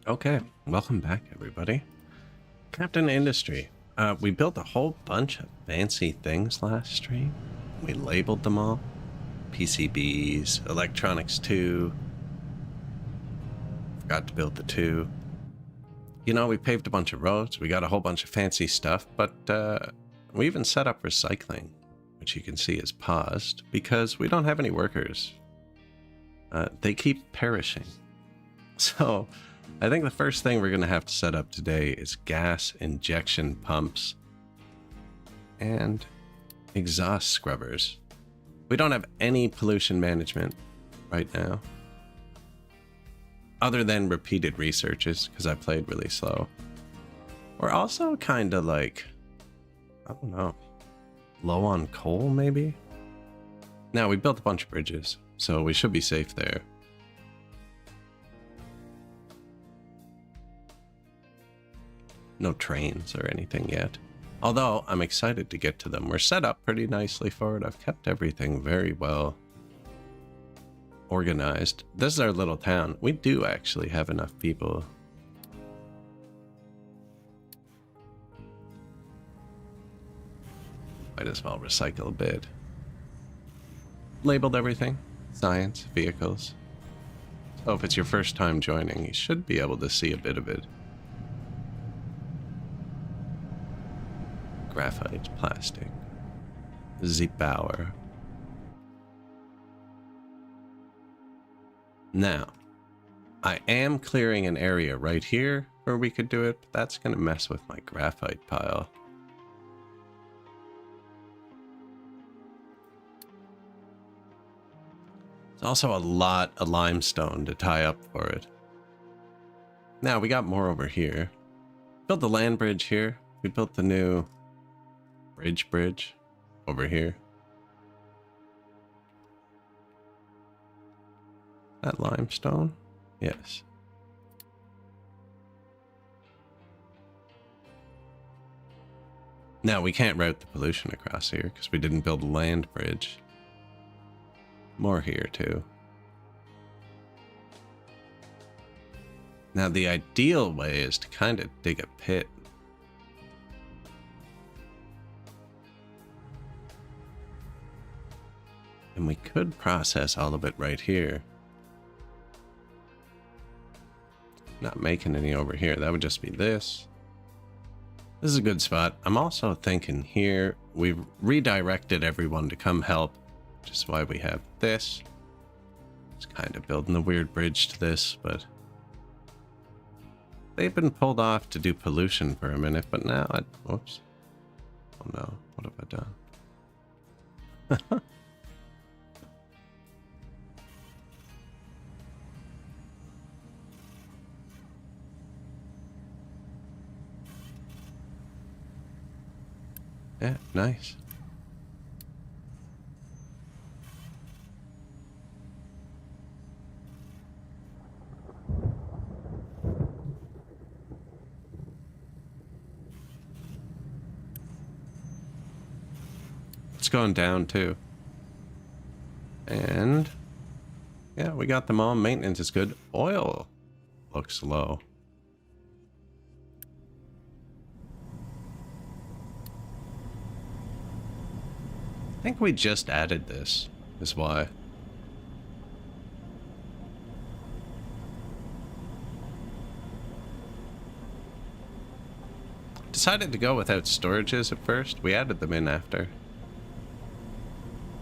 Okay, welcome back, everybody. Captain Industry. We built a whole bunch of fancy things last stream. We labeled them all. PCBs, electronics 2. Forgot to build the 2. You know, we paved a bunch of roads. We got a whole bunch of fancy stuff, but we even set up recycling, which you can see is paused because we don't have any workers. They keep perishing. So I think the first thing we're going to have to set up today is gas injection pumps and exhaust scrubbers. We don't have any pollution management right now, other than repeated researches because I played really slow. We're also kind of like, I don't know, low on coal maybe? Now, we built a bunch of bridges, so we should be safe there. No trains or anything yet. Although, I'm excited to get to them. We're set up pretty nicely for it. I've kept everything very well organized. This is our little town. We do actually have enough people. Might as well recycle a bit. Labeled everything. Science, vehicles. So if it's your first time joining, you should be able to see a bit of it. Graphite, plastic, Ziebauer. Now, I am clearing an area right here where we could do it, but that's going to mess with my graphite pile. There's also a lot of limestone to tie up for it. Now, we got more over here. Built the land bridge here. We built the new bridge over here. That limestone? Yes. Now we can't route the pollution across here because we didn't build a land bridge. More here too. Now the ideal way is to kind of dig a pit. And we could process all of it right here. Not making any over here. That would just be this. This is a good spot. I'm also thinking here, we've redirected everyone to come help, which is why we have this. It's kind of building a weird bridge to this, but they've been pulled off to do pollution for a minute, but now whoops. Oh no, what have I done? Yeah, nice. It's going down too. And yeah, we got them all. Maintenance is good. Oil looks low. I think we just added this, is why. Decided to go without storages at first. We added them in after.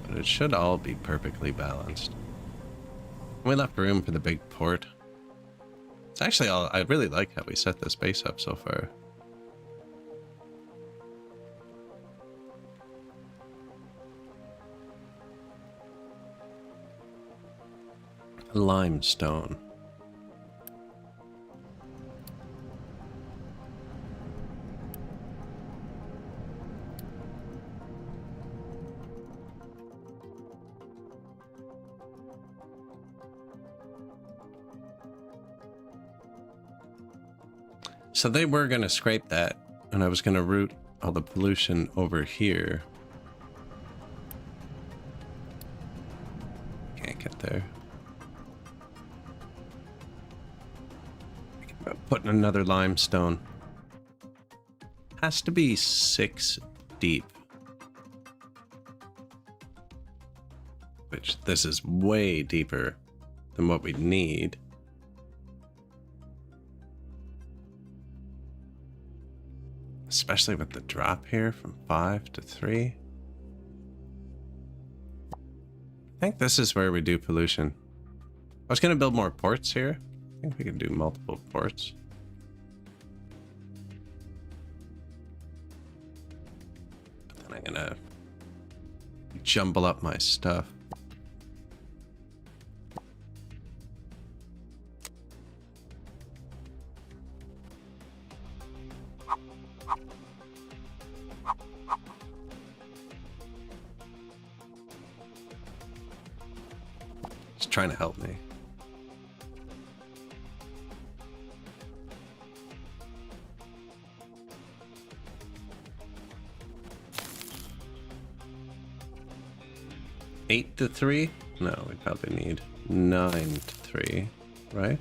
But it should all be perfectly balanced. We left room for the big port. It's actually all, I really like how we set this base up so far. Limestone. So they were going to scrape that, and I was going to route all the pollution over here. Can't get there. Putting another limestone. Has to be 6 deep. Which this is way deeper than what we need. Especially with the drop here from 5 to 3. I think this is where we do pollution. I was going to build more ports here. I think we can do multiple ports. But then I'm going to jumble up my stuff. It's trying to help me. Eight to 3? No, we probably need 9 to 3, right?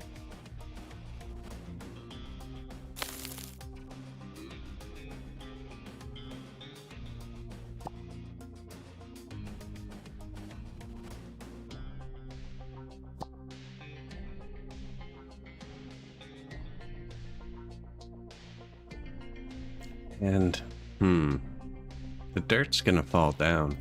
And, the dirt's gonna fall down.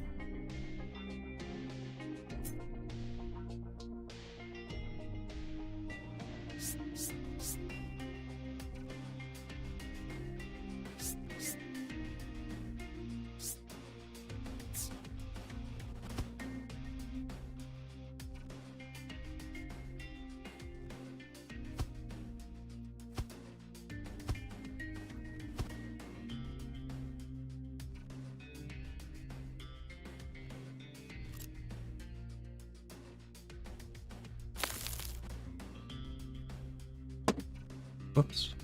Whoops.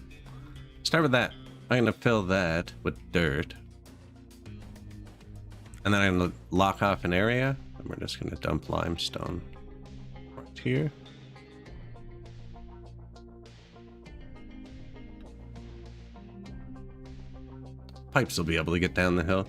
Start with that. I'm gonna fill that with dirt. And then I'm gonna lock off an area. And we're just gonna dump limestone right here. Pipes will be able to get down the hill.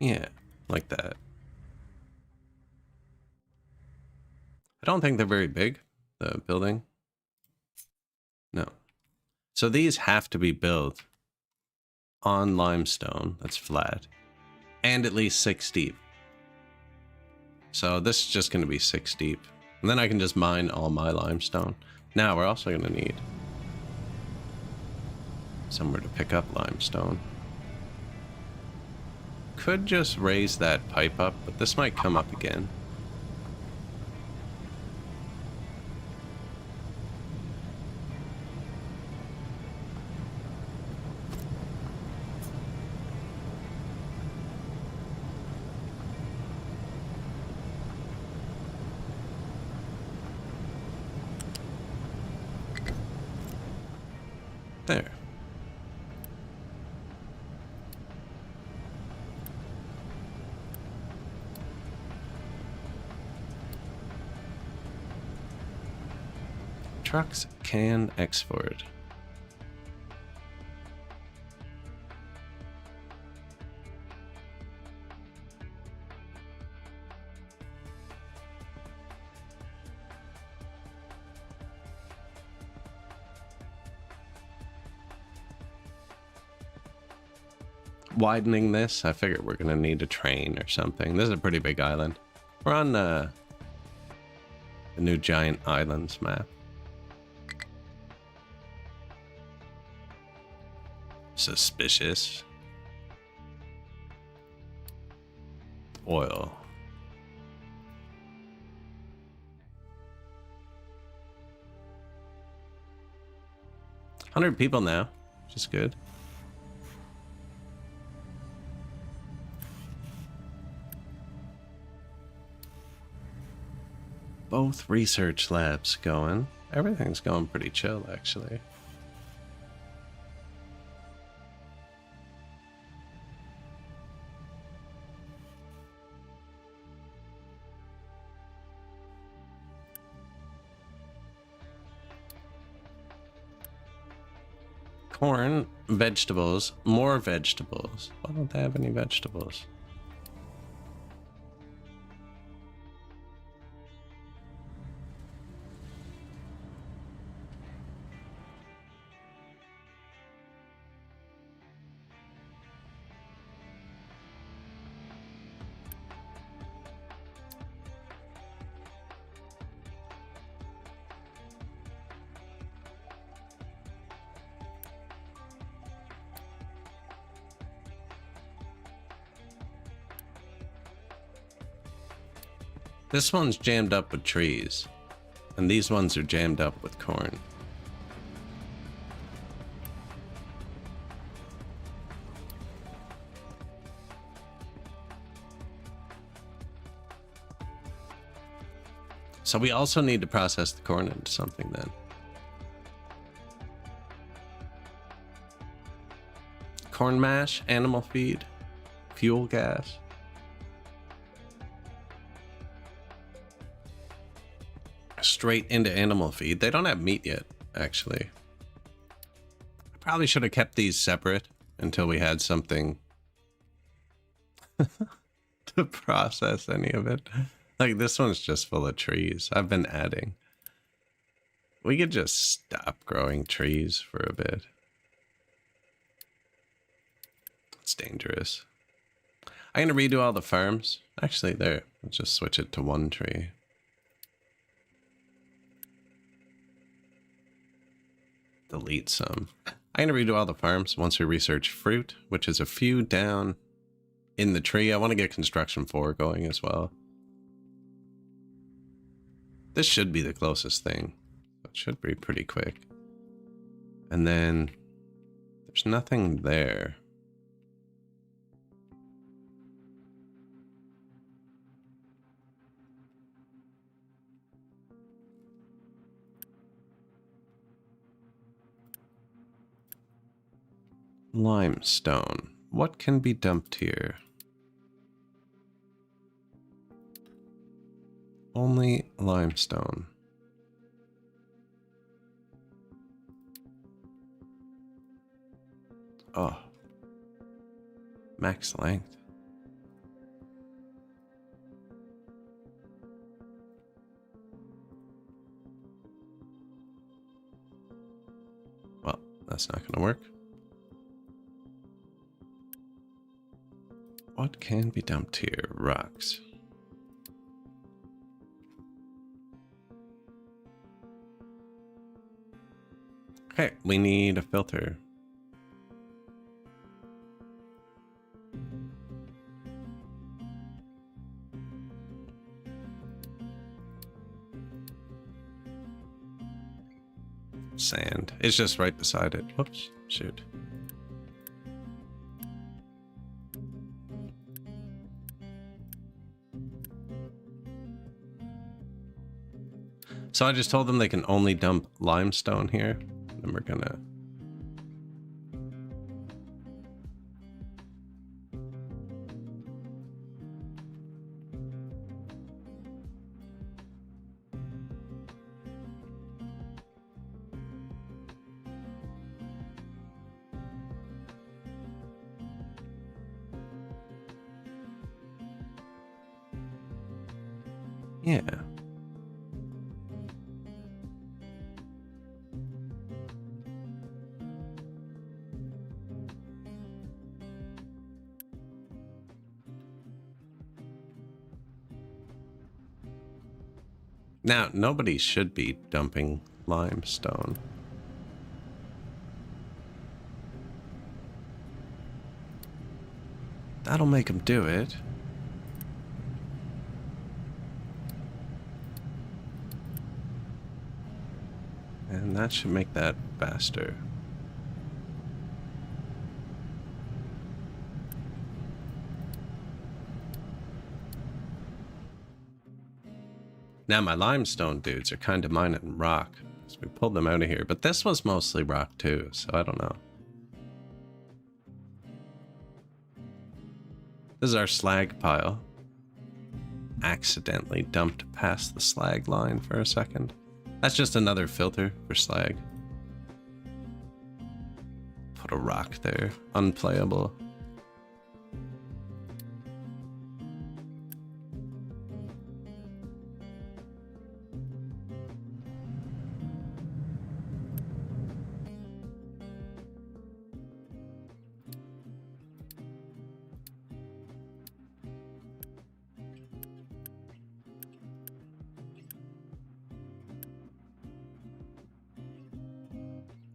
Yeah, like that. I don't think they're very big, the building. No. So these have to be built on limestone that's flat and at least 6 deep. So this is just going to be 6 deep. And then I can just mine all my limestone. Now we're also going to need somewhere to pick up limestone. Could just raise that pipe up, but this might come up again. There. Trucks can export. Widening this, I figure we're gonna need a train or something. This is a pretty big island. We're on the new giant islands map. Suspicious. Oil. $100 people now, which is good. both research labs going. Everything's going pretty chill, actually. Corn, vegetables, more vegetables. Why don't they have any vegetables? This one's jammed up with trees, and these ones are jammed up with corn. So we also need to process the corn into something then. Corn mash, animal feed, fuel gas. Straight into animal feed. They don't have meat yet, actually. I probably should have kept these separate until we had something to process any of it. Like, this one's just full of trees. I've been adding. We could just stop growing trees for a bit. It's dangerous. I'm gonna redo all the farms. Actually, there. Let's just switch it to one tree. Delete some. I'm gonna redo all the farms once we research fruit, which is a few down in the tree. I want to get construction 4 going as well. This should be the closest thing. It should be pretty quick. And then there's nothing there. Limestone. What can be dumped here? Only limestone. Oh. Max length. Well, that's not going to work. What can be dumped here? Rocks. Okay, we need a filter. Sand. It's just right beside it. Whoops, shoot. So I just told them they can only dump limestone here. And we're gonna... Yeah. Now, nobody should be dumping limestone. That'll make them do it. And that should make that faster. Now my limestone dudes are kind of mining rock. So we pulled them out of here. But this was mostly rock too, so I don't know. This is our slag pile. Accidentally dumped past the slag line for a second. That's just another filter for slag. Put a rock there. Unplayable.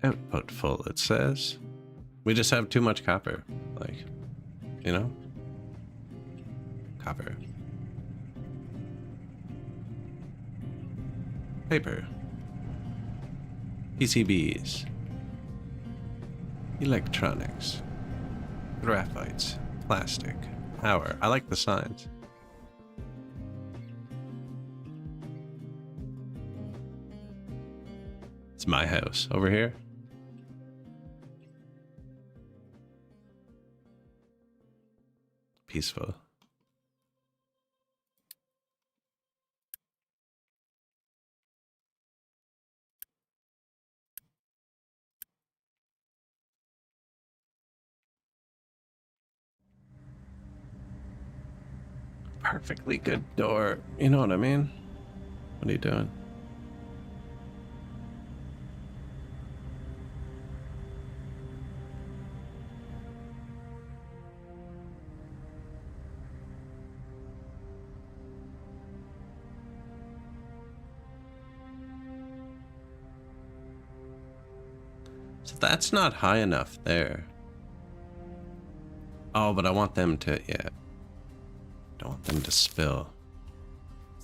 Output full, it says. We just have too much copper. Like, you know? Copper. Paper. PCBs. Electronics. Graphites. Plastic. Power. I like the signs. It's my house over here. Peaceful. Perfectly good door. You know what I mean? What are you doing? So that's not high enough there. Oh, but I want them to, yeah. Don't want them to spill.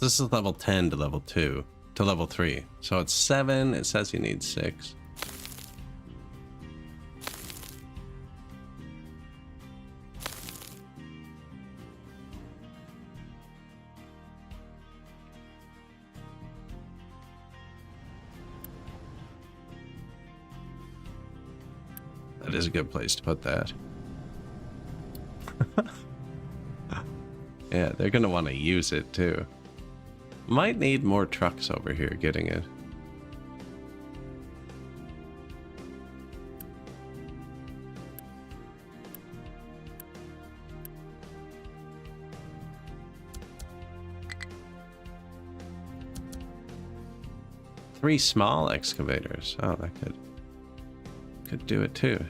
This is level 10 to level 2 to level 3. So it's 7. It says you need 6. That is a good place to put that. Yeah, they're gonna want to use it too. Might need more trucks over here getting it. Three small excavators. Oh, that could do it too.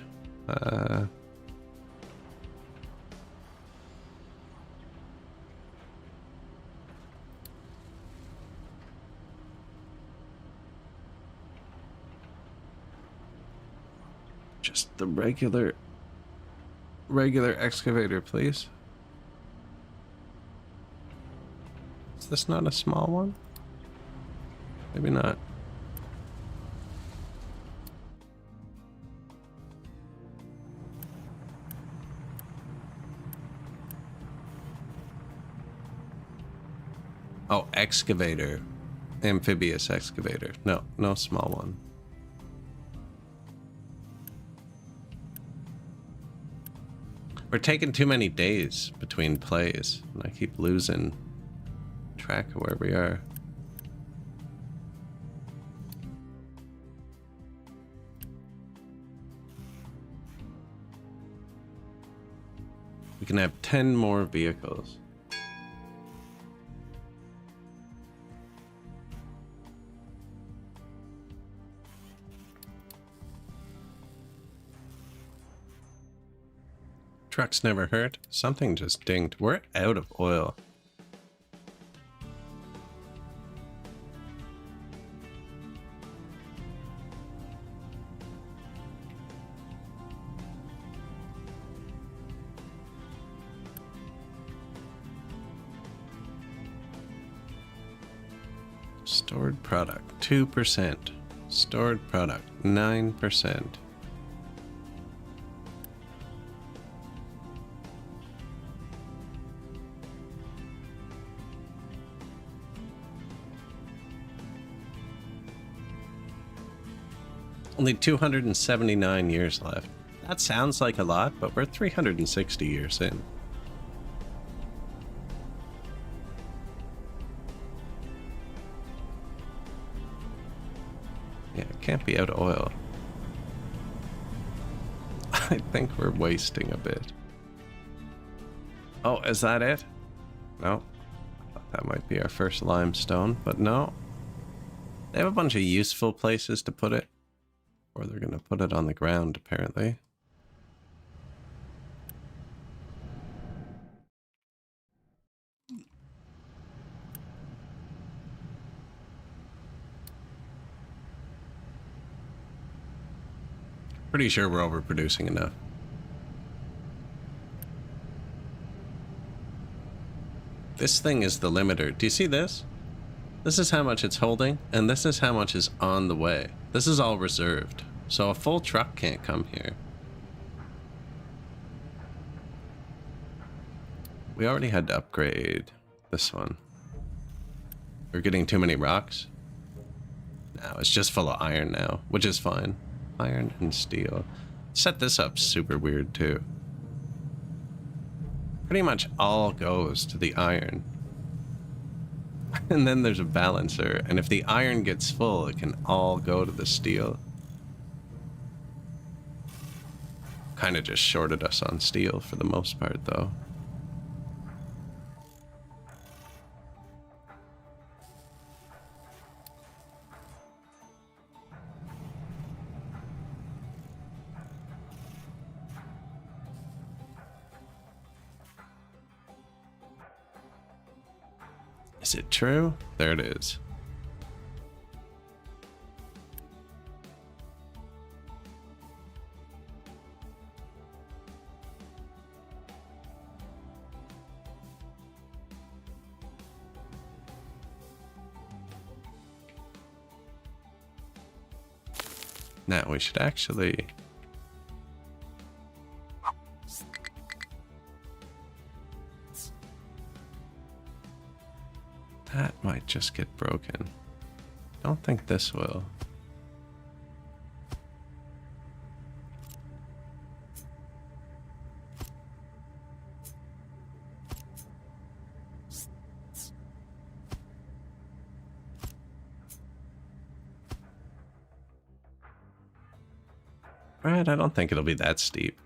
Just the regular excavator, please. Is this not a small one? Maybe not. Oh, excavator. Amphibious excavator. No, no small one. We're taking too many days between plays, and I keep losing track of where we are. We can have 10 more vehicles. Trucks never hurt. Something just dinged. We're out of oil. Stored product, 2%. Stored product, 9%. Only 279 years left. That sounds like a lot, but we're 360 years in. Yeah, it can't be out of oil. I think we're wasting a bit. Oh, is that it? No. That might be our first limestone, but no. They have a bunch of useful places to put it. Or they're going to put it on the ground, apparently. Pretty sure we're overproducing enough. This thing is the limiter. Do you see this? This is how much it's holding, and this is how much is on the way. This is all reserved, so a full truck can't come here. We already had to upgrade this one. We're getting too many rocks. No, it's just full of iron now, which is fine. Iron and steel. Set this up super weird too. Pretty much all goes to the iron. And then there's a balancer, and if the iron gets full, it can all go to the steel. Kind of just shorted us on steel for the most part, though. Is it true? There it is. Now we should actually... That might just get broken. Don't think this will. Right, I don't think it'll be that steep.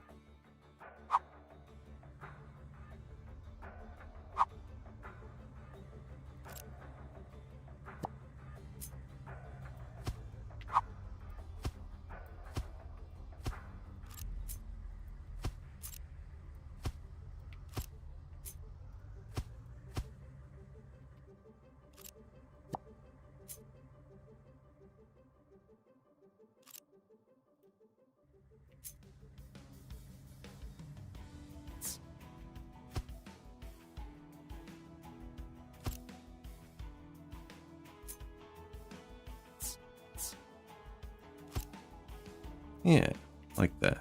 Yeah, like that.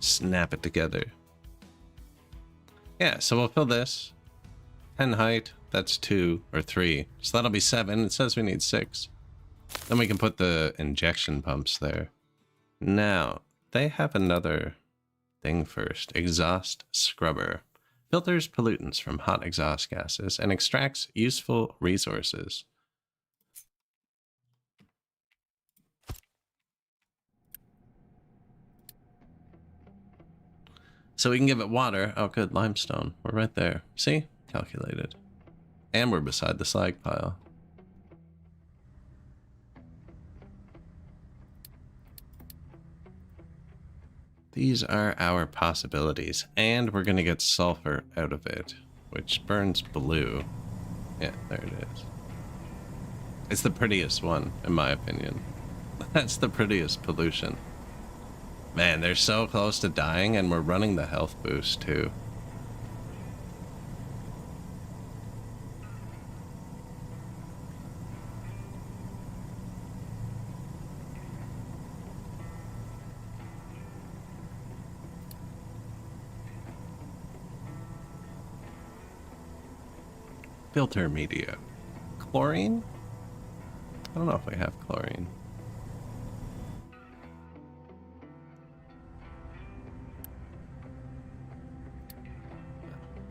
Snap it together. Yeah, so we'll fill this. 10 height, that's 2 or 3. So that'll be 7. It says we need 6. Then we can put the injection pumps there. Now, they have another thing first. Exhaust scrubber. Filters pollutants from hot exhaust gases and extracts useful resources. So we can give it water. Oh, good, limestone. We're right there. See? Calculated. And we're beside the slag pile. These are our possibilities. And we're going to get sulfur out of it, which burns blue. Yeah, there it is. It's the prettiest one, in my opinion. That's the prettiest pollution. Man, they're so close to dying, and we're running the health boost, too. Filter media. Chlorine? I don't know if I have chlorine.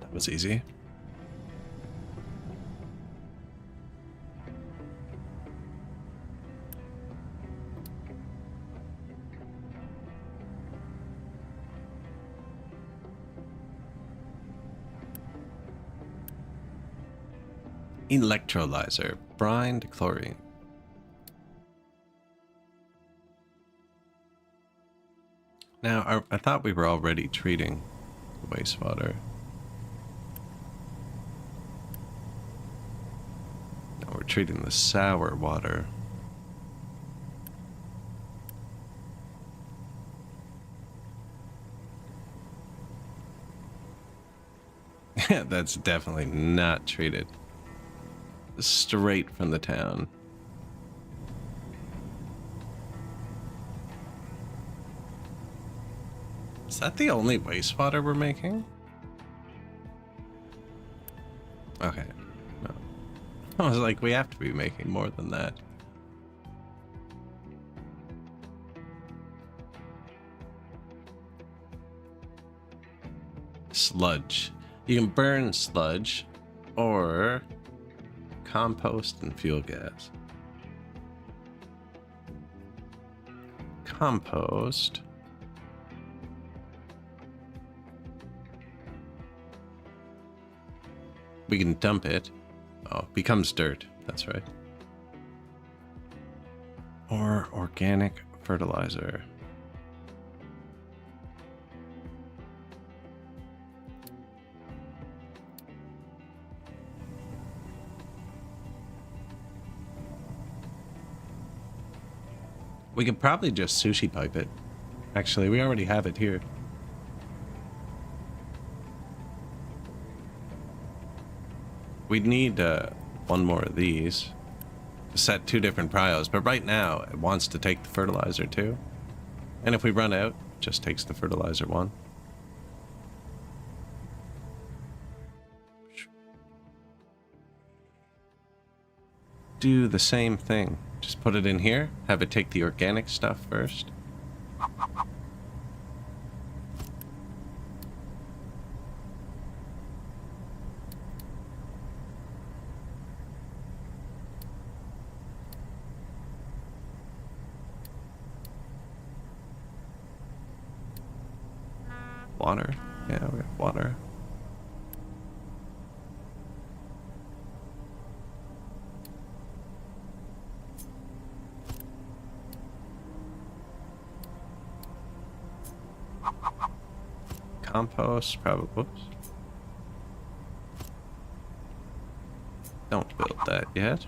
That was easy. Electrolyzer. Brine to chlorine. Now, I thought we were already treating the wastewater. Now we're treating the sour water. Yeah, that's definitely not treated. Straight from the town. Is that the only wastewater we're making? Okay. No. I was like, we have to be making more than that. Sludge. You can burn sludge or compost and fuel gas. Compost. We can dump it. Oh, it becomes dirt. That's right. Or organic fertilizer. We could probably just sushi pipe it. Actually, we already have it here. We'd need one more of these to set 2 different pryos, but right now it wants to take the fertilizer too. And if we run out, it just takes the fertilizer one. Do the same thing. Just put it in here, have it take the organic stuff first. Water. Yeah, we have water. Compost, probably. Whoops. Don't build that yet.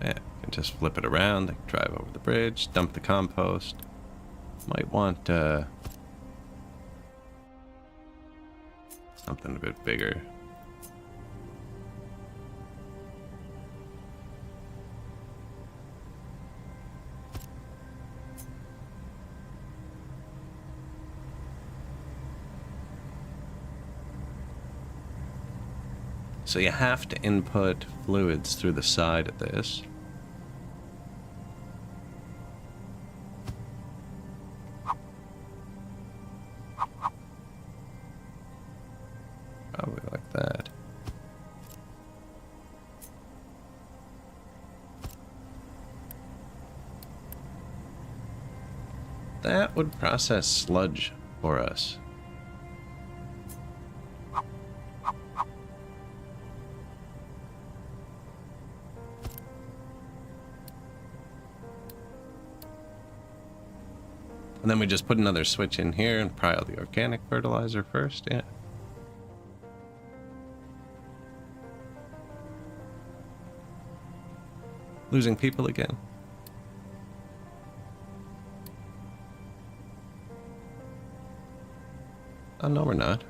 Yeah, you can just flip it around, like drive over the bridge, dump the compost. Might want something a bit bigger. So you have to input fluids through the side of this. Probably like that. That would process sludge for us. And then we just put another switch in here and pry out the organic fertilizer first, yeah. Losing people again. Oh, no, we're not.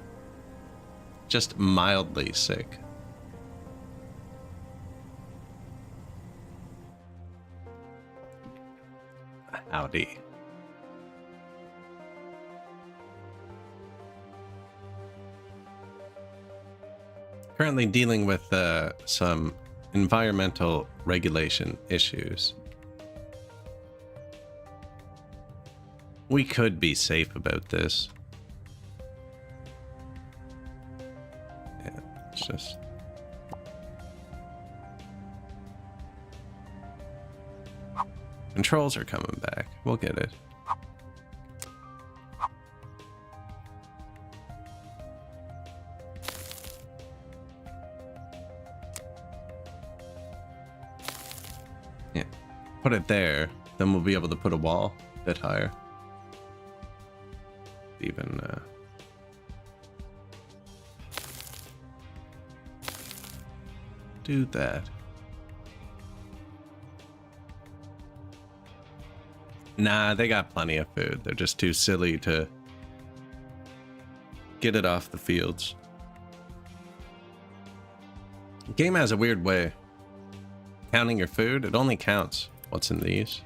Just mildly sick. Howdy. Currently dealing with some environmental regulation issues. We could be safe about this. Yeah, it's just... Controls are coming back. We'll get it. Yeah. Put it there. Then we'll be able to put a wall a bit higher. Even do that. Nah, they got plenty of food. They're just too silly to get it off the fields. The game has a weird way. Counting your food, it only counts what's in these.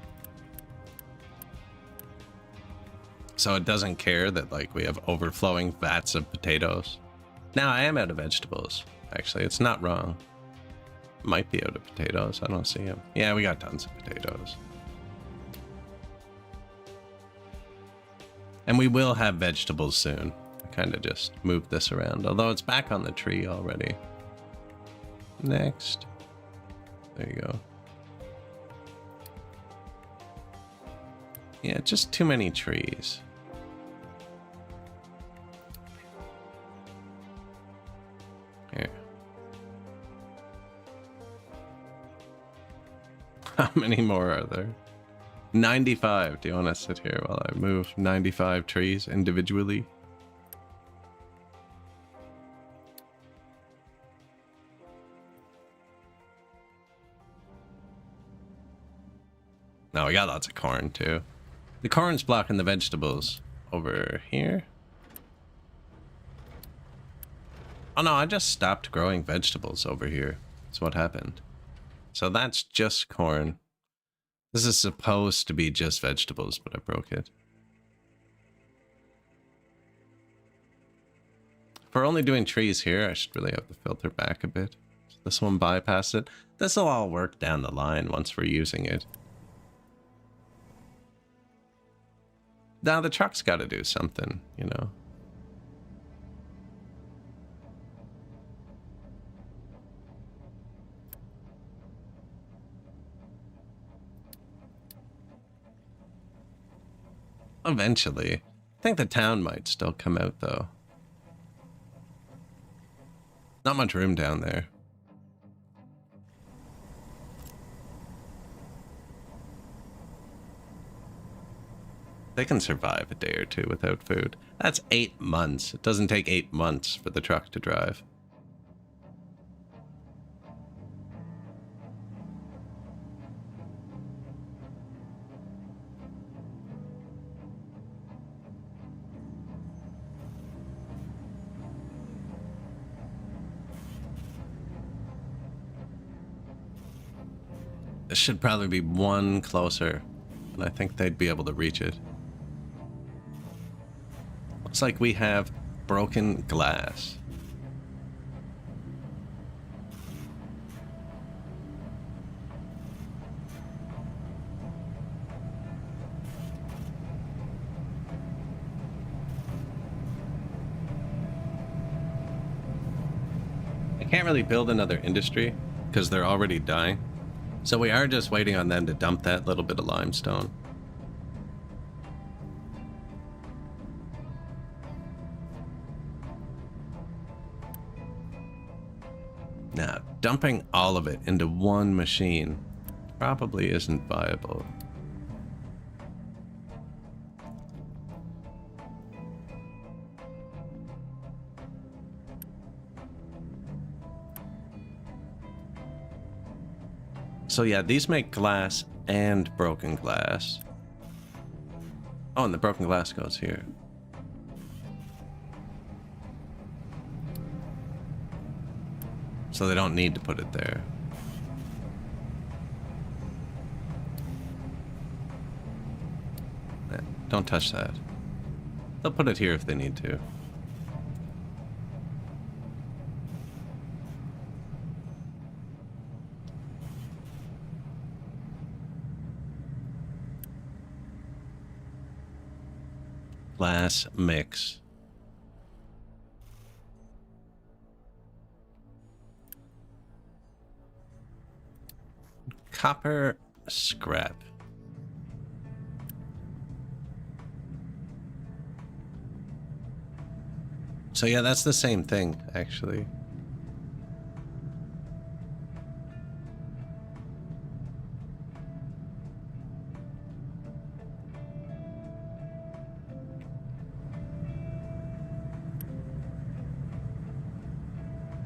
So it doesn't care that, like, we have overflowing vats of potatoes. Now I am out of vegetables. Actually, it's not wrong. Might be out of potatoes. I don't see them. Yeah, we got tons of potatoes. And we will have vegetables soon. I kind of just moved this around, although it's back on the tree already. Next. There you go. Yeah, just too many trees. Here. How many more are there? 95. Do you want to sit here while I move 95 trees individually? No, we got lots of corn too. The corn's blocking the vegetables over here. Oh no, I just stopped growing vegetables over here. That's what happened. So that's just corn. This is supposed to be just vegetables, but I broke it. If we're only doing trees here, I should really have to filter back a bit. So this one bypass it. This will all work down the line once we're using it. Now the truck's got to do something, you know. Eventually. I think the town might still come out, though. Not much room down there. They can survive a day or two without food. That's 8 months. It doesn't take 8 months for the truck to drive. This should probably be one closer, and I think they'd be able to reach it. Looks like we have broken glass. I can't really build another industry because they're already dying. So we are just waiting on them to dump that little bit of limestone. Now, dumping all of it into one machine probably isn't viable. So yeah, these make glass and broken glass. Oh, and the broken glass goes here. So they don't need to put it there. Yeah, don't touch that. They'll put it here if they need to. glass mix. Copper scrap. So yeah, that's the same thing, actually.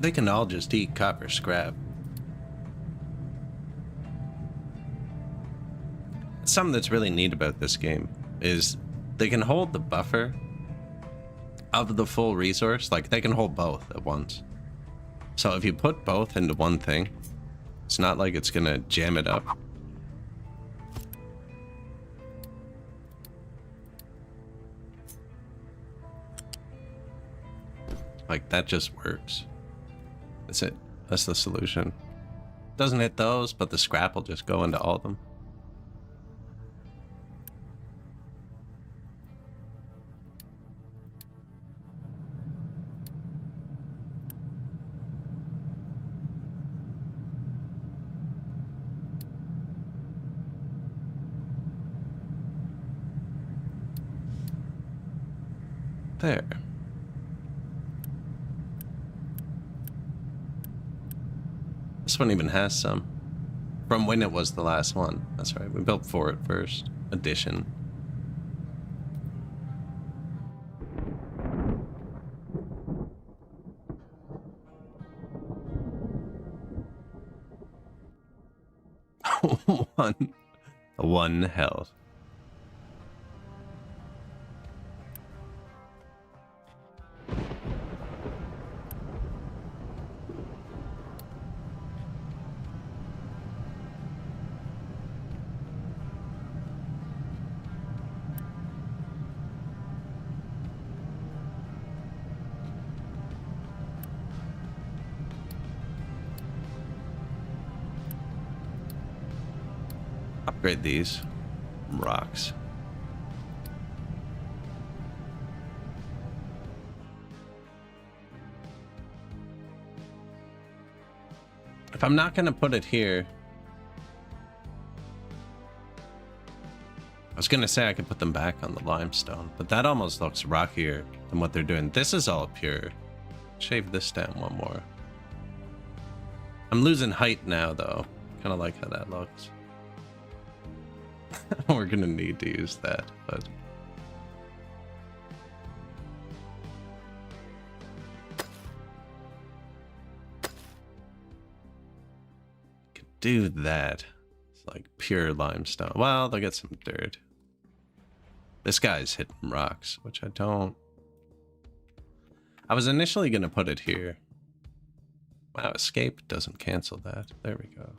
They can all just eat copper scrap. Something that's really neat about this game is they can hold the buffer of the full resource. Like, they can hold both at once. So if you put both into one thing, it's not like it's gonna jam it up. Like, that just works. That's it. That's the solution. Doesn't hit those, but the scrap will just go into all of them. There. This one even has some. From when it was the last one. That's right, we built for it first. Edition. One health. Upgrade these rocks. If I'm not going to put it here, I was going to say I could put them back on the limestone, but that almost looks rockier than what they're doing. This is all pure. Shave this down one more. I'm losing height now, though. Kind of like how that looks. We're gonna need to use that, but could do that. It's like pure limestone. Well, they'll get some dirt. This guy's hitting rocks, which I don't. I was initially gonna put it here. Wow, escape doesn't cancel that. There we go.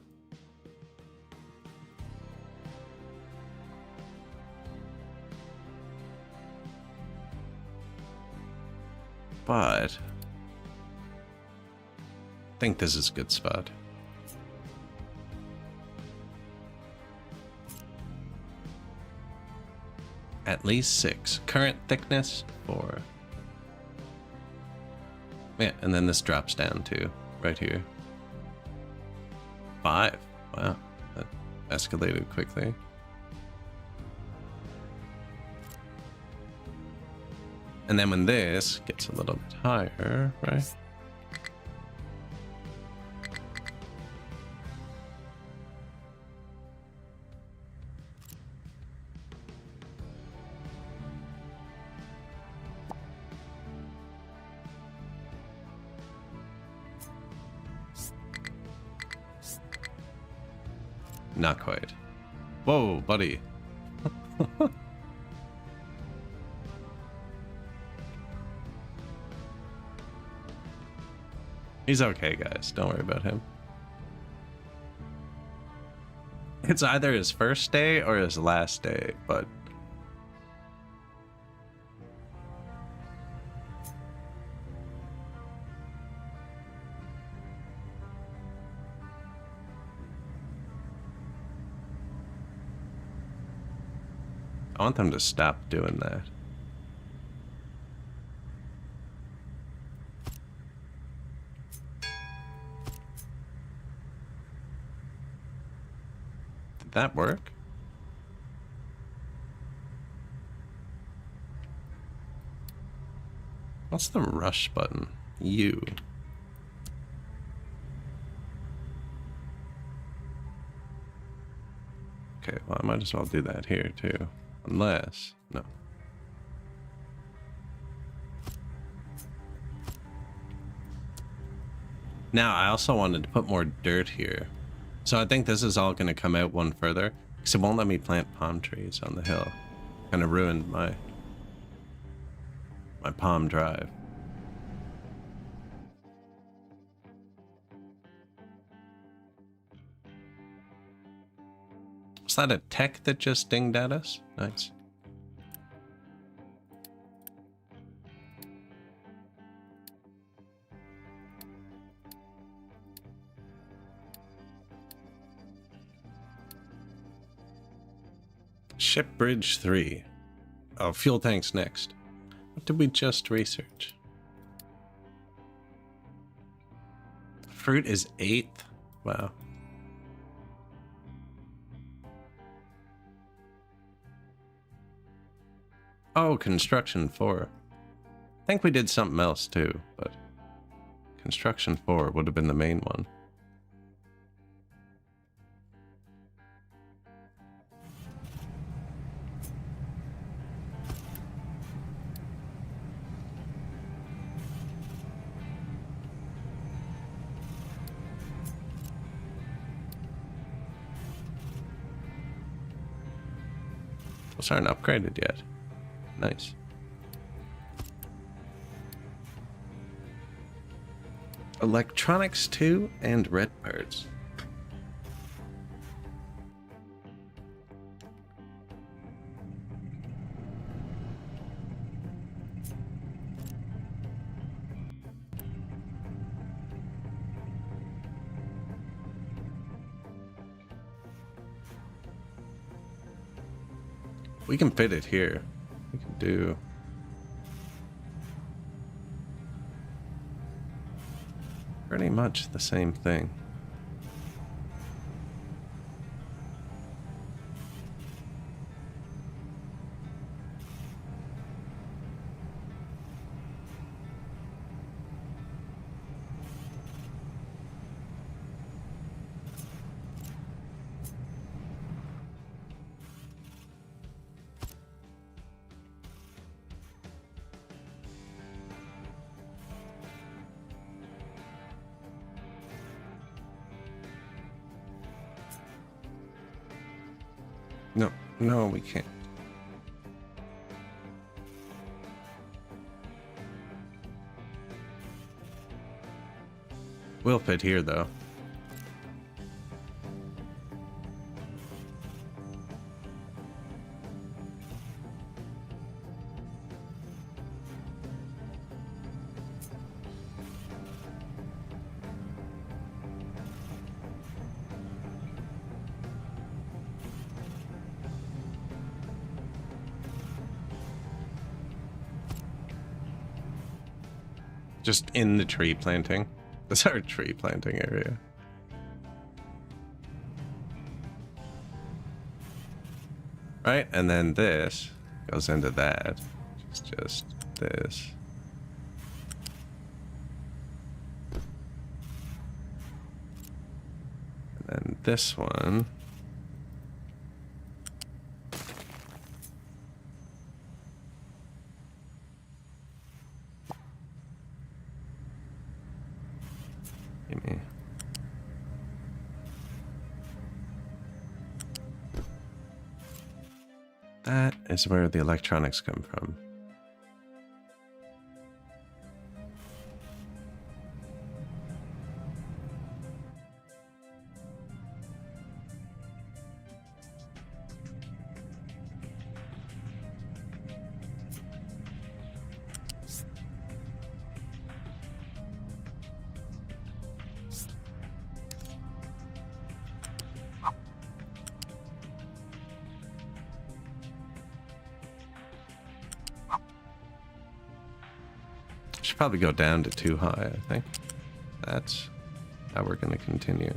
But I think this is a good spot. At least 6. Current thickness 4. Yeah, and then this drops down to right here. 5. Wow, that escalated quickly. And then when this gets a little bit higher, right? Not quite. Whoa, buddy. He's okay, guys. Don't worry about him. It's either his first day or his last day, but... I want them to stop doing that. that work? What's the rush button? U. Okay, well, I might as well do that here too. Unless, no. Now, I also wanted to put more dirt here. So I think this is all going to come out one further. Because it won't let me plant palm trees on the hill. Kind of ruined my palm drive. Was that a tech that just dinged at us? Nice. Ship Bridge 3. Oh, fuel tanks next. What did we just research? Fruit is 8th? Wow. Oh, construction 4. I think we did something else too, but construction 4 would have been the main one. Those aren't upgraded yet. Nice. Electronics 2 and red parts. We can fit it here. We can do... pretty much the same thing. No, no, we can't. We'll fit here, though. Just in the tree planting. That's our tree planting area. Right, and then this goes into that. It's just this. And then this one. Gimme. That is where the electronics come from. Should probably go down to 2 high, I think. That's how we're going to continue.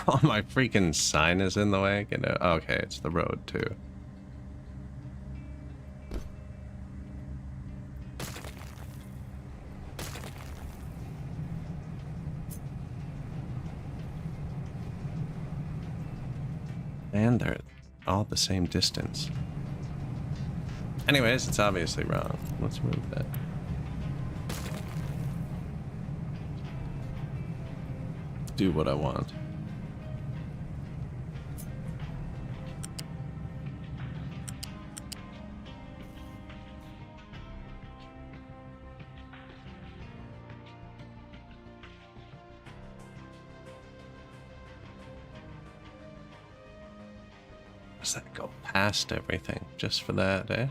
Oh, my freaking sign is in the way. Okay, it's the road too. And they're all the same distance. Anyways, it's obviously wrong. Let's move that. Do what I want. Does that go past everything just for that, eh?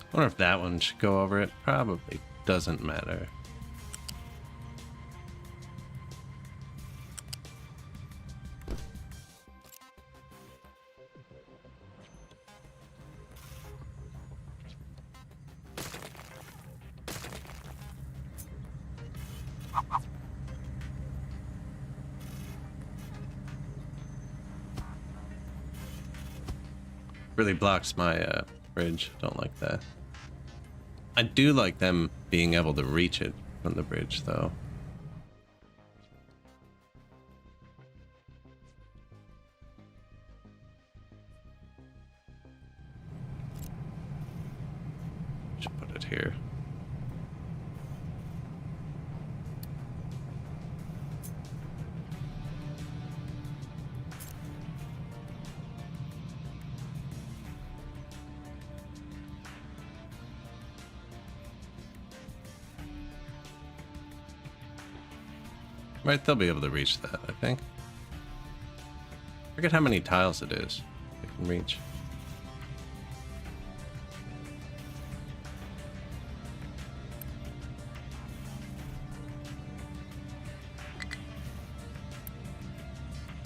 I wonder if that one should go over it. Probably doesn't matter. Really blocks my bridge. Don't like that. I do like them being able to reach it from the bridge, though. Should put it here. Right, they'll be able to reach that, I think. Forget how many tiles it is they can reach.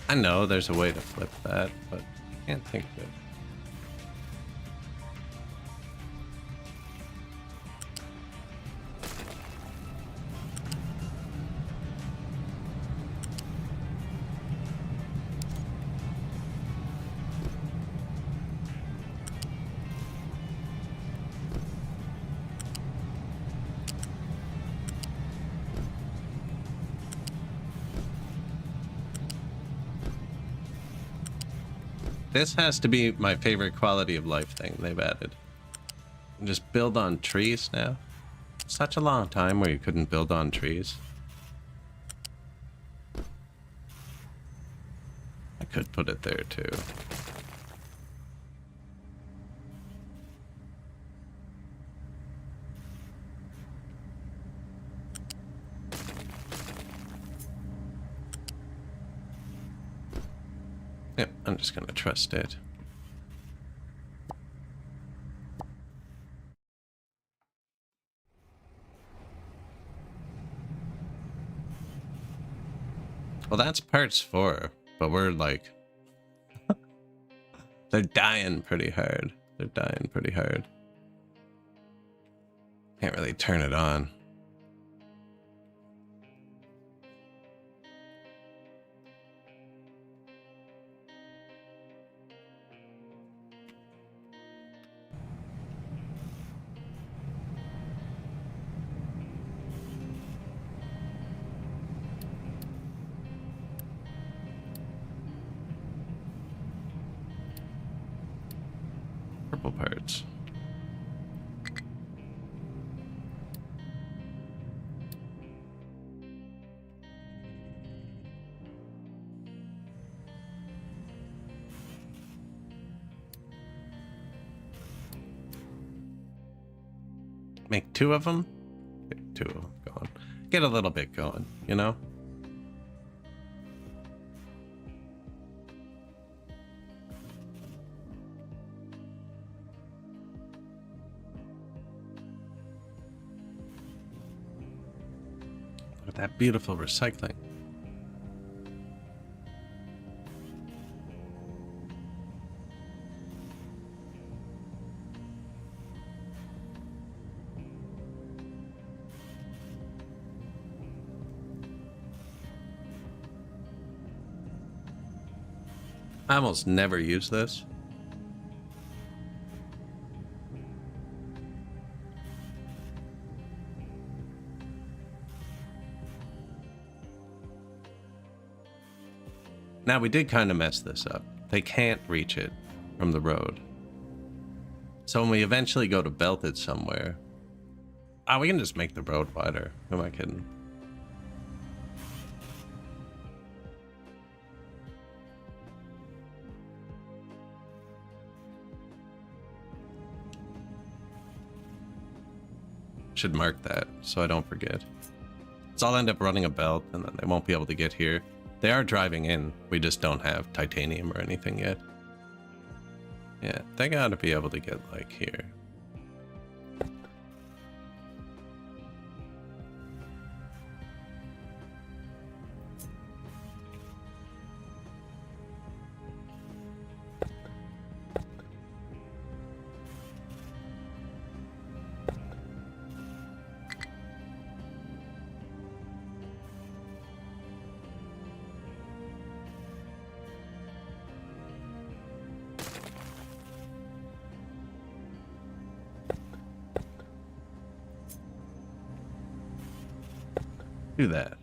I know there's a way to flip that, but I can't think of it. This has to be my favorite quality of life thing they've added. You just build on trees now. Such a long time where you couldn't build on trees. I could put it there too. Yep, I'm just gonna trust it. Well, that's parts 4, but we're like... They're dying pretty hard. They're dying pretty hard. Can't really turn it on. Purple parts. Make 2 of them? Get 2 of them going. Get a little bit going, you know? Look at that beautiful recycling. I almost never use this. Now, we did kind of mess this up. They can't reach it from the road. So when we eventually go to belt it somewhere... Ah, we can just make the road wider. Who am I kidding? Should mark that so I don't forget. So I'll end up running a belt and then they won't be able to get here. They are driving in. We just don't have titanium or anything yet. Yeah, they gotta be able to get like here. Do that.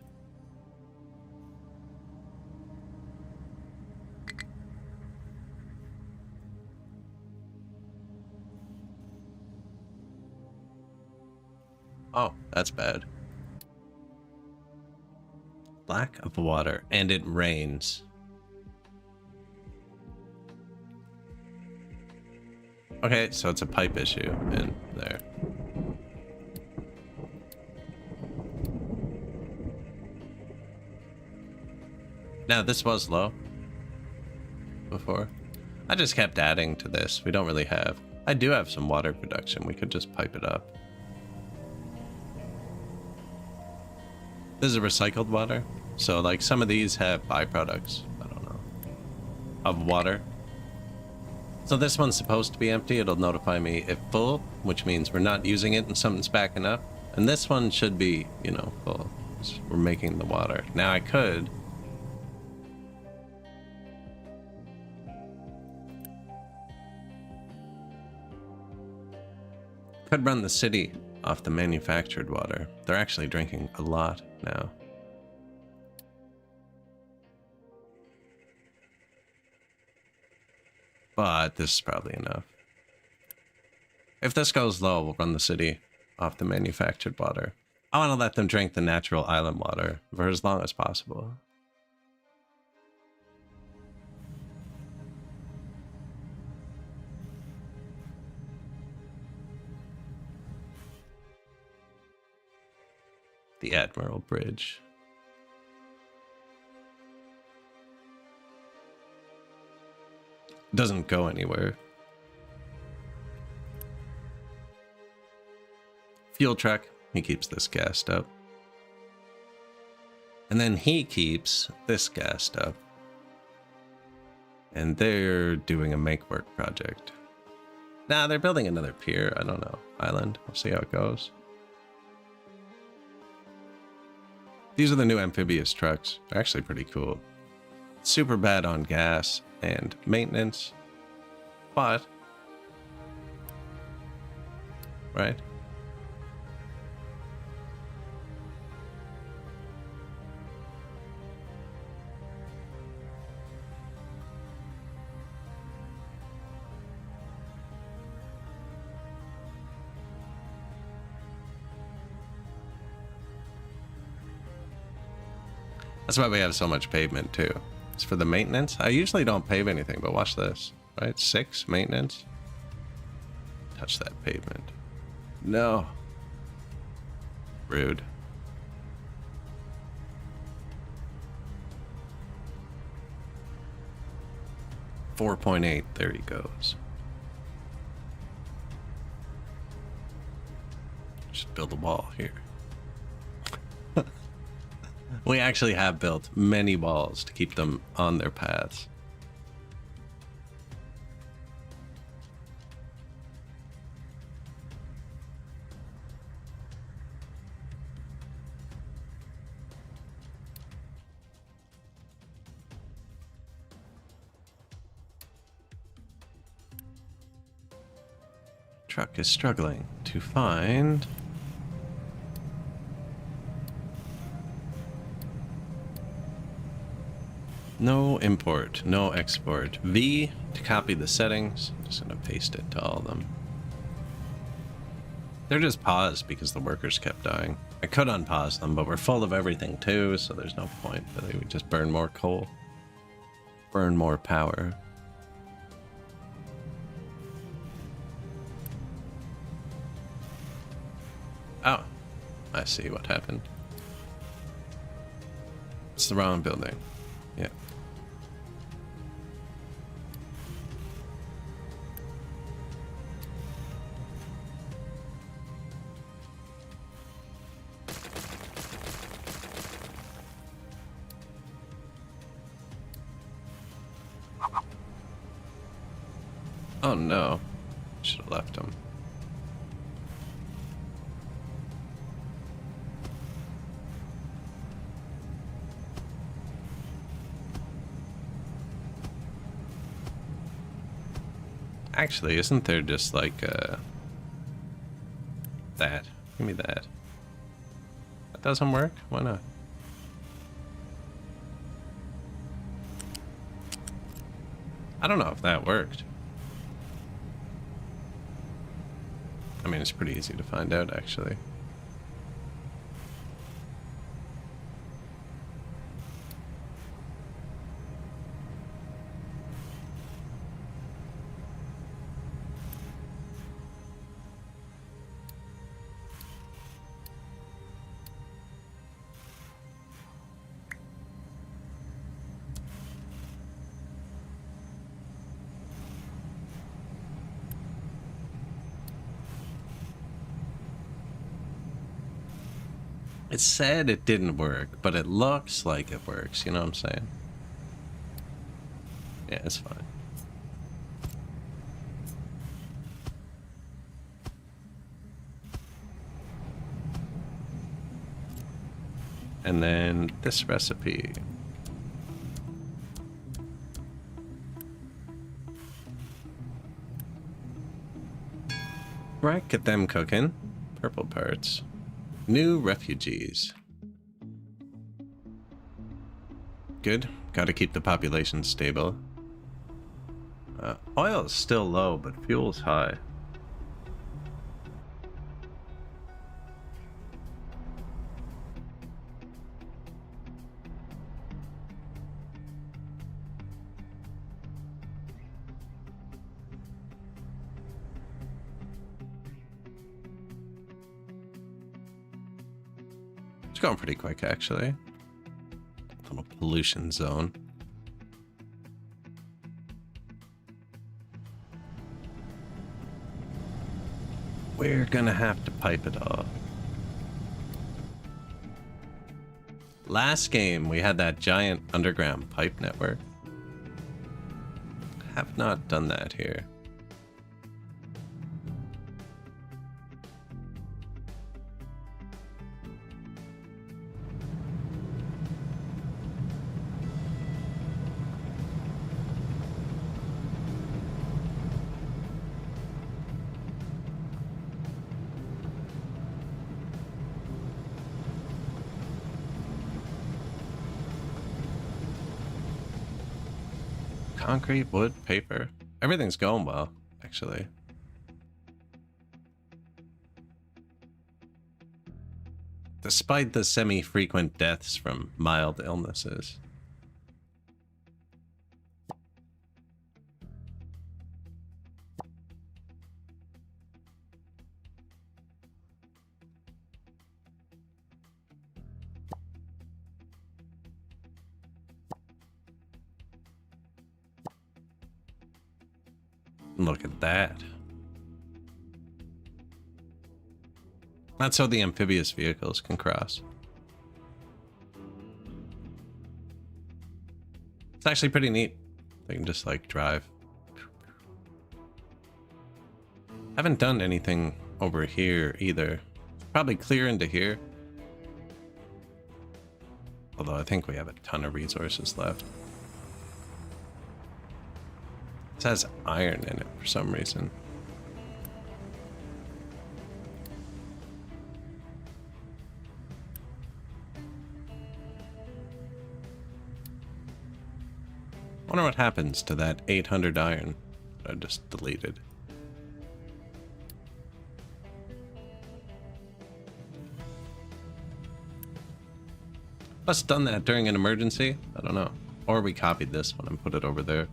Oh, that's bad. Lack of water, and it rains. Okay, so it's a pipe issue in there. Now, this was low before. I just kept adding to this. We don't really have... I do have some water production. We could just pipe it up. This is recycled water. So, like, some of these have byproducts, I don't know, of water. So this one's supposed to be empty. It'll notify me if full, which means we're not using it and something's backing up. And this one should be, you know, full. We're making the water. Now, I could... could run the city off the manufactured water. They're actually drinking a lot now. But this is probably enough. If this goes low, we'll run the city off the manufactured water. I want to let them drink the natural island water for as long as possible. The Admiral Bridge. Doesn't go anywhere. Fuel truck, he keeps this gassed up. And then he keeps this gassed up. And they're doing a make work project. Nah, they're building another pier. I don't know. Island. We'll see how it goes. These are the new amphibious trucks. They're actually pretty cool. Super bad on gas and maintenance, but right? That's why we have so much pavement too. It's for the maintenance. I usually don't pave anything, but watch this. Right? 6 maintenance. Touch that pavement. No. Rude. .8. There he goes. Just build a wall here. We actually have built many walls to keep them on their paths. Truck is struggling to find no import, no export. V to copy the settings. Just gonna paste it to all of them. They're just paused because the workers kept dying. I could unpause them, but we're full of everything too, so there's no point. Really, we just burn more coal, burn more power. Oh, I see what happened. It's the wrong building. Yeah. Oh no. Should have left him. Actually, isn't there just like that? Give me that. That doesn't work? Why not? I don't know if that worked. I mean, it's pretty easy to find out, actually. It said it didn't work, but it looks like it works, you know what I'm saying? Yeah, it's fine. And then this recipe. Right, get them cooking. Purple parts. New refugees. Good. Got to keep the population stable. Oil is still low, but fuel's high. It's going pretty quick, actually. Little pollution zone. We're gonna have to pipe it all. Last game, we had that giant underground pipe network. Have not done that here. Concrete, wood, paper. Everything's going well, actually. Despite the semi-frequent deaths from mild illnesses. Look at that. That's so the amphibious vehicles can cross. It's actually pretty neat. They can just like drive. Haven't done anything over here either. Probably clear into here. Although I think we have a ton of resources left. It has iron in it for some reason. I wonder what happens to that 800 iron that I just deleted. Must have done that during an emergency? I don't know. Or we copied this one and put it over there.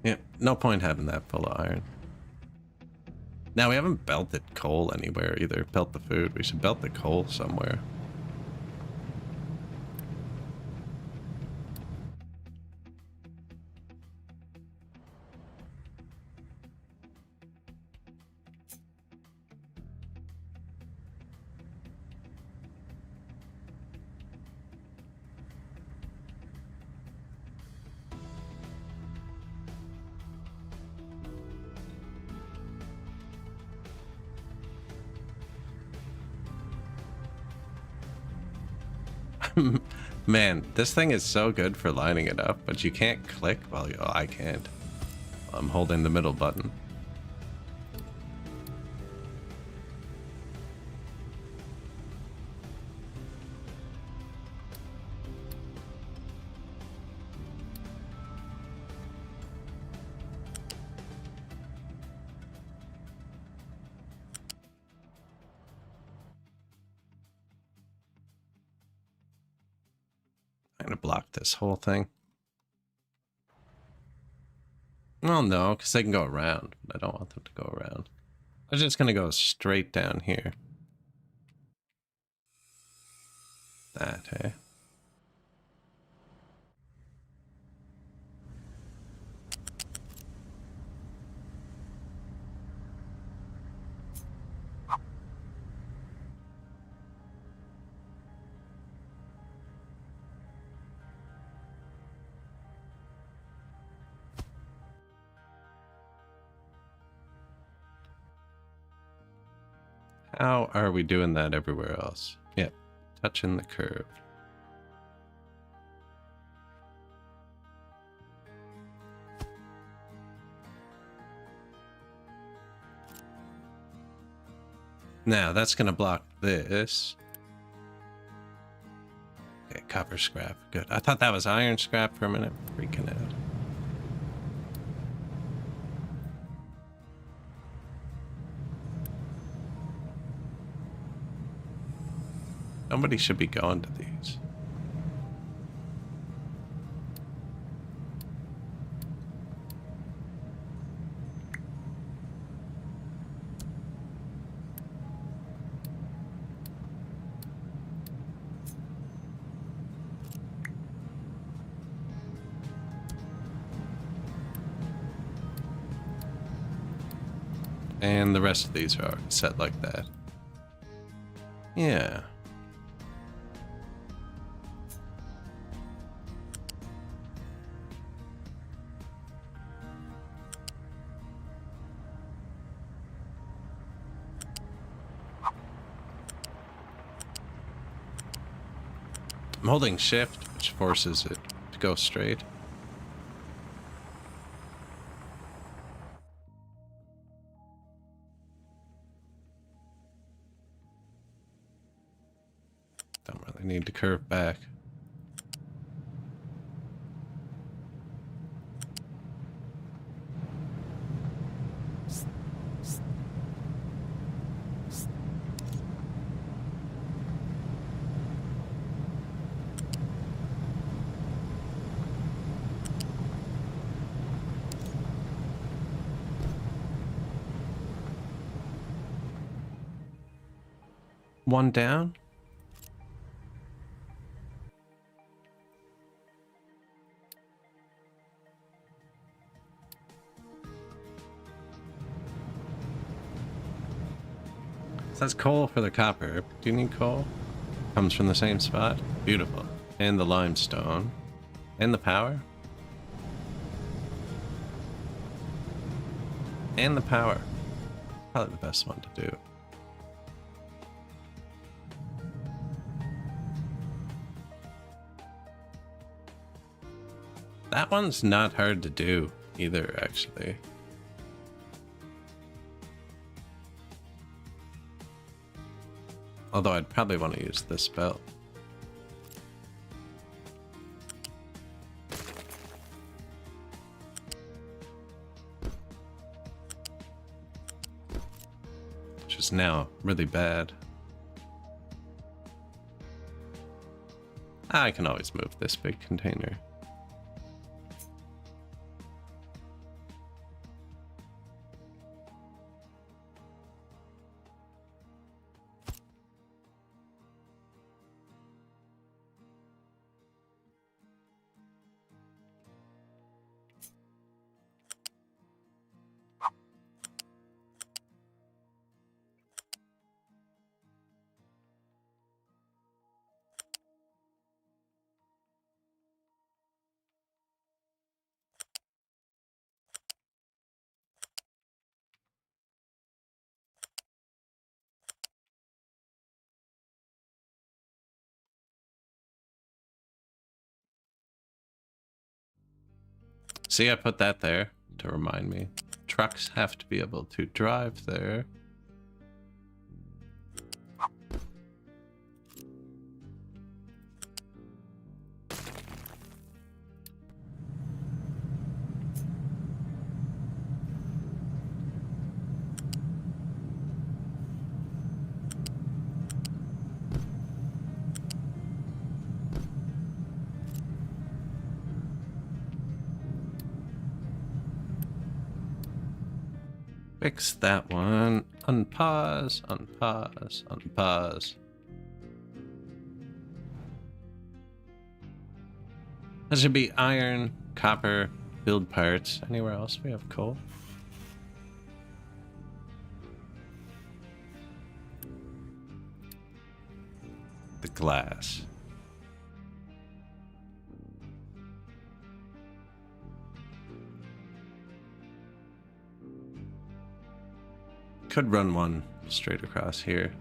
Yeah, no point having that full of iron. Now, we haven't belted coal anywhere either. Belt the food. We should belt the coal somewhere. Man, this thing is so good for lining it up, but you can't click while you... Oh, I can't. I'm holding the middle button. I'm gonna block this whole thing. Well, no, because they can go around, but I don't want them to go around. I'm just gonna go straight down here. That, eh? How are we doing that everywhere else? Yep, touching the curve. Now, that's going to block this. Okay, copper scrap. Good. I thought that was iron scrap for a minute. Freaking out. Somebody should be going to these. And the rest of these are already set like that. Yeah. I'm holding shift, which forces it to go straight. Don't really need to curve back. one down. So that's coal for the copper. Do you need coal? Comes from the same spot. Beautiful. And the limestone. And the power. And the power. Probably the best one to do. That one's not hard to do either, actually. Although I'd probably want to use this spell. Which is now really bad. I can always move this big container. See, I put that there to remind me. Trucks have to be able to drive there. Fix that one. Unpause, unpause, unpause. That should be iron, copper, build parts. Anywhere else we have coal? The glass. Could run one straight across here.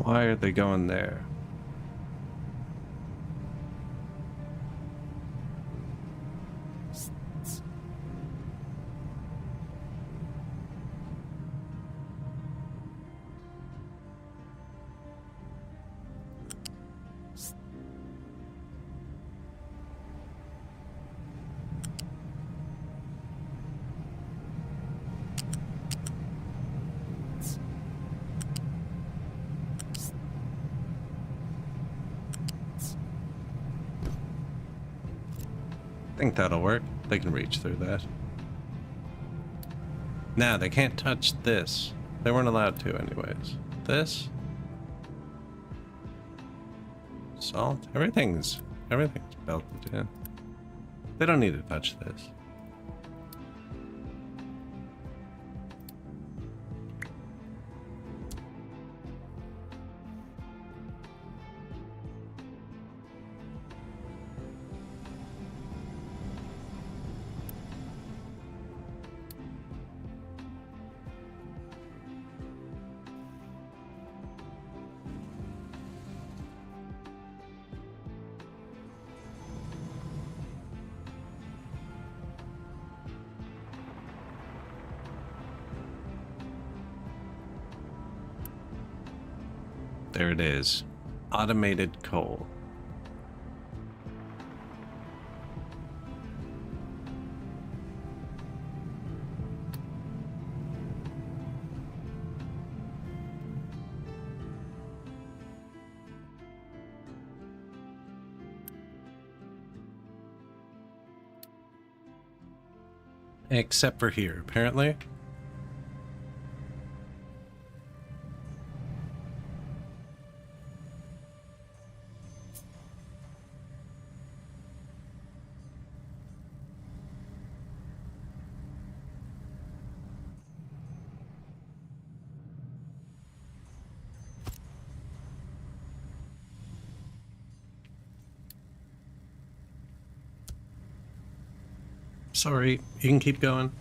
Why are they going there? I think that'll work. They can reach through that. Now, they can't touch this. They weren't allowed to anyways. This? salt. Everything's belted in. They don't need to touch this. There it is. Automated coal. Except for here, apparently. Sorry, you can keep going.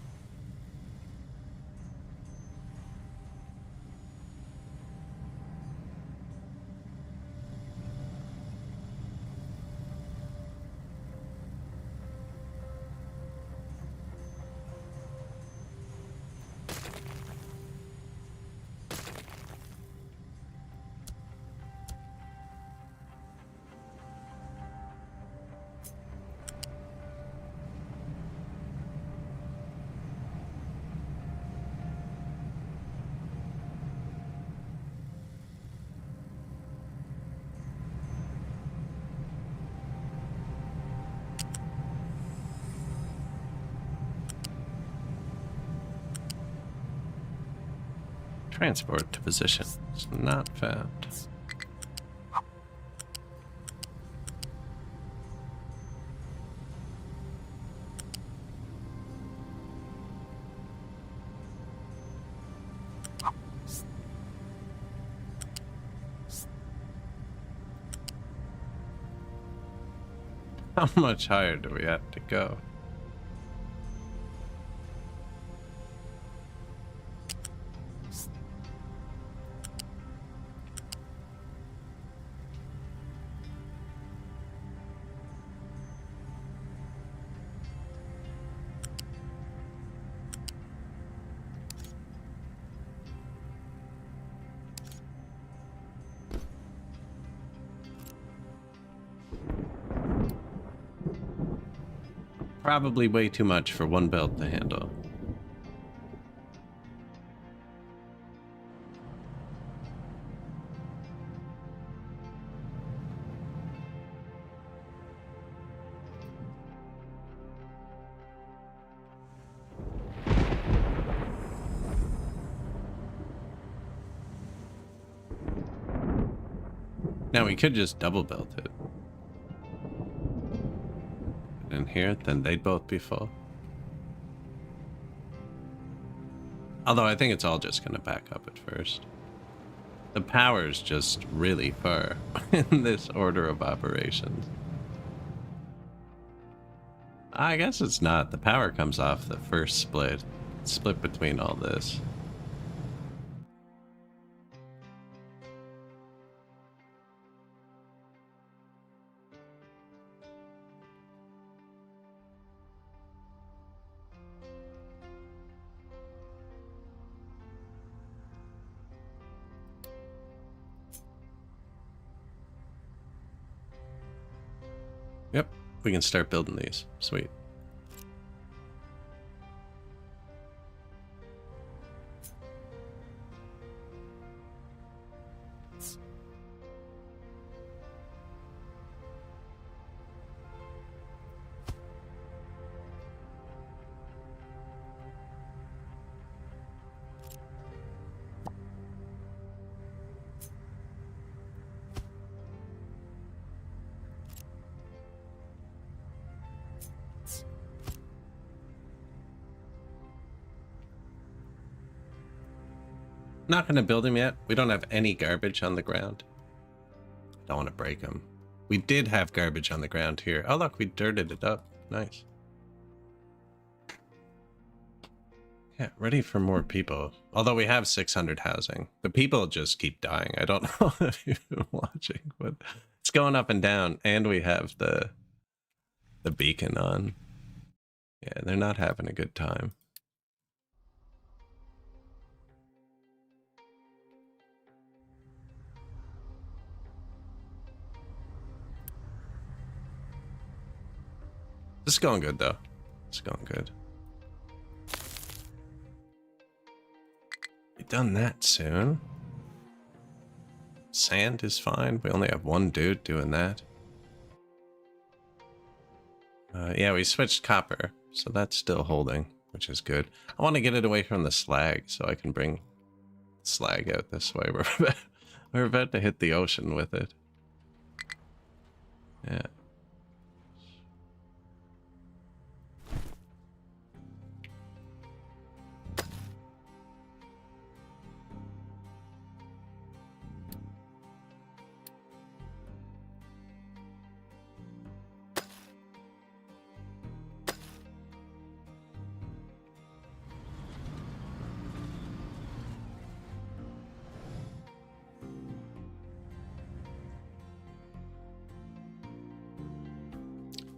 Transport to position. It's not found. How much higher do we have to go? Probably way too much for one belt to handle. Now we could just double belt it. In here, then they'd both be full. Although I think it's all just gonna back up at first. The power's just really far in this order of operations. I guess it's not. The power comes off the first split. It's split between all this. Yep, we can start building these. Sweet. Not gonna build them yet. We don't have any garbage on the ground. Don't want to break them. We did have garbage on the ground here. Oh look, we dirted it up. Nice. Yeah, ready for more people. Although we have 600 housing. The people just keep dying. I don't know if you've been watching, but it's going up and down. And we have the beacon on. Yeah, they're not having a good time. This is going good, though. It's going good. Be done that soon. Sand is fine. We only have one dude doing that. Yeah, we switched copper, so that's still holding, which is good. I want to get it away from the slag so I can bring slag out this way. We're about to hit the ocean with it. Yeah.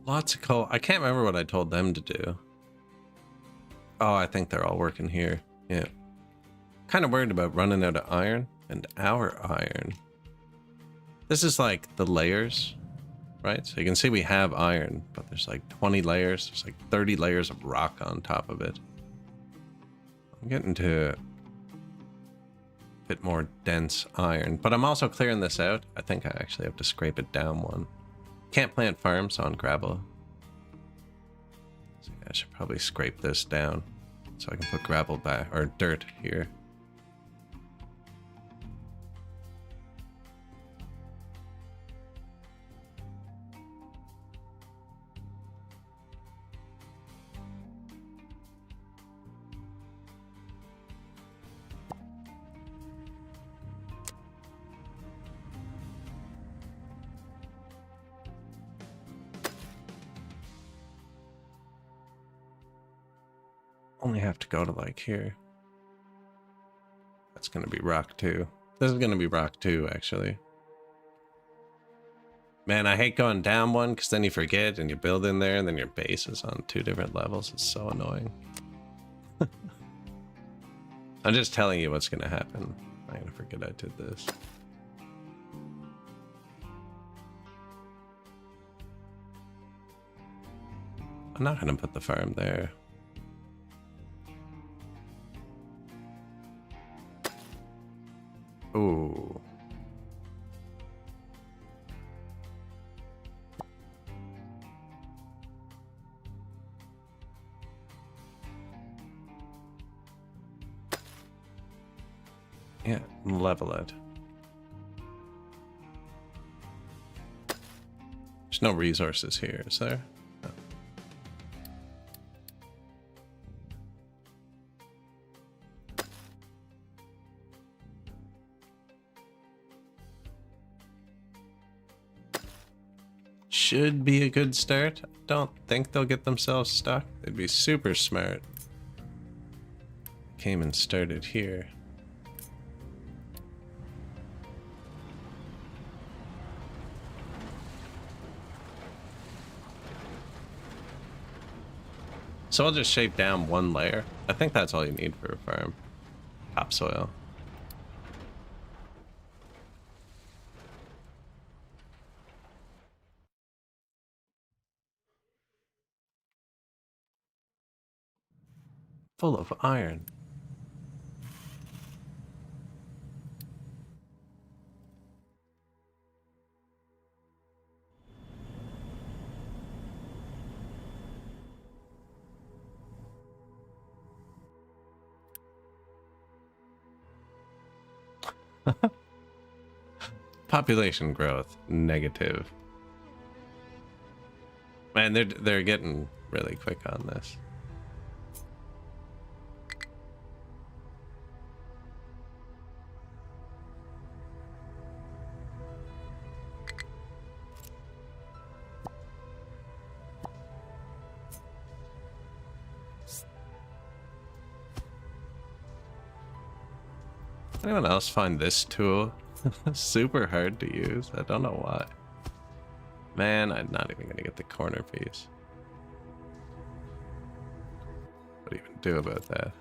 Lots of coal. I can't remember what I told them to do. Oh, I think they're all working here. Yeah. Kind of worried about running out of iron and our iron. This is like the layers, right? So you can see we have iron, but there's like 20 layers. There's like 30 layers of rock on top of it. I'm getting to a bit more dense iron, but I'm also clearing this out. I think I actually have to scrape it down one. Can't plant farms on gravel. So I should probably scrape this down so I can put gravel back, or dirt here. Only have to go to like here. That's gonna be rock 2. This is gonna be rock 2, actually. Man, I hate going down one because then you forget and you build in there and then your base is on 2 different levels. It's so annoying. I'm just telling you what's gonna happen. I'm gonna forget I did this. I'm not gonna put the farm there. Ooh. Yeah, level it. There's no resources here, is there? No. Should be a good start. I don't think they'll get themselves stuck. They'd be super smart. Came and started here. So I'll just shape down one layer. I think that's all you need for a farm. Topsoil. Full of iron. Population growth negative. Man, they're getting really quick on this. Anyone else find this tool super hard to use? I don't know why. Man, I'm not even gonna get the corner piece. What do you even do about that?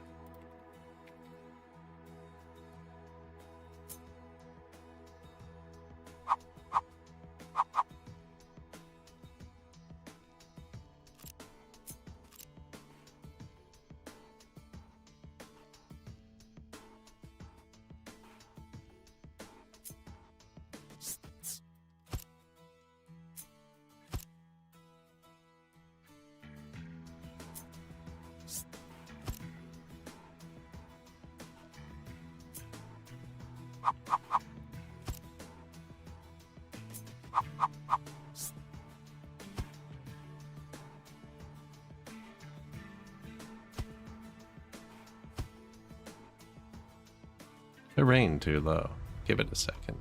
Terrain too low. Give it a second.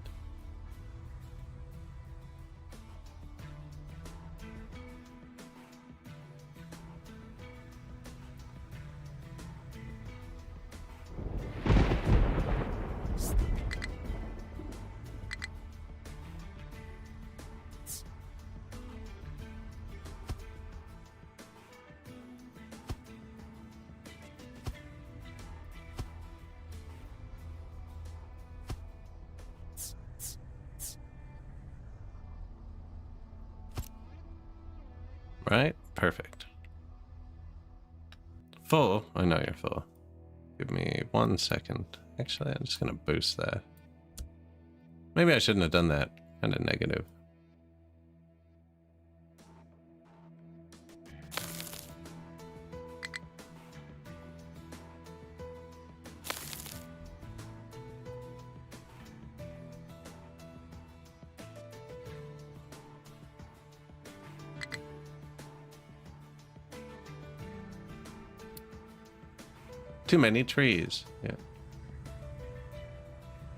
Right? Perfect. Full? I know you're full. Give me 1 second. Actually, I'm just gonna boost that. Maybe I shouldn't have done that. Kind of negative. Too many trees. Yeah.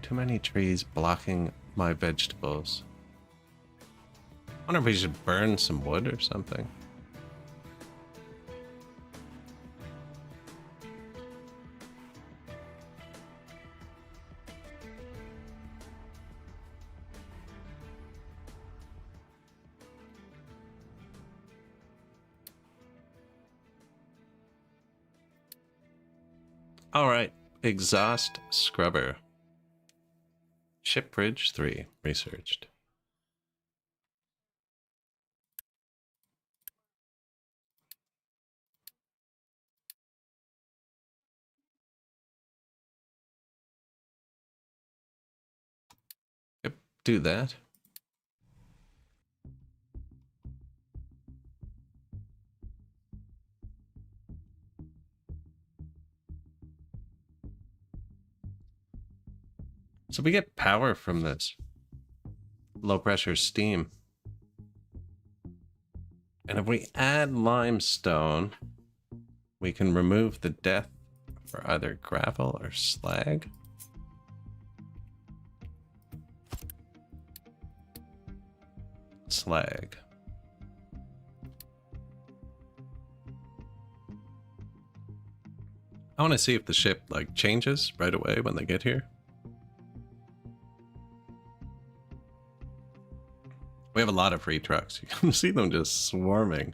Too many trees blocking my vegetables. I wonder if we should burn some wood or something. All right, exhaust scrubber. Ship bridge 3 researched. Yep, do that. So we get power from this low pressure steam. And if we add limestone, we can remove the depth for either gravel or slag. Slag. I want to see if the ship like changes right away when they get here. We have a lot of free trucks. You can see them just swarming.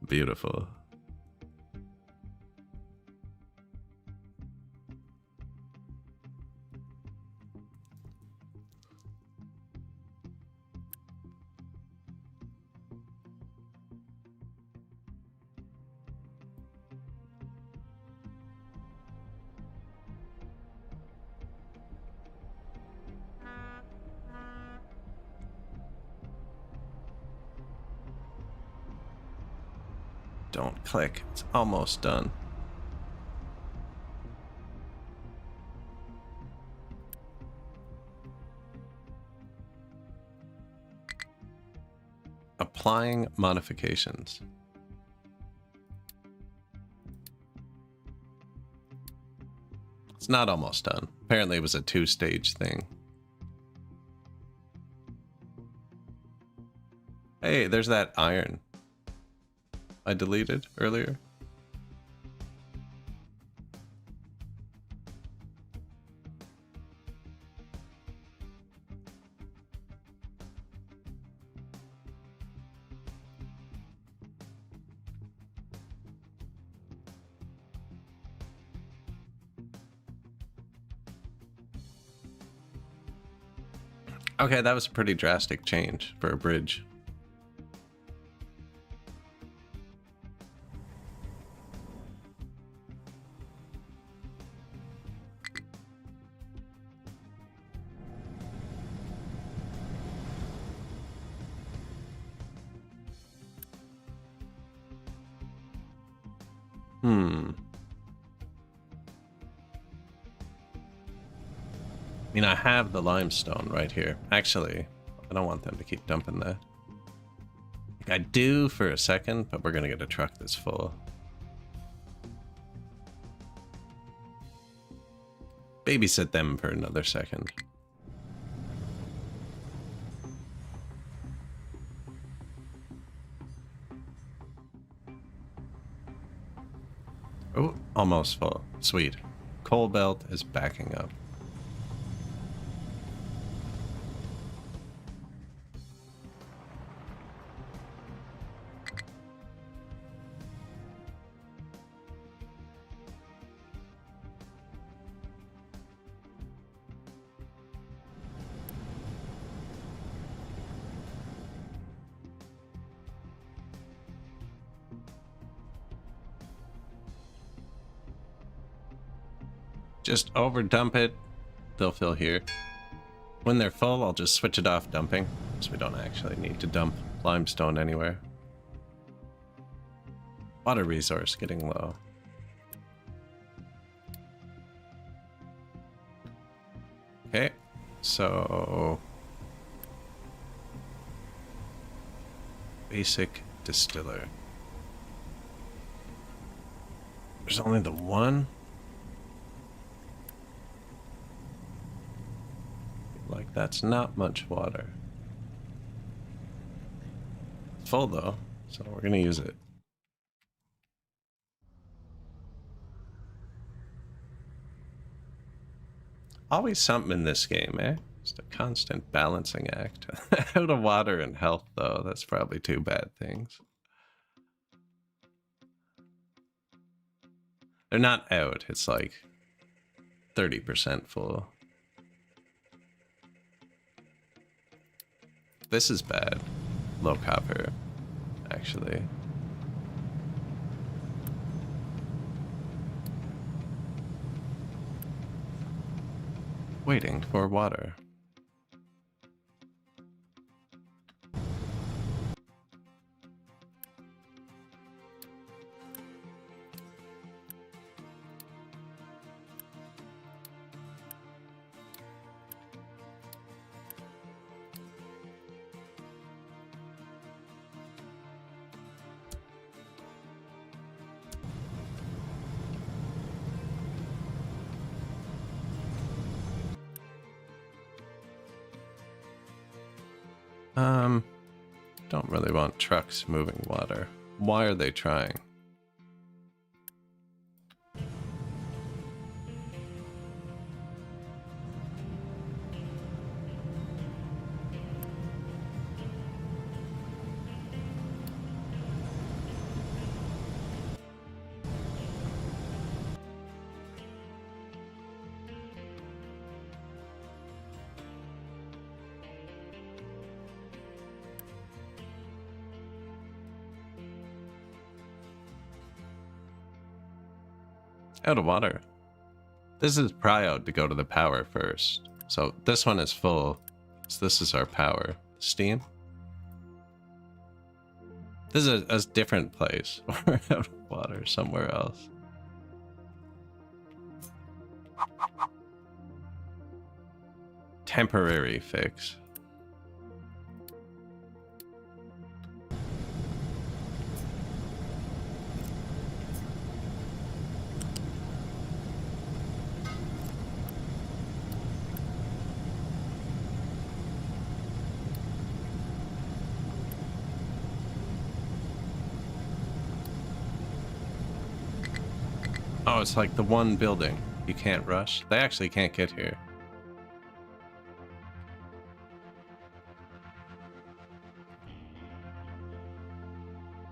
Beautiful. Don't click. It's almost done. Applying modifications. It's not almost done. Apparently it was a 2-stage thing. Hey, there's that iron I deleted earlier. Okay, that was a pretty drastic change for a bridge. I mean, I have the limestone right here. Actually, I don't want them to keep dumping that. Like, I do for a second, but we're gonna get a truck that's full. Babysit them for another second. Oh, almost full. Sweet. Coal belt is backing up. Just over dump it. They'll fill here. When they're full, I'll just switch it off dumping, so we don't actually need to dump limestone anywhere. Water resource getting low. Okay, so basic distiller. There's only the one. Like, that's not much water. It's full though, so we're gonna use it. Always something in this game, eh? Just a constant balancing act. Out of water and health, though, that's probably two bad things. They're not out, it's like 30% full. This is bad. Low copper, actually. Waiting for water. Don't really want trucks moving water. Why are they trying? Out of water. This is proud to go to the power first. So this one is full. So this is our power. Steam. This is a different place. We're out of water somewhere else. Temporary fix. Oh, it's like the one building you can't rush. They actually can't get here.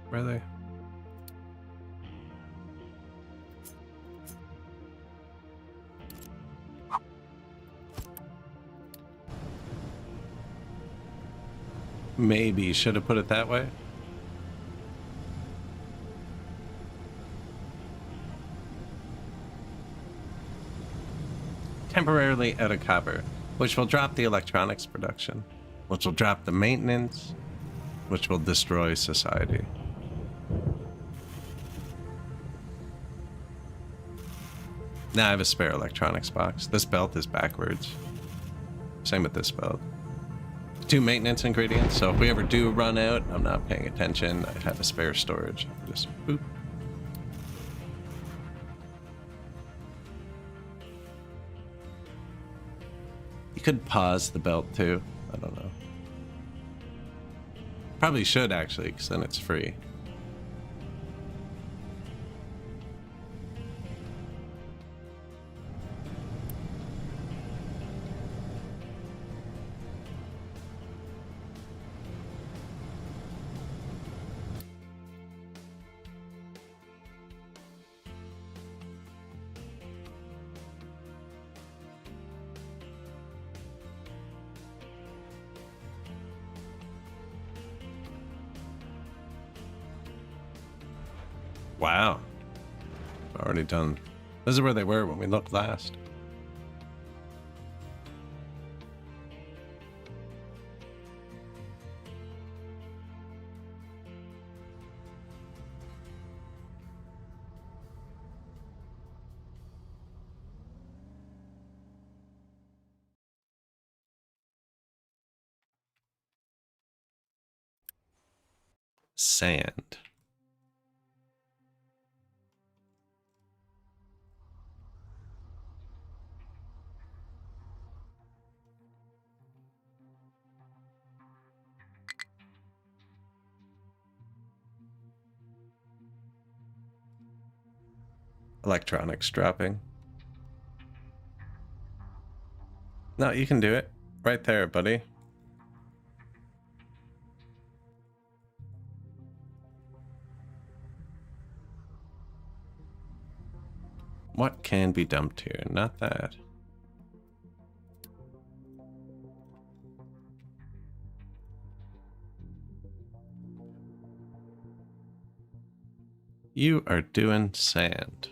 Where are they? Maybe should have put it that way. Temporarily out of copper, which will drop the electronics production, which will drop the maintenance, which will destroy society. Now I have a spare electronics box. This belt is backwards. Same with this belt. 2 maintenance ingredients, so if we ever do run out, I'm not paying attention. I have a spare storage. Just boop. You could pause the belt too. I don't know. Probably should actually, because then it's free. Wow. Already done. This is where they were when we looked last. Sand. Electronics dropping. No, you can do it. Right there, buddy. What can be dumped here? Not that. You are doing sand.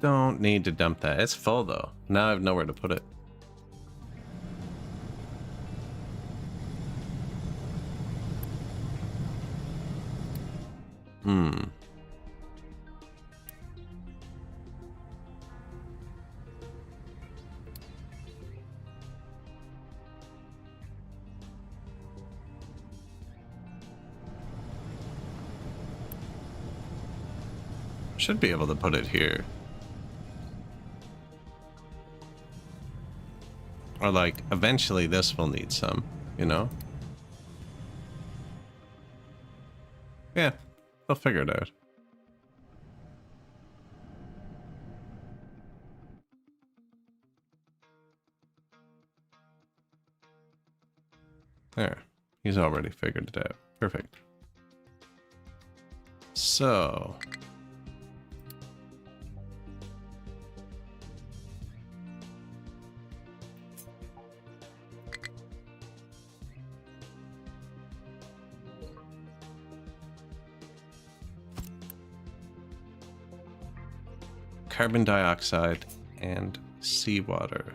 Don't need to dump that. It's full though. Now I have nowhere to put it. Should be able to put it here. Or like, eventually this will need some, you know? Yeah, they'll figure it out. There, he's already figured it out. Perfect. So... carbon dioxide and seawater.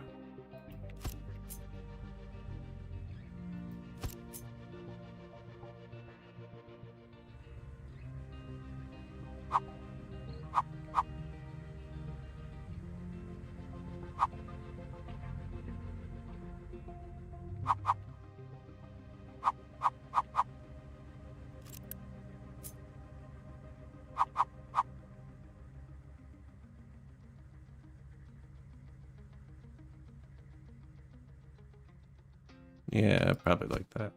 Yeah, probably like that.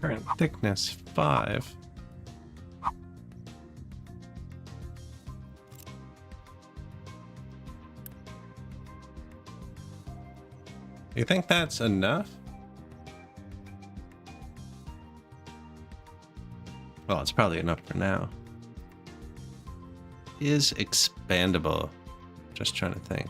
Current thickness 5. You think that's enough? Well, it's probably enough for now. Is expandable. Just trying to think.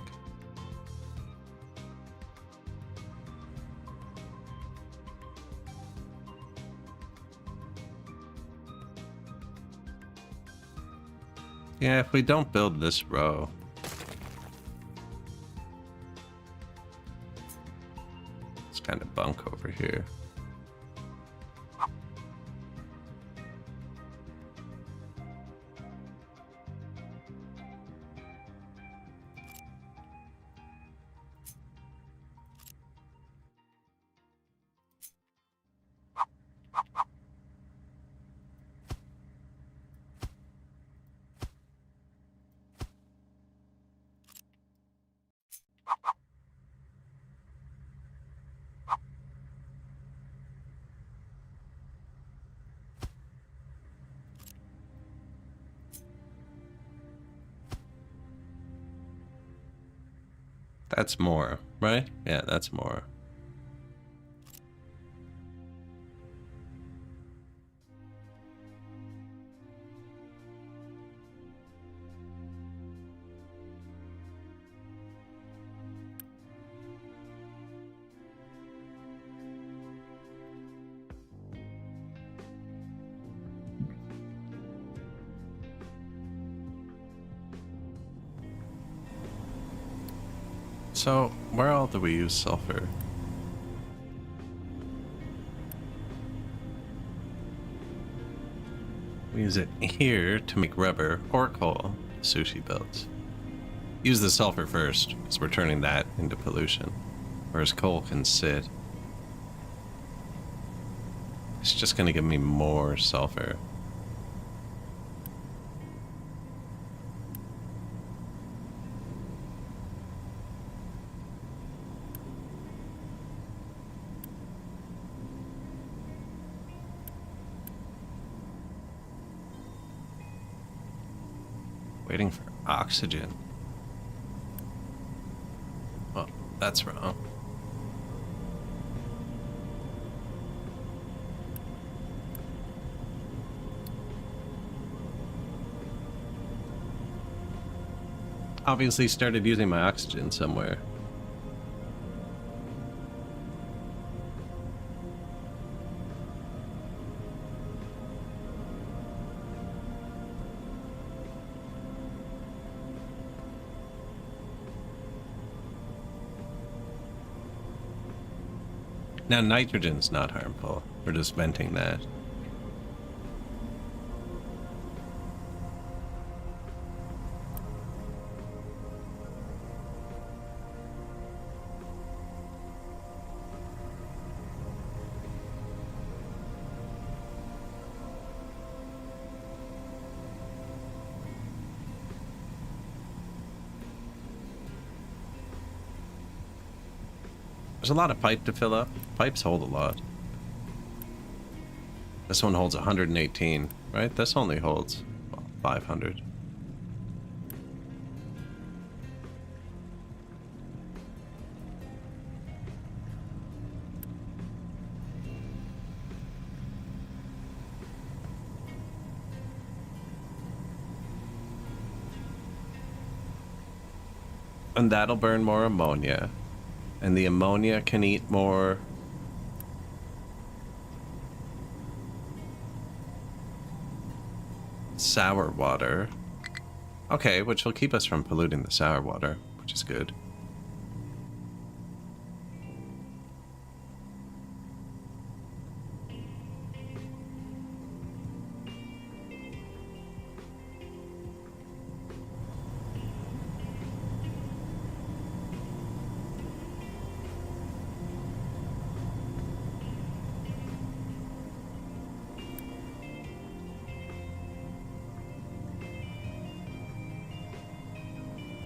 Yeah, if we don't build this row. It's kind of bunk over here. That's more, right? Yeah, that's more. So, where all do we use sulfur? We use it here to make rubber or coal, sushi builds. Use the sulfur first, because we're turning that into pollution. Whereas coal can sit. It's just going to give me more sulfur. Waiting for oxygen. Well, that's wrong. Obviously started using my oxygen somewhere. Now, nitrogen's not harmful. We're just venting that. There's a lot of pipe to fill up. Pipes hold a lot. This one holds 118, right? This only holds 500. And that'll burn more ammonia. And the ammonia can eat more sour water. Okay, which will keep us from polluting the sour water, which is good.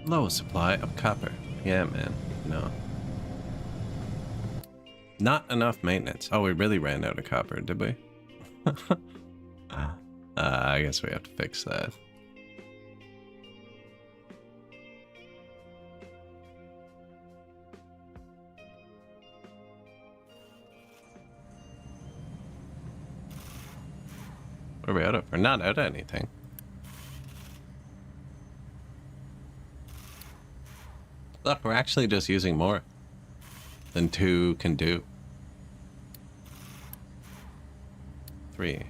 Low supply of copper. Yeah, man. No. Not enough maintenance. Oh, we really ran out of copper, did we? I guess we have to fix that. What are we out of? We're not out of anything. Look, we're actually just using more than 2 can do. 3.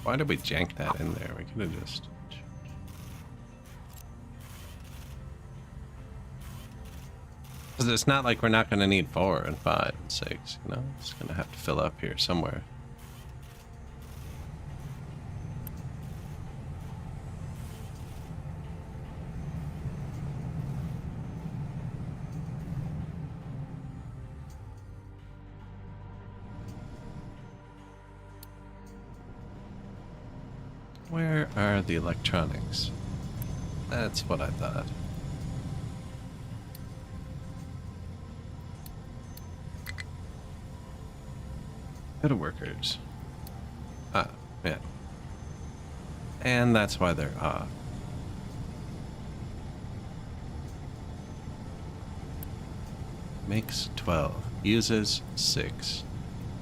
Why did we jank that in there? We could have just... Because it's not like we're not going to need 4 and 5 and 6, you know? It's going to have to fill up here somewhere. Where are the electronics? That's what I thought. Go to workers. Ah, yeah. And that's why they're off. Makes 12. Uses 6.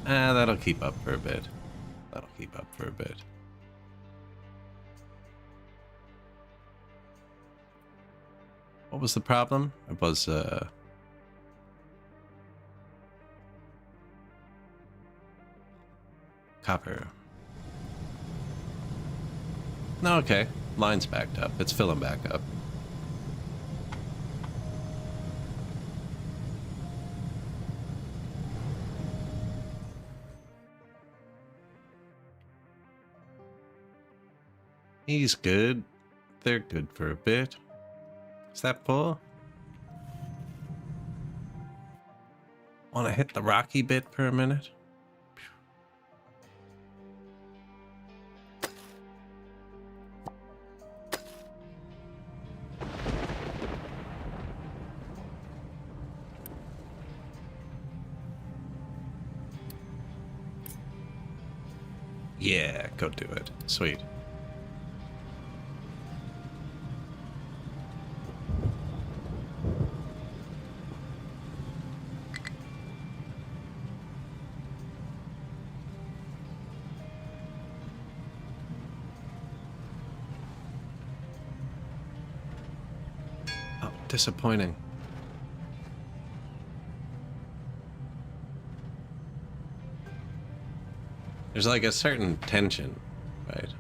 Ah, that'll keep up for a bit. That'll keep up for a bit. What was the problem? It was, copper. No, okay. Line's backed up. It's filling back up. He's good. They're good for a bit. Is that full? Want to hit the rocky bit for a minute? Yeah, go do it. Sweet. Oh, disappointing. There's like a certain tension, right?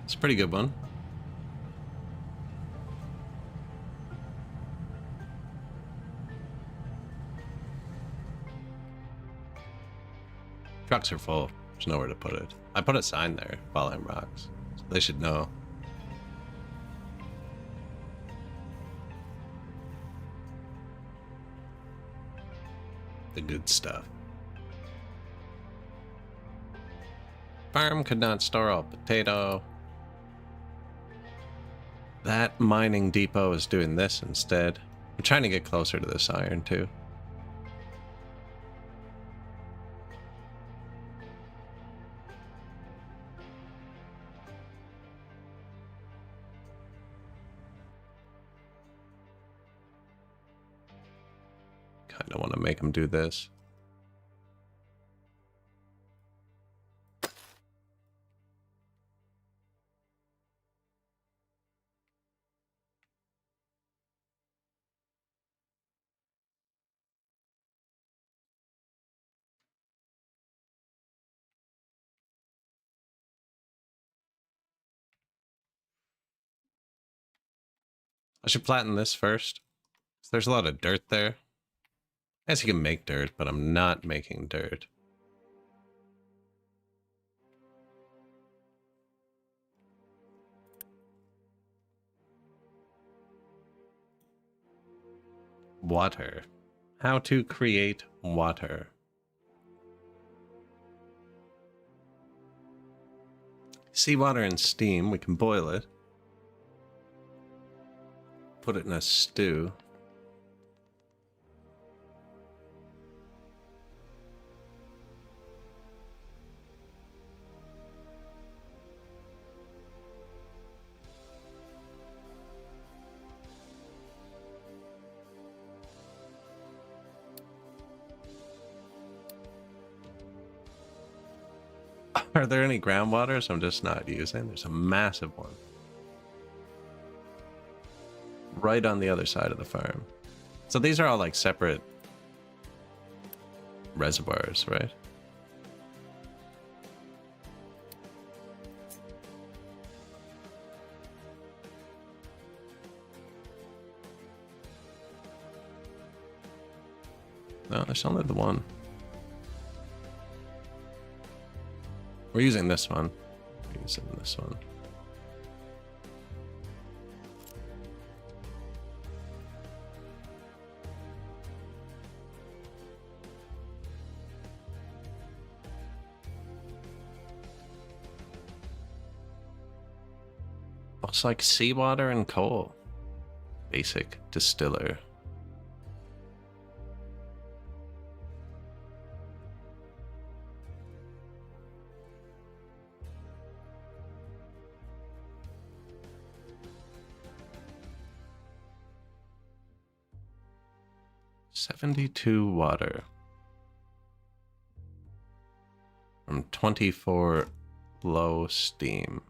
It's a pretty good one. Trucks are full. There's nowhere to put it. I put a sign there, Falling Rocks. So they should know. The good stuff. Farm could not store all potato. That mining depot is doing this instead. I'm trying to get closer to this iron too. Kind of want to make him do this. I should flatten this first. There's a lot of dirt there. I guess you can make dirt, but I'm not making dirt. Water. How to create water. Seawater and steam. We can boil it. Put it in a stew. Are there any groundwaters I'm just not using? There's a massive one. Right on the other side of the farm. So these are all like separate reservoirs, right? No, there's only the one. We're using this one. We're using this one. It's like seawater and coal. Basic distiller. $72 water. From 24 low steam.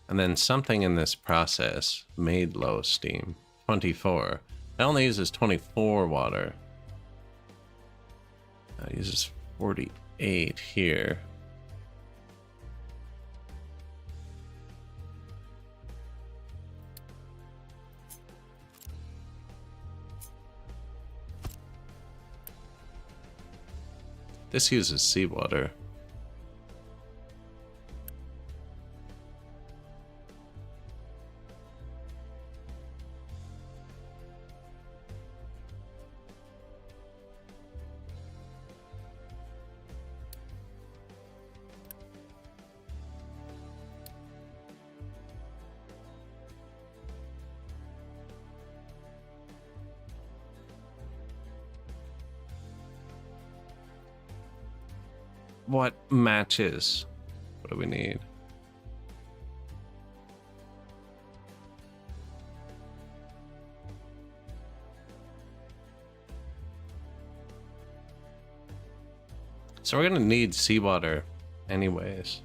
And then something in this process made low steam. 24. It only uses 24 water. It uses 48 here. This uses seawater. What matches? What do we need? So we're gonna need seawater anyways.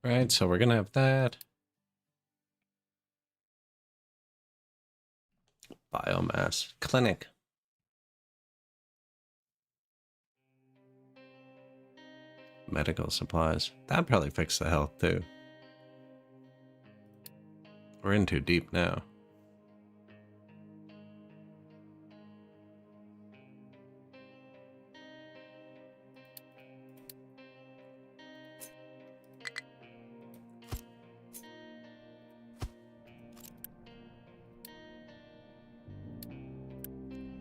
Right, so we're gonna have that. Biomass. Clinic. Medical supplies. That'd probably fix the health too. We're in too deep now.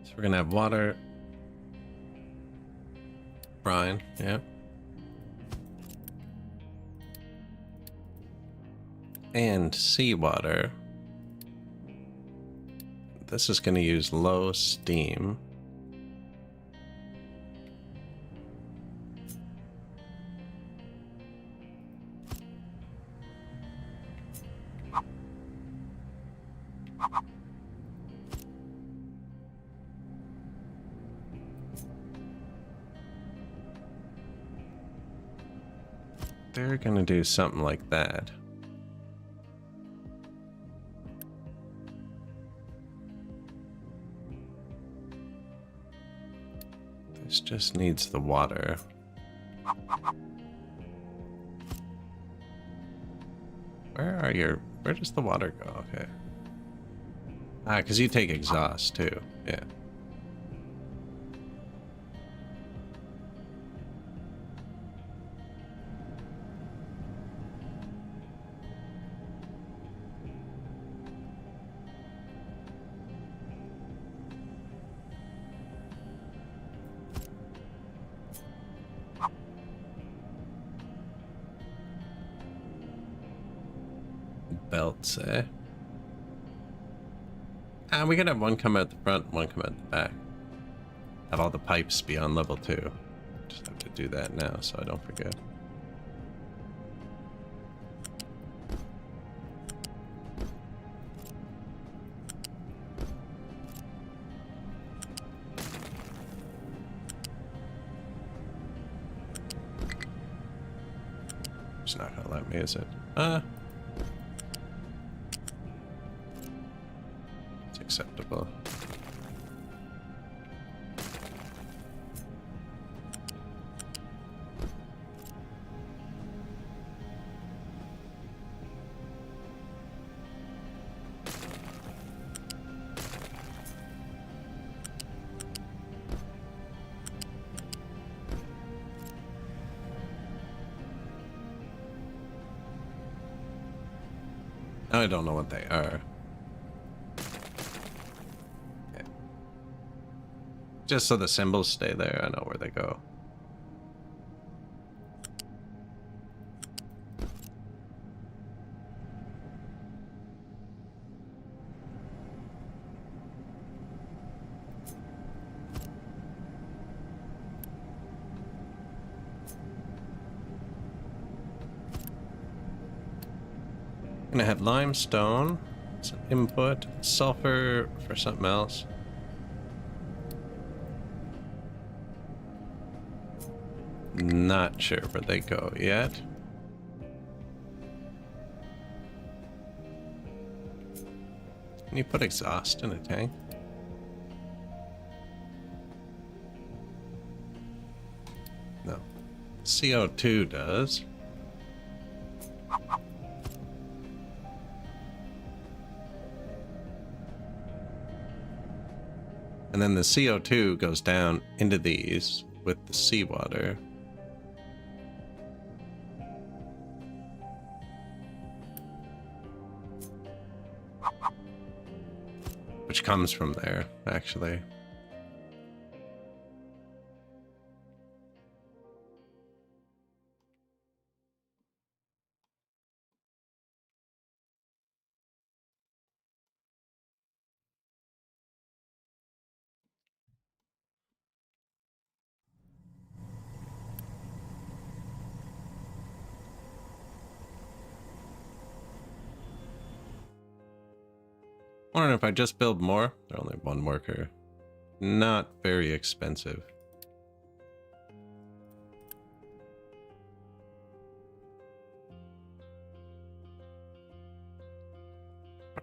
So we're gonna have water. Brine, yeah. And seawater. This is gonna use low steam. They're gonna do something like that. This just needs the water. Where are your Where does the water go? Okay. Ah, because you take exhaust too. Yeah. Belts, eh? And we can have one come out the front and one come out the back. Have all the pipes be on level 2. Just have to do that now so I don't forget. It's not gonna let me, is it? It's acceptable. I don't know what they are. Okay. Just so the symbols stay there, I know where they go. Gonna have limestone as an input, sulfur for something else. Not sure where they go yet. Can you put exhaust in a tank? No. CO2 does. And then the CO2 goes down into these with the seawater. Which comes from there, actually. Wondering if I just build more. They're only one worker. Not very expensive.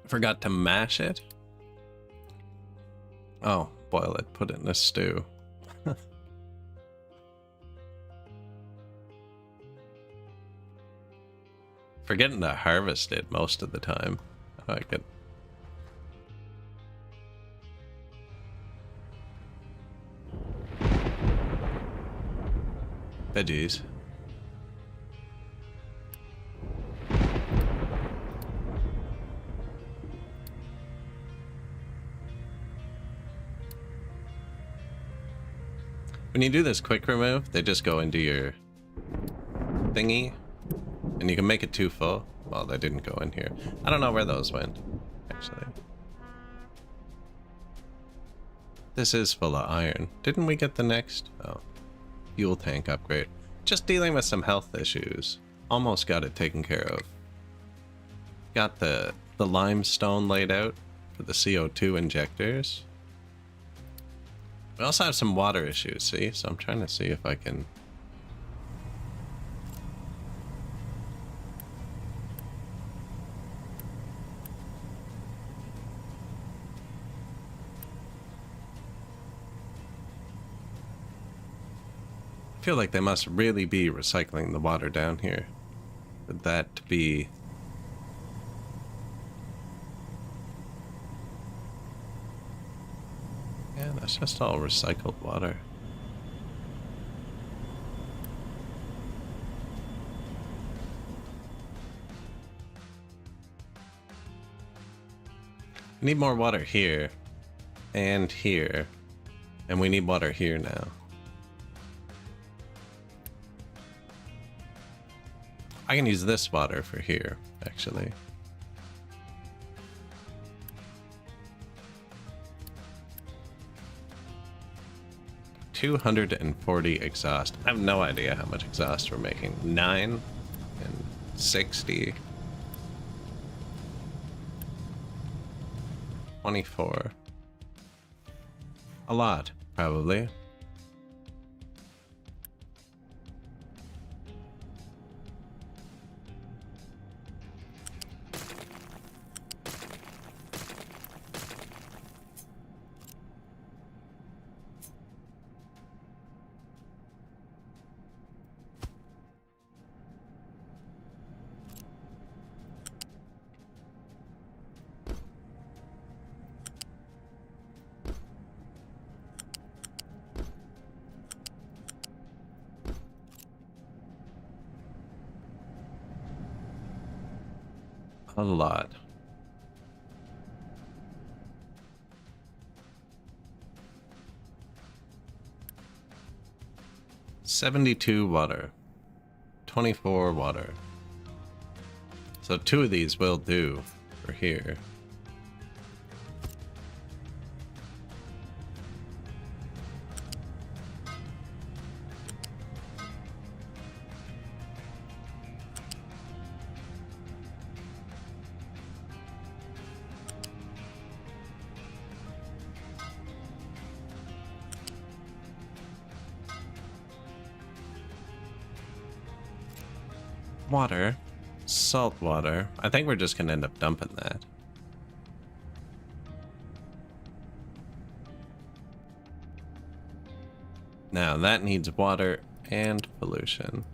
Forgot to mash it. Oh, boil it. Put it in a stew. Forgetting to harvest it most of the time. I could. Veggies. When you do this quick remove, they just go into your thingy, and you can make it too full. Well, they didn't go in here. I don't know where those went, actually. This is full of iron. Didn't we get the next? Oh. Fuel tank upgrade. Just dealing with some health issues. Almost got it taken care of. Got the limestone laid out for the CO2 injectors. We also have some water issues, see? So I'm trying to see if I can... I feel like they must really be recycling the water down here for that to be that's just all recycled water. We need more water here and here, and we need water here now. I can use this water for here, actually. $240 exhaust. I have no idea how much exhaust we're making. 9 and 60. 24. A lot, probably. A lot. $72 water. 24 water. So 2 of these will do for here. Water, salt water. I think we're just gonna end up dumping that. Now that needs water and pollution.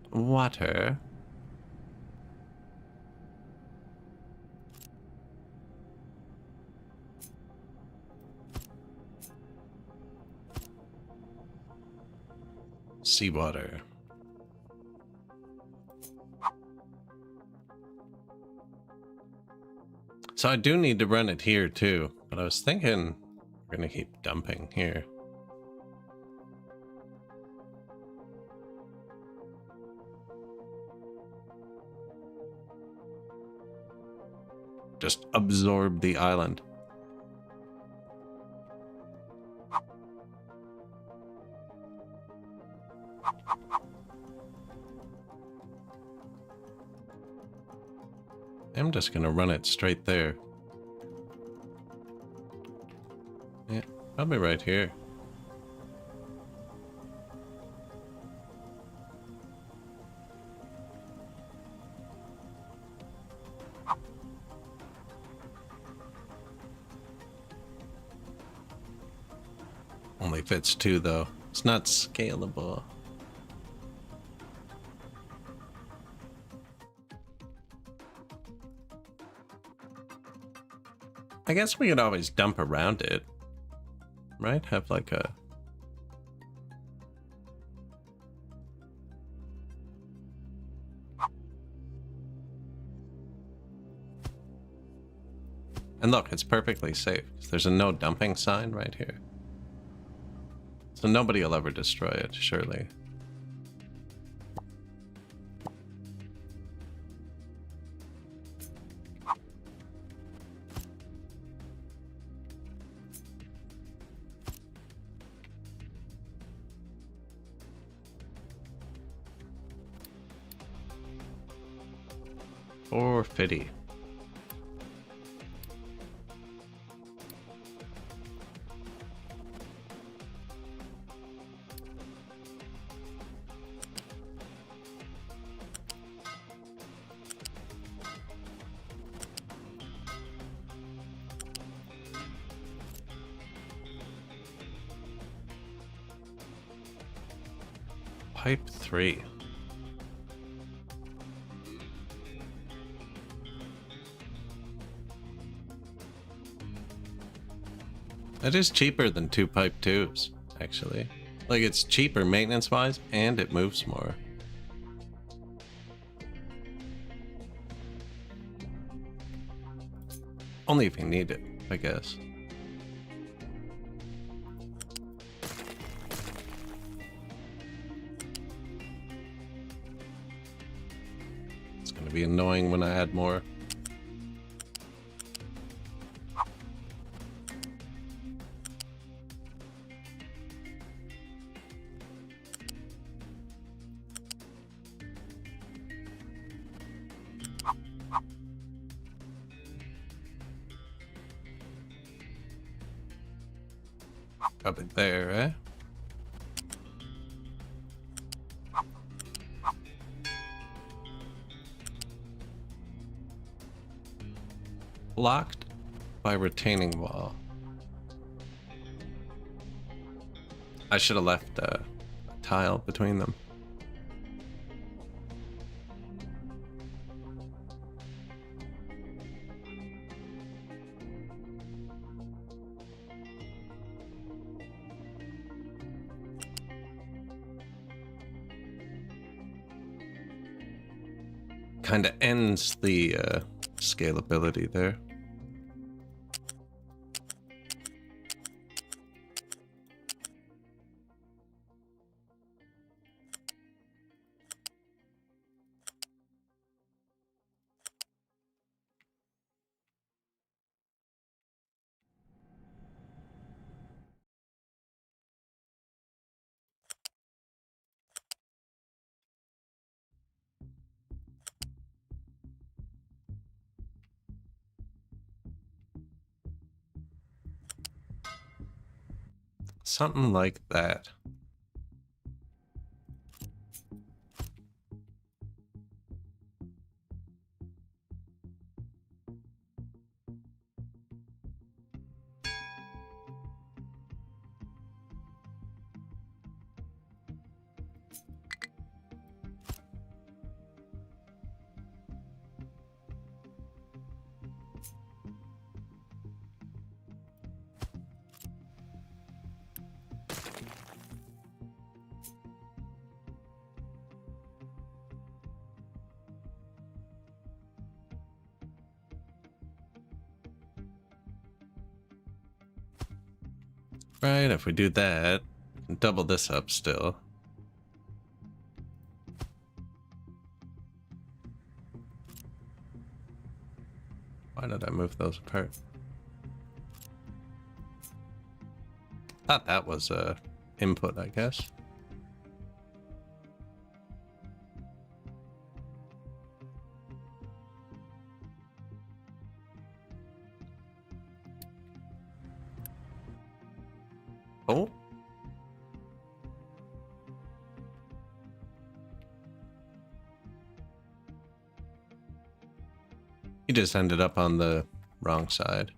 Water. Seawater. So I do need to run it here too, but I was thinking we're gonna keep dumping here. Just absorb the island. I'm just gonna run it straight there. Yeah, probably right here. Only fits 2 though. It's not scalable. I guess we could always dump around it, right? Have like a... And look, it's perfectly safe. There's a no dumping sign right here. So nobody will ever destroy it, surely. $450. Pipe 3. That is cheaper than 2 pipe 2s, actually. Like, it's cheaper maintenance-wise, and it moves more. Only if you need it, I guess. It's gonna be annoying when I add more. Probably there, eh? Blocked by retaining wall. I should have left a tile between them. Kind of ends the scalability there. Something like that. Right, if we do that, we can double this up still. Why did I move those apart? Thought that was a input, I guess. Oh. He just ended up on the wrong side.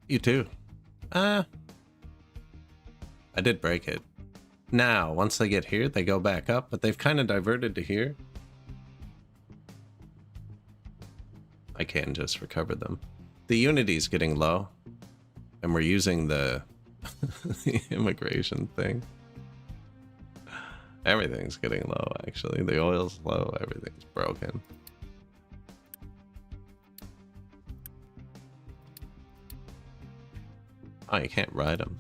You too. I did break it. Now, once they get here, they go back up, but they've kind of diverted to here. I can just recover them. The Unity's getting low, and we're using the, the immigration thing. Everything's getting low, actually. The oil's low, everything's broken. Oh, you can't ride them.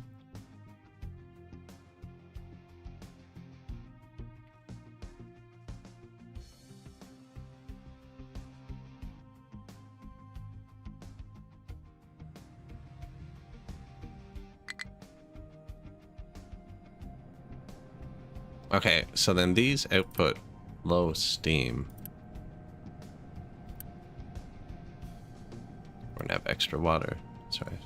Okay, so then these output low steam. We're gonna have extra water. That's right.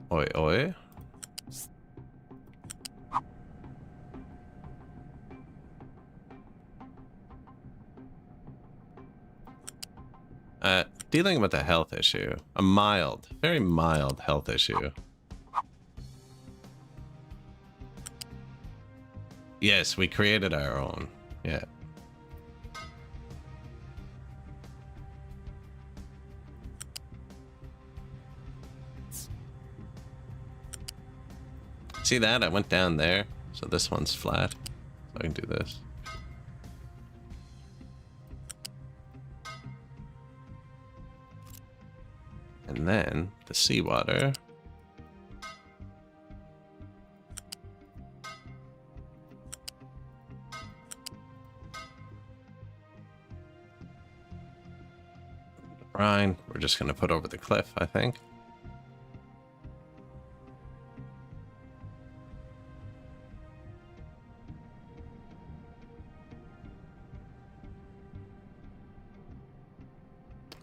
Oi, oi. Dealing with a health issue. A mild, very mild health issue. Yes, we created our own. Yeah. See that? I went down there. So this one's flat. So I can do this. And then the seawater. The brine, we're just going to put over the cliff, I think.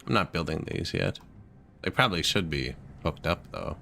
I'm not building these yet. They probably should be hooked up, though.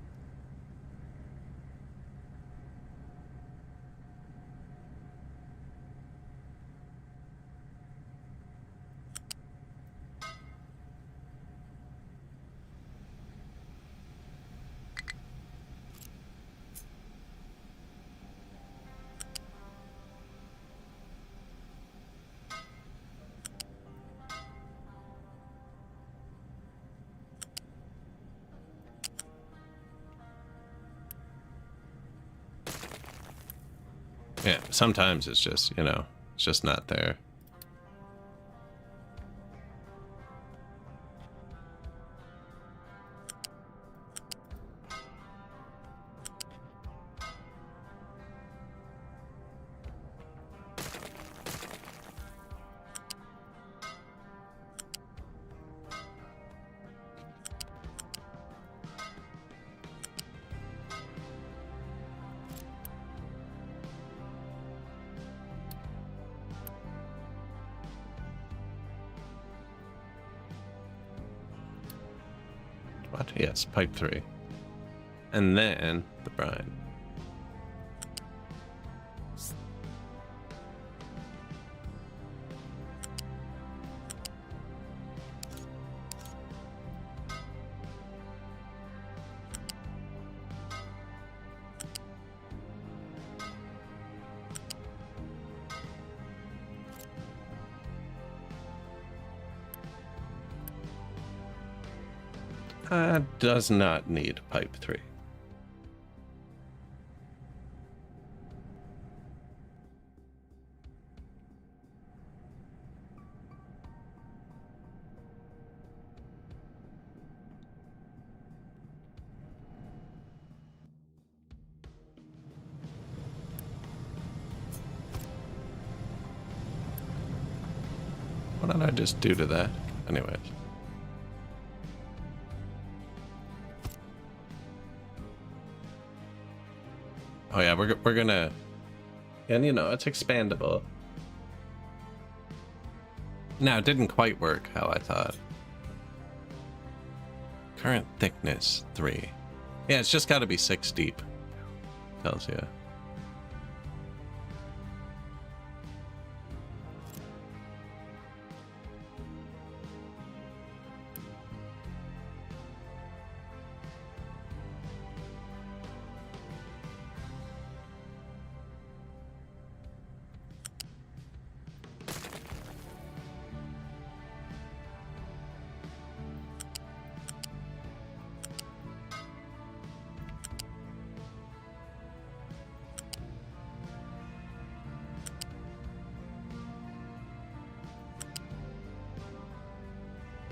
Yeah, sometimes it's just, you know, it's just not there. What? Yes, pipe 3. And then the brine. Does not need pipe 3. What did I just do to that? Anyways. Oh yeah, we're gonna, and you know, it's expandable. Now, it didn't quite work how I thought. Current thickness 3. Yeah, it's just got to be 6 deep. Tells you.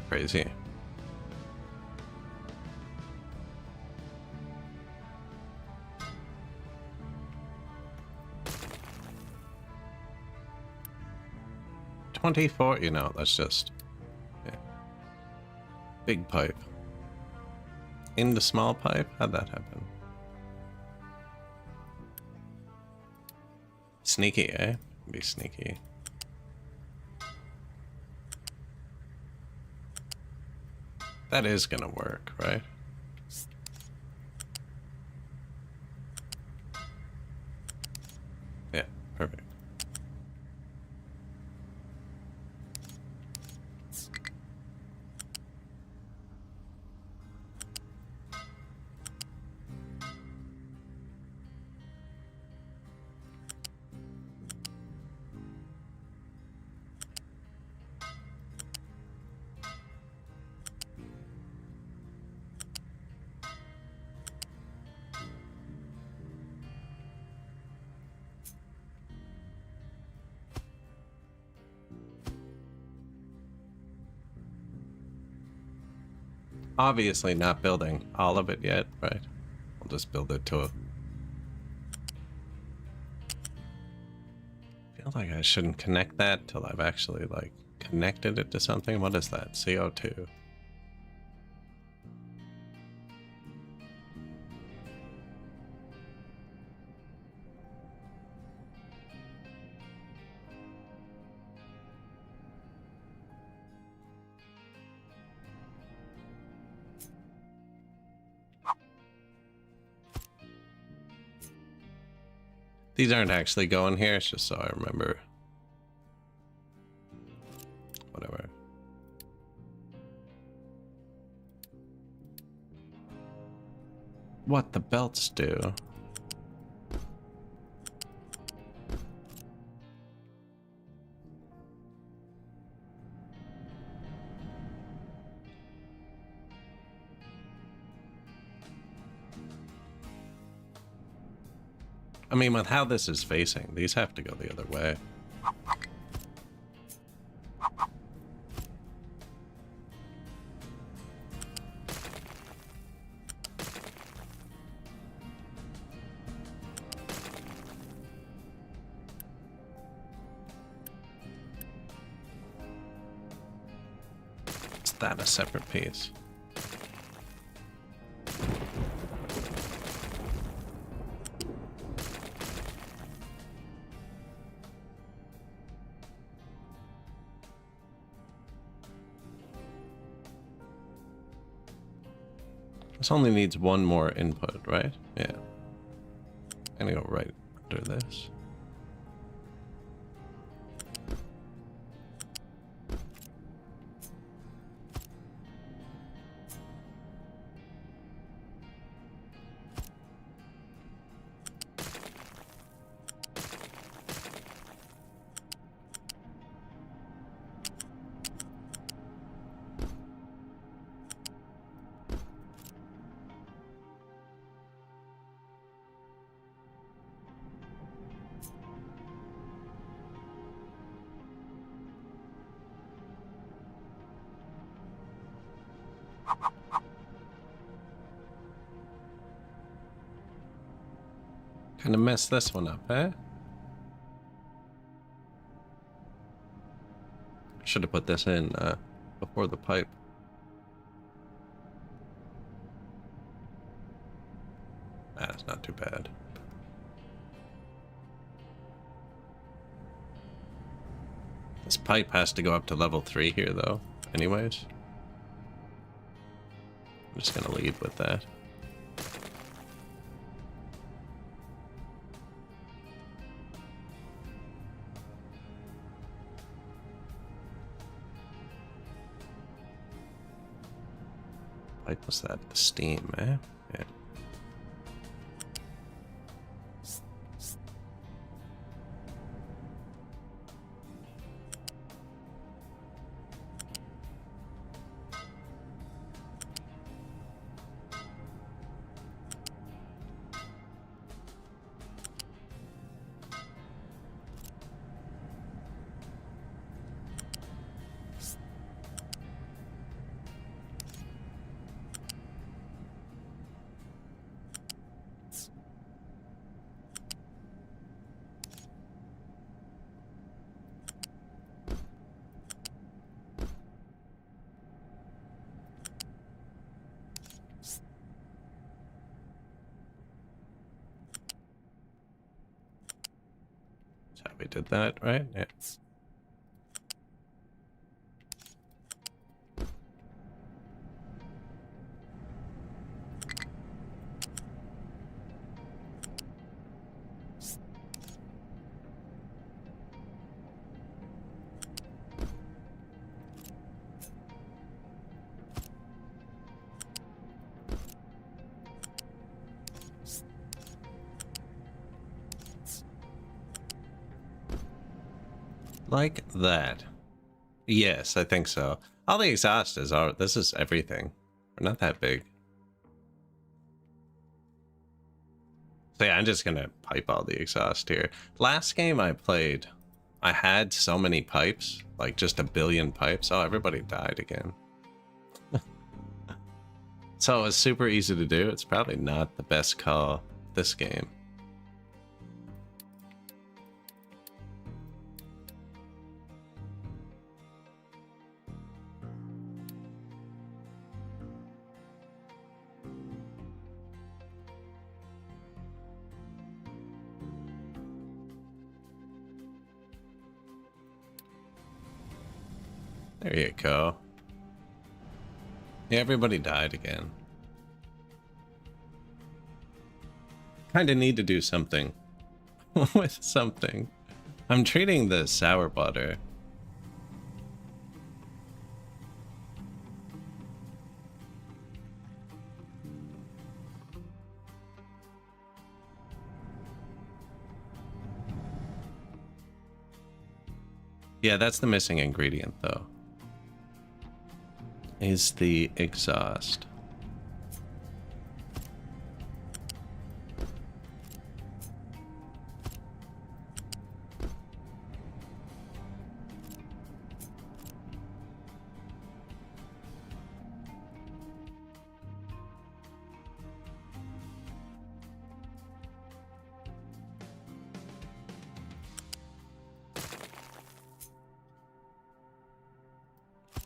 Crazy. $24, you know, that's just, yeah. Big pipe. In the small pipe? How'd that happen? Sneaky, eh? Be sneaky. That is gonna work, right? obviously not building all of it yet, right? We'll just build it to a... I feel like I shouldn't connect that till I've actually, like, connected it to something. What is that? CO2. These aren't actually going here, it's just so I remember. Whatever. What the belts do. I mean, with how this is facing, these have to go the other way. Is that a separate piece? This only needs one more input, right? Yeah. I'm gonna go right under this. Kind of messed this one up, eh? Should have put this in before the pipe. That's not too bad. This pipe has to go up to level 3 here, though. Anyways. I'm just gonna lead with that. Pipe was that? The steam, eh? Yeah. We did that, right? Yeah. Like that. Yes, I think so. All the exhaust is our... This is everything. We're not that big. So yeah, I'm just gonna pipe all the exhaust here. Last game I played, I had so many pipes. Like just a billion pipes. Oh, everybody died again. So it's super easy to do. It's probably not the best call this game. There you go. Yeah, everybody died again. Kinda need to do something with something. I'm treating the sour butter. Yeah, that's the missing ingredient, though. Is the exhaust.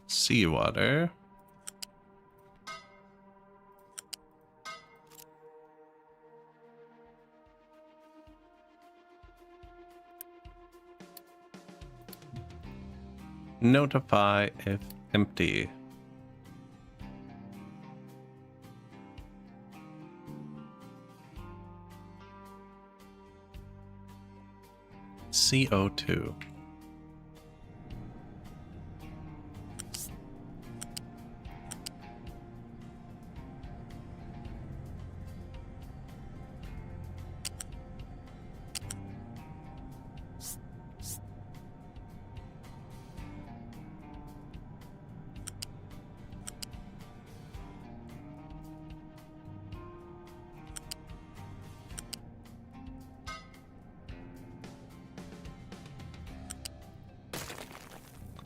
Seawater. Notify if empty. CO2.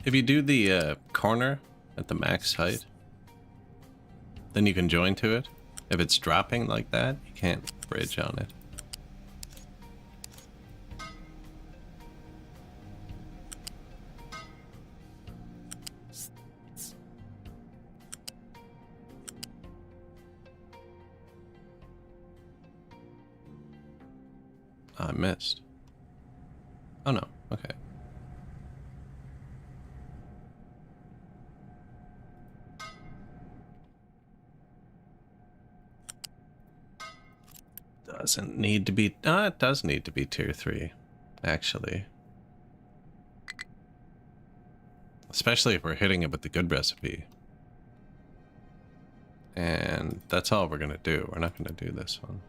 If you do the corner at the max height, then you can join to it. If it's dropping like that, you can't bridge on it. Oh, I missed. Oh no, okay. Doesn't need to be, it does need to be tier 3, actually. Especially if we're hitting it with the good recipe. And that's all we're gonna do. We're not gonna do this one.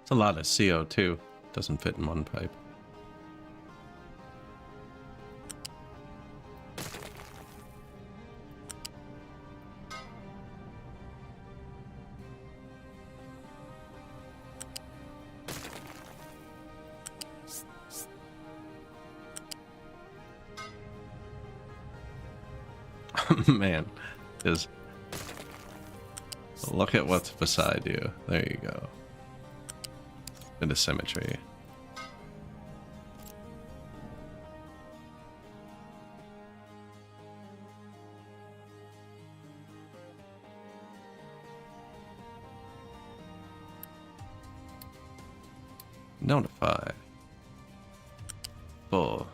It's a lot of CO2. Doesn't fit in one pipe. Man, just look at what's beside you. There you go. Bit of symmetry. Notify. Full.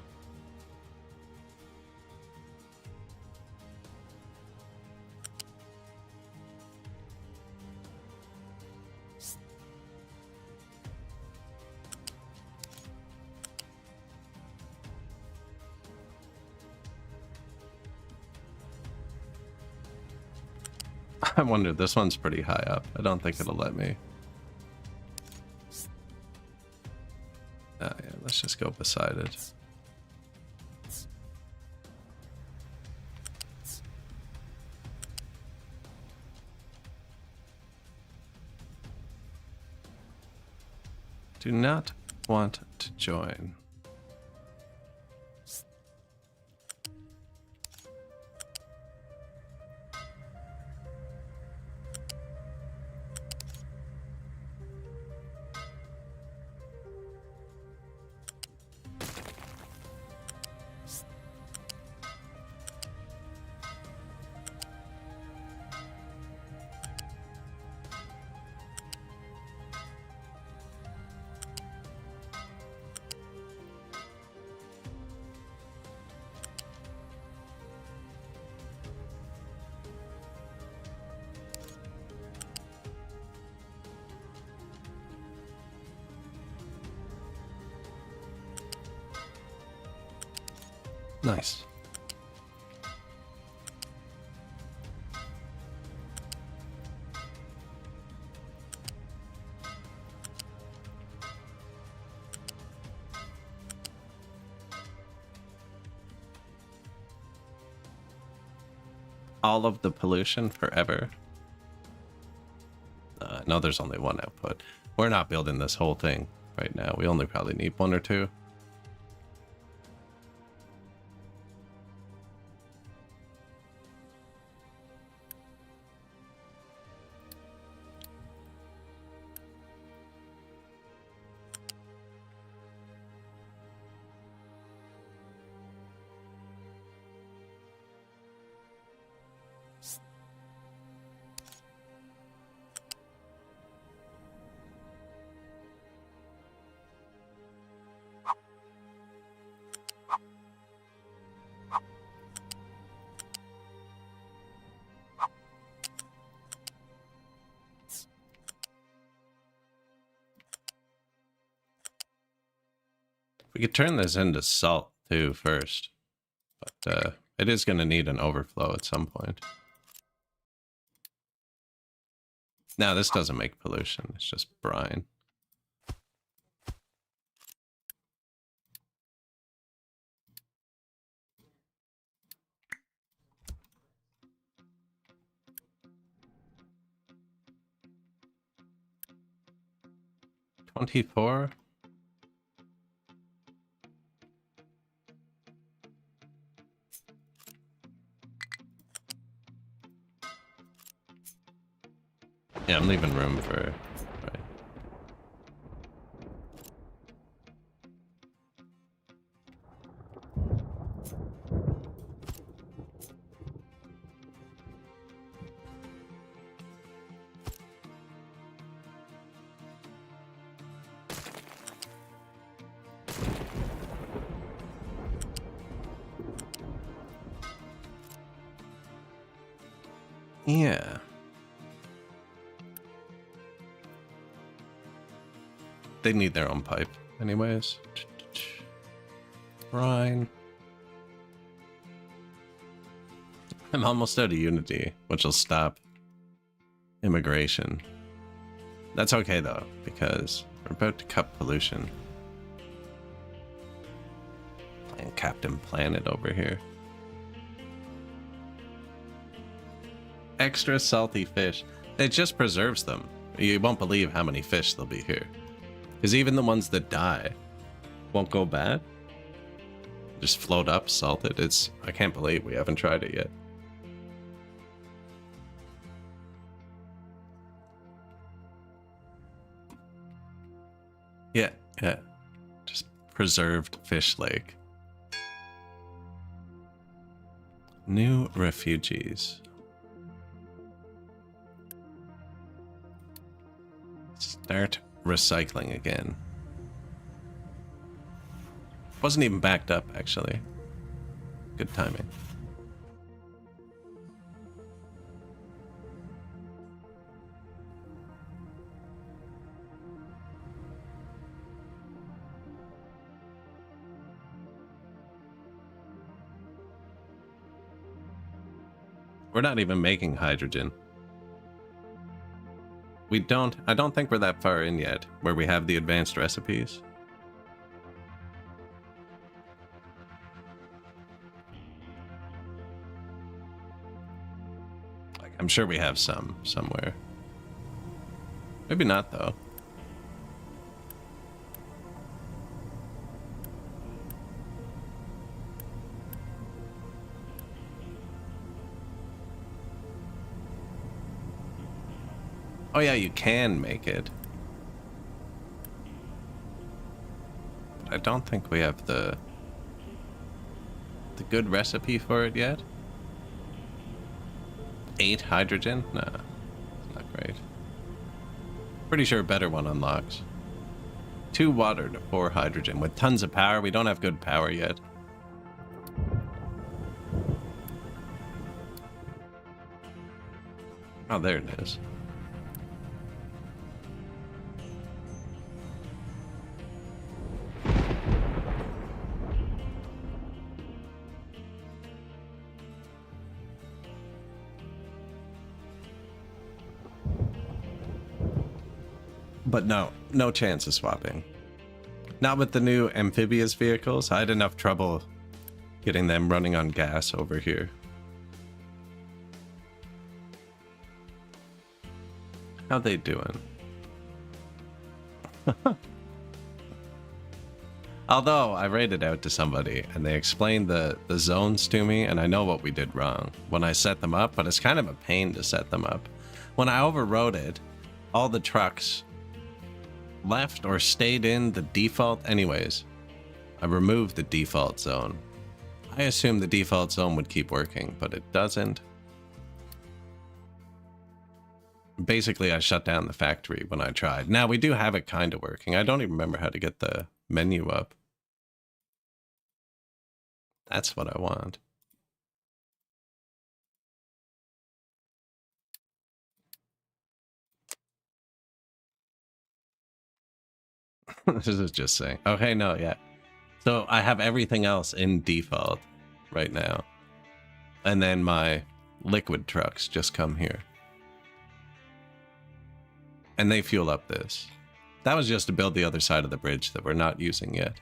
I wonder, this one's pretty high up. I don't think it'll let me. Yeah, let's just go beside it. Do not want to join. Nice. All of the pollution forever? No, there's only one output. We're not building this whole thing right now. We only probably need one or two. We could turn this into salt too first, but it is going to need an overflow at some point. Now, this doesn't make pollution, it's just brine. $24? Yeah, I'm leaving room for... Right. Yeah. They need their own pipe anyways. Brine. I'm almost out of Unity, which will stop immigration. That's okay though, because we're about to cut pollution. Playing Captain Planet over here. Extra salty fish. It just preserves them. You won't believe how many fish there'll be here. Because even the ones that die won't go bad. Just float up salted. I can't believe we haven't tried it yet. Yeah. Just preserved fish lake. New refugees. Start recycling again. Wasn't even backed up, actually. Good timing. We're not even making hydrogen. I don't think we're that far in yet, where we have the advanced recipes. Like, I'm sure we have some somewhere. Maybe not, though. Oh yeah, you can make it. But I don't think we have the good recipe for it yet. 8 hydrogen? Nah, it's not great. Pretty sure a better one unlocks. 2 water to 4 hydrogen with tons of power. We don't have good power yet. Oh, there it is. But no chance of swapping. Not with the new amphibious vehicles. I had enough trouble getting them running on gas over here. How they doing? Although I rated out to somebody and they explained the zones to me, and I know what we did wrong when I set them up, but it's kind of a pain to set them up. When I overrode it, all the trucks left or stayed in the default. Anyways, I removed the default zone. I assumed the default zone would keep working, but it doesn't. Basically, I shut down the factory when I tried. Now, we do have it kind of working. I don't even remember how to get the menu up. That's what I want. This is just saying. Okay, no, yeah. So I have everything else in default right now. And then my liquid trucks just come here. And they fuel up this. That was just to build the other side of the bridge that we're not using yet.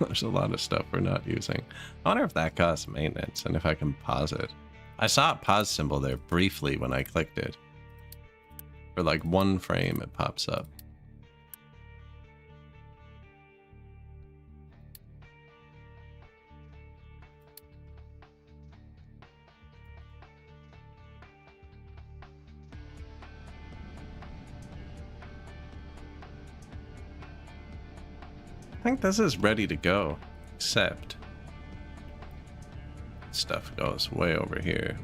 There's a lot of stuff we're not using. I wonder if that costs maintenance and if I can pause it. I saw a pause symbol there briefly when I clicked it. For like 1 frame it pops up. I think this is ready to go, except stuff goes way over here.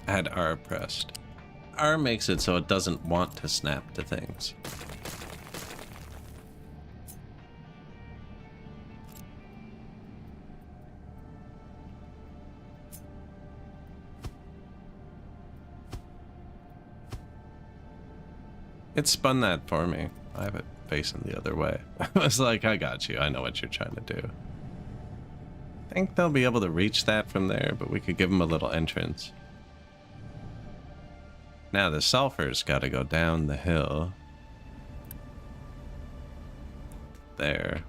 I had R pressed. R makes it so it doesn't want to snap to things. It spun that for me. I have it facing the other way. I was like, I got you. I know what you're trying to do. I think they'll be able to reach that from there, but we could give them a little entrance. Now the sulfur's got to go down the hill. There.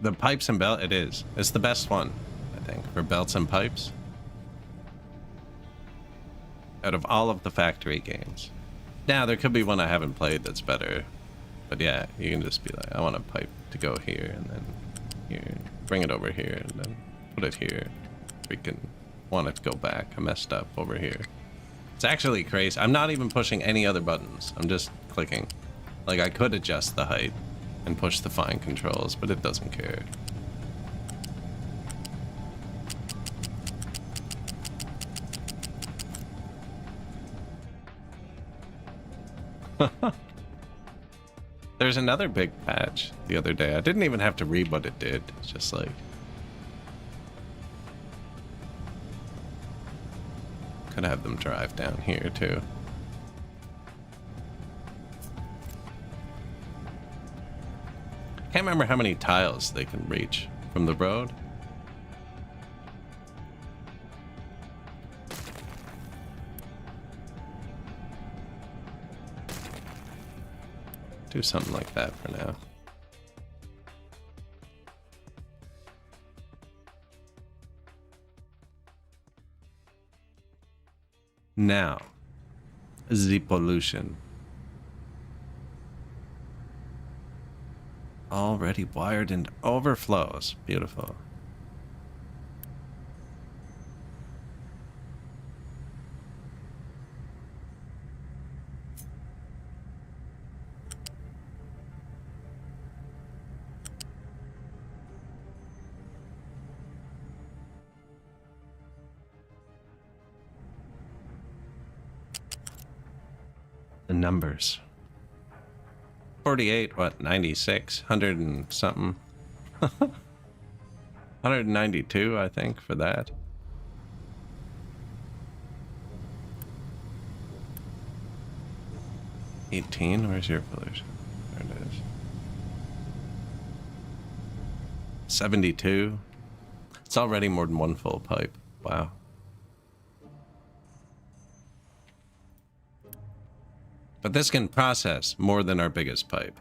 The pipes and belt, it is. It's the best one, I think, for belts and pipes. Out of all of the factory games. Now, there could be one I haven't played that's better. But yeah, you can just be like, I want a pipe to go here, and then here. Bring it over here, and then put it here. Freaking want it to go back. I messed up over here. It's actually crazy. I'm not even pushing any other buttons. I'm just clicking. Like, I could adjust the height and push the fine controls, but it doesn't care. There's another big patch the other day. I didn't even have to read what it did. It's just like... Could have them drive down here too. Can't remember how many tiles they can reach from the road. Do something like that for now. Now, the pollution. Already wired and overflows. Beautiful. The numbers. 48, what, 96, 100 and something. 192, I think, for that. $18, where's your pollution? There it is. 72. It's already more than one full pipe. Wow. But this can process more than our biggest pipe.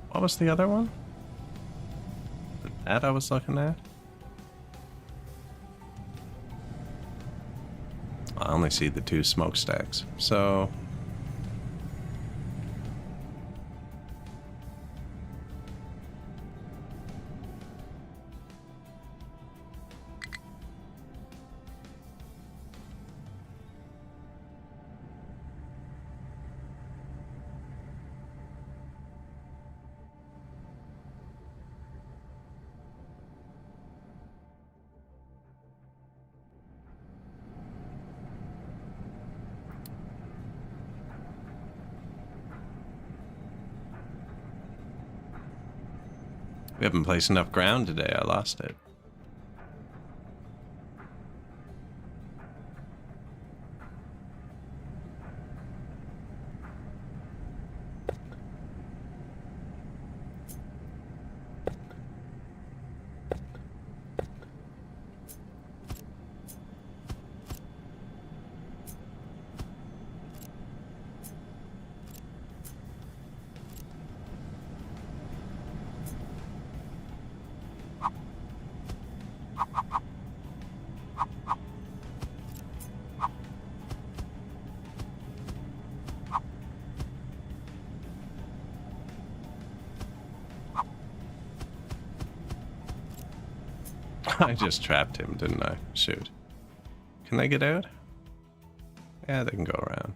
What was the other one? That I was looking at? I only see the two smokestacks, so... We haven't placed enough ground today, I lost it. I just trapped him, didn't I? Shoot. Can they get out? Yeah, they can go around.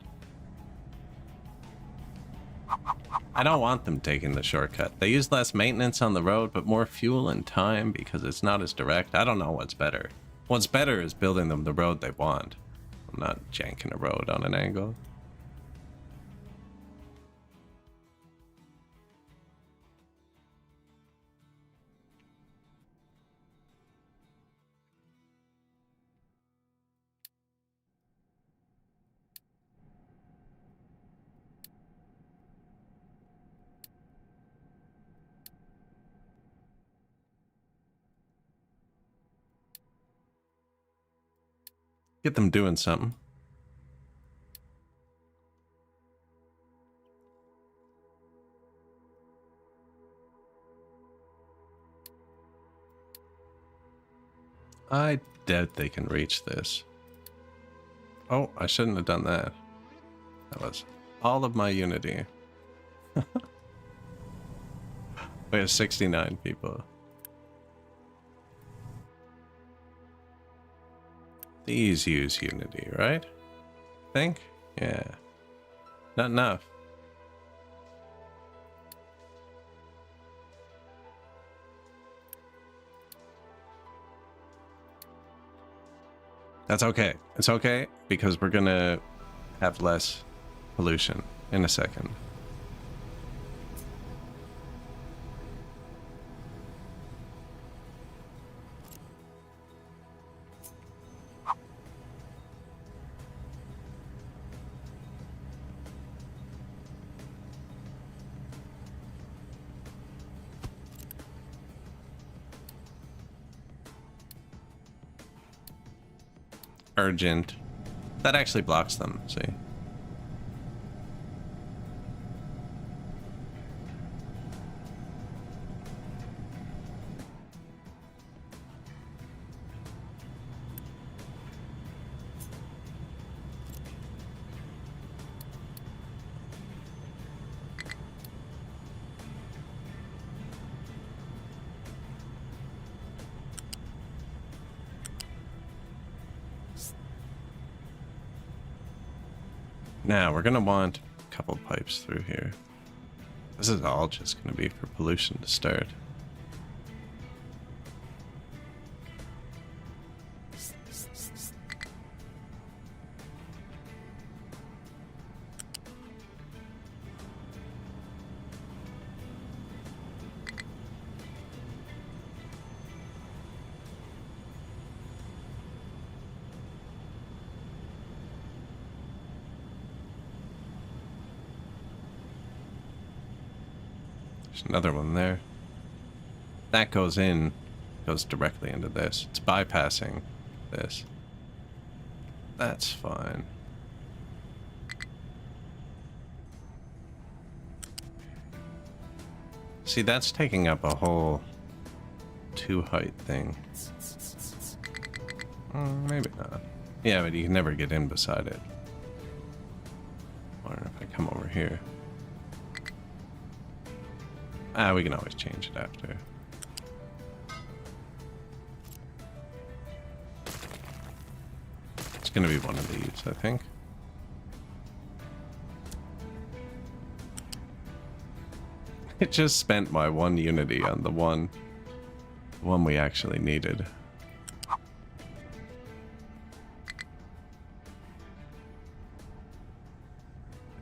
I don't want them taking the shortcut. They use less maintenance on the road, but more fuel and time because it's not as direct. I don't know what's better. What's better is building them the road they want. I'm not janking a road on an angle. Get them doing something. I doubt they can reach this. Oh, I shouldn't have done that. That was all of my unity. We have 69 people. These use unity, right? Think? Yeah. Not enough. That's okay. It's okay because we're gonna have less pollution in a second. Urgent. That actually blocks them, see? Now, we're gonna want a couple pipes through here. This is all just gonna be for pollution to start. There's another one there. That goes directly into this. It's bypassing this. That's fine. See, that's taking up a whole 2-height thing. Maybe not. Yeah, but you can never get in beside it. Or if I come over here. We can always change it after. It's gonna be one of these, I think. It just spent my 1 unity on the one we actually needed.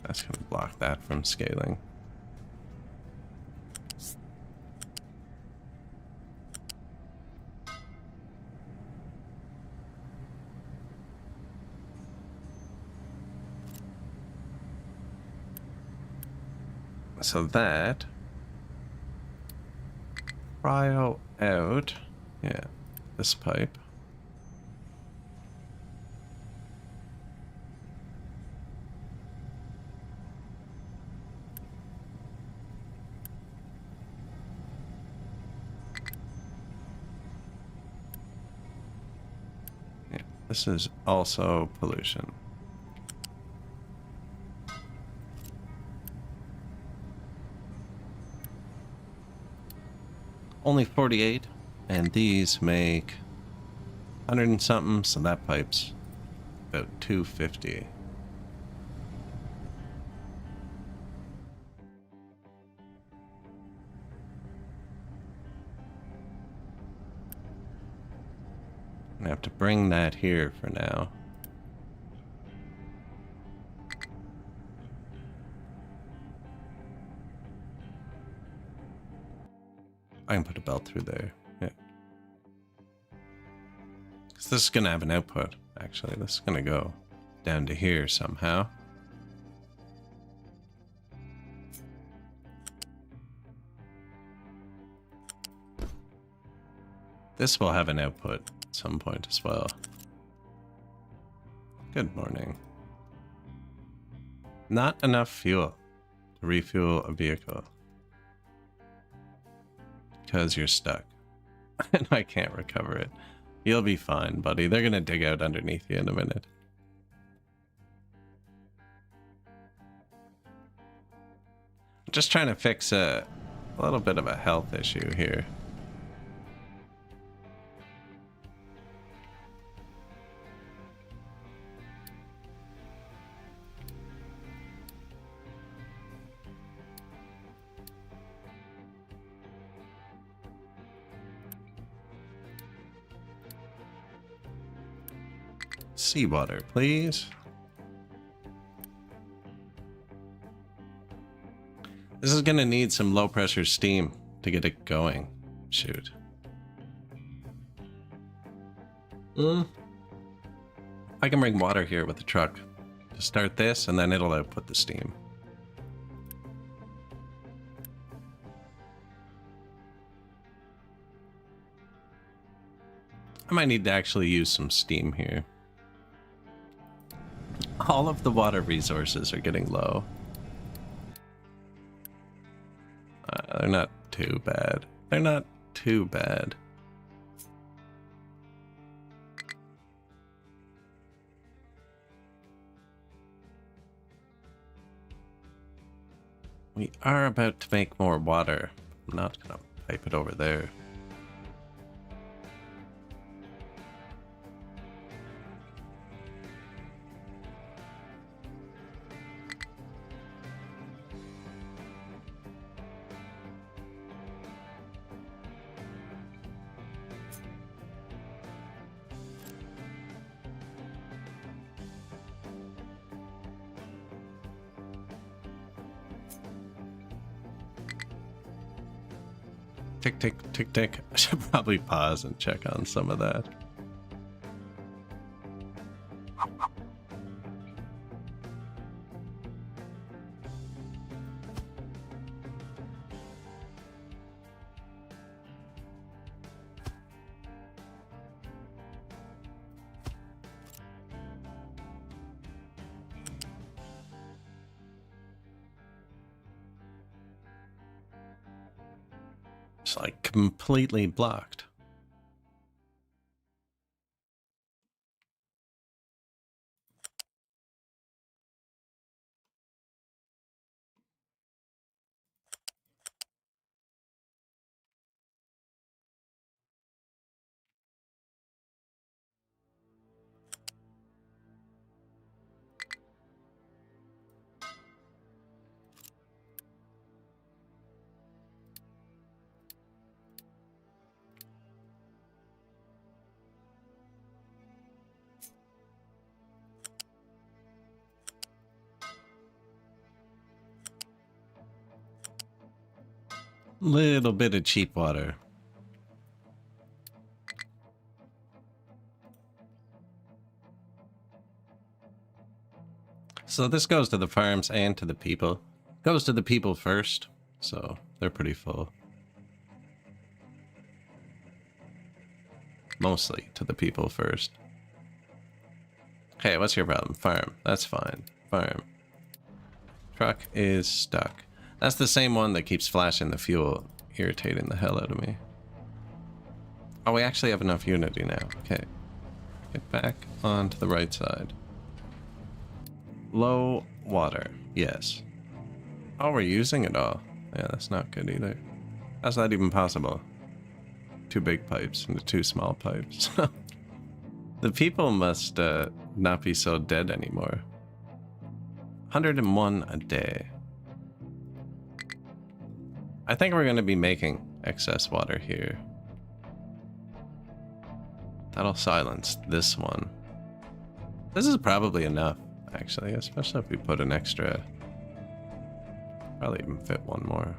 That's gonna block that from scaling. So that cryo out, yeah, this pipe. Yeah, this is also pollution. Only 48, and these make 100 and something, so that pipe's about 250. I have to bring that here for now. I can put a belt through there, yeah. Because this is going to have an output, actually. This is going to go down to here somehow. This will have an output at some point as well. Good morning. Not enough fuel to refuel a vehicle. Because you're stuck. And I can't recover it. You'll be fine, buddy. They're gonna dig out underneath you in a minute. just trying to fix a little bit of a health issue here. Seawater, please. This is gonna need some low pressure steam to get it going. Shoot. I can bring water here with the truck. Just start this and then it'll output the steam. I might need to actually use some steam here. All of the water resources are getting low. They're not too bad. They're not too bad. We are about to make more water. I'm not gonna pipe it over there. Tick, tick, tick, tick. I should probably pause and check on some of that. It's like completely blocked. Little bit of cheap water. So this goes to the farms and to the people. Goes to the people first, so they're pretty full. Mostly to the people first. Okay, what's your problem? Farm. That's fine. Farm. Truck is stuck. That's the same one that keeps flashing the fuel, irritating the hell out of me. Oh, we actually have enough unity now. Okay. Get back onto the right side. Low water. Yes. Oh, we're using it all. Yeah, that's not good either. How's that even possible? 2 big pipes into 2 small pipes. The people must not be so dead anymore. 101 a day. I think we're going to be making excess water here. That'll silence this one. This is probably enough, actually, especially if we put an extra. Probably even fit one more.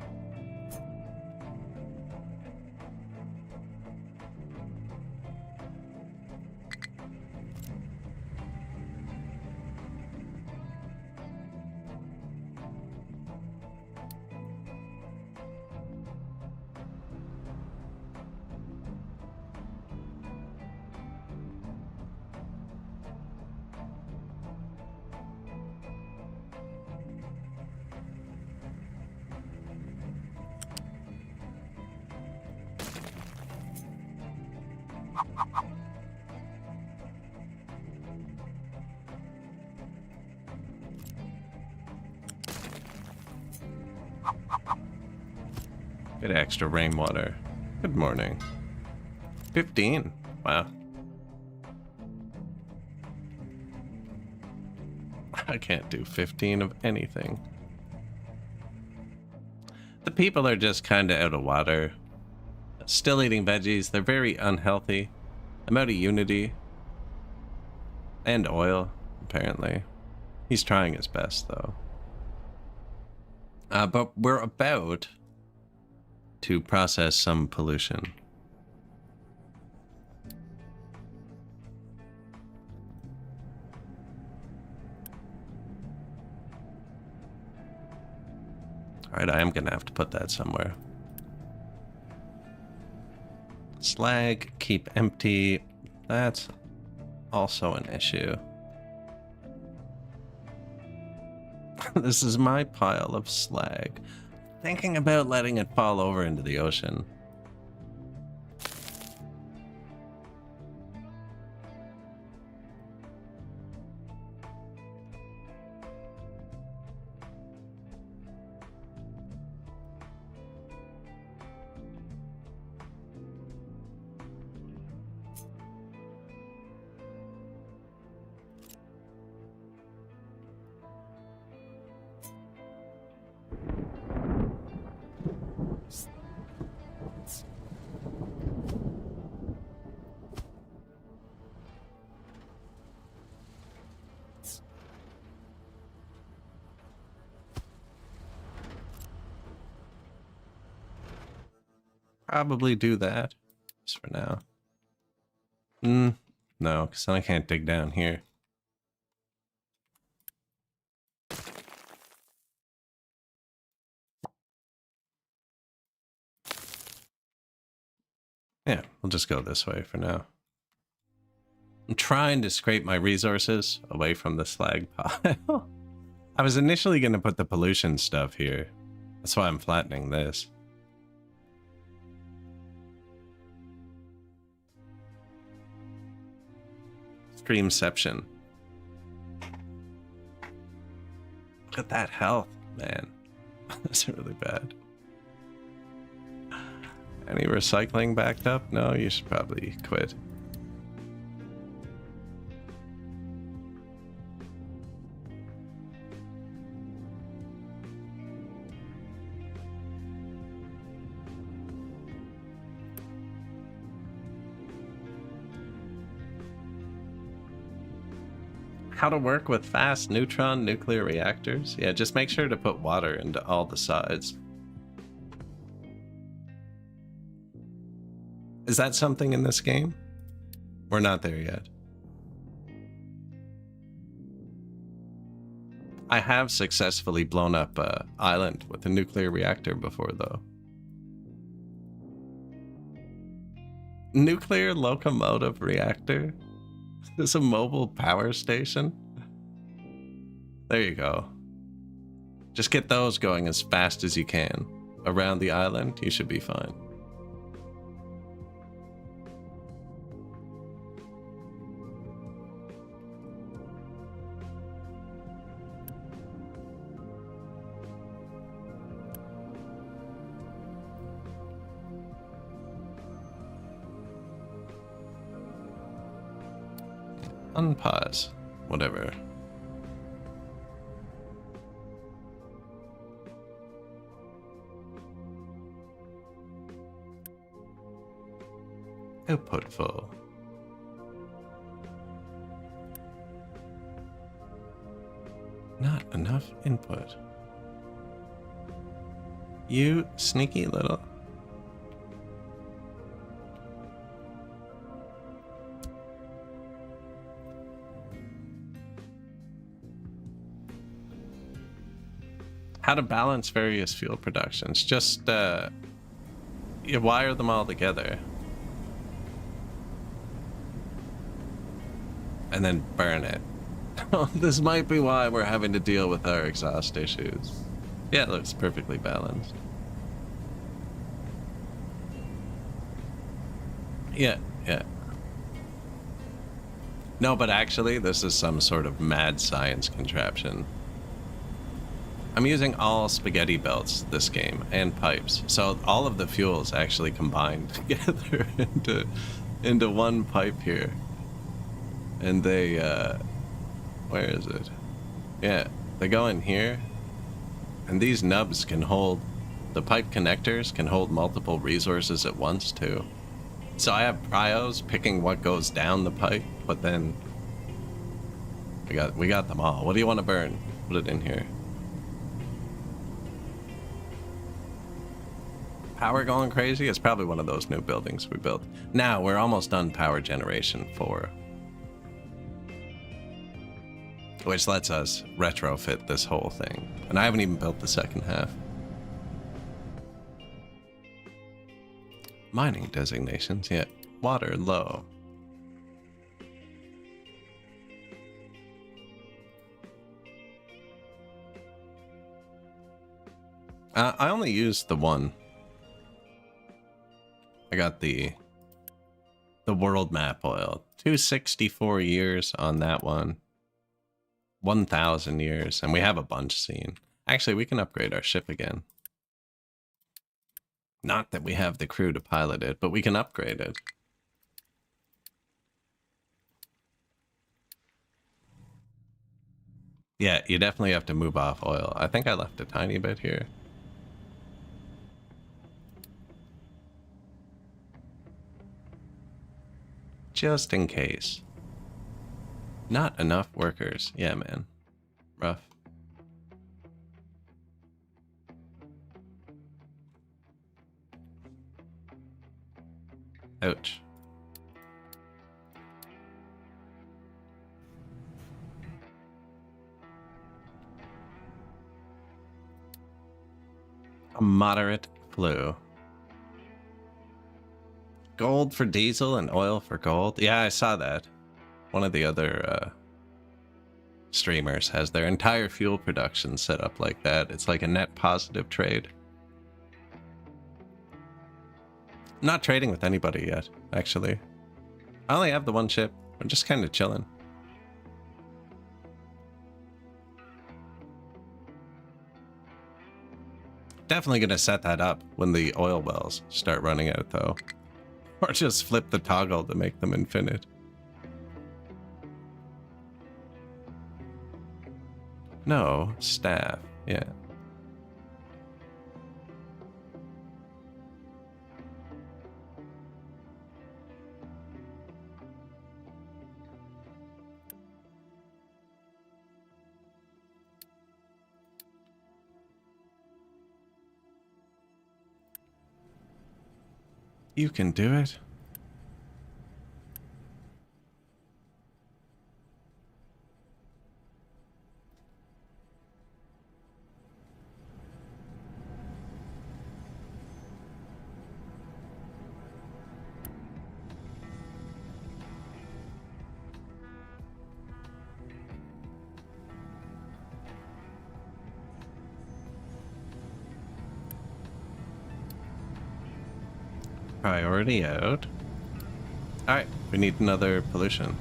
Get extra rainwater. Good morning. 15. Wow. I can't do 15 of anything. The people are just kind of out of water. Still eating veggies. They're very unhealthy. I'm out of unity. And oil, apparently. He's trying his best, though. But we're about to process some pollution. Alright, I am gonna have to put that somewhere. Slag, keep empty. That's also an issue. This is my pile of slag. Thinking about letting it fall over into the ocean. Probably do that, just for now. No, because then I can't dig down here. Yeah, we'll just go this way for now. I'm trying to scrape my resources away from the slag pile. I was initially going to put the pollution stuff here. That's why I'm flattening this. Streamception. Look at that health, man. That's really bad. Any recycling backed up? No, you should probably quit. How to work with fast neutron nuclear reactors? Yeah, just make sure to put water into all the sides. Is that something in this game? We're not there yet. I have successfully blown up an island with a nuclear reactor before, though. Nuclear locomotive reactor? Is this a mobile power station? There you go. Just get those going as fast as you can. Around the island, you should be fine. Unpause. Whatever. Output full. Not enough input. You sneaky little... How to balance various fuel productions. Just, you wire them all together. And then burn it. This might be why we're having to deal with our exhaust issues. Yeah, it looks perfectly balanced. Yeah. No, but actually, this is some sort of mad science contraption. I'm using all spaghetti belts this game and pipes, so all of the fuels actually combined together into one pipe here. And they where is it? Yeah, they go in here, and these nubs can hold, the pipe connectors can hold multiple resources at once too. So I have pryos picking what goes down the pipe, but then we got them all. What do you want to burn? Put it in here. Power going crazy? It's probably one of those new buildings we built. Now we're almost done power generation 4. Which lets us retrofit this whole thing. And I haven't even built the second half. Mining designations, yeah. Water low. I only used the one. I got the world map oil. 264 years on that one. 1,000 years, and we have a bunch seen. Actually, we can upgrade our ship again. Not that we have the crew to pilot it, but we can upgrade it. Yeah, you definitely have to move off oil. I think I left a tiny bit here. Just in case. Not enough workers. Yeah, man. Rough. Ouch. A moderate flu. Gold for diesel and oil for gold. Yeah, I saw that. One of the other streamers has their entire fuel production set up like that. It's like a net positive trade. Not trading with anybody yet, actually. I only have the one ship. I'm just kind of chilling. Definitely gonna set that up when the oil wells start running out, though. Or just flip the toggle to make them infinite. No, staff, yeah. You can do it. Priority out. Alright, we need another pollution.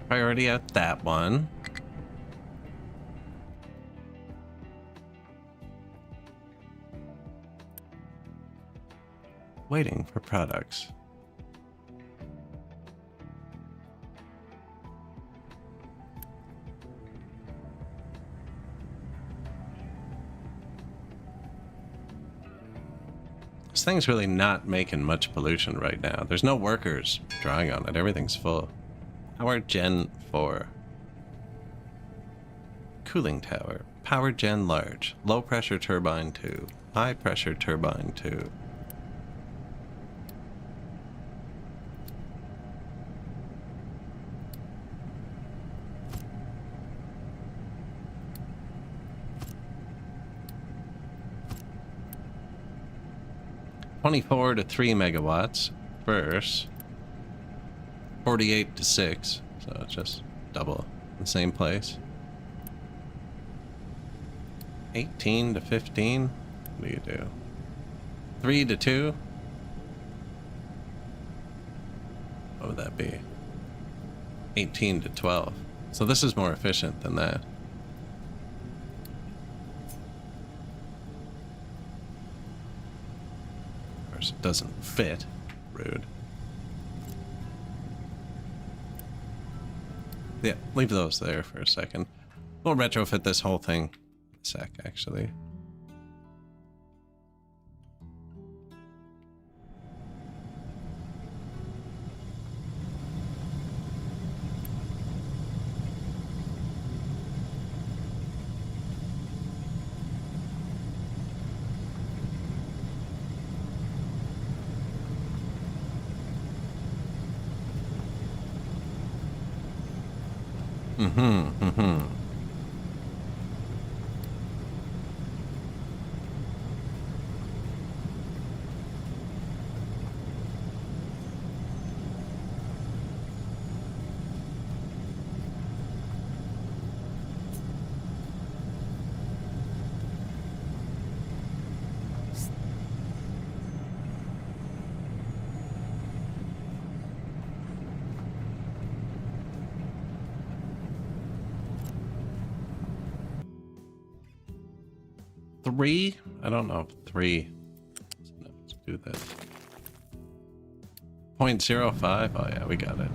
Priority out that one. Waiting for products. This thing's really not making much pollution right now. There's no workers drawing on it. Everything's full. Power Gen 4. Cooling tower. Power Gen large. Low pressure turbine 2. High pressure turbine 2. 24 to 3 megawatts versus 48 to 6. So it's just double the same place. 18 to 15. What do you do? 3 to 2. What would that be? 18 to 12. So this is more efficient than that. Of course, it doesn't fit. Rude. Yeah, leave those there for a second. We'll retrofit this whole thing in a sec, actually. Three? I don't know. 3. Let's do this. 0.05? Oh yeah, we got it.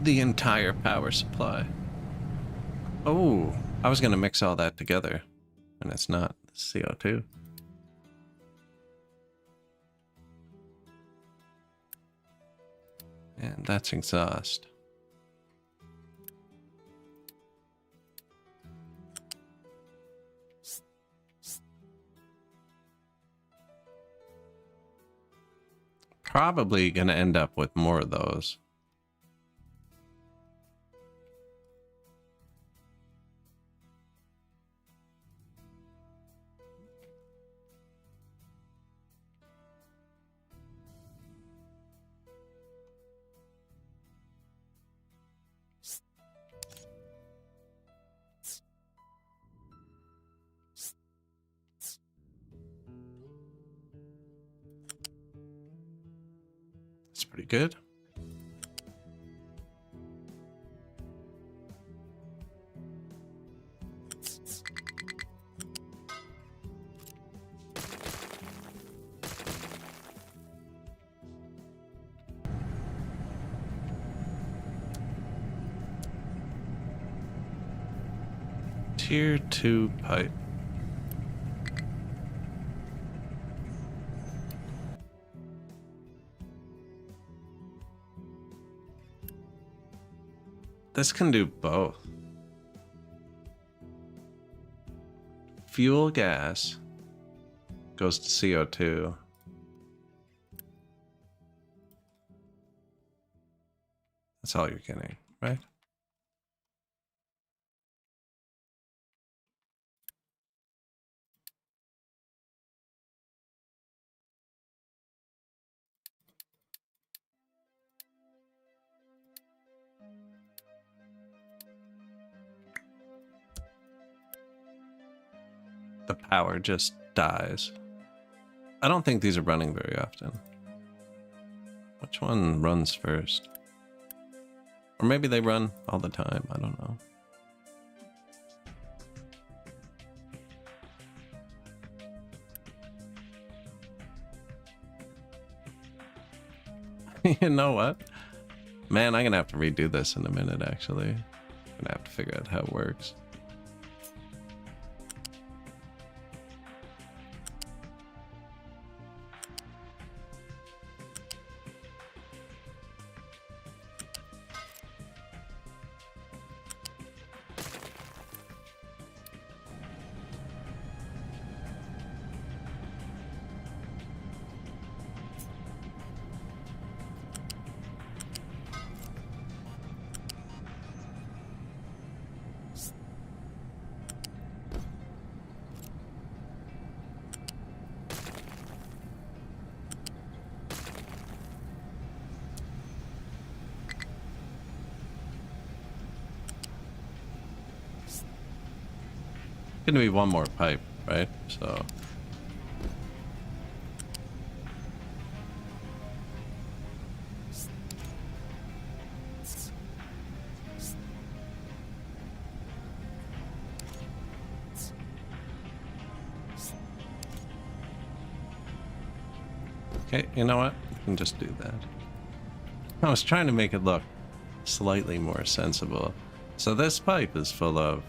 The entire power supply. Oh, I was gonna mix all that together, and it's not CO2. And that's exhaust. Probably gonna end up with more of those. That's pretty good. Tier 2 pipe. This can do both. Fuel gas goes to CO2. That's all you're getting, right? The power just dies. I don't think these are running very often. Which one runs first? Or maybe they run all the time. I don't know. You know what? Man, I'm gonna have to redo this in a minute, actually. I'm gonna have to figure out how it works. Gonna be one more pipe, right? So. Okay, you know what? We can just do that. I was trying to make it look slightly more sensible. So this pipe is full of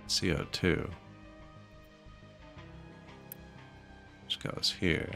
CO2. Which goes here.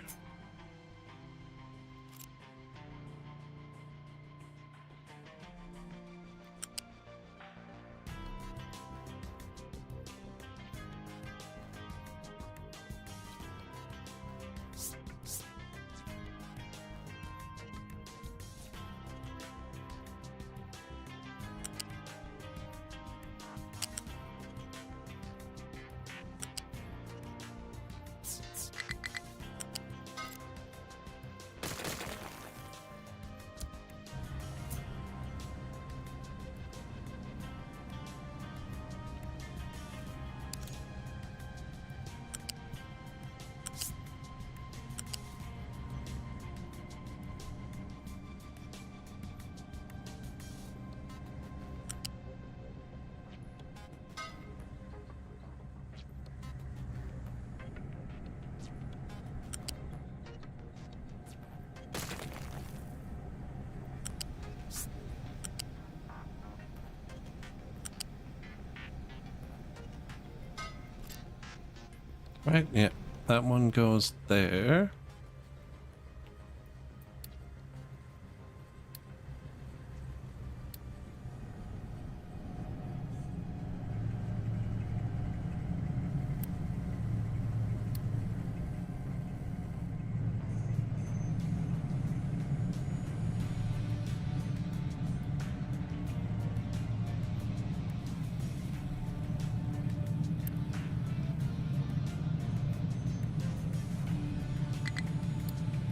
Right, yeah, that one goes there.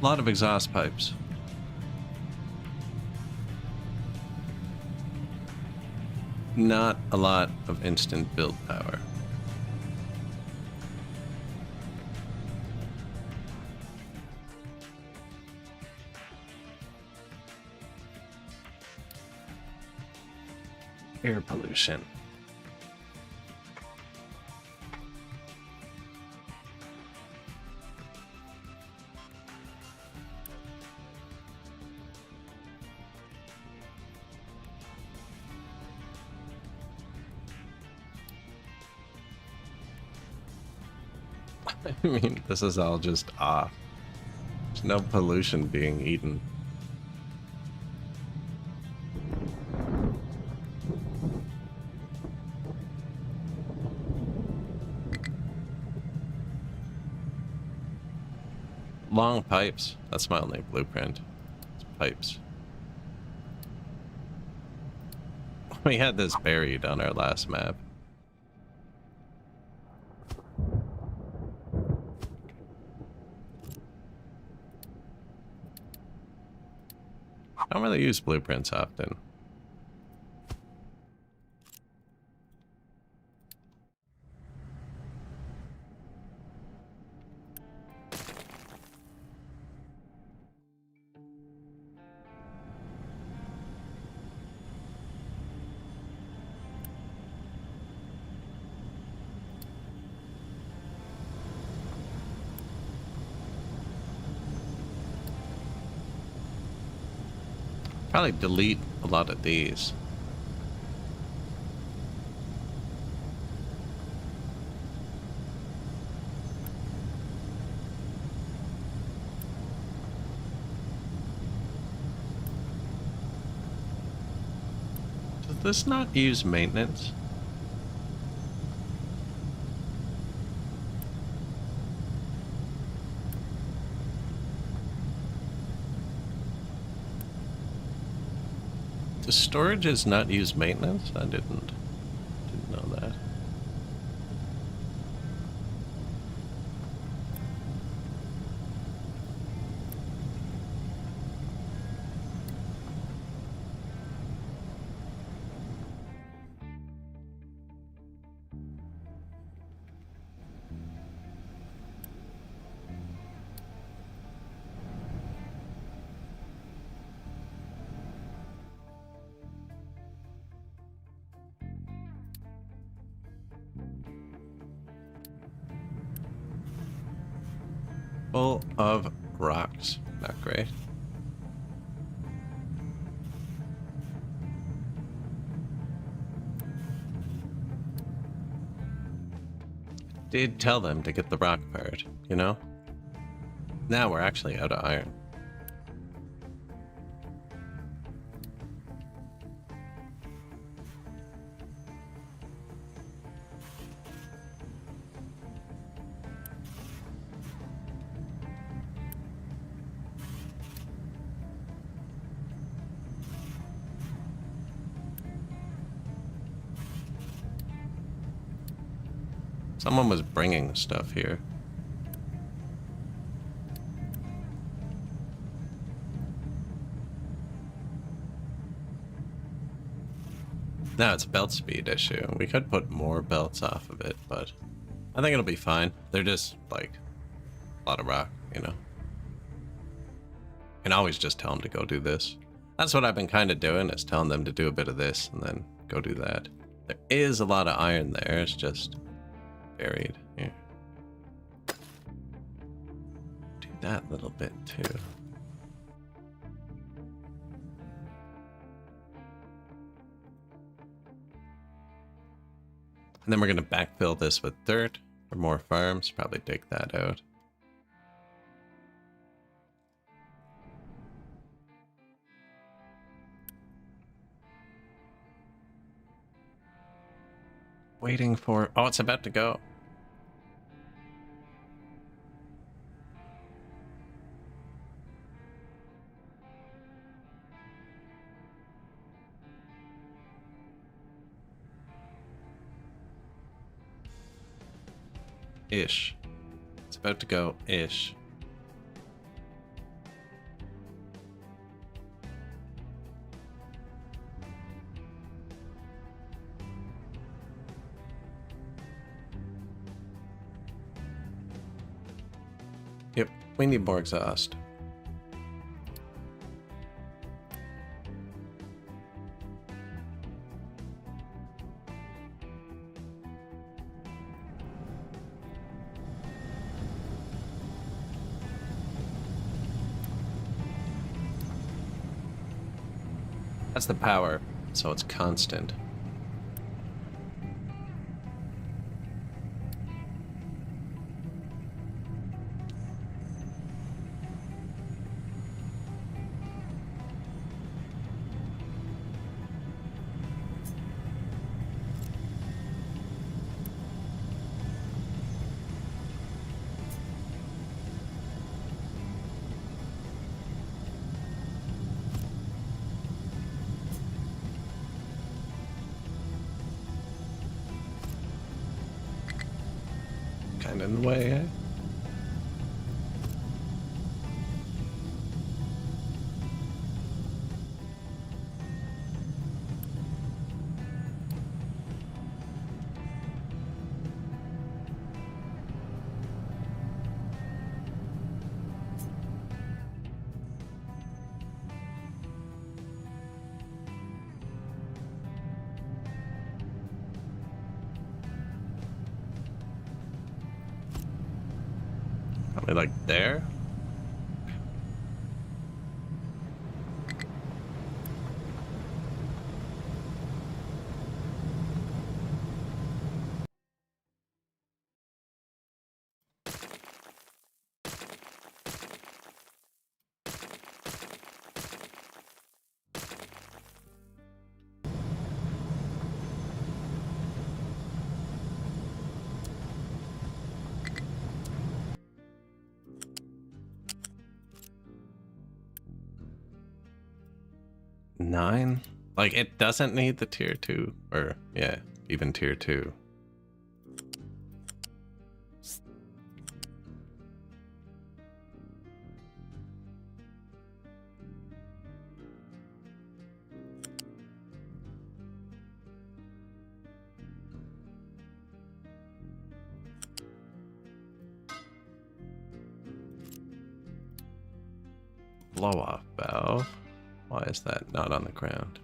A lot of exhaust pipes. Not a lot of instant build power. Air pollution. I mean, this is all just off. There's no pollution being eaten. Long pipes. That's my only blueprint. It's pipes. We had this buried on our last map. I don't really use blueprints often. Probably delete a lot of these. Does this not use maintenance? The storage is not use maintenance? I didn't know that. Full of rocks. Not great. Did tell them to get the rock part, you know? Now we're actually out of iron. Someone was bringing stuff here. Now it's a belt speed issue. We could put more belts off of it, but I think it'll be fine. They're just like a lot of rock, you know. And always just tell them to go do this. That's what I've been kind of doing, is telling them to do a bit of this and then go do that. There is a lot of iron there. It's just buried here. Do that little bit too. And then we're going to backfill this with dirt for more farms. Probably dig that out. Waiting for... Oh, it's about to go. Ish. It's about to go ish. Yep, we need more exhaust. That's the power, so it's constant. Kind of in the way, eh? Probably like there. Nine? Like, it doesn't need the tier 2, or, yeah, even tier 2. Blow off valve. Why is that not on the ground?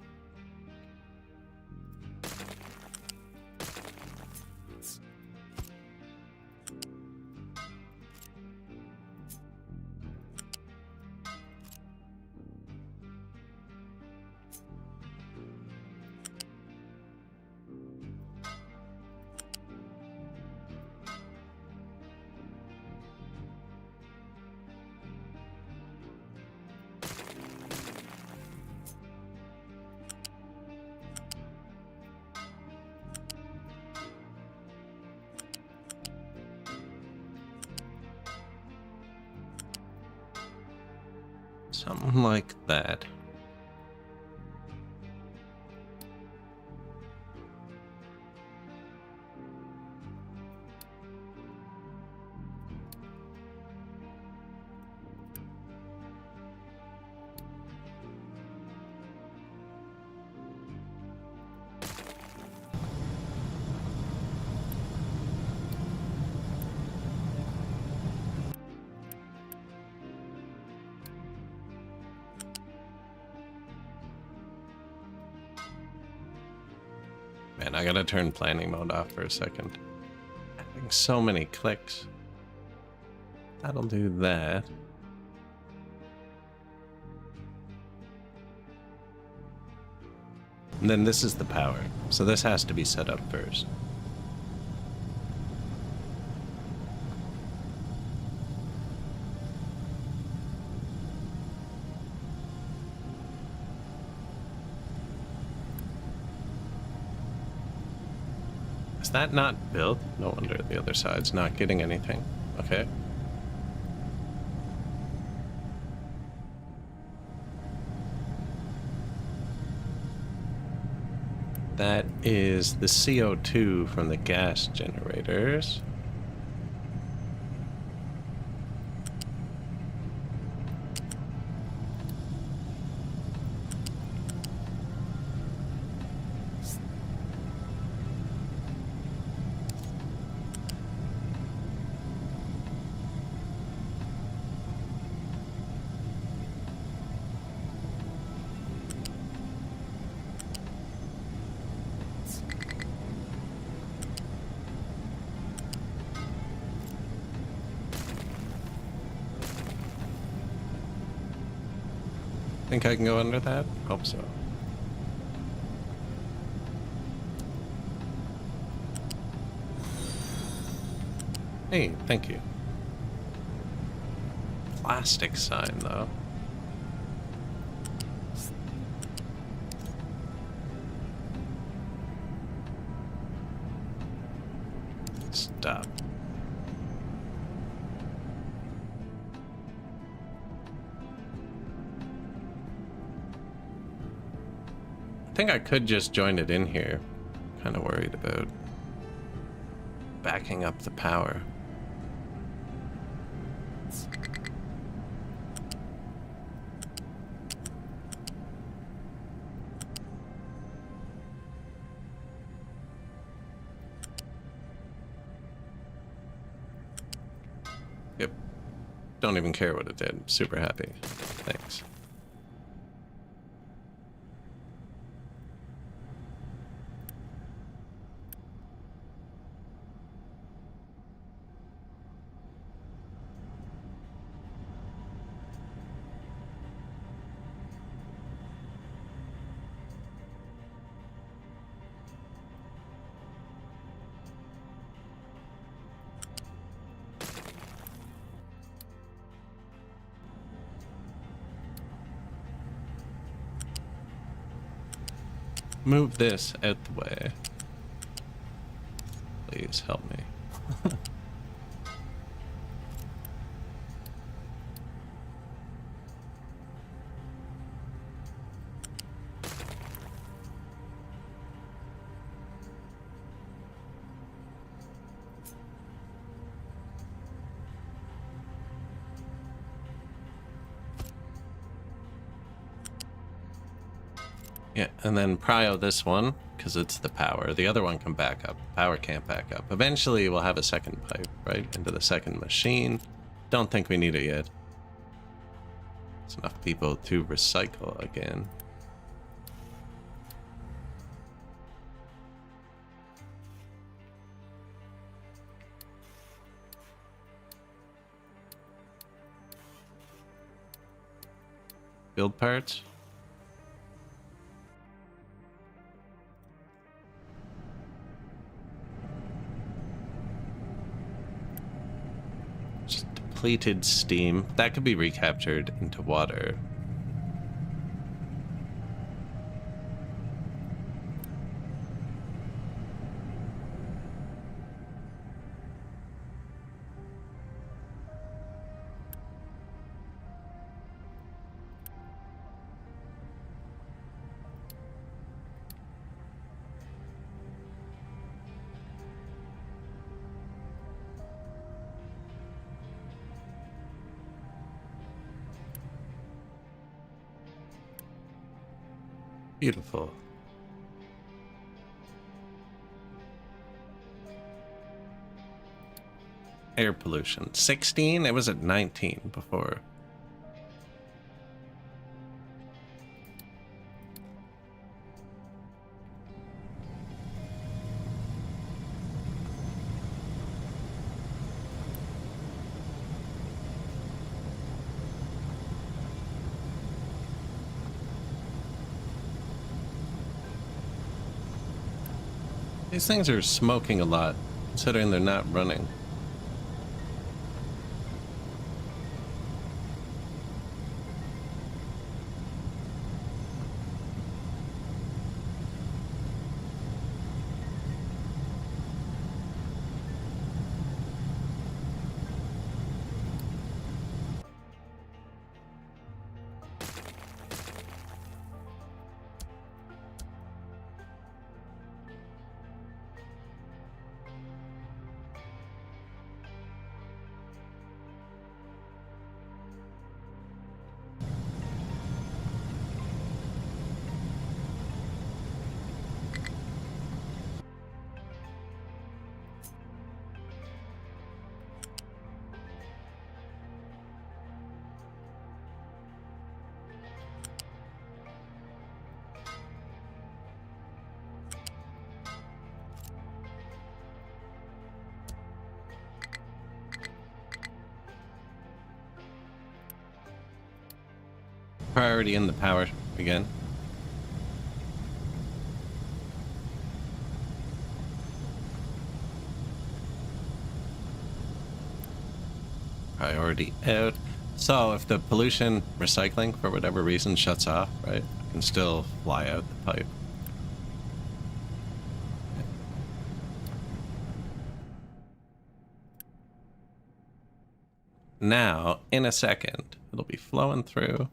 Something like that. Man, I gotta turn planning mode off for a second. Having so many clicks. That'll do that. And then this is the power. So this has to be set up first. Is that not built? No wonder the other side's not getting anything. Okay. That is the CO2 from the gas generators. Think I can go under that? Hope so. Hey, thank you. Plastic sign, though. Stop. I think I could just join it in here. Kind of worried about backing up the power. Yep. Don't even care what it did. Super happy. Thanks. Move this out the way. Please help me. Yeah, and then prio this one, because it's the power. The other one can back up. Power can't back up. Eventually, we'll have a second pipe, right? Into the second machine. Don't think we need it yet. There's enough people to recycle again. Build parts. Depleted steam. That could be recaptured into water. Beautiful. Air pollution. 16? It was at 19 before. These things are smoking a lot, considering they're not running. Priority in the power again. Priority out. So if the pollution recycling for whatever reason shuts off, right, I can still fly out the pipe. Now, in a second, it'll be flowing through.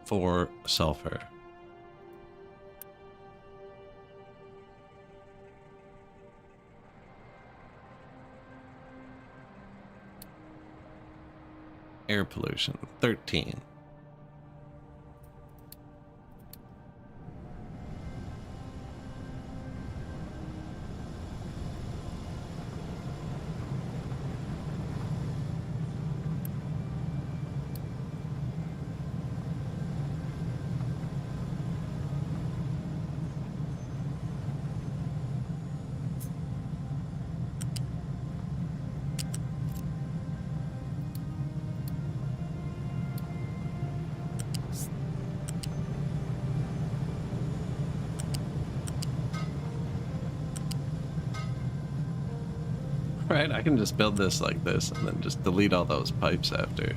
For sulfur. Air pollution, 13. Right, I can just build this like this and then just delete all those pipes after.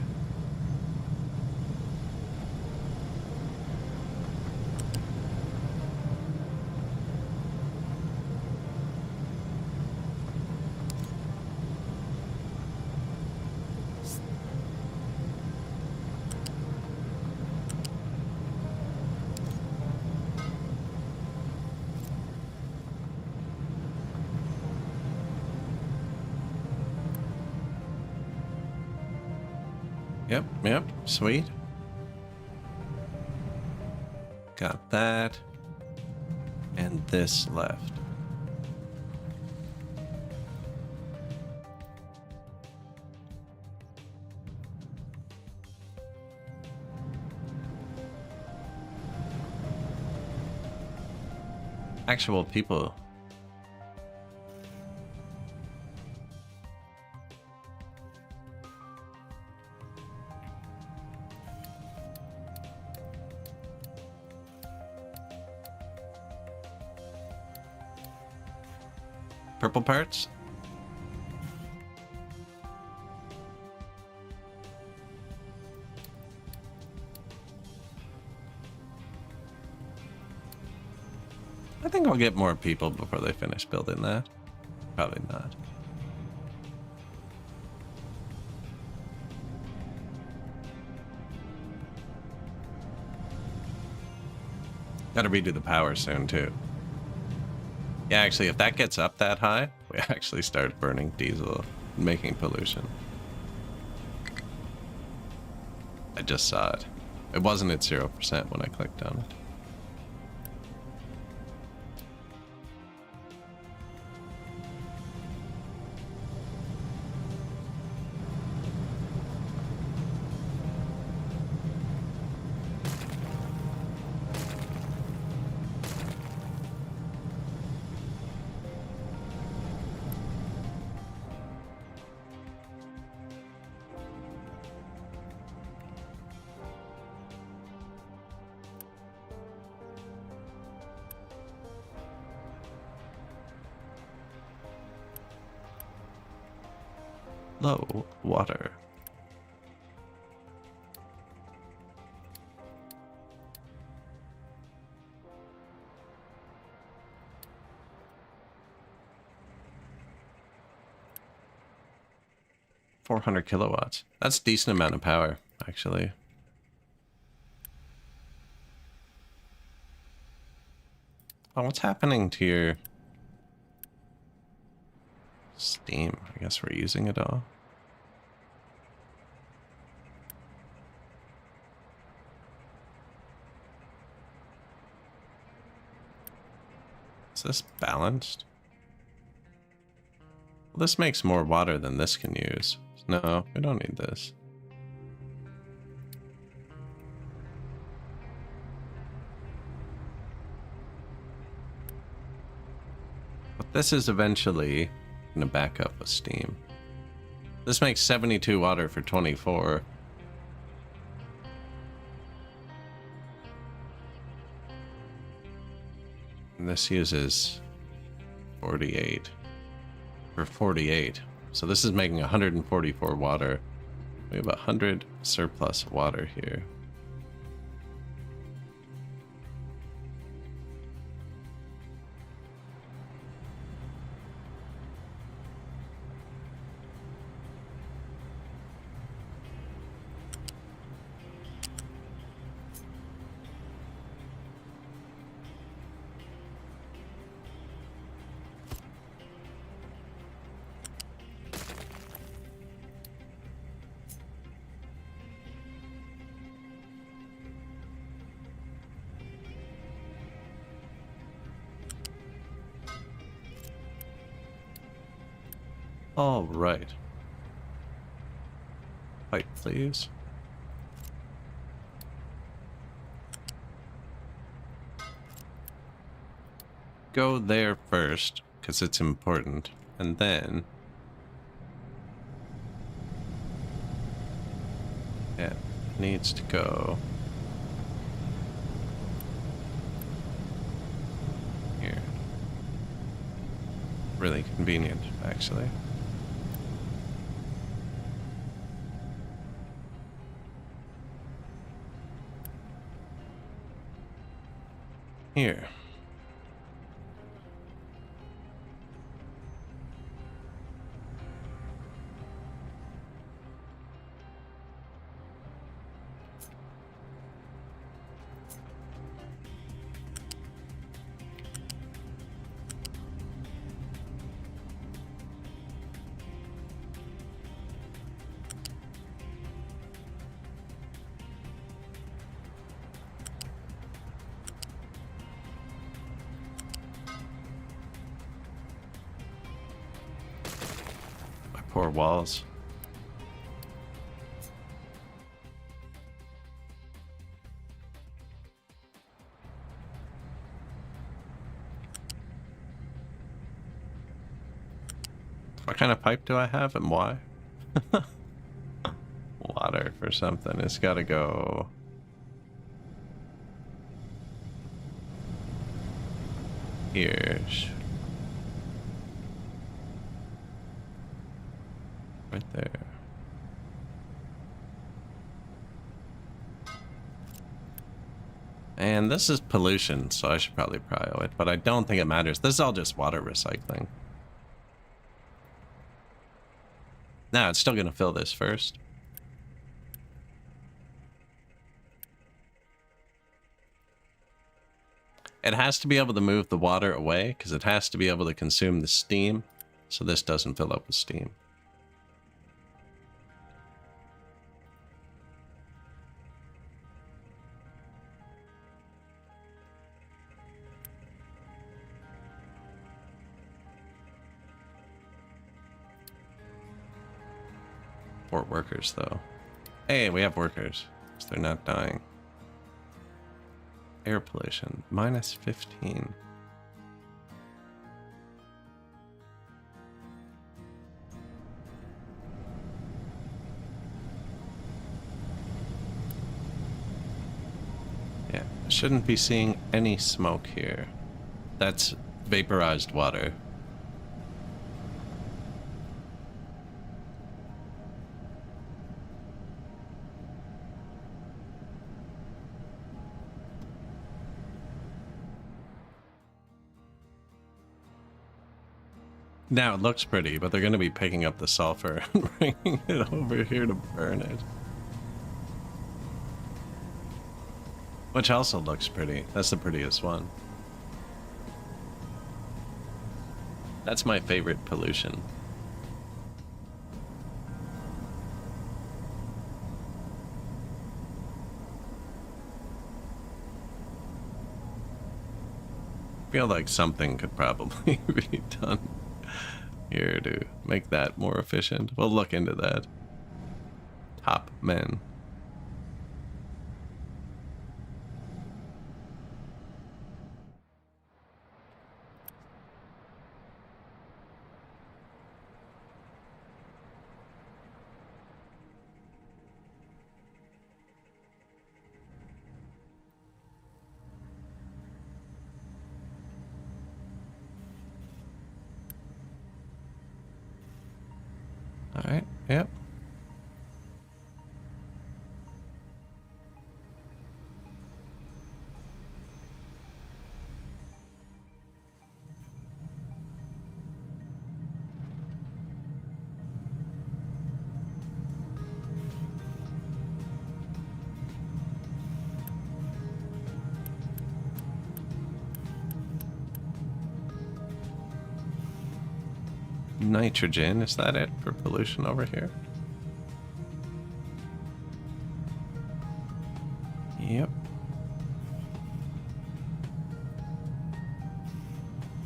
Yep, sweet. Got that. And this left. Actual people. Purple parts? I think I'll get more people before they finish building that. Probably not. Gotta redo the power soon, too. Yeah, actually, if that gets up that high, we actually start burning diesel and making pollution. I just saw it. It wasn't at 0% when I clicked on it. Low water. $400 kilowatts. That's a decent amount of power, actually. Oh, what's happening to your Steam? I guess we're using it all. Is this balanced? Well, this makes more water than this can use. No, we don't need this. But this is eventually going to back up with steam. This makes 72 water for 24. And this uses 48 for 48. So this is making 144 water. We have 100 surplus water here. All right. Pipe, please. Go there first, because it's important, and then it needs to go here. Really convenient, actually. Here. Poor walls. What kind of pipe do I have and why? Water for something. It's got to go here. Right there. And this is pollution, so I should probably prio it, but I don't think it matters. This is all just water recycling. Now, it's still going to fill this first. It has to be able to move the water away, because it has to be able to consume the steam, so this doesn't fill up with steam. Port workers, though. Hey, we have workers, so they're not dying. Air pollution, minus 15. Yeah, shouldn't be seeing any smoke here. That's vaporized water. Now it looks pretty, but they're going to be picking up the sulfur and bringing it over here to burn it. Which also looks pretty. That's the prettiest one. That's my favorite pollution. I feel like something could probably be done here to make that more efficient. We'll look into that. Top men. All right, yep. Nitrogen, is that it for pollution over here? Yep.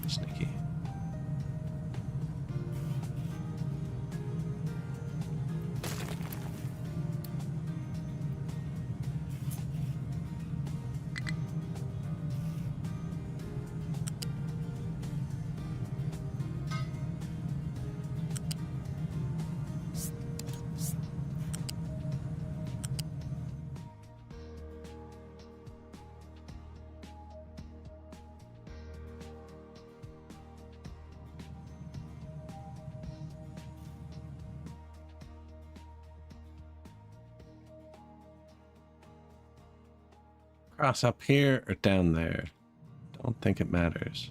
Sneaky. Cross up here or down there? Don't think it matters.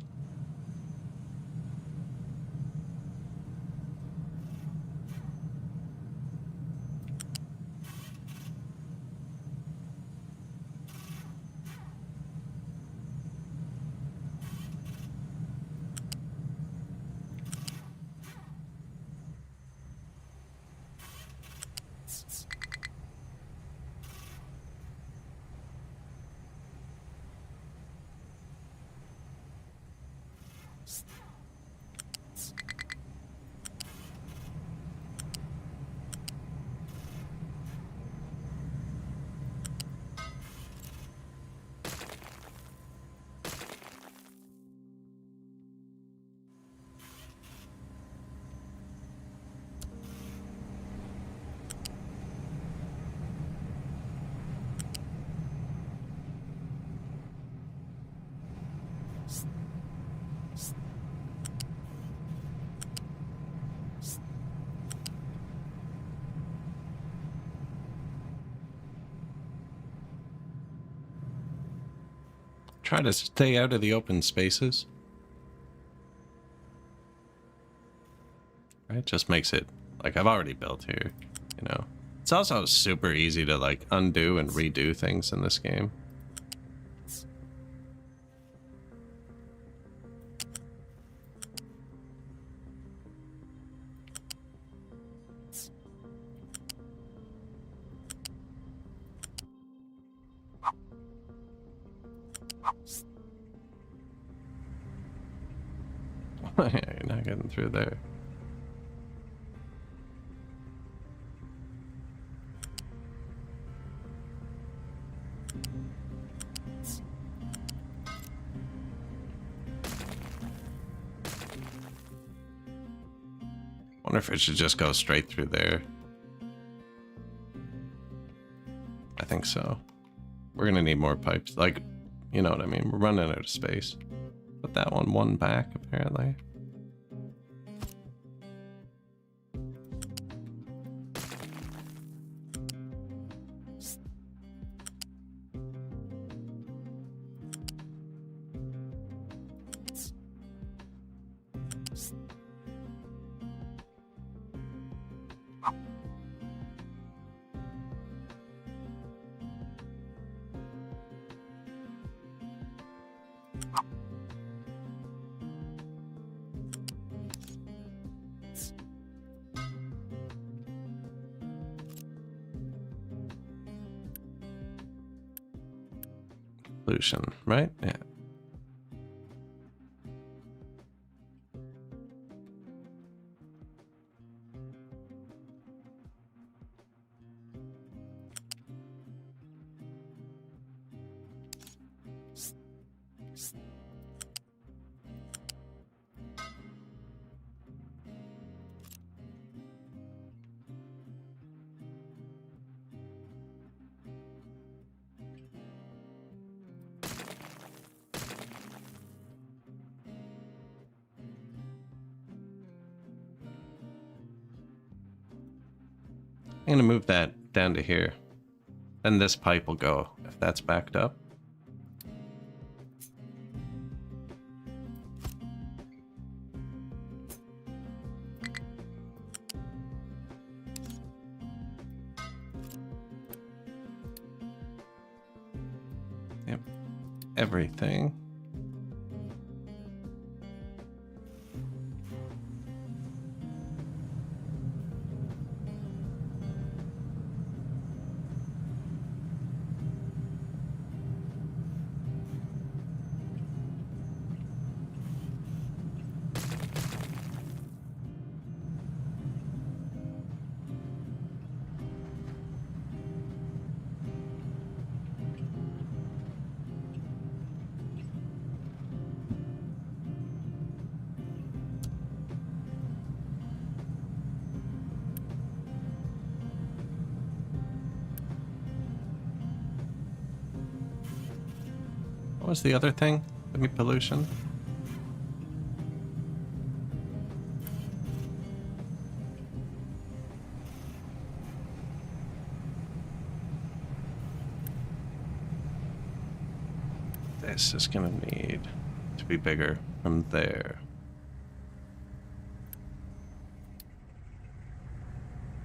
try to stay out of the open spaces. Right? Just makes it like I've already built here, you know. It's also super easy to like undo and redo things in this game. You're not getting through there. Wonder if it should just go straight through there. I think so. We're gonna need more pipes. Like, you know what I mean? We're running out of space. Put that one back, apparently. Pollution, right? Yeah. I'm gonna move that down to here. Then this pipe will go if that's backed up. Yep. Everything. What was the other thing? Maybe pollution? This is gonna need to be bigger from there.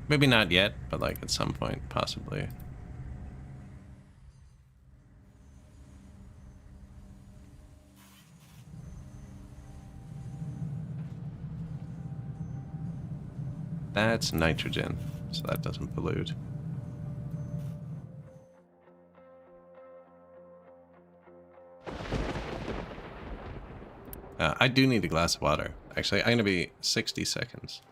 Maybe not yet, but like at some point, possibly. That's nitrogen, so that doesn't pollute. I do need a glass of water. Actually, I'm gonna be 60 seconds.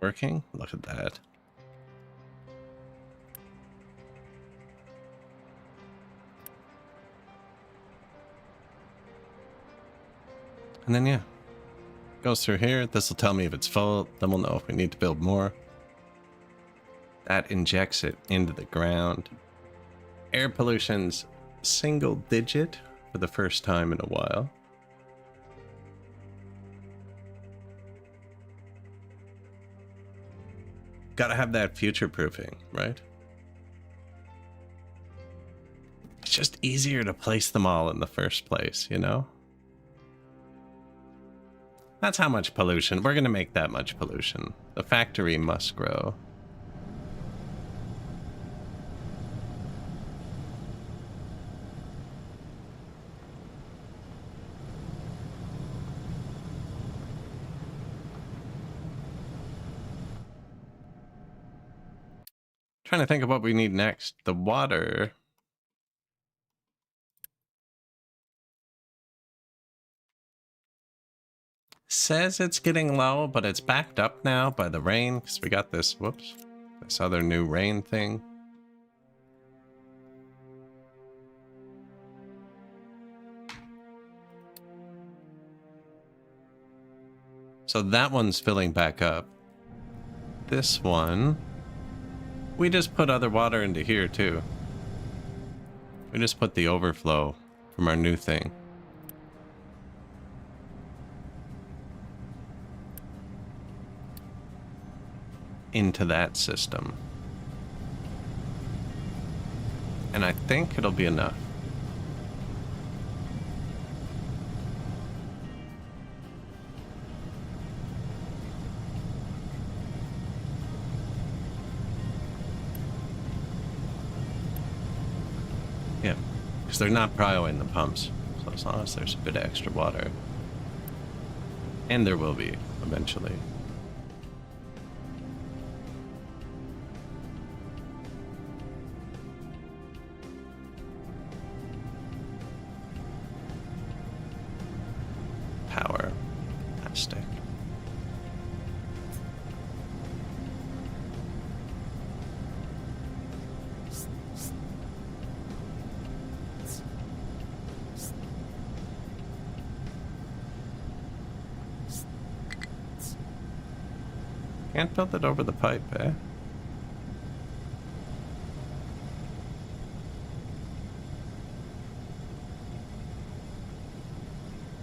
working. Look at that. And then, yeah, goes through here. This will tell me if it's full. Then we'll know if we need to build more. That injects it into the ground. Air pollution's single digit for the first time in a while. Gotta have that future proofing, right? It's just easier to place them all in the first place, you know? That's how much pollution. We're gonna make that much pollution. The factory must grow. Trying to think of what we need next. The water. Says it's getting low, but it's backed up now by the rain because we got this, whoops, this other new rain thing. So that one's filling back up. This one, we just put other water into here too. We just put the overflow from our new thing. Into that system. And I think it'll be enough. Yeah, because they're not cryoing the pumps. So as long as there's a bit of extra water. And there will be eventually. Power. Plastic. Can't build it over the pipe, eh?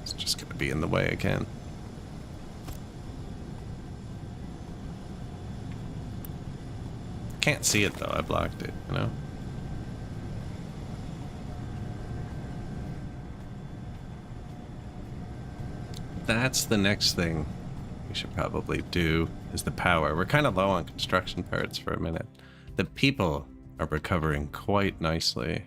It's just gonna be in the way again. Can't see it though, I blocked it, you know? That's the next thing we should probably do, is the power. We're kind of low on construction parts for a minute. The people are recovering quite nicely.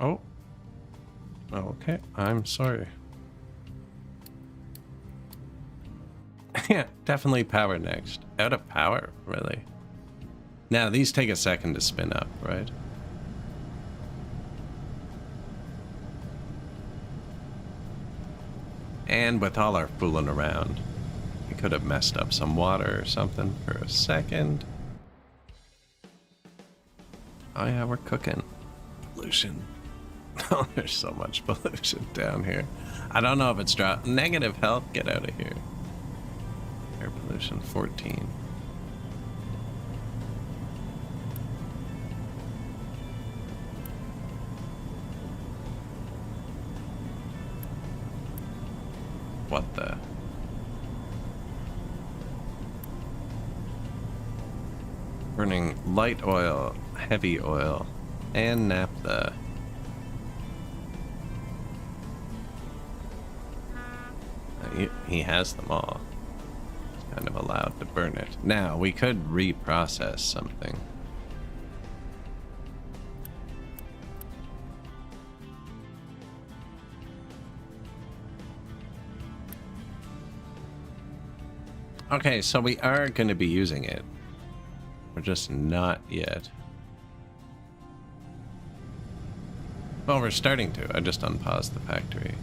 Oh. Okay, I'm sorry. Yeah, definitely power next. Out of power, really. Now, these take a second to spin up, right? And with all our fooling around, we could have messed up some water or something for a second. Oh yeah, we're cooking. Pollution. Oh, there's so much pollution down here. I don't know if it's dropped. Negative health, get out of here. Air pollution 14. What the? Burning light oil, heavy oil, and naphtha. He has them all. He's kind of allowed to burn it. Now, we could reprocess something. Okay, so we are going to be using it. We're just not yet. Well, we're starting to. I just unpaused the factory.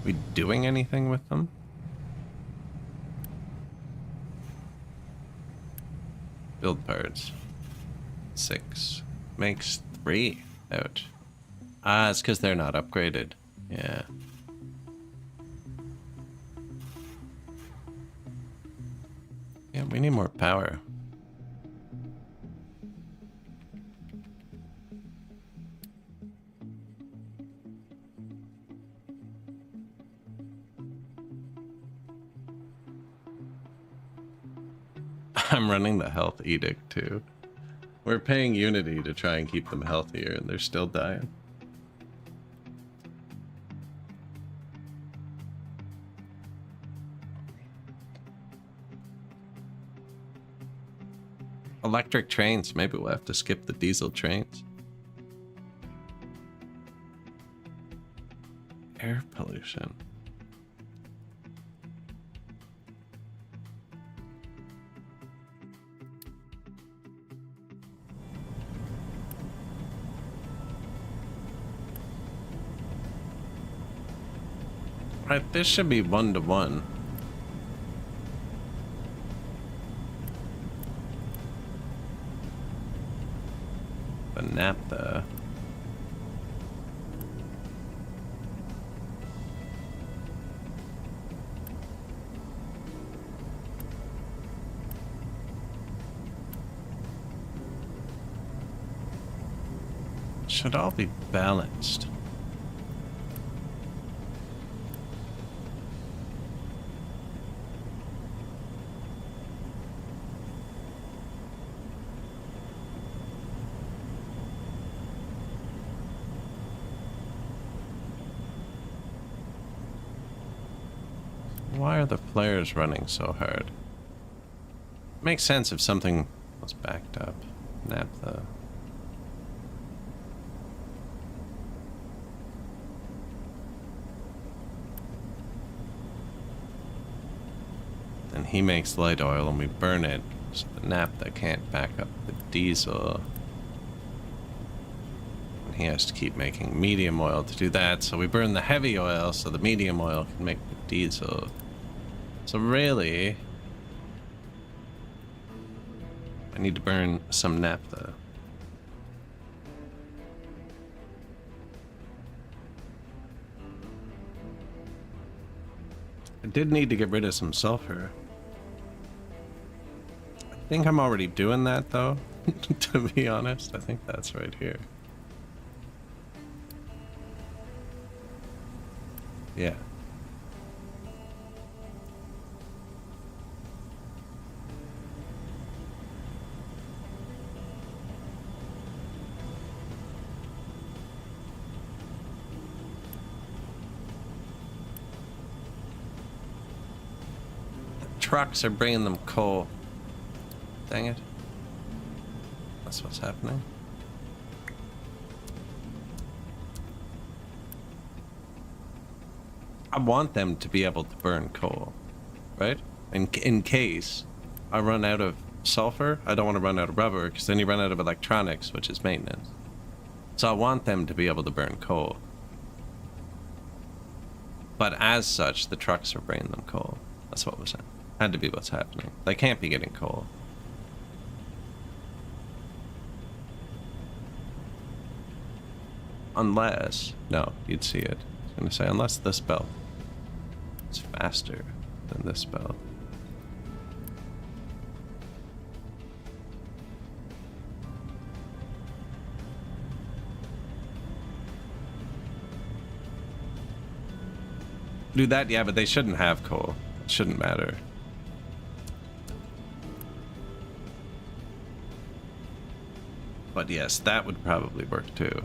We doing anything with them? Build parts. 6. Makes 3. Ouch. Ah, it's because they're not upgraded. Yeah. Yeah, we need more power. I'm running the health edict too. We're paying Unity to try and keep them healthier, and they're still dying. Electric trains. Maybe we'll have to skip the diesel trains. Air pollution. Right, this should be 1-to-1. The naphtha. Should all be balanced. Why are the players running so hard? Makes sense if something was backed up. Naphtha. Then he makes light oil and we burn it, so the naphtha can't back up the diesel. And he has to keep making medium oil to do that, so we burn the heavy oil so the medium oil can make the diesel. So really, I need to burn some naphtha. I did need to get rid of some sulfur. I think I'm already doing that though, to be honest. I think that's right here. Yeah. Trucks are bringing them coal. Dang it. That's what's happening. I want them to be able to burn coal, right? In case I run out of sulfur, I don't want to run out of rubber, because then you run out of electronics, which is maintenance. So I want them to be able to burn coal. But as such, the trucks are bringing them coal. That's what was happening. Had to be what's happening. They can't be getting coal. Unless... No, you'd see it. I was going to say, unless this belt is faster than this belt. Do that? Yeah, but they shouldn't have coal. It shouldn't matter. But yes, that would probably work too.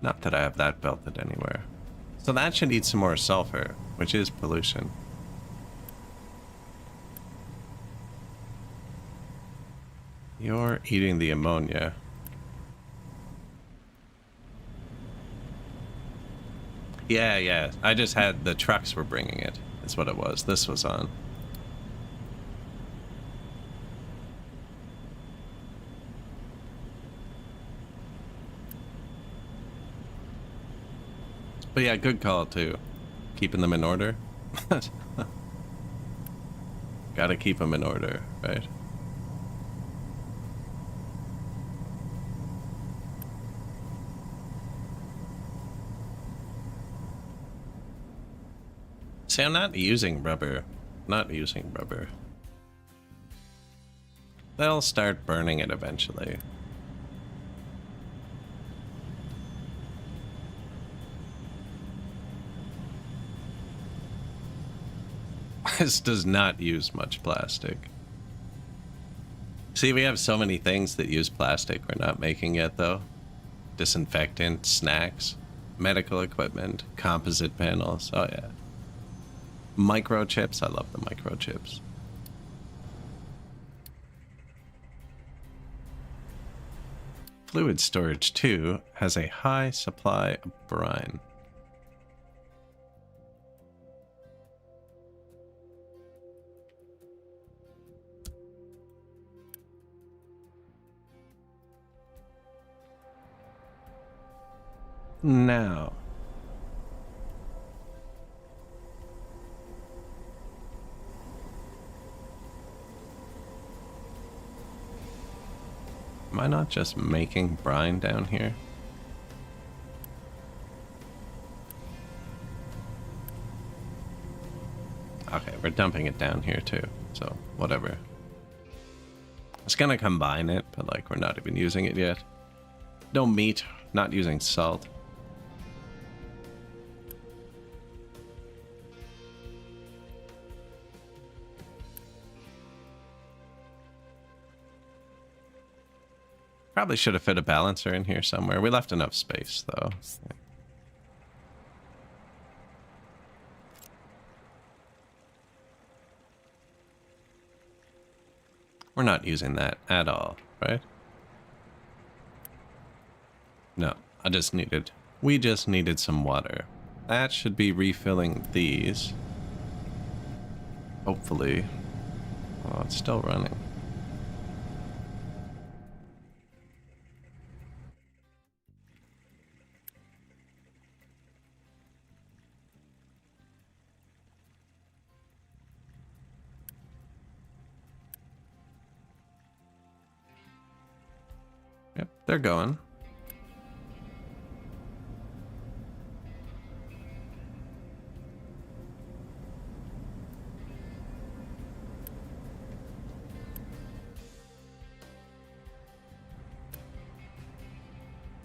Not that I have that belted anywhere. So that should eat some more sulfur, which is pollution. You're eating the ammonia. Yeah, yeah. I just had the trucks were bringing it. That's what it was. This was on. But yeah, good call too. Keeping them in order. Gotta keep them in order, right? See, I'm not using rubber. Not using rubber. They'll start burning it eventually. This does not use much plastic. See, we have so many things that use plastic we're not making yet, though. Disinfectant, snacks, medical equipment, composite panels. Oh, yeah. Microchips. I love the microchips. Fluid storage 2 has a high supply of brine. Now, am I not just making brine down here? Okay, we're dumping it down here too, so whatever. I was gonna combine it, but like we're not even using it yet. No meat, not using salt. Probably should have fit a balancer in here somewhere. We left enough space, though. We're not using that at all, right? No, we just needed some water. That should be refilling these. Hopefully. Oh, it's still running. Yep, they're going.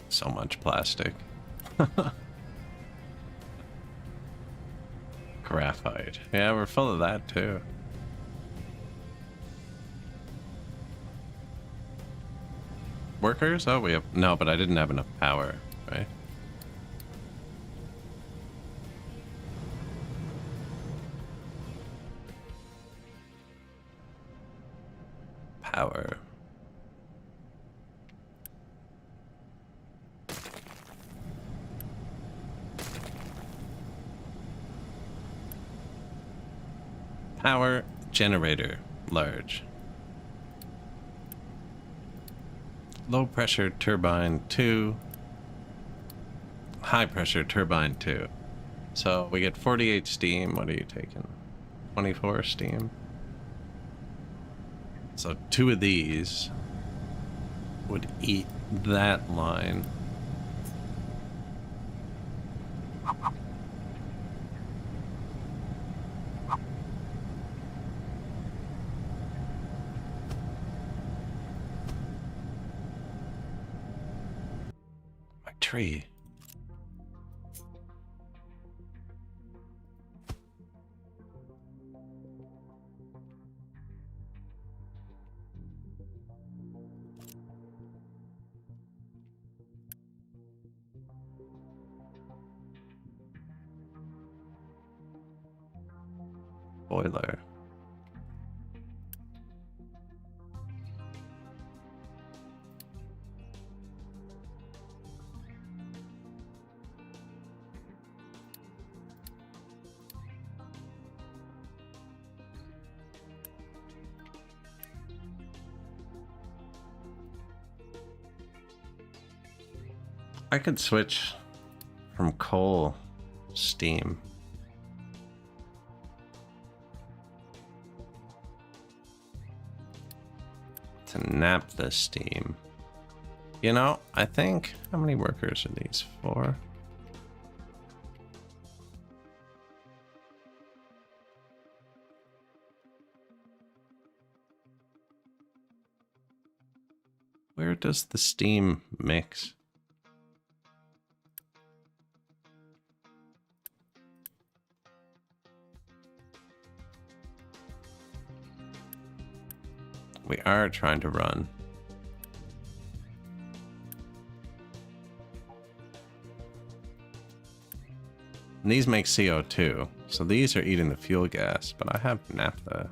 So much plastic. Graphite. Yeah, we're full of that too. Workers? Oh, we have... No, but I didn't have enough power, right? Power. Power generator. Large. Low pressure turbine 2. High pressure turbine 2. So we get 48 steam. What are you taking? 24 steam. So 2 of these would eat that line. My tree. Boiler. I could switch from coal steam. To naphtha steam. You know, I think, how many workers are these for? Where does the steam mix? We are trying to run. And these make CO2, so these are eating the fuel gas, but I have naphtha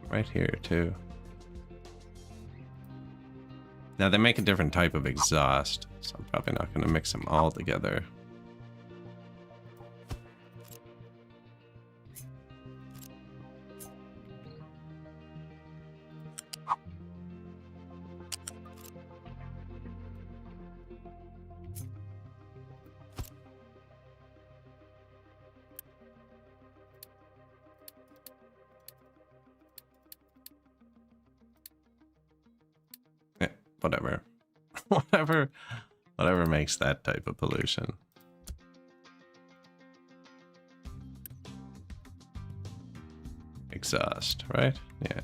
right here too. Now they make a different type of exhaust, so I'm probably not going to mix them all together. Whatever. whatever makes that type of pollution. Exhaust, right? Yeah.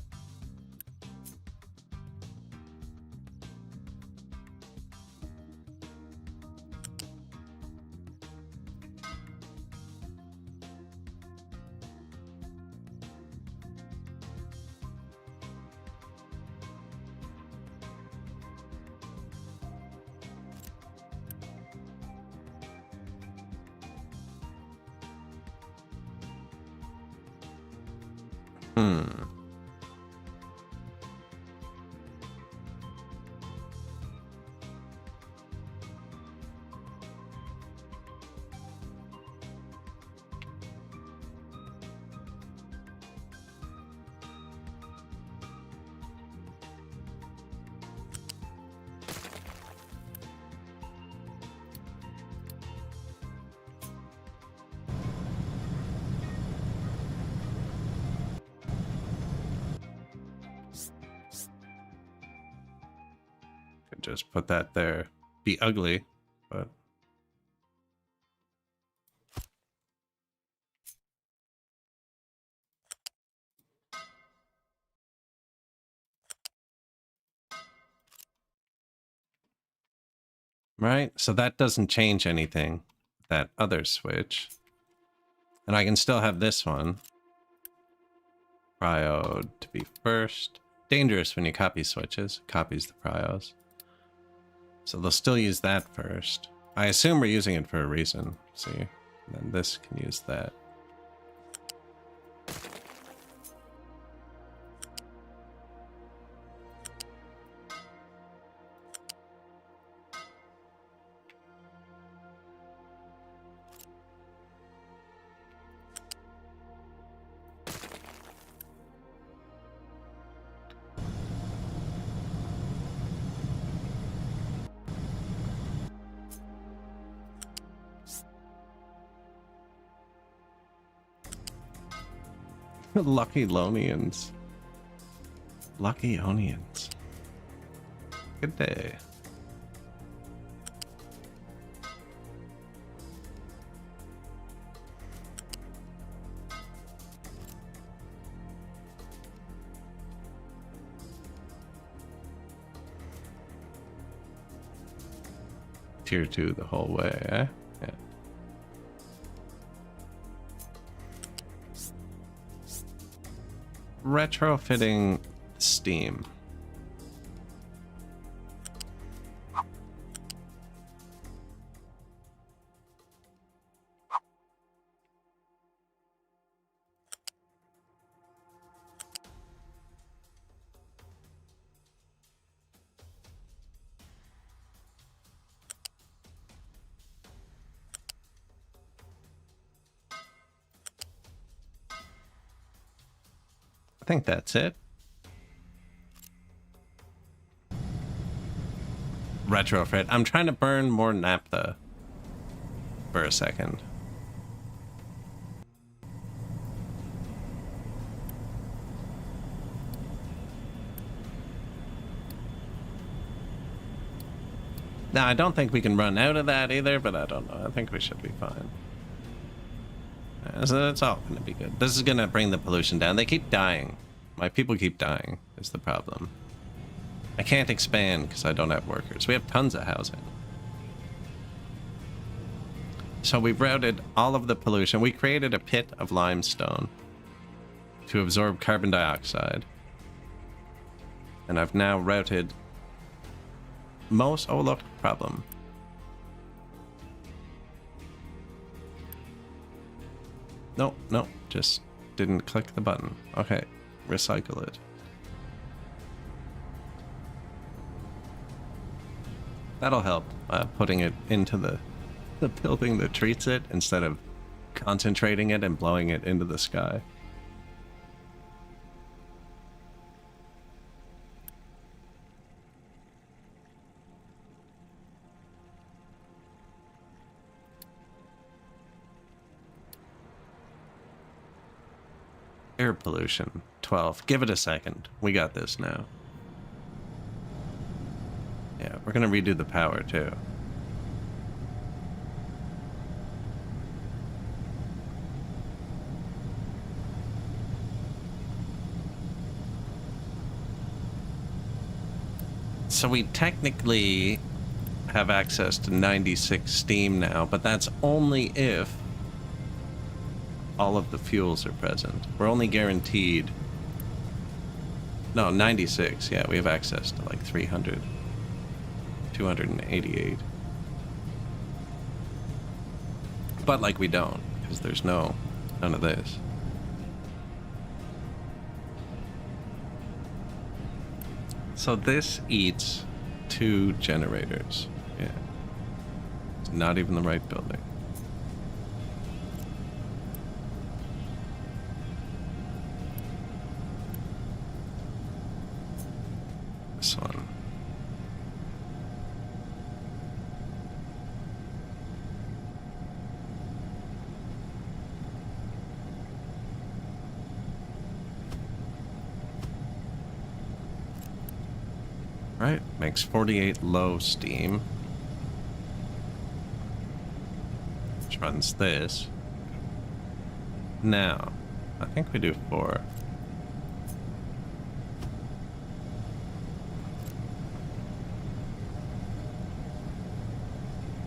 Could just put that there. Be ugly, but right? So that doesn't change anything. That other switch. And I can still have this one. Prio to be first. Dangerous when you copy switches. Copies the prios. So they'll still use that first. I assume we're using it for a reason. See? And then this can use that. Lucky Lonians. Lucky Onions. Good day. Tier 2 the whole way, eh? Yeah. Retrofitting steam. I think that's it. retrofit. I'm trying to burn more naphtha for a second. Now, I don't think we can run out of that either, but I don't know. I think we should be fine. So it's all going to be good. This is going to bring the pollution down. They keep dying. My people keep dying is the problem. I can't expand because I don't have workers. We have tons of housing. So we've routed all of the pollution. We created a pit of limestone to absorb carbon dioxide. And I've now routed most... Oh, look, problem. No, just didn't click the button. Okay, recycle it. That'll help, putting it into the building that treats it instead of concentrating it and blowing it into the sky. Air pollution, 12. Give it a second. We got this now. Yeah, we're gonna redo the power too. So we technically have access to 96 steam now, but that's only if all of the fuels are present. We're only guaranteed... No, 96. Yeah, we have access to like 300. 288. But like we don't, because there's none of this. So this eats 2 generators. Yeah. It's not even the right building. This one. Right, makes 48 low steam. Which runs this. Now, I think we do 4.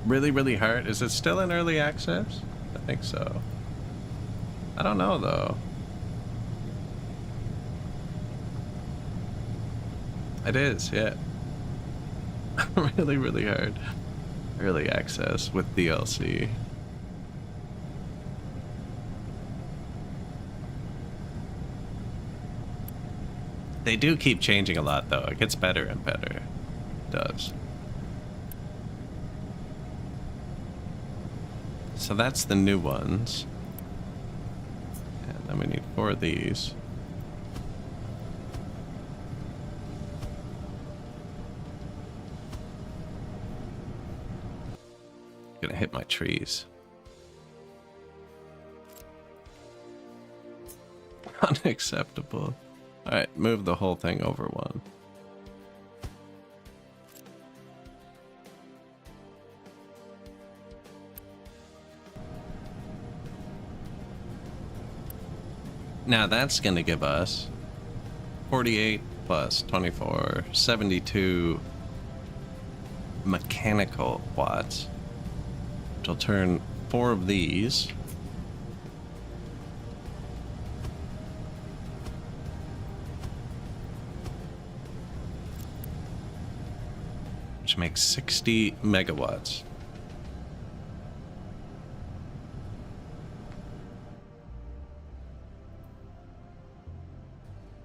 Really hard. Is it still in early access? I think so. I don't know though. It is, yeah. really hard. Early access with DLC. They do keep changing a lot though. It gets better and better. It does. So that's the new ones. And then we need 4 of these. Gonna hit my trees. Unacceptable. Alright, move the whole thing over 1. Now that's going to give us 48 plus 24, 72 mechanical watts, which will turn 4 of these which makes 60 megawatts.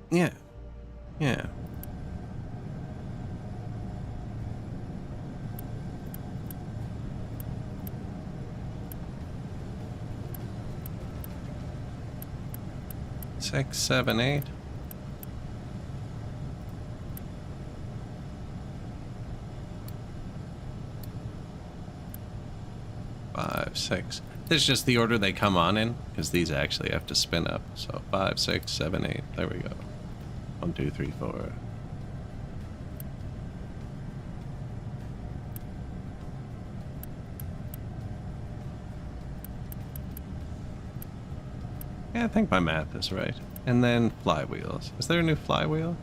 Yeah. Yeah. Six, 7, 8. 5, 6. This is just the order they come on in, because these actually have to spin up. So 5, 6, 7, 8. There we go. 1, 2, 3, 4. Yeah, I think my math is right. And then flywheels. Is there a new flywheel?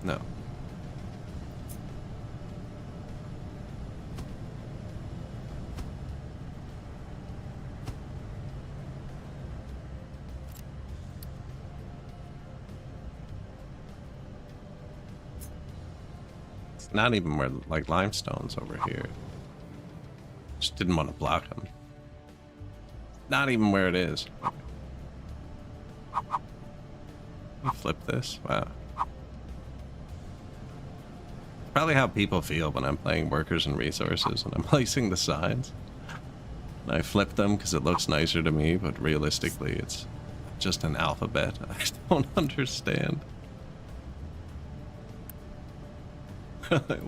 No. It's not even where, like, limestone's over here. Just didn't want to block them. Not even where it is. You flip this? Wow. Probably how people feel when I'm playing workers and resources and I'm placing the signs. And I flip them because it looks nicer to me, but realistically it's just an alphabet. I don't understand.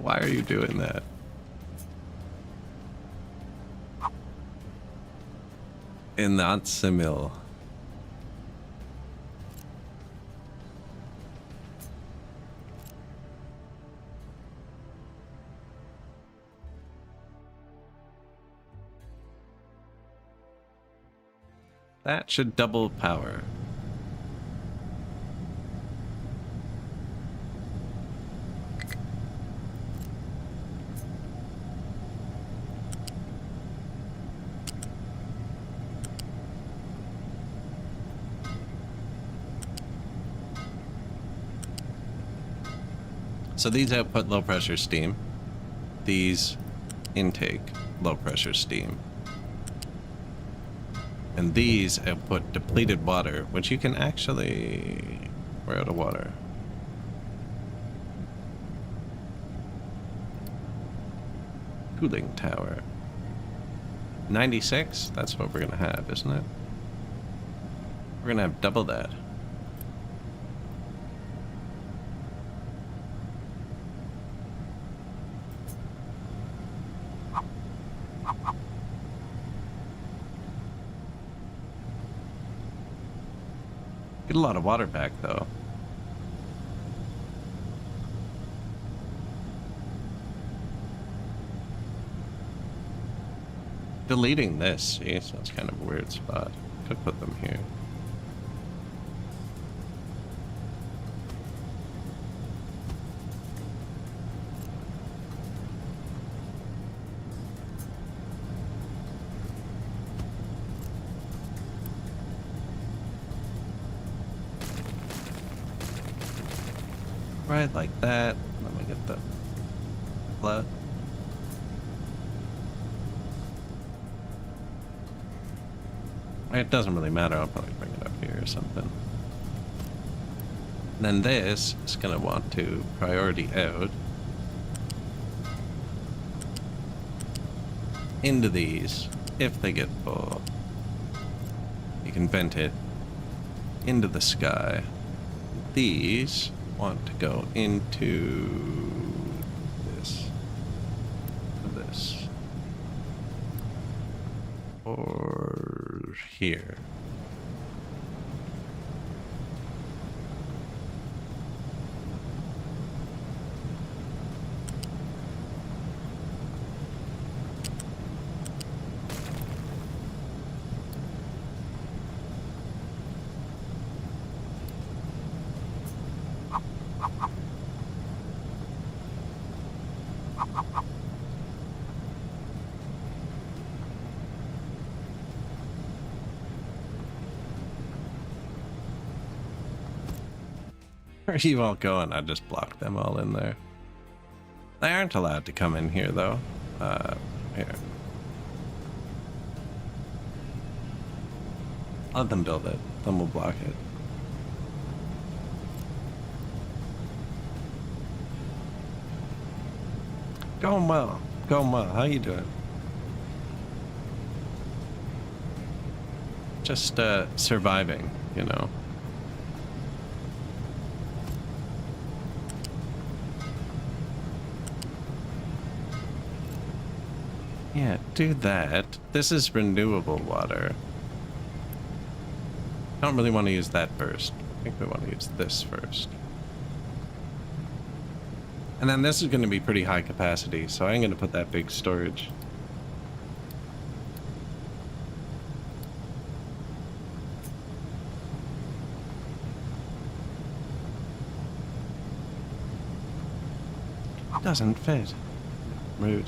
Why are you doing that? In that simil. That should double power. So these output low pressure steam. These intake low pressure steam. And these output depleted water, which you can actually... We're out of water. Cooling tower. 96? That's what we're gonna have, isn't it? We're gonna have double that. Get a lot of water back, though. Deleting this, jeez, that's kind of a weird spot. Could put them here. Right, like that. Let me get the flood. It doesn't really matter. I'll probably bring it up here or something. And then this is going to want to priority out into these if they get full. You can vent it into the sky. These want to go into this, or here. Where are you all going? I just blocked them all in there. They aren't allowed to come in here, though. Here. Let them build it. Then we'll block it. Going well. Going well. How you doing? Just, surviving, you know. Yeah, do that. This is renewable water. I don't really want to use that first. I think we want to use this first. And then this is going to be pretty high capacity, so I'm going to put that big storage. Doesn't fit. Rude.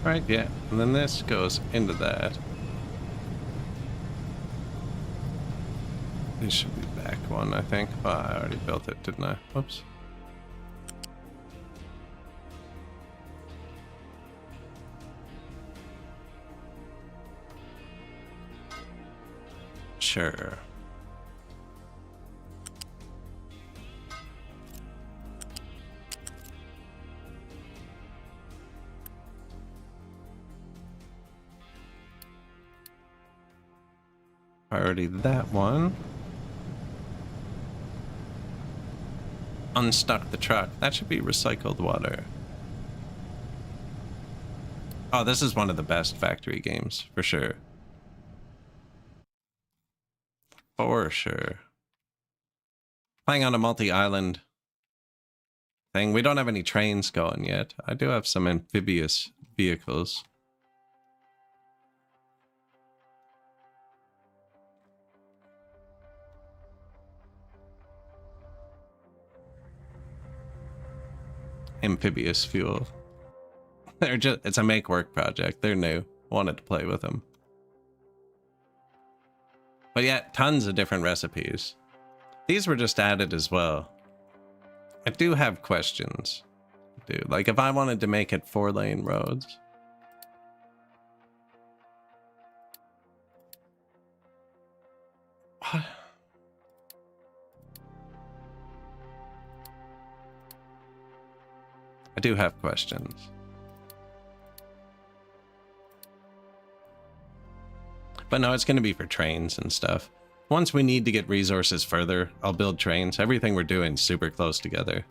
Right, yeah. And then this goes into that. This should be back one, I think. Oh, I already built it, didn't I? Whoops. Sure. Priority that one. Unstuck the truck. That should be recycled water. Oh, this is one of the best factory games, for sure. For sure. Playing on a multi-island thing. We don't have any trains going yet. I do have some amphibious vehicles. Amphibious fuel. They're just, it's a make work project. They're new. Wanted to play with them. But yeah, tons of different recipes. These were just added as well. I do have questions. Dude, like if I wanted to make it 4-lane roads. What? I do have questions. But no, it's going to be for trains and stuff. Once we need to get resources further, I'll build trains. Everything we're doing is super close together.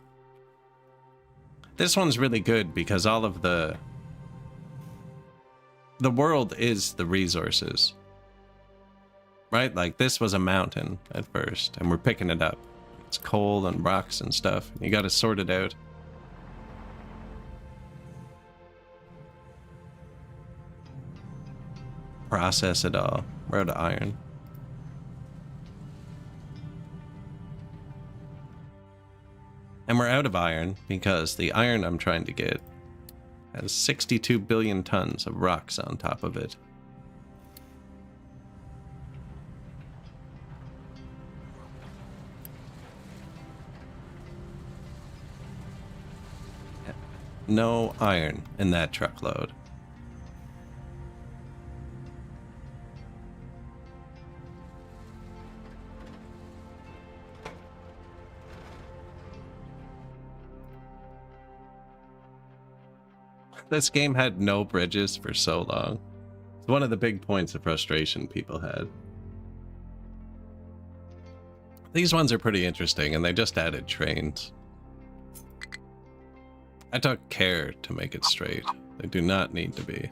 This one's really good because all of the world is the resources. Right? Like this was a mountain at first and we're picking it up. It's coal and rocks and stuff. You got to sort it out. Process it all. We're out of iron. And we're out of iron because the iron I'm trying to get has 62 billion tons of rocks on top of it. No iron in that truckload. This game had no bridges for so long. It's one of the big points of frustration people had. These ones are pretty interesting, and they just added trains. I took care to make it straight. They do not need to be.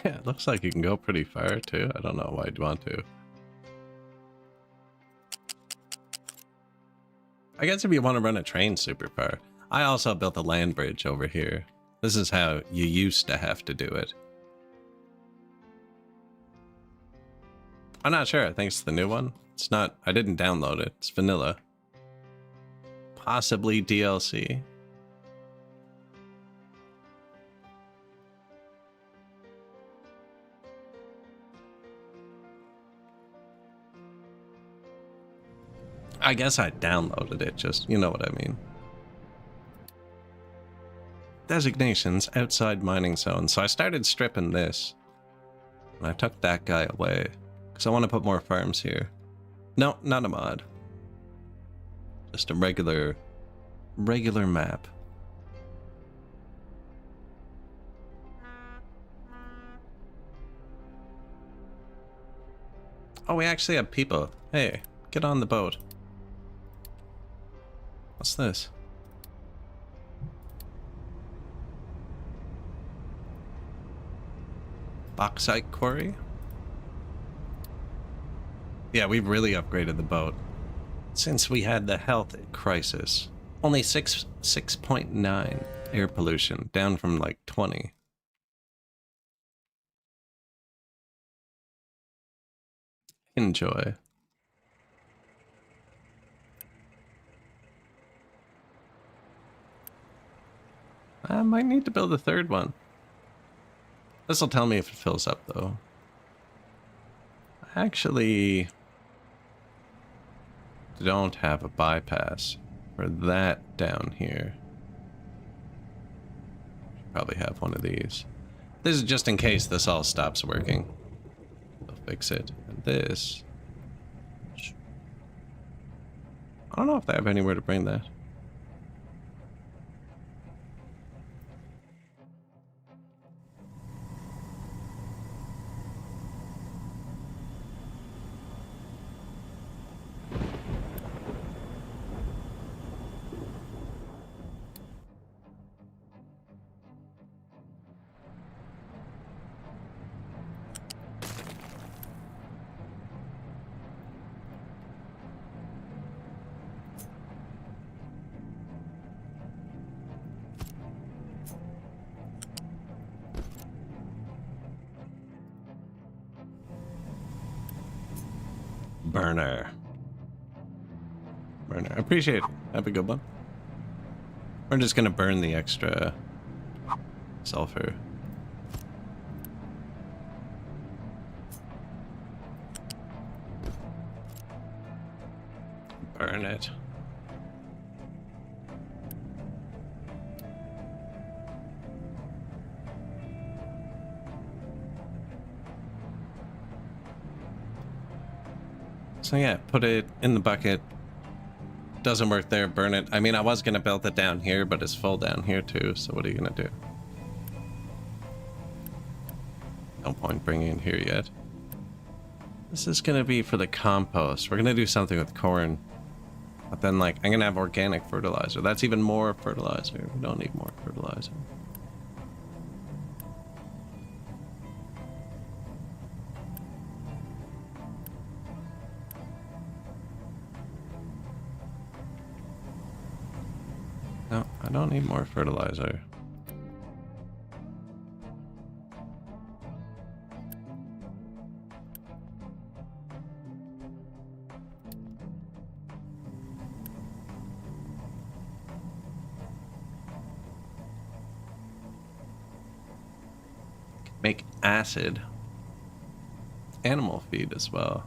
Yeah, it looks like you can go pretty far too. I don't know why you'd want to. I guess if you want to run a train super far. I also built a land bridge over here. This is how you used to have to do it. I'm not sure. I think it's the new one. It's not. I didn't download it. It's vanilla. Possibly DLC. I guess I downloaded it, just, you know what I mean. Designations outside mining zone. So I started stripping this. And I took that guy away. Because I want to put more farms here. No, not a mod. Just a regular map. Oh, we actually have people. Hey, get on the boat. What's this? Bauxite quarry? Yeah, we've really upgraded the boat since we had the health crisis. Only 6.9 air pollution, down from like 20. Enjoy. I might need to build a third one. This will tell me if it fills up, though. I actually don't have a bypass for that down here. Should probably have one of these. This is just in case this all stops working. They'll fix it. And this... I don't know if they have anywhere to bring that. Burner. I appreciate it. Have a good one. We're just gonna burn the extra sulfur. Burn it. So yeah, put it in the bucket. Doesn't work there, burn it. I mean, I was gonna build it down here, but it's full down here too, so what are you gonna do? No point bringing it here yet. This is gonna be for the compost. We're gonna do something with corn. But then, like, I'm gonna have organic fertilizer. That's even more fertilizer. We don't need more fertilizer. No, I don't need more fertilizer. Make acid. Animal feed as well.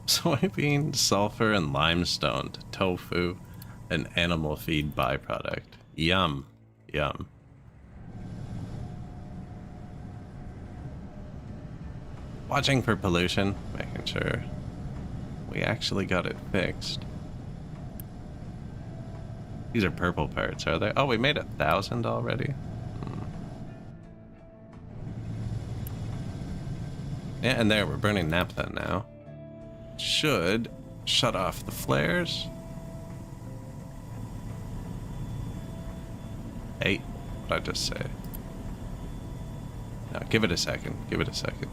Soybean, sulfur, and limestone to tofu, an animal feed byproduct. Yum. Yum. Watching for pollution, making sure we actually got it fixed. These are purple parts, are they? Oh, we made 1,000 already? Yeah, and there, we're burning naphtha now. Should shut off the flares. Hey, what did I just say? No, give it a second. Give it a second.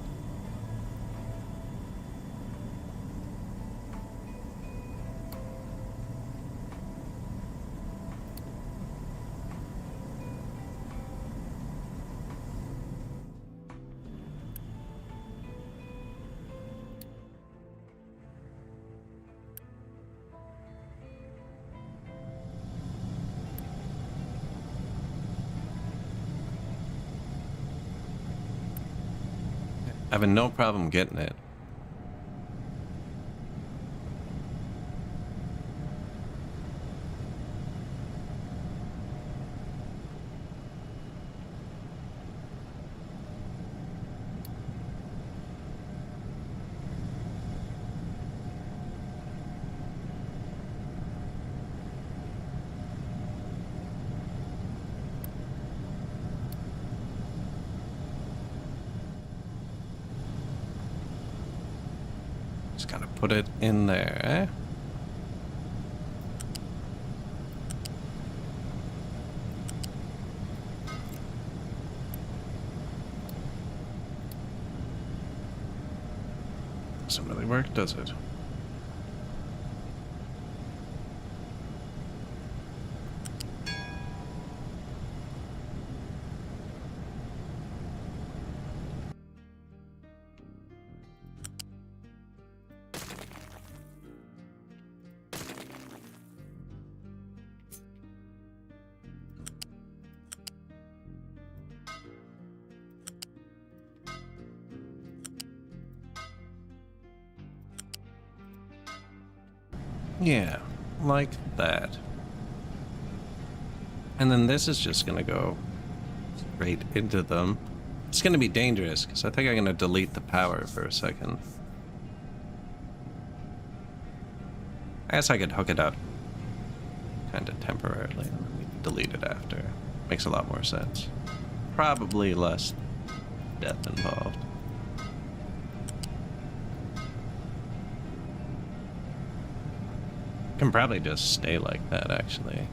Having no problem getting it. Just gotta put it in there, eh? Doesn't really work, does it? Yeah, like that. And then this is just gonna go straight into them. It's gonna be dangerous, because I think I'm gonna delete the power for a second. I guess I could hook it up kind of temporarily and then we can delete it after. Makes a lot more sense. Probably less death involved. Can probably just stay like that, actually.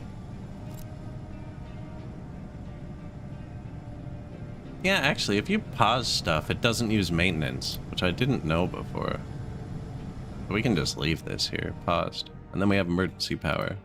Yeah, actually, if you pause stuff, it doesn't use maintenance, which I didn't know before. We can just leave this here, paused. And then we have emergency power.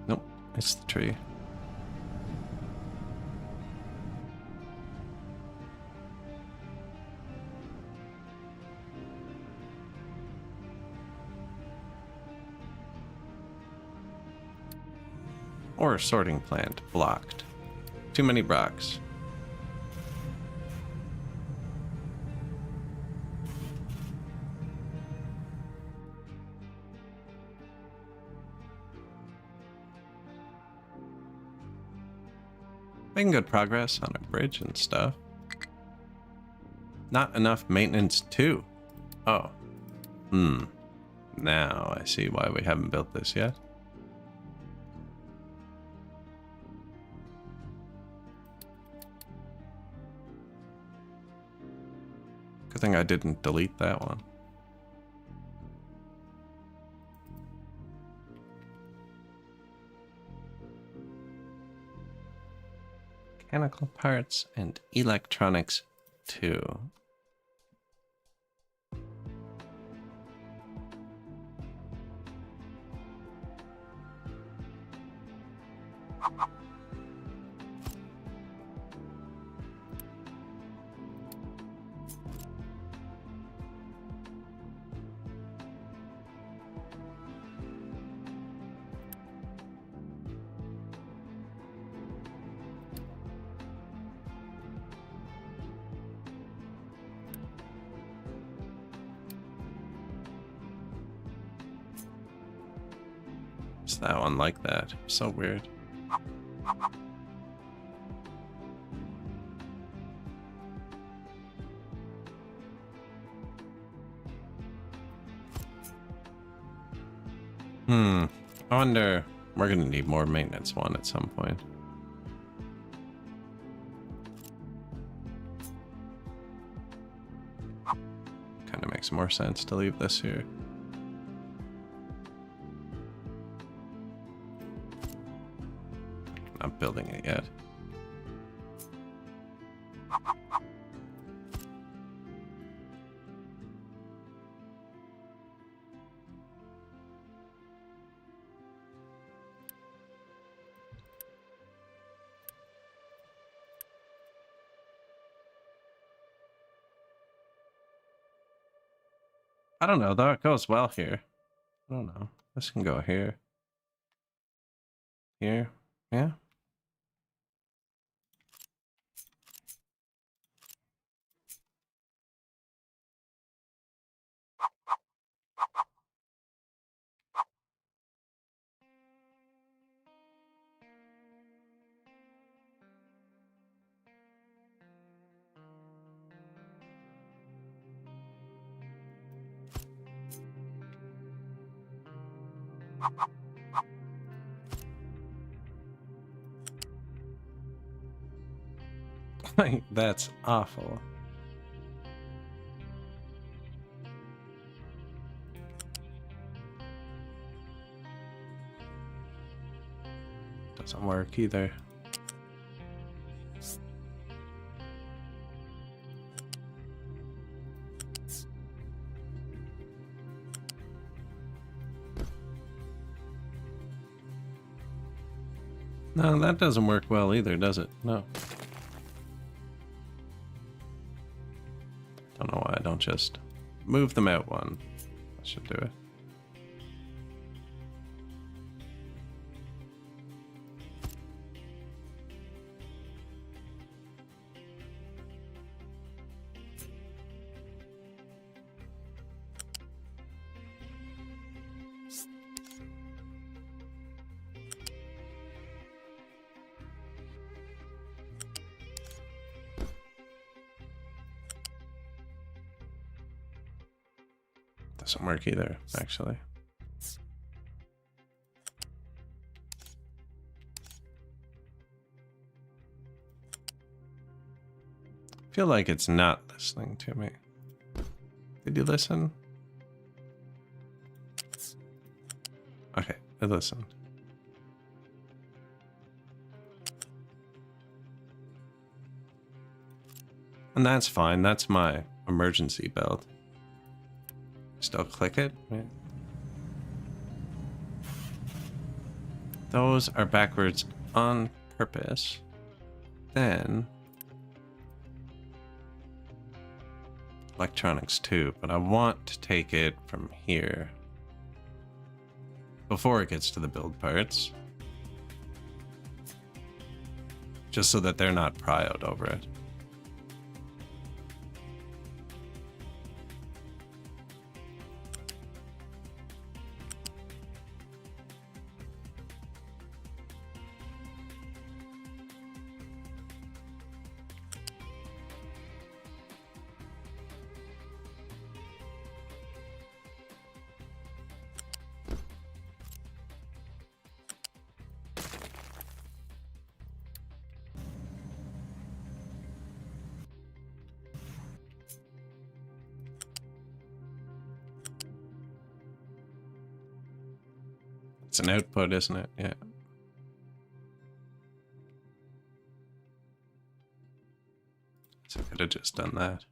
Nope, it's the tree. Or sorting plant, blocked. Too many blocks. Making good progress on a bridge and stuff. Not enough maintenance too. Oh. Now I see why we haven't built this yet. Good thing I didn't delete that one. Mechanical parts and electronics too. It's that one like that. So weird. I wonder, we're gonna need more maintenance one at some point. Kind of makes more sense to leave this here. Not building it yet. I don't know, though. It goes well here. I don't know. This can go here. Here. Yeah. That's awful. Doesn't work either. No, that doesn't work well either, does it? No. Don't know why I don't just move them out one. I should do it. Doesn't work either, actually. I feel like it's not listening to me. Did you listen? Okay, it listened. And that's fine. That's my emergency belt. Still click it? Right. Those are backwards on purpose. Then electronics too, but I want to take it from here before it gets to the build parts, just so that they're not prioed over it. It's an output, isn't it? Yeah. So I could have just done that.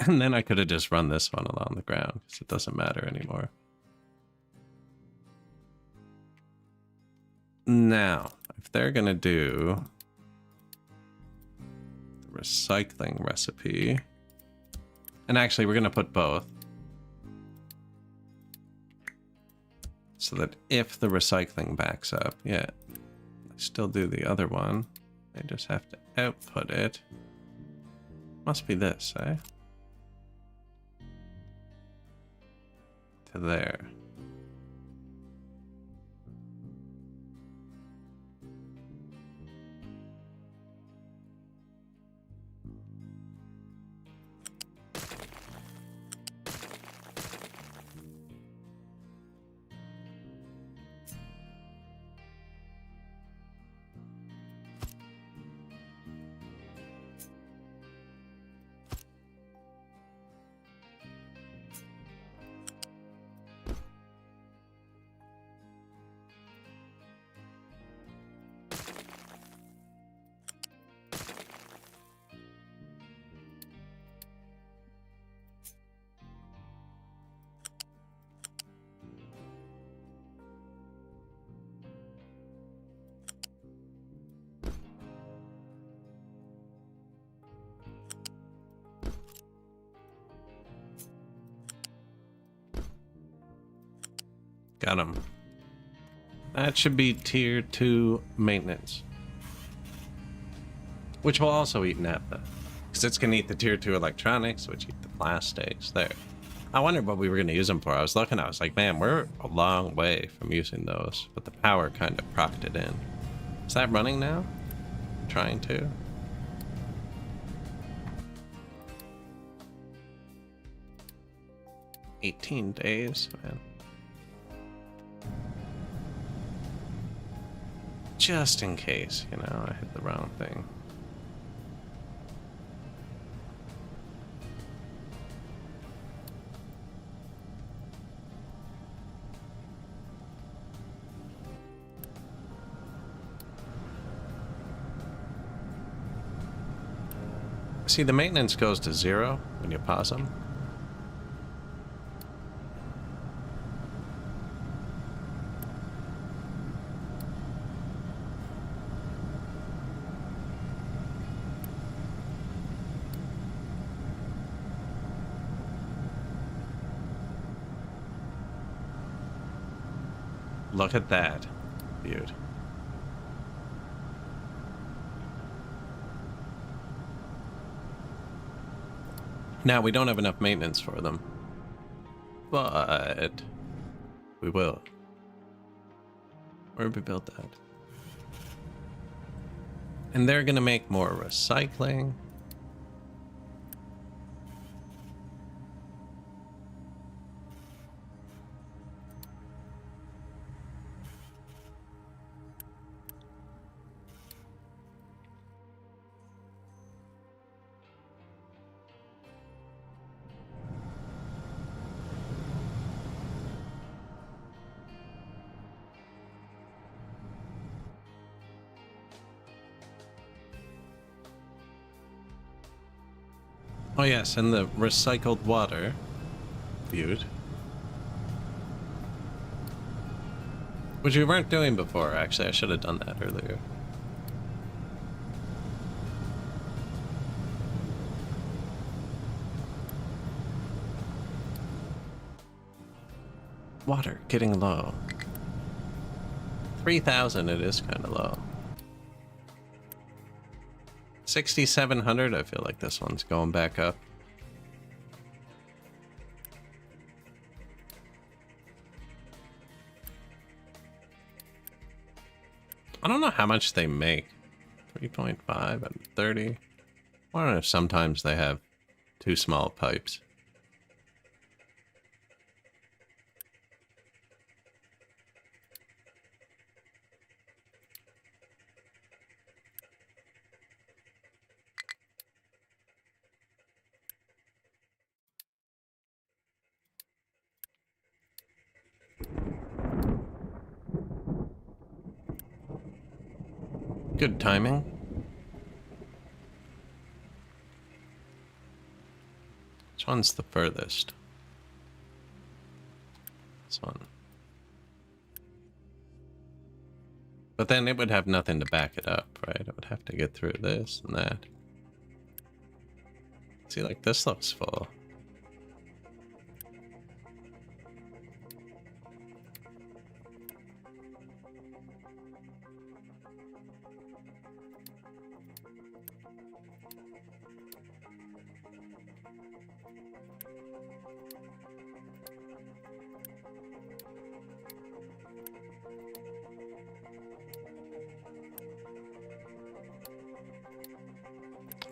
And then I could have just run this one along the ground because it doesn't matter anymore. Now, if they're going to do the recycling recipe, and actually we're going to put both, so that if the recycling backs up, yeah, I still do the other one. I just have to output it. Must be this, eh? To there. Got him. That should be tier 2 maintenance. Which will also eat naphtha. Because Because it's going to eat the tier 2 electronics, which eat the plastics. There. I wondered what we were going to use them for. I was looking, I was like, man, we're a long way from using those. But the power kind of propped it in. Is that running now? Trying to. $18 days, man. Just in case, you know, I hit the wrong thing. See, the maintenance goes to 0 when you pause them. Look at that, dude. Now, we don't have enough maintenance for them, but we will. Where did we build that? And they're going to make more recycling. Oh yes, and the recycled water. Viewed. Which we weren't doing before, actually. I should have done that earlier. Water getting low. 3,000, it is kind of low. 6,700, I feel like this one's going back up. I don't know how much they make. 3.5 and 30. I don't know if sometimes they have too small pipes. Good timing. Which one's the furthest? This one. But then it would have nothing to back it up, right? It would have to get through this and that. See, like this looks full.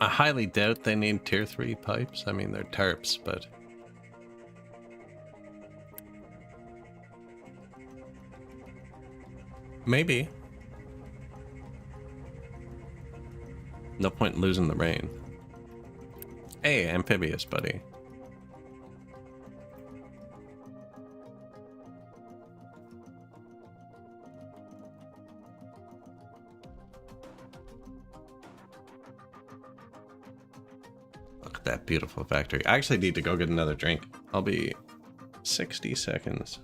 I highly doubt they need tier 3 pipes. I mean, they're tarps, but... maybe. No point in losing the rain. Hey, amphibious buddy. Look at that beautiful factory. I actually need to go get another drink. I'll be 60 seconds.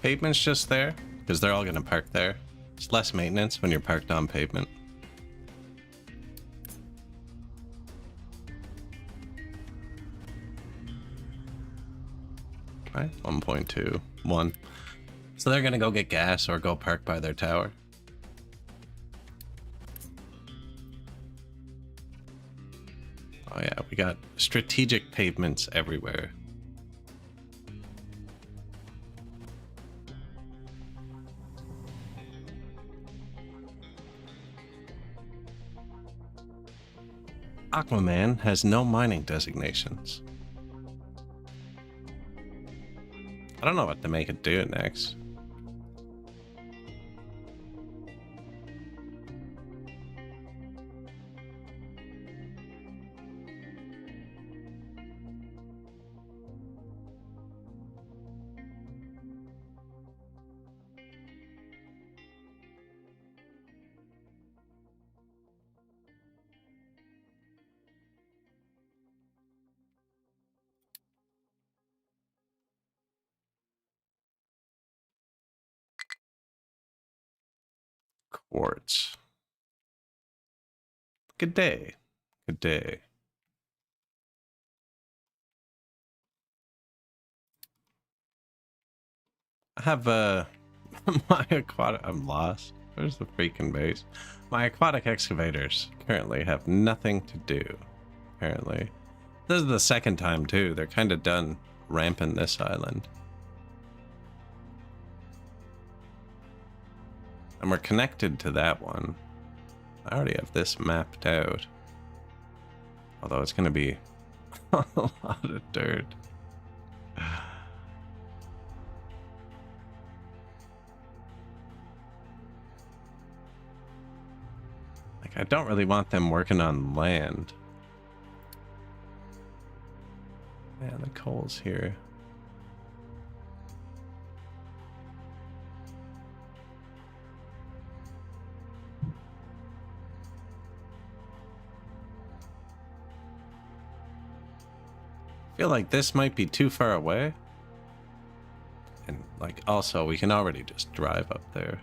pavement's just there, because they're all going to park there. It's less maintenance when you're parked on pavement. Right, 1.21. So they're gonna go get gas or go park by their tower. Oh yeah, we got strategic pavements everywhere. Aquaman has no mining designations. I don't know what to make it do next. Quartz. Good day. Good day. I have my aquatic. I'm lost. Where's the freaking base? My aquatic excavators currently have nothing to do. Apparently, this is the second time too. They're kind of done ramping this island, and we're connected to that one. I already have this mapped out. Although it's going to be a lot of dirt. Like, I don't really want them working on land. Yeah, the coal's here. I feel like this might be too far away. And like also we can already just drive up there.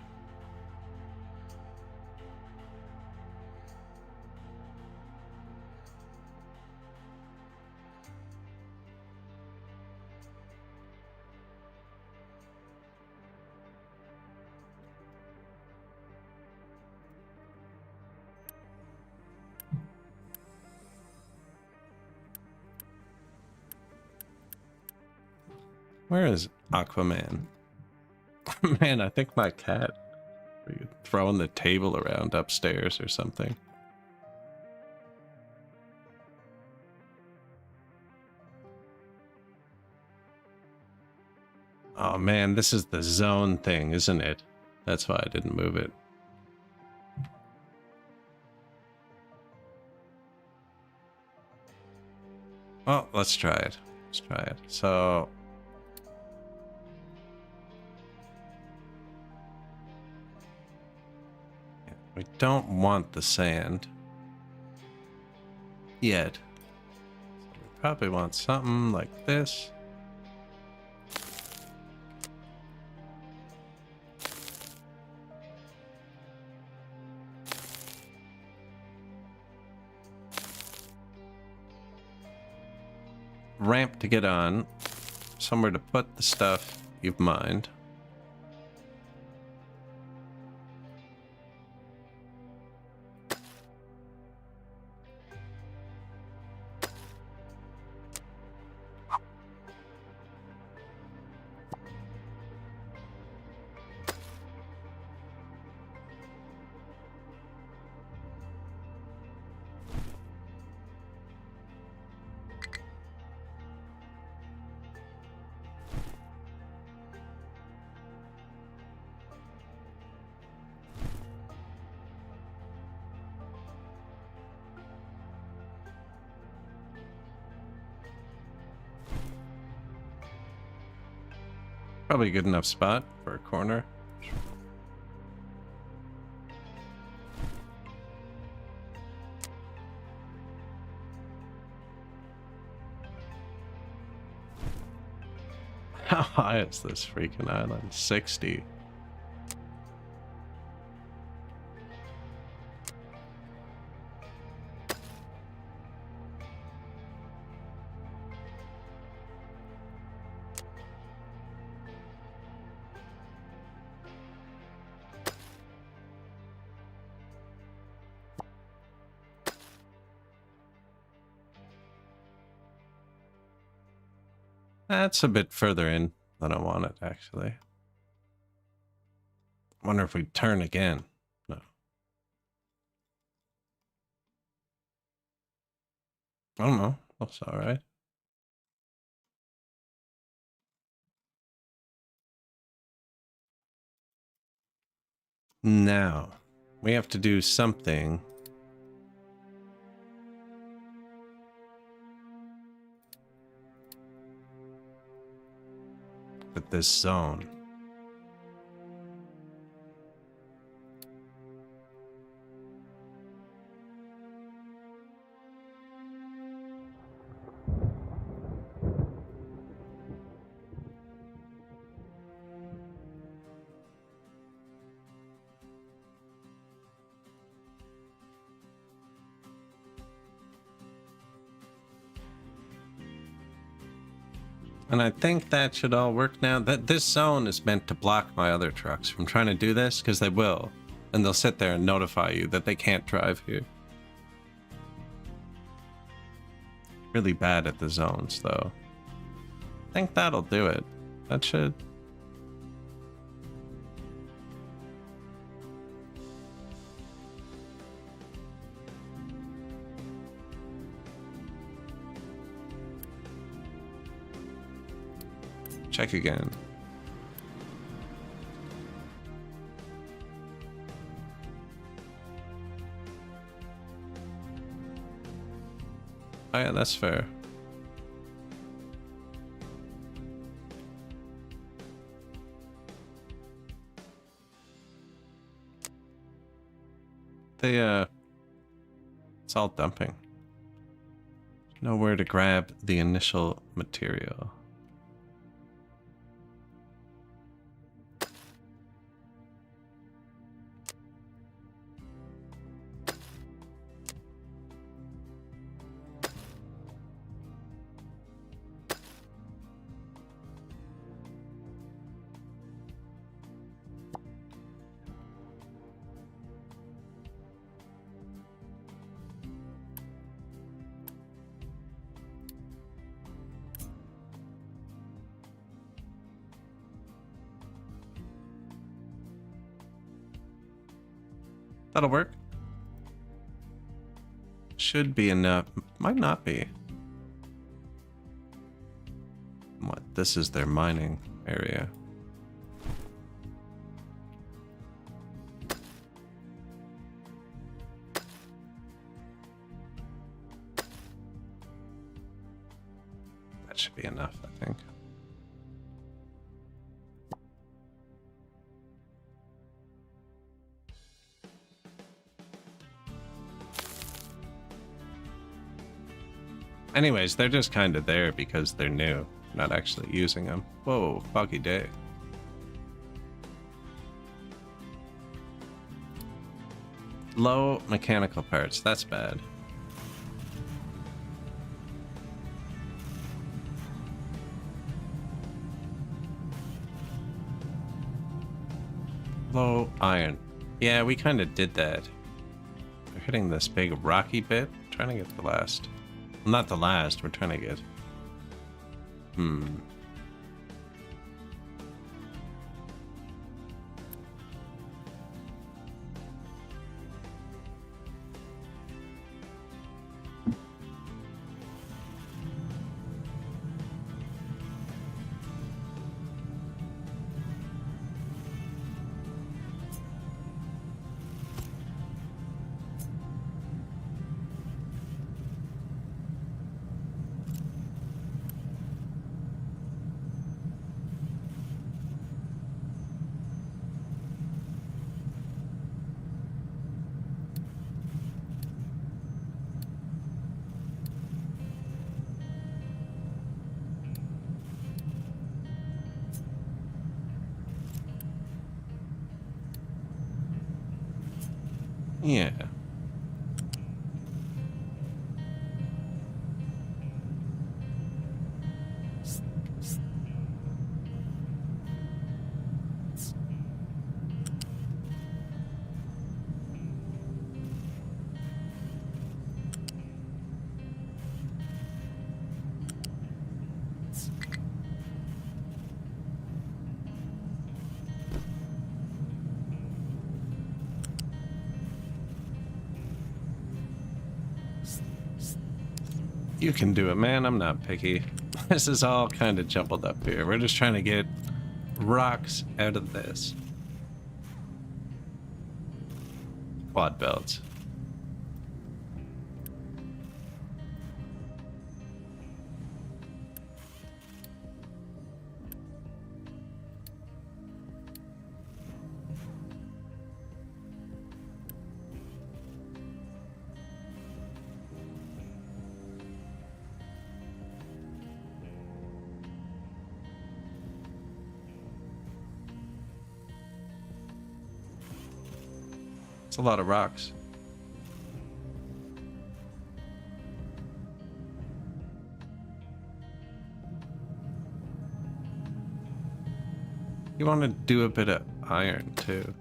Where is Aquaman? Man, I think my cat throwing the table around upstairs or something. Oh man, this is the zone thing, isn't it? That's why I didn't move it. Well, let's try it. Let's try it. So we don't want the sand yet. So we probably want something like this. Ramp to get on. Somewhere to put the stuff you've mined. Probably a good enough spot for a corner. How high is this freaking island? 60. That's a bit further in than I wanted, actually. Wonder if we turn again. No. I don't know. That's all right. Now, we have to do something. With this zone. And I think that should all work now. That this zone is meant to block my other trucks from trying to do this, because they will. And they'll sit there and notify you that they can't drive here. Really bad at the zones, though. I think that'll do it. That should... Check again. Oh yeah, that's fair. It's all dumping. Nowhere to grab the initial material. That'll work. Should be enough. Might not be. What? This is their mining area. That should be enough, I think. Anyways, they're just kind of there because they're new, not actually using them. Whoa, foggy day. Low mechanical parts, that's bad. Low iron. Yeah, we kind of did that. We're hitting this big rocky bit, trying to get the last. Well, not the last, we're trying to get... Yeah. You can do it, man. I'm not picky. This is all kind of jumbled up here. We're just trying to get rocks out of this. Quad belts. It's a lot of rocks. You want to do a bit of iron too.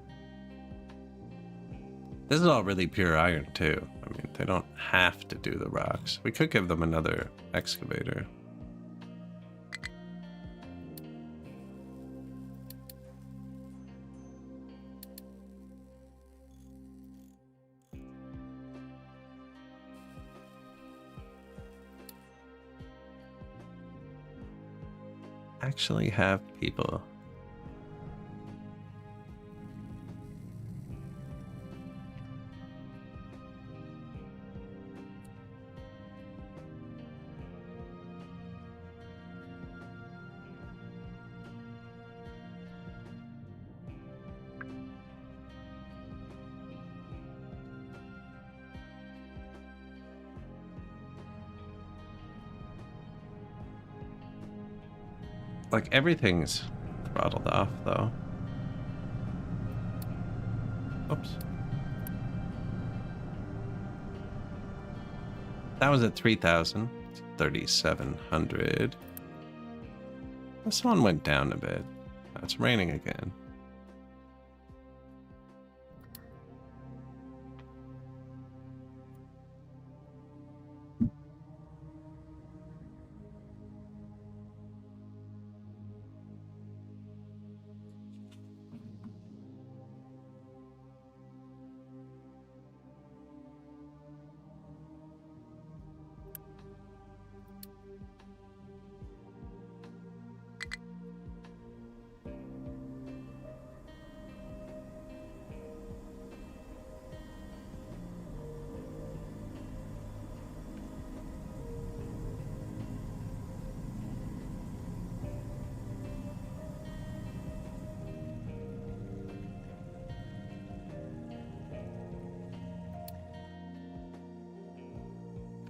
This is all really pure iron too. I mean, they don't have to do the rocks. We could give them another excavator. Actually have people. Like, everything's throttled off, though. Oops. That was at 3,000. 3,700. This one went down a bit. It's raining again.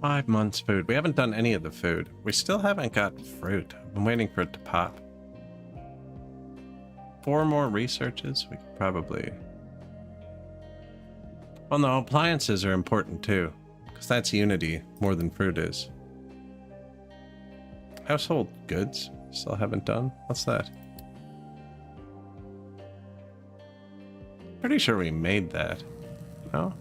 Five months food. We haven't done any of the food. We still haven't got fruit. I'm waiting for it to pop. 4 more researches. We could probably... Well, no, appliances are important too. Because that's unity more than fruit is. Household goods. Still haven't done. What's that? Pretty sure we made that. No?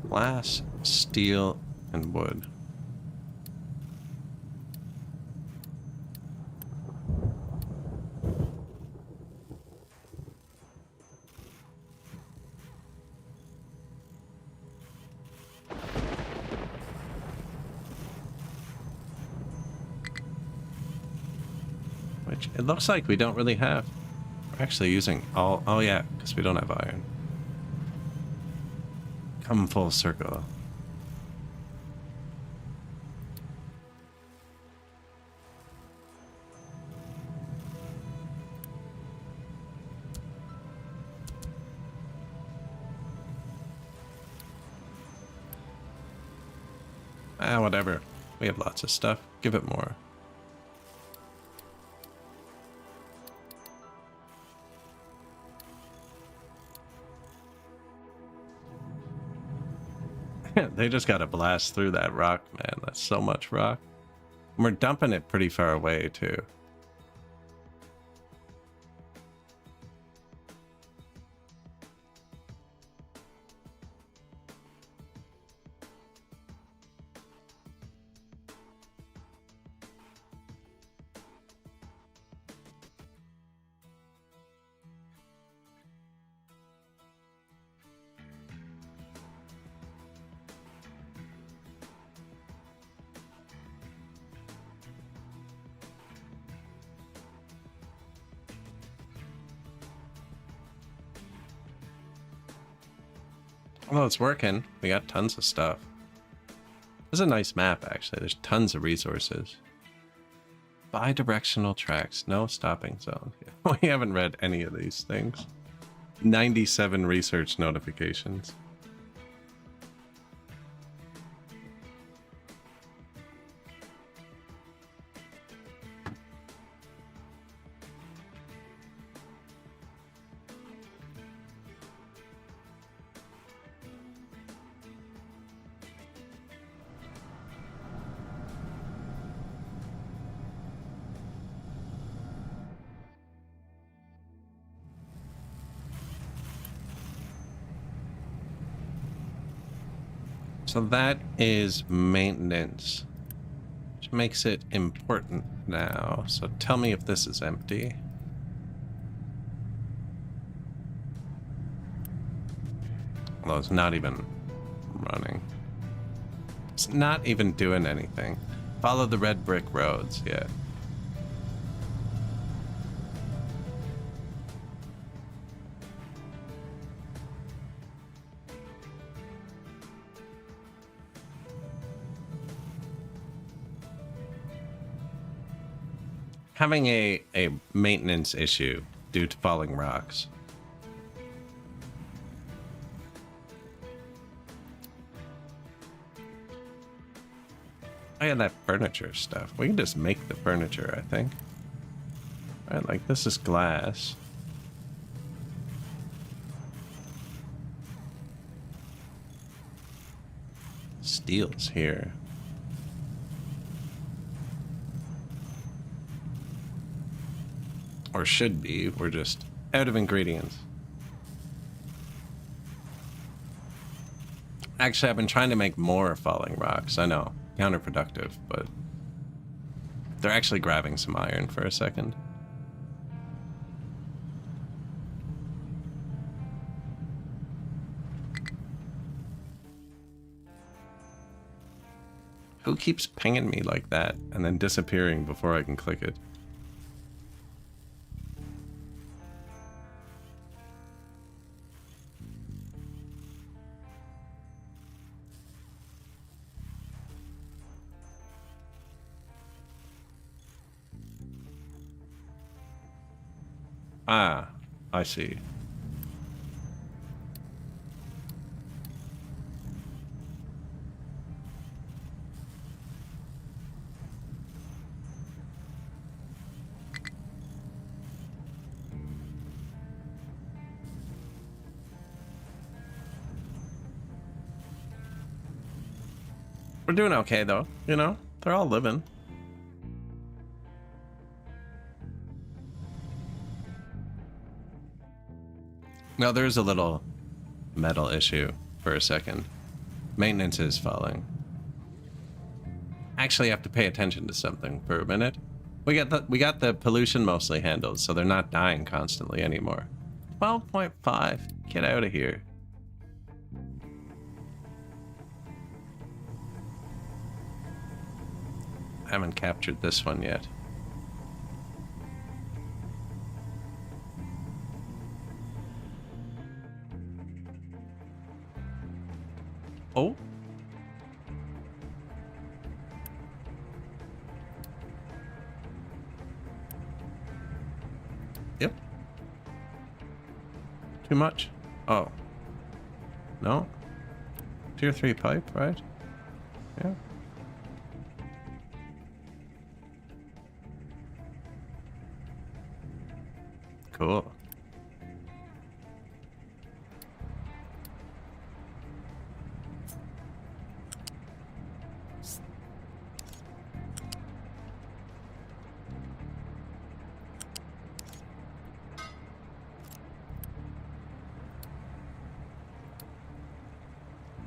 Glass, steel, and wood. Which it looks like we don't really have. We're actually using all... Oh yeah, because we don't have iron. Come full circle. Ah, whatever. We have lots of stuff. Give it more. They just got to blast through that rock, man. That's so much rock. And we're dumping it pretty far away, too. Well, it's working. We got tons of stuff. This is a nice map, actually. There's tons of resources. Bi-directional tracks. No stopping zone. We haven't read any of these things. 97 research notifications. So that is maintenance, which makes it important now. So tell me if this is empty. Well, it's not even running. It's not even doing anything. Follow the red brick roads, yeah. Having a maintenance issue due to falling rocks. I had that furniture stuff. We can just make the furniture, I think. Alright, like this is glass. Steel's here. Or should be. We're just out of ingredients. Actually, I've been trying to make more falling rocks. I know, counterproductive, but they're actually grabbing some iron for a second. Who keeps pinging me like that and then disappearing before I can click it? Ah, I see. We're doing okay, though. You know, they're all living. No, there's a little metal issue for a second. Maintenance is falling. Actually, I have to pay attention to something for a minute. We got the pollution mostly handled, so they're not dying constantly anymore. 12.5. Get out of here. I haven't captured this one yet. Oh. Yep. Too much? Oh. No? Tier 3 pipe, right? Yeah. Cool.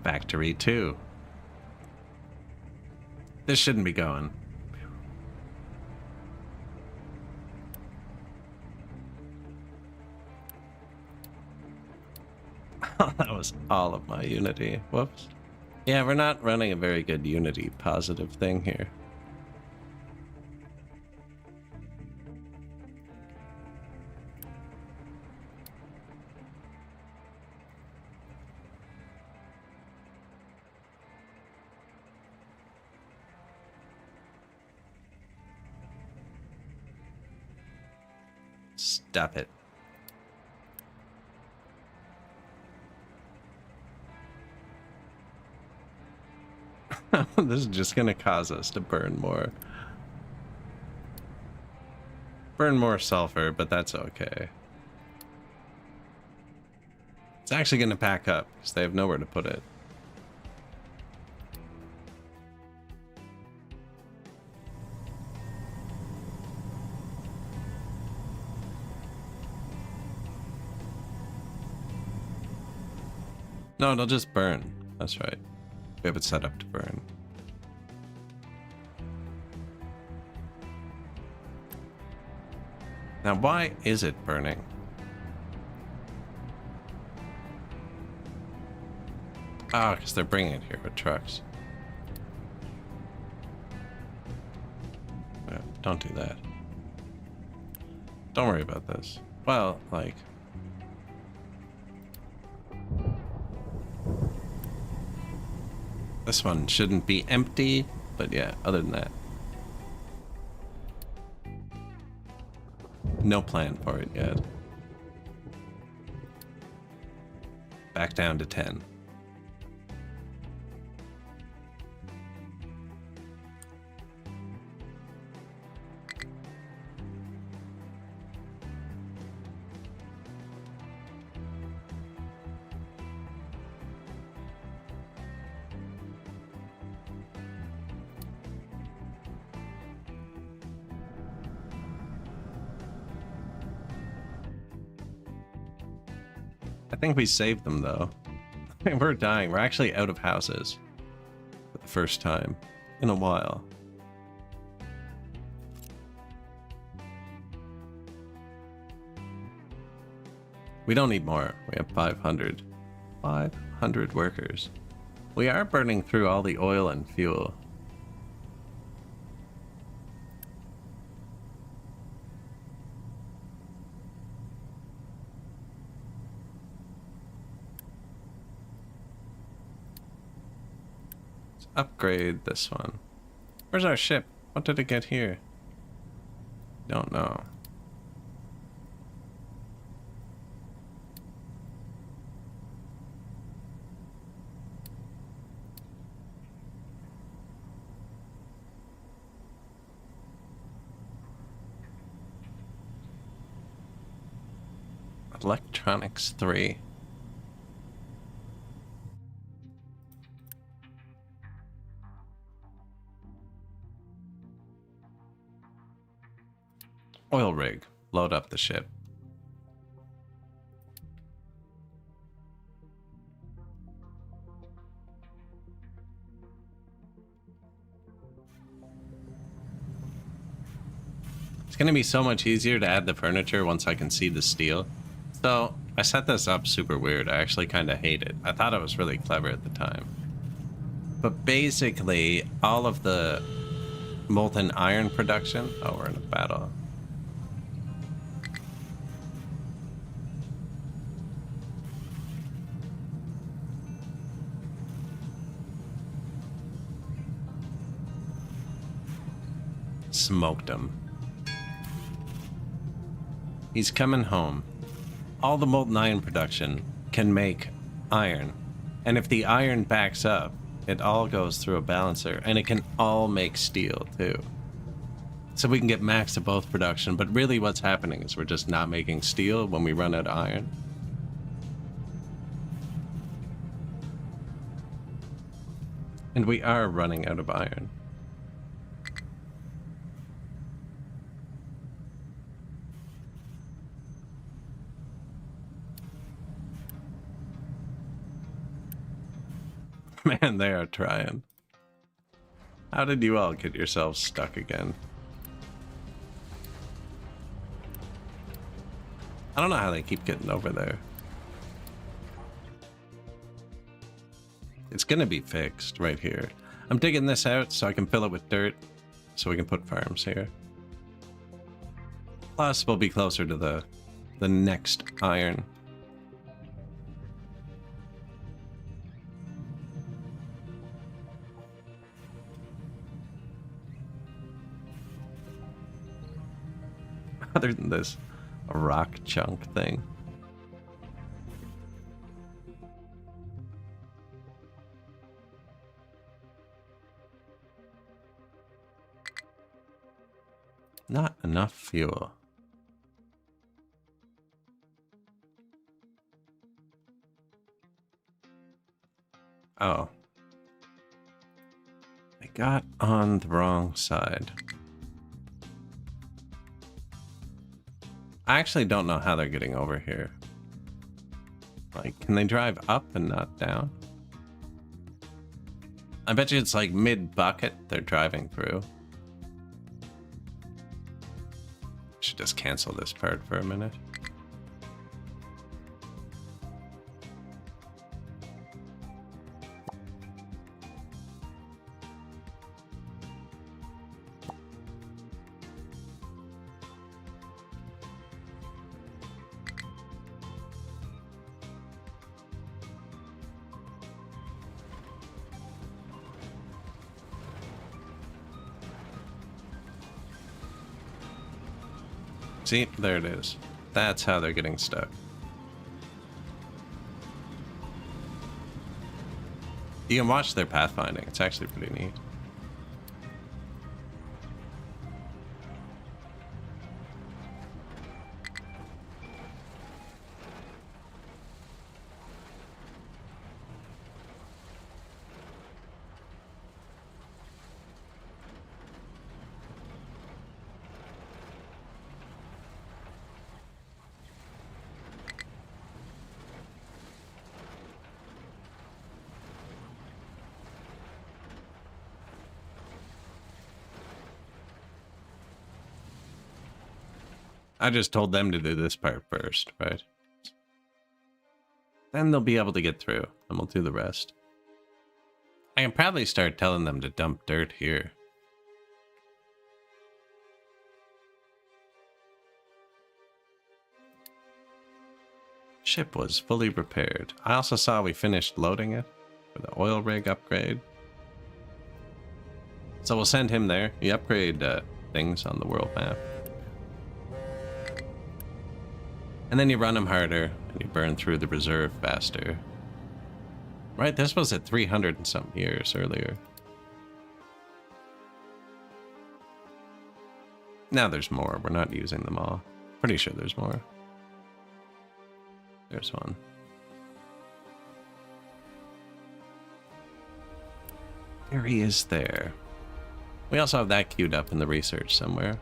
Factory 2. This shouldn't be going. That was all of my Unity. Whoops. Yeah, we're not running a very good Unity positive thing here. Stop it. This is just gonna cause us to burn more. Burn more sulfur, but that's okay. It's actually gonna pack up because they have nowhere to put it. No, it'll just burn. That's right. We have it set up to burn. Now, why is it burning? Ah, because they're bringing it here with trucks. Yeah, don't do that. Don't worry about this. Well, like... This one shouldn't be empty, but yeah, other than that. No plan for it yet. Back down to 10. I think we saved them, though. We're dying. We're actually out of houses for the first time in a while. We don't need more. We have 500. 500 workers. We are burning through all the oil and fuel. Upgrade this one. Where's our ship? What did it get here? Don't know. Electronics 3. Oil rig. Load up the ship. It's going to be so much easier to add the furniture once I can see the steel. So, I set this up super weird. I actually kind of hate it. I thought it was really clever at the time. But basically, all of the molten iron production... Oh, we're in a battle. Smoked him. He's coming home. All the molten iron production can make iron. And if the iron backs up, it all goes through a balancer. And it can all make steel, too. So we can get max to both production, but really what's happening is we're just not making steel when we run out of iron. And we are running out of iron. Man, they are trying. How did you all get yourselves stuck again? I don't know how they keep getting over there. It's gonna be fixed right here. I'm digging this out so I can fill it with dirt so we can put farms here. Plus, we'll be closer to the next iron. Other than this rock chunk thing. Not enough fuel. Oh. I got on the wrong side. I actually don't know how they're getting over here. Like, can they drive up and not down? I bet you it's like mid-bucket they're driving through. Should just cancel this part for a minute. See, there it is. That's how they're getting stuck. You can watch their pathfinding. It's actually pretty neat. I just told them to do this part first, right? Then they'll be able to get through, and we'll do the rest. I can probably start telling them to dump dirt here. Ship was fully repaired. I also saw we finished loading it for the oil rig upgrade. So we'll send him there. You upgrade things on the world map. And then you run them harder, and you burn through the reserve faster. Right, this was at 300 and some years earlier. Now there's more, we're not using them all. Pretty sure there's more. There's one. There he is there. We also have that queued up in the research somewhere.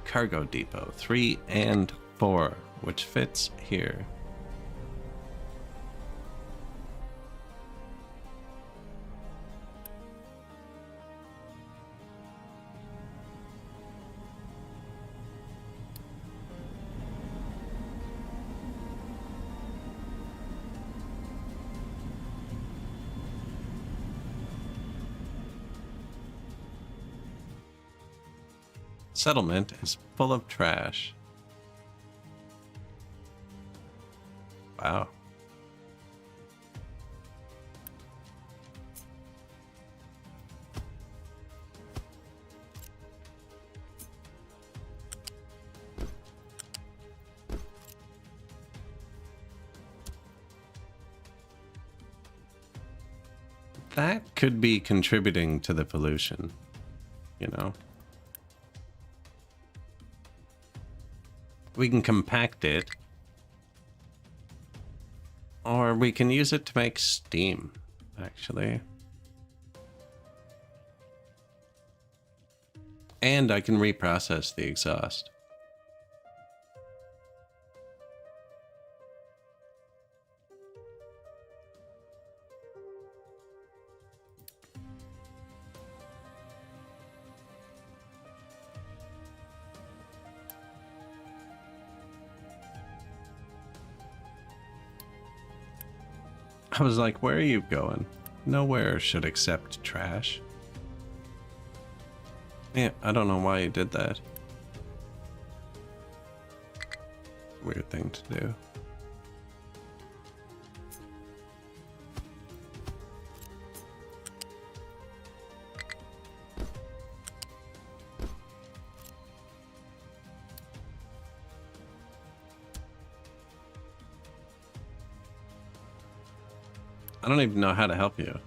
Cargo depot 3 and 4, which fits here. Settlement is full of trash. Wow. That could be contributing to the pollution, you know? We can compact it. Or we can use it to make steam, actually. And I can reprocess the exhaust. I was like, where are you going? Nowhere should accept trash. Yeah, I don't know why you did that. Weird thing to do. I don't even know how to help you.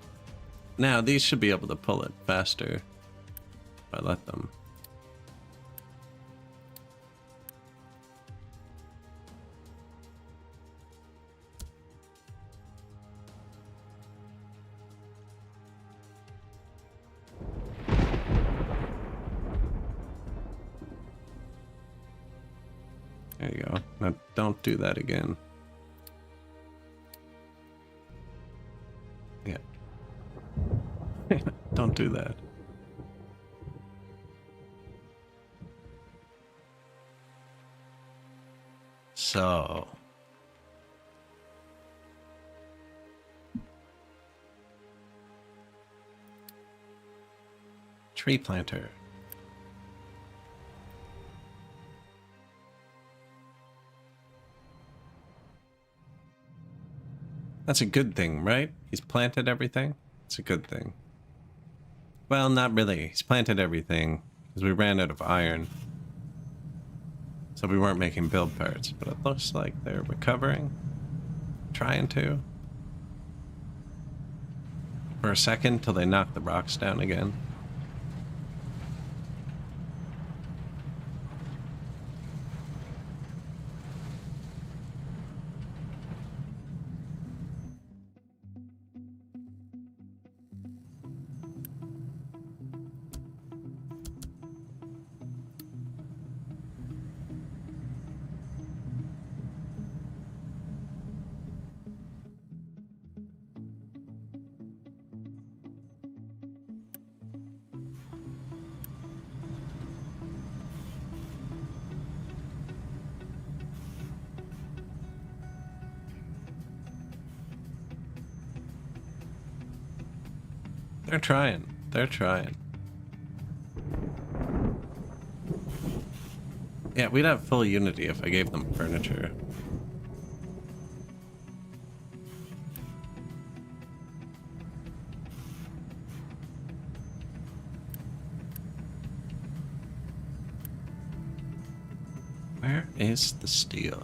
Now, these should be able to pull it faster if I let them. There you go. Now, don't do that again. Yeah. Don't do that. So. Tree planter. That's a good thing, right? He's planted everything. It's a good thing. Well, not really. He's planted everything because we ran out of iron. So we weren't making build parts, but it looks like they're recovering. Trying to. For a second till they knock the rocks down again. They're trying. They're trying. Yeah, we'd have full unity if I gave them furniture. Where is the steel?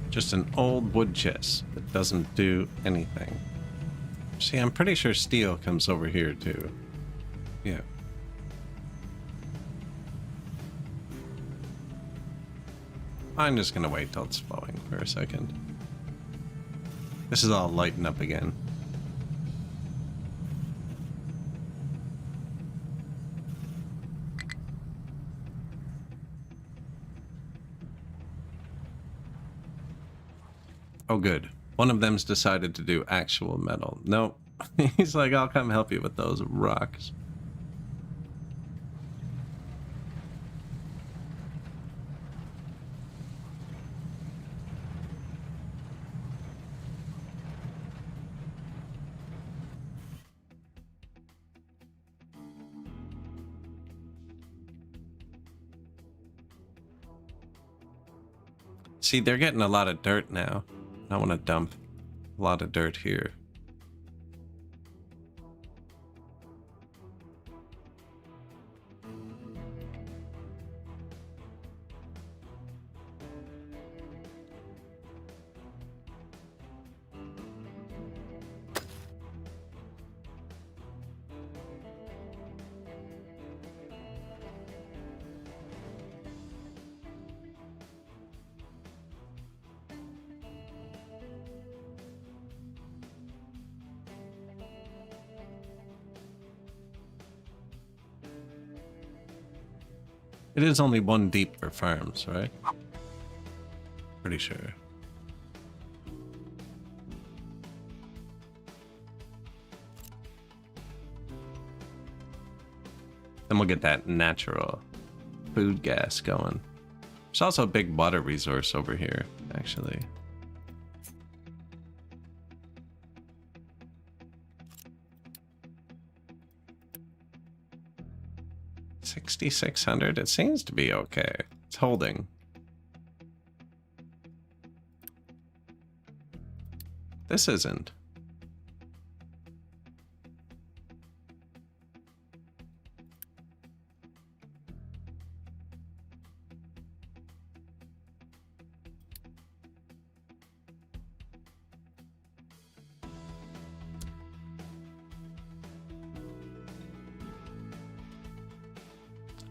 Just an old wood chest that doesn't do anything. See, I'm pretty sure steel comes over here too. Yeah. I'm just gonna wait till it's flowing for a second. This is all lighting up again. Oh, good. One of them's decided to do actual metal. Nope. He's like, I'll come help you with those rocks. See, they're getting a lot of dirt now. I want to dump a lot of dirt here. It is only one deep for farms, right? Pretty sure. Then we'll get that natural food gas going. There's also a big water resource over here, actually. $6,600. It seems to be okay. It's holding. This isn't.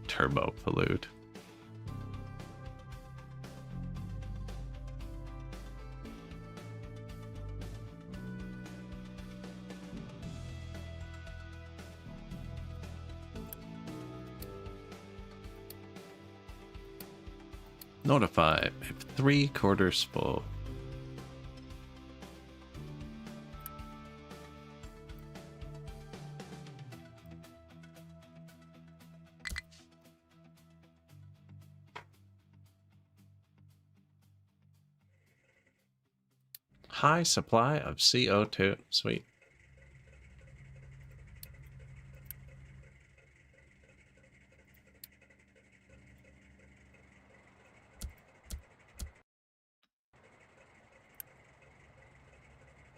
Turbo pollute. Notify if 3/4 full. High supply of CO2. Sweet.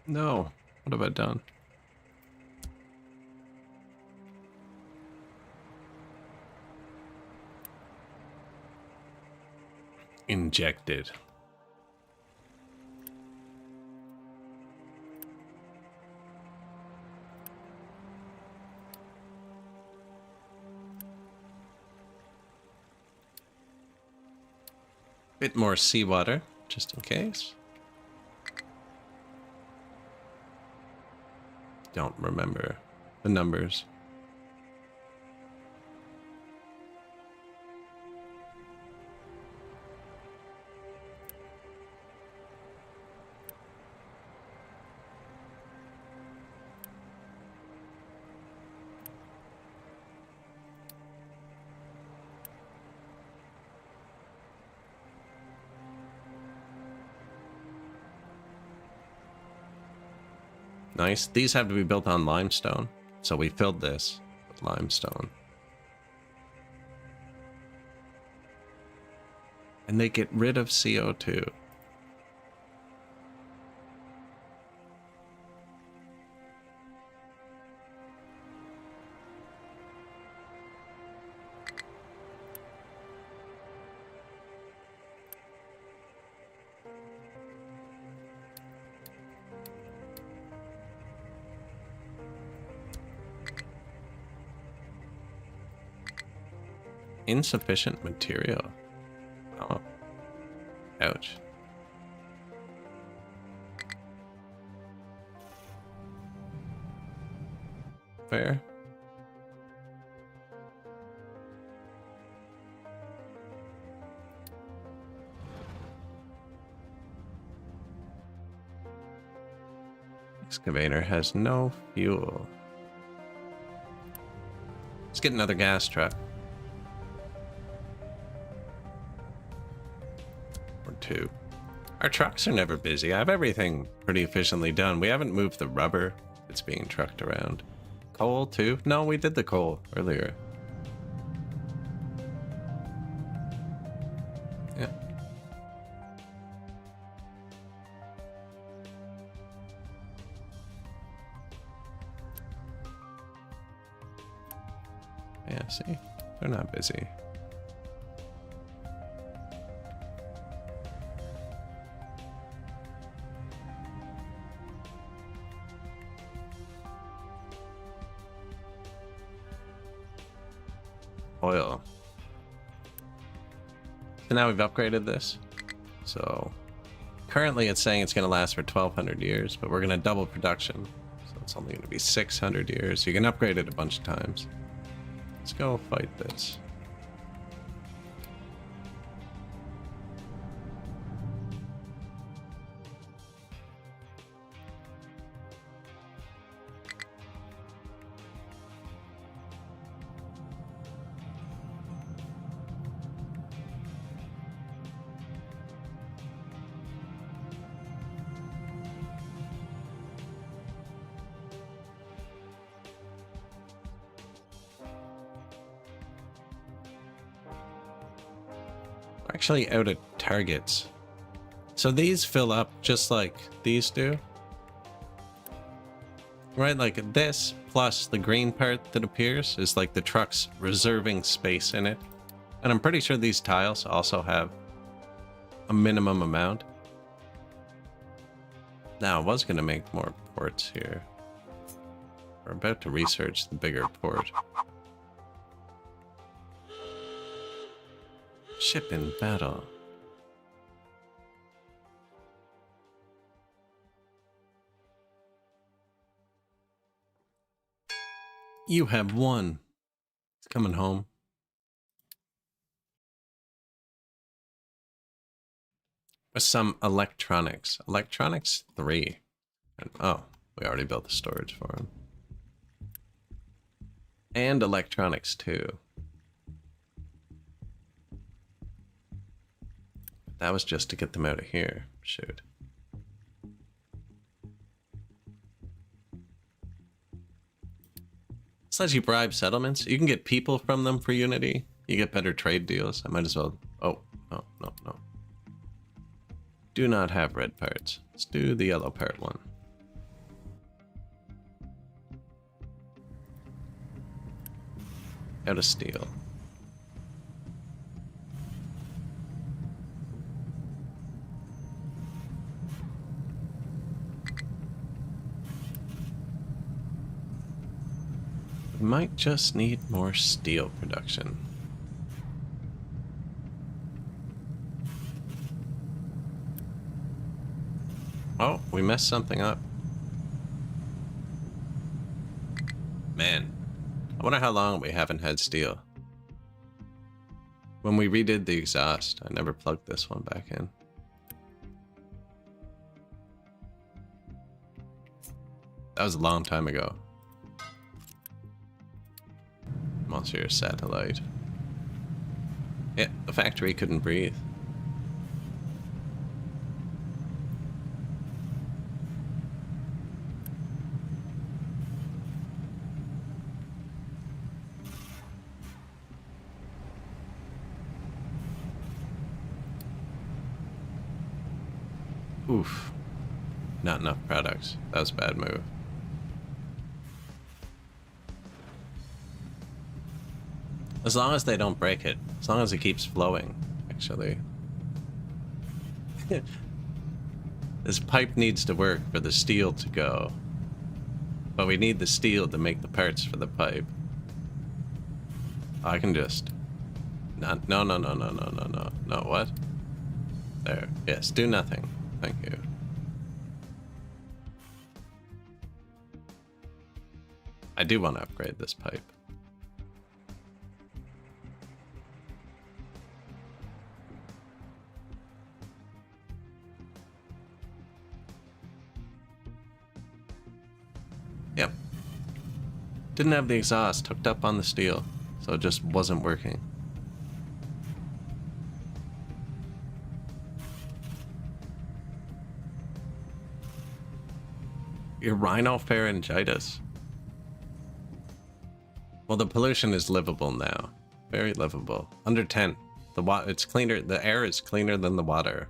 No. What have I done? Injected. Bit more seawater, just in case. Don't remember the numbers. Nice. These have to be built on limestone. So we filled this with limestone. And they get rid of CO2. Insufficient material. Oh. Ouch. Fair. Excavator has no fuel. Let's get another gas truck. Two. Our trucks are never busy. I have everything pretty efficiently done. We haven't moved the rubber that's being trucked around. Coal too? No, we did the coal earlier. Yeah. Yeah, see? They're not busy. Oil. So now we've upgraded this. So currently it's saying it's going to last for 1,200 years, but we're going to double production. So it's only going to be 600 years. You can upgrade it a bunch of times. Let's go fight this. We're actually out of targets. So these fill up just like these do. Right, like this plus the green part that appears is like the truck's reserving space in it. And I'm pretty sure these tiles also have a minimum amount. Now, I was going to make more ports here. We're about to research the bigger port. Ship in battle. You have won. It's coming home. With some electronics. Electronics 3. And, oh, we already built the storage for him. And electronics 2. That was just to get them out of here. Shoot. Says you bribe settlements. You can get people from them for Unity. You get better trade deals. I might as well... Oh, no, no, no. Do not have red parts. Let's do the yellow part one. Out of steel. We might just need more steel production. Oh, we messed something up. Man, I wonder how long we haven't had steel. When we redid the exhaust, I never plugged this one back in. That was a long time ago. Monsieur satellite. Yeah, the factory couldn't breathe. Oof. Not enough products. That was a bad move. As long as they don't break it. As long as it keeps flowing, actually. This pipe needs to work for the steel to go. But we need the steel to make the parts for the pipe. I can just... No, no, no, no, no, no, no, no. No, what? There. Yes, do nothing. Thank you. I do want to upgrade this pipe. Yep. Didn't have the exhaust hooked up on the steel, so it just wasn't working. Your rhinopharyngitis. Well, the pollution is livable now. Very livable. Under 10. It's cleaner. The air is cleaner than the water.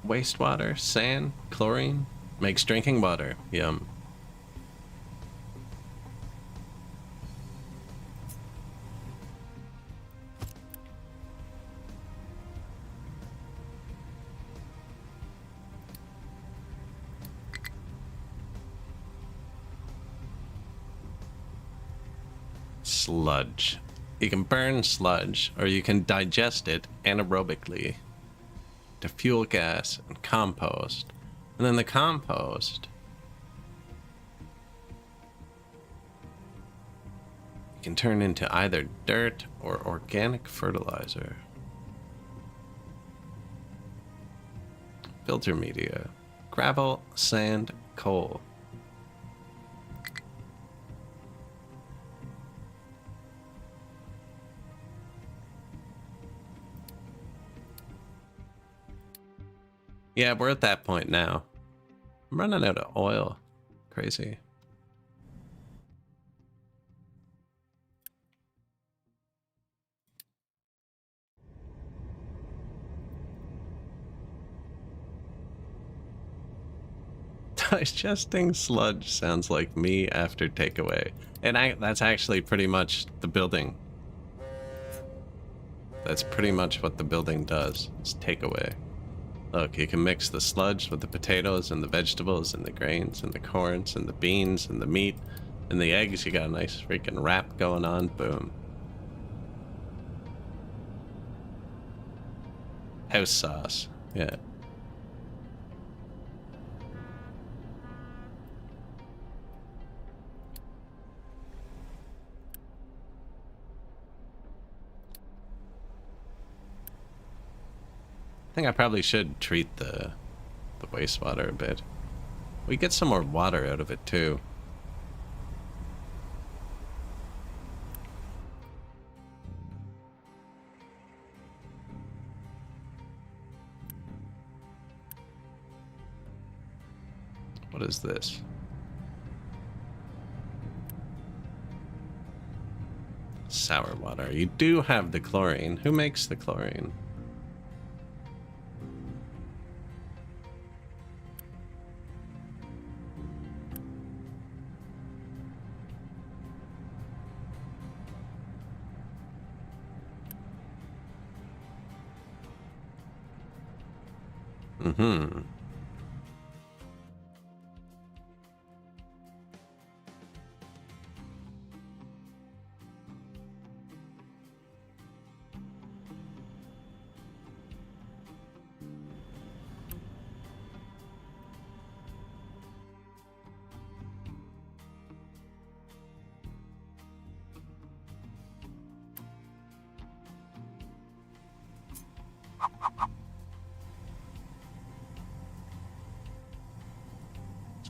Wastewater, sand, chlorine makes drinking water. Yum. Sludge. You can burn sludge, or you can digest it anaerobically to fuel gas and compost. And then the compost you can turn into either dirt or organic fertilizer. Filter media. Gravel, sand, coal. Yeah, we're at that point now. I'm running out of oil. Crazy. Digesting sludge sounds like me after takeaway. And that's actually pretty much the building. That's pretty much what the building does, is takeaway. Look, you can mix the sludge with the potatoes and the vegetables and the grains and the corns and the beans and the meat and the eggs. You got a nice freaking wrap going on. Boom. House sauce. Yeah. I think I probably should treat the wastewater a bit. We get some more water out of it too. What is this? Sour water. You do have the chlorine. Who makes the chlorine? Mm-hmm.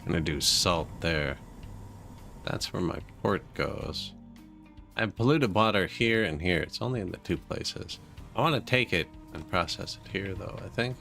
Gonna do salt there. That's where my port goes. I have polluted water here and here. It's only in the two places. I want to take it and process it here, though, I think.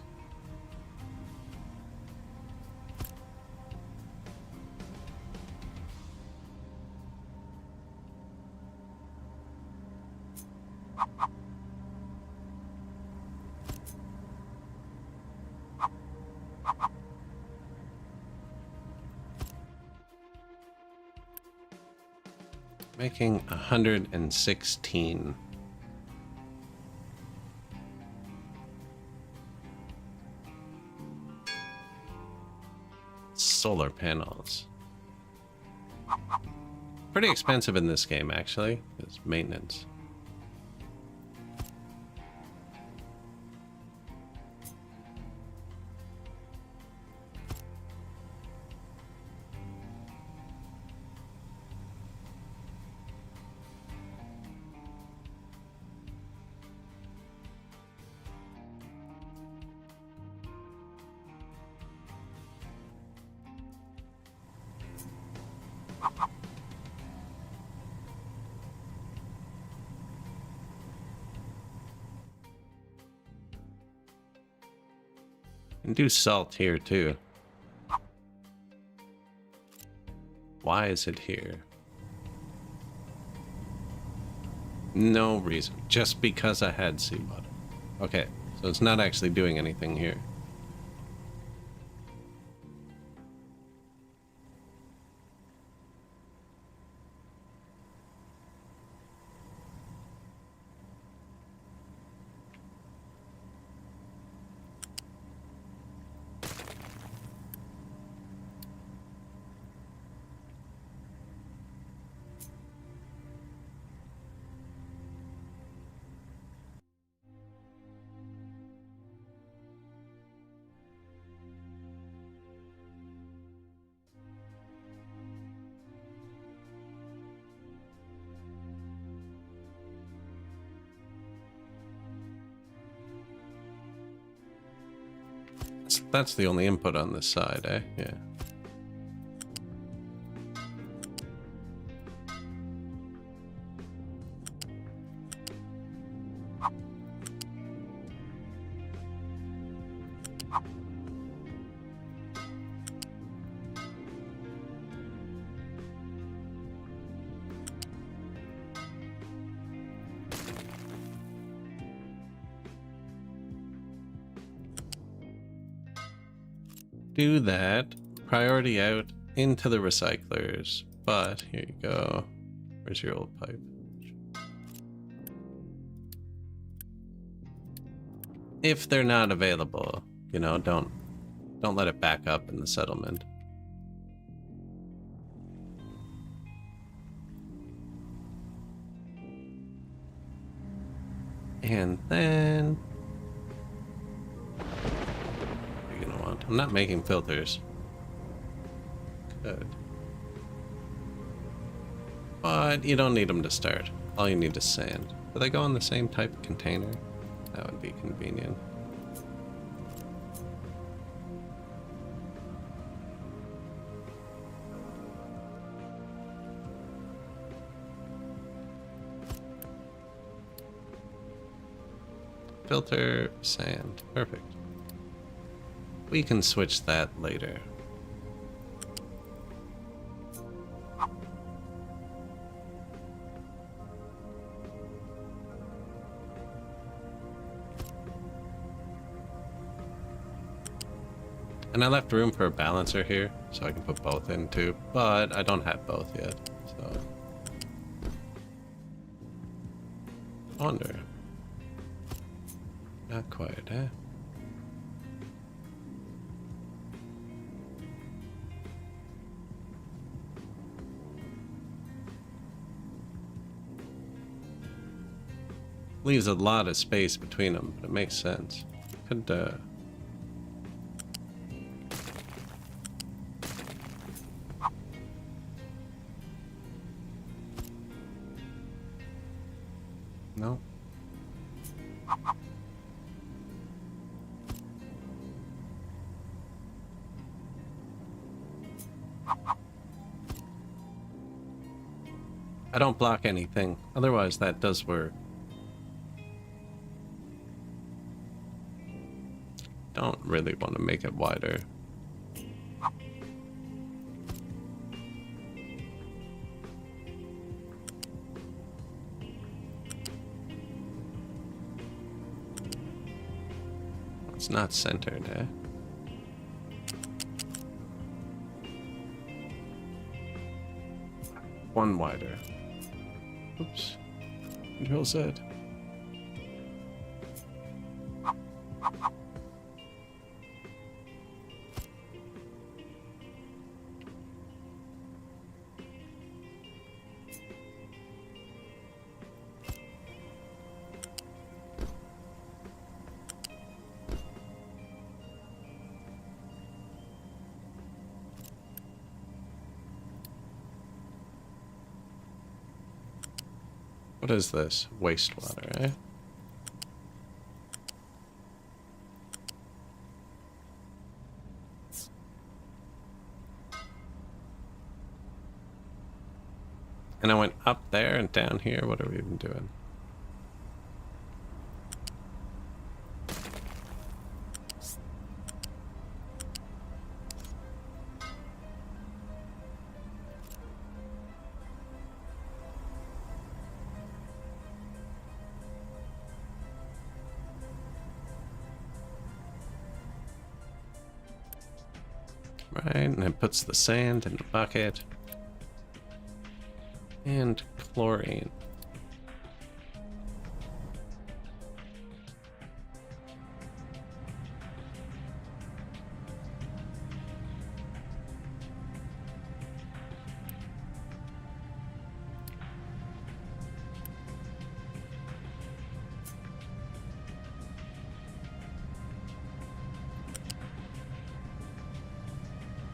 Making 116. Solar panels. Pretty expensive in this game, actually. It's maintenance. And do salt here too. Why is it here? No reason. Just because I had seawater. Okay, so it's not actually doing anything here. That's the only input on this side, eh? Yeah. do that. Priority out into the recyclers. But here you go. Where's your old pipe? If they're not available, you know, don't let it back up in the settlement. And then what are you gonna want? I'm not making filters. Good. But you don't need them to start. All you need is sand. Do they go in the same type of container? That would be convenient. Filter, sand. Perfect. We can switch that later. And I left room for a balancer here, so I can put both in too, but I don't have both yet, so... I wonder. Not quite, eh? Leaves a lot of space between them, but it makes sense. Could, No. I don't block anything. Otherwise, that does work. Don't really want to make it wider. It's not centered, eh? One wider. Oops. Control Z. What is this? Wastewater, eh? And I went up there and down here. What are we even doing? Right, and it puts the sand in the bucket. And chlorine.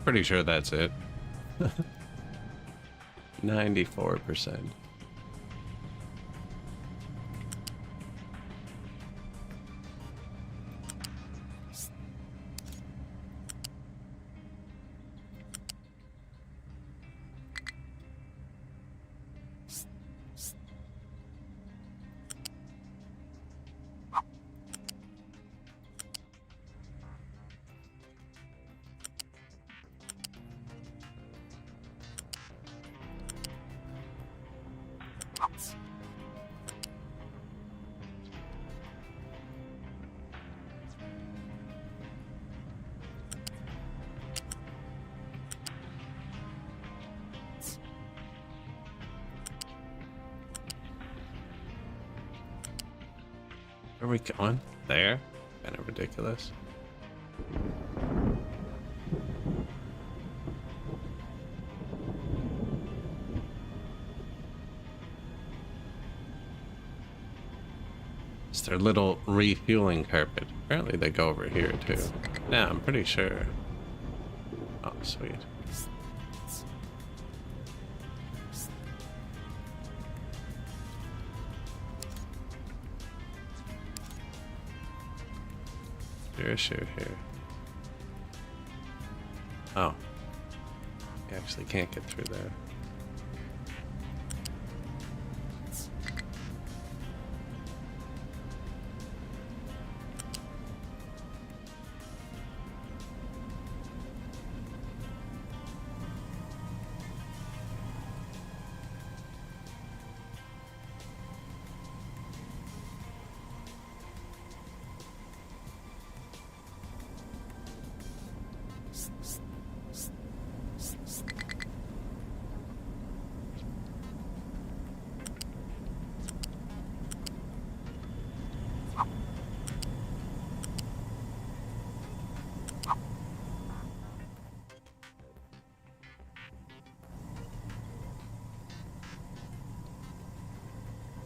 Pretty sure that's it. 94%. Where are we going? There? Kind of ridiculous. It's their little refueling carpet. Apparently they go over here too. Yeah, I'm pretty sure. Oh, sweet. Sure. Oh. You actually can't get through there.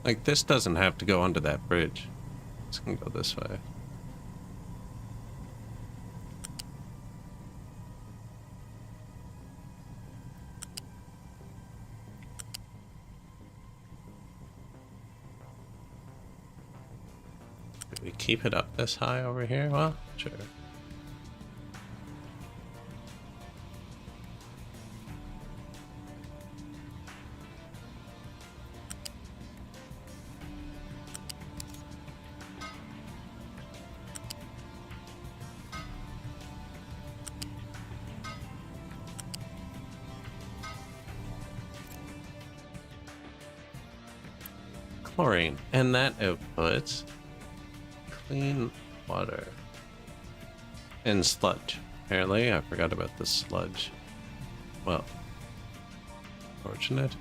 Like, this doesn't have to go under that bridge. It's gonna go this way. Do we keep it up this high over here? Well, sure. Chlorine, and that outputs clean water and sludge. Apparently, I forgot about the sludge. Well, fortunate.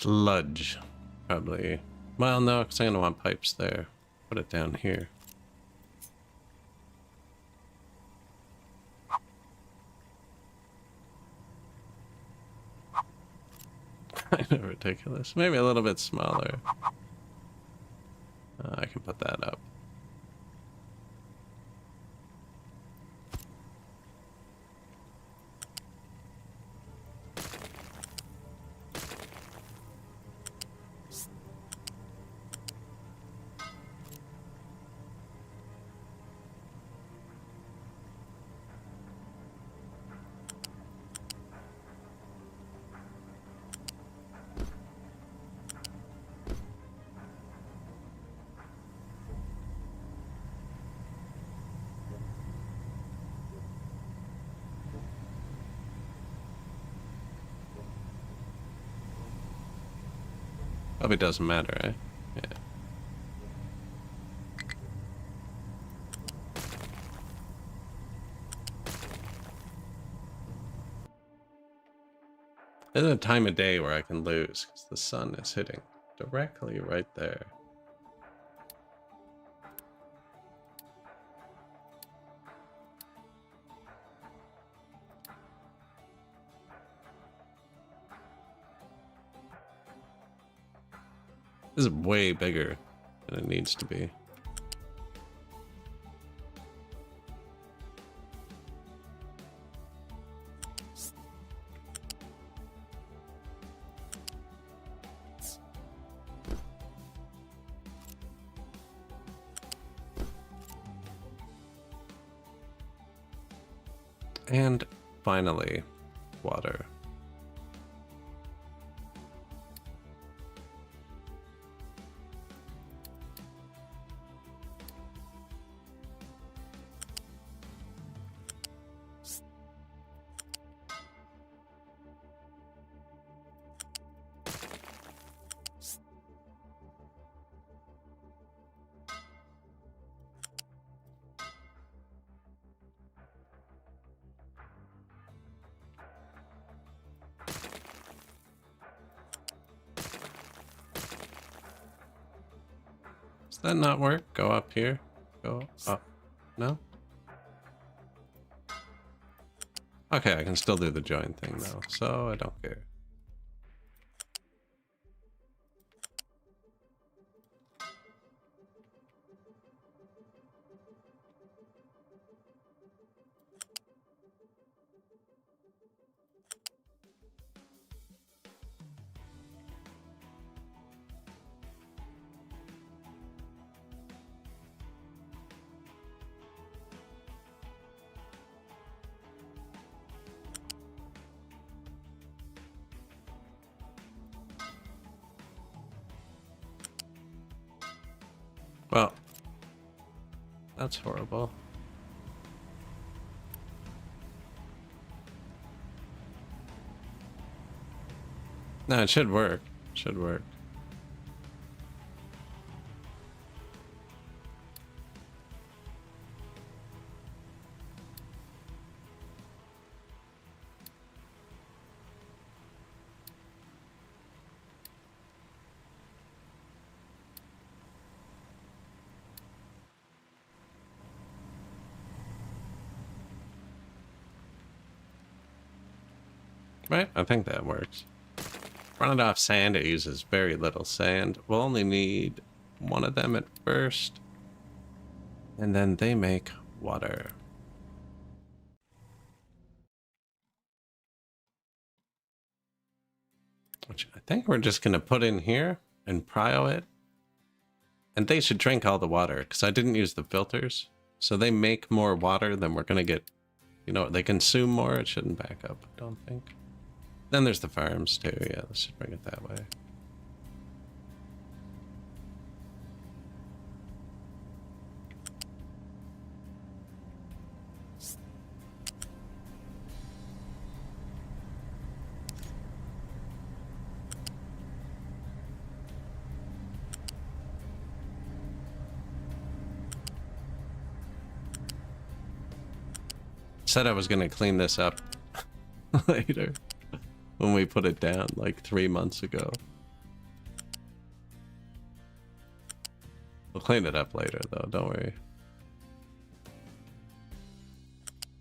Sludge, probably. Well, no, because I'm gonna want pipes there. Put it down here. Kind of ridiculous. Maybe a little bit smaller. I can put that up. Probably doesn't matter, eh? Yeah. There's a time of day where I can lose because the sun is hitting directly right there. This is way bigger than it needs to be. And finally, water. Does that not work? Go up here. Go up. No? Okay, I can still do the join thing though, so I don't care. Well, that's horrible. No, it should work. It should work. Right? I think that works. Run it off sand, it uses very little sand. We'll only need one of them at first. And then they make water. Which I think we're just going to put in here and prio it. And they should drink all the water, because I didn't use the filters. So they make more water than we're going to get. You know, they consume more. It shouldn't back up, I don't think. Then there's the farms too. Yeah, let's just bring it that way. Said I was going to clean this up later. When we put it down like 3 months ago. We'll clean it up later though, don't worry.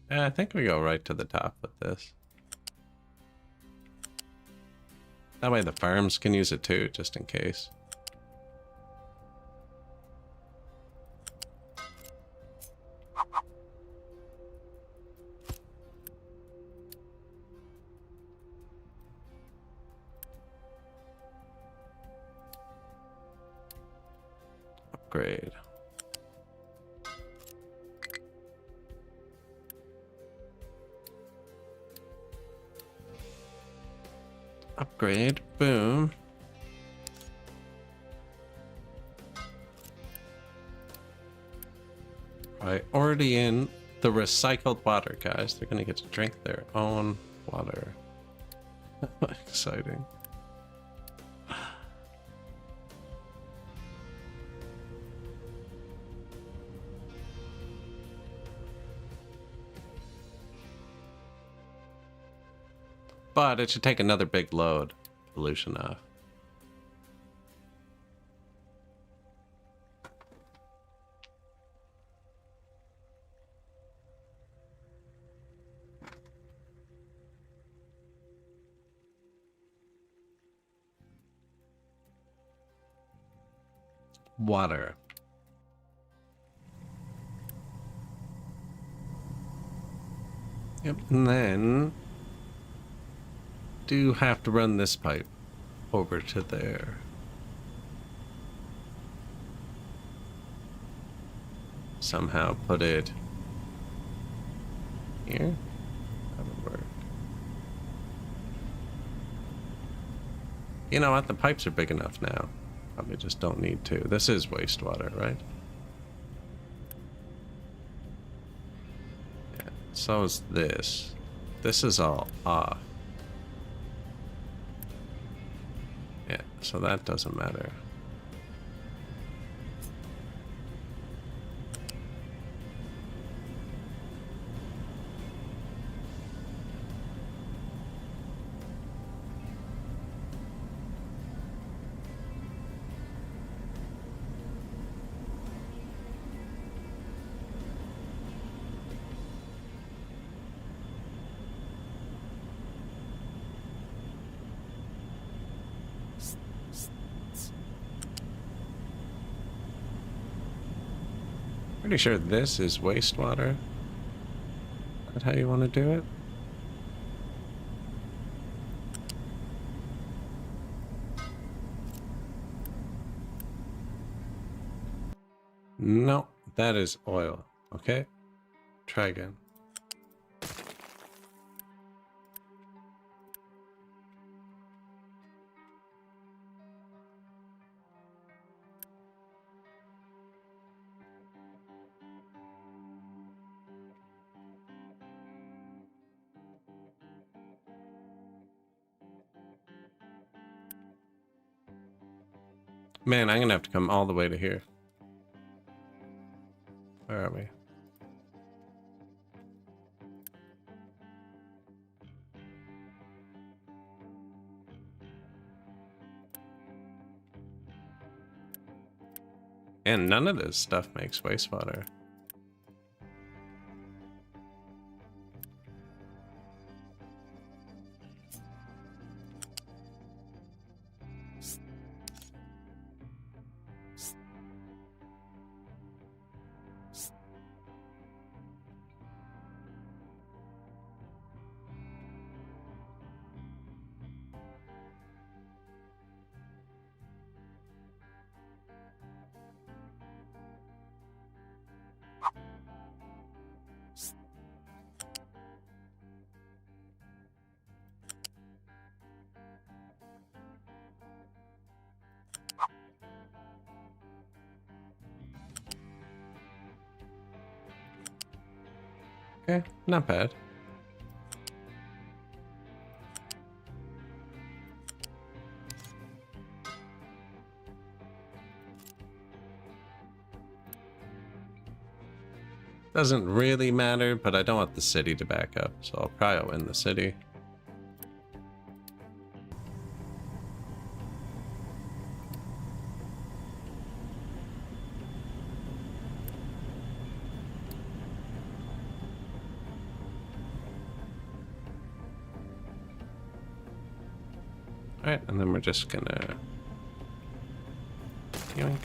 Yeah, I think we go right to the top with this. That way the farms can use it too, just in case. Upgrade. Upgrade. Boom. Right, already in the recycled water, guys. They're gonna get to drink their own water. Exciting. But it should take another big load. Pollution off. Water. Yep, and then do have to run this pipe over to there. Somehow put it here. That would work. You know what? The pipes are big enough now. Probably just don't need to. This is wastewater, right? Yeah. So is this. This is all off. Yeah, so that doesn't matter. Pretty sure this is wastewater. Is that how you want to do it? No, that is oil. Okay, try again. Man, I'm gonna have to come all the way to here. Where are we? And none of this stuff makes wastewater. Okay, not bad. Doesn't really matter, but I don't want the city to back up, so I'll probably win the city. Alright, and then we're just gonna... yoink.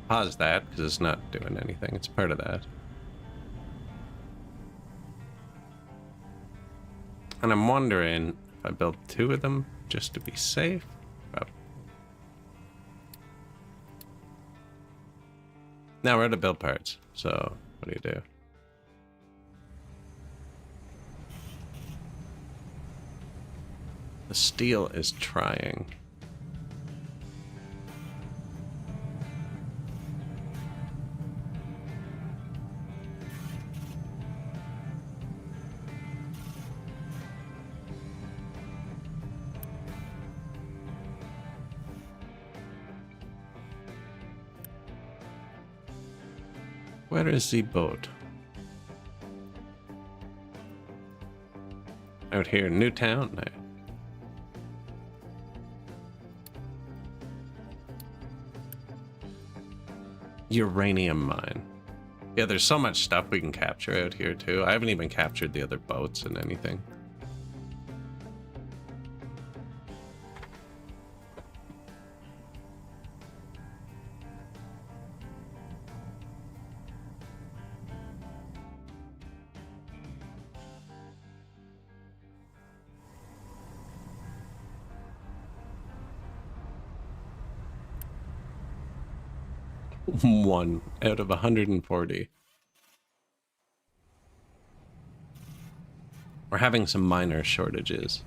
Pause that, because it's not doing anything. It's part of that. And I'm wondering if I build 2 of them just to be safe. Now we're to build parts, so what do you do? The steel is trying. Where is the boat? Out here in Newtown now. Uranium mine. Yeah, there's so much stuff we can capture out here too. I haven't even captured the other boats and anything. One out of 140. We're having some minor shortages.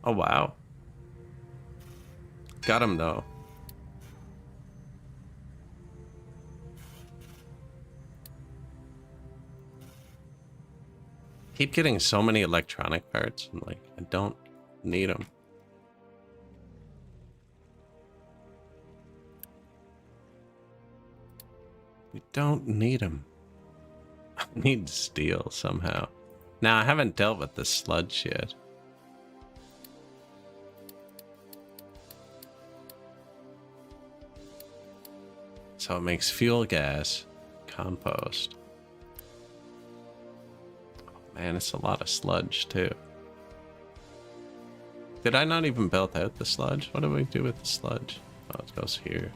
Oh wow. Got him though. Keep getting so many electronic parts. I'm like, I don't need them. You don't need them. I need steel somehow. Now, I haven't dealt with the sludge yet. So it makes fuel gas, compost. Oh, man, it's a lot of sludge too. Did I not even build out the sludge? What do we do with the sludge? Oh, it goes here.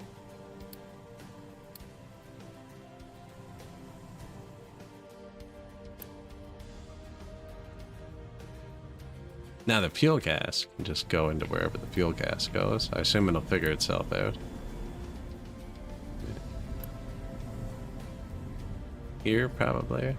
Now the fuel gas can just go into wherever the fuel gas goes. I assume it'll figure itself out. Here, probably.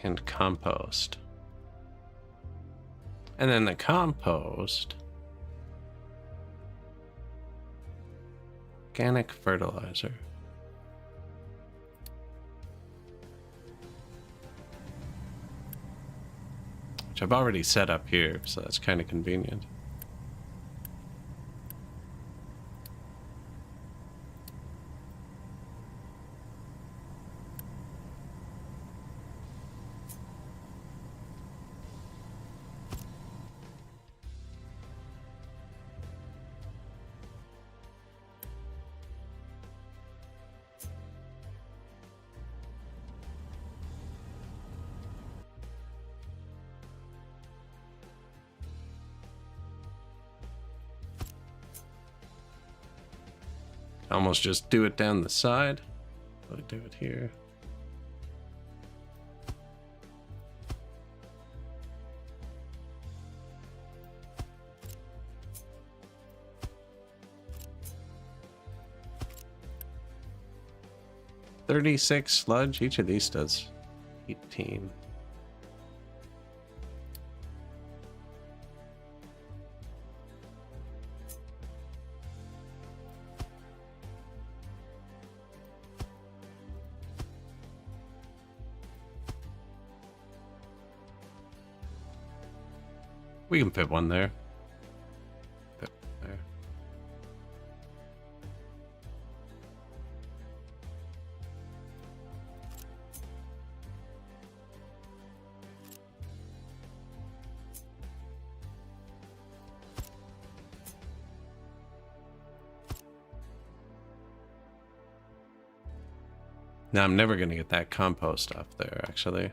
And compost. And then the compost. Organic fertilizer. Which I've already set up here, so that's kind of convenient. Almost just do it down the side. I'll do it here. $36 sludge. Each of these does 18. We can fit one there. Fit there. Now I'm never going to get that compost up there, actually.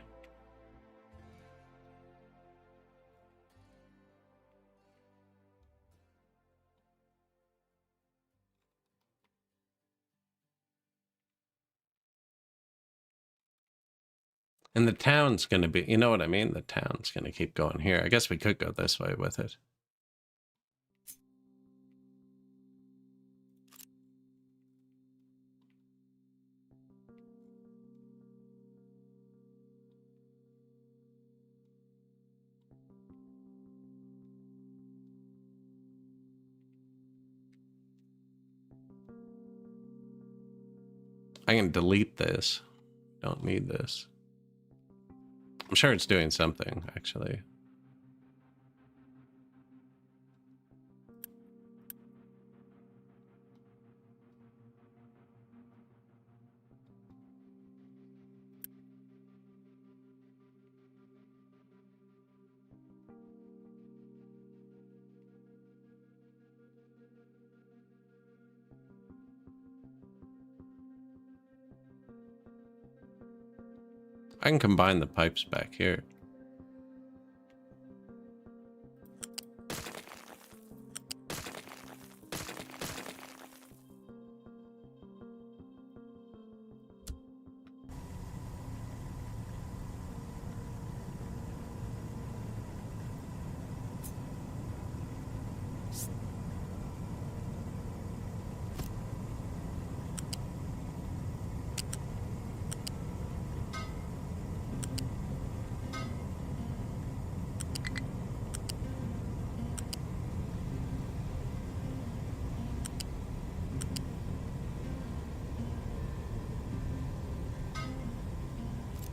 And the town's going to be, you know what I mean? The town's going to keep going here. I guess we could go this way with it. I can delete this. Don't need this. I'm sure it's doing something, actually. I can combine the pipes back here.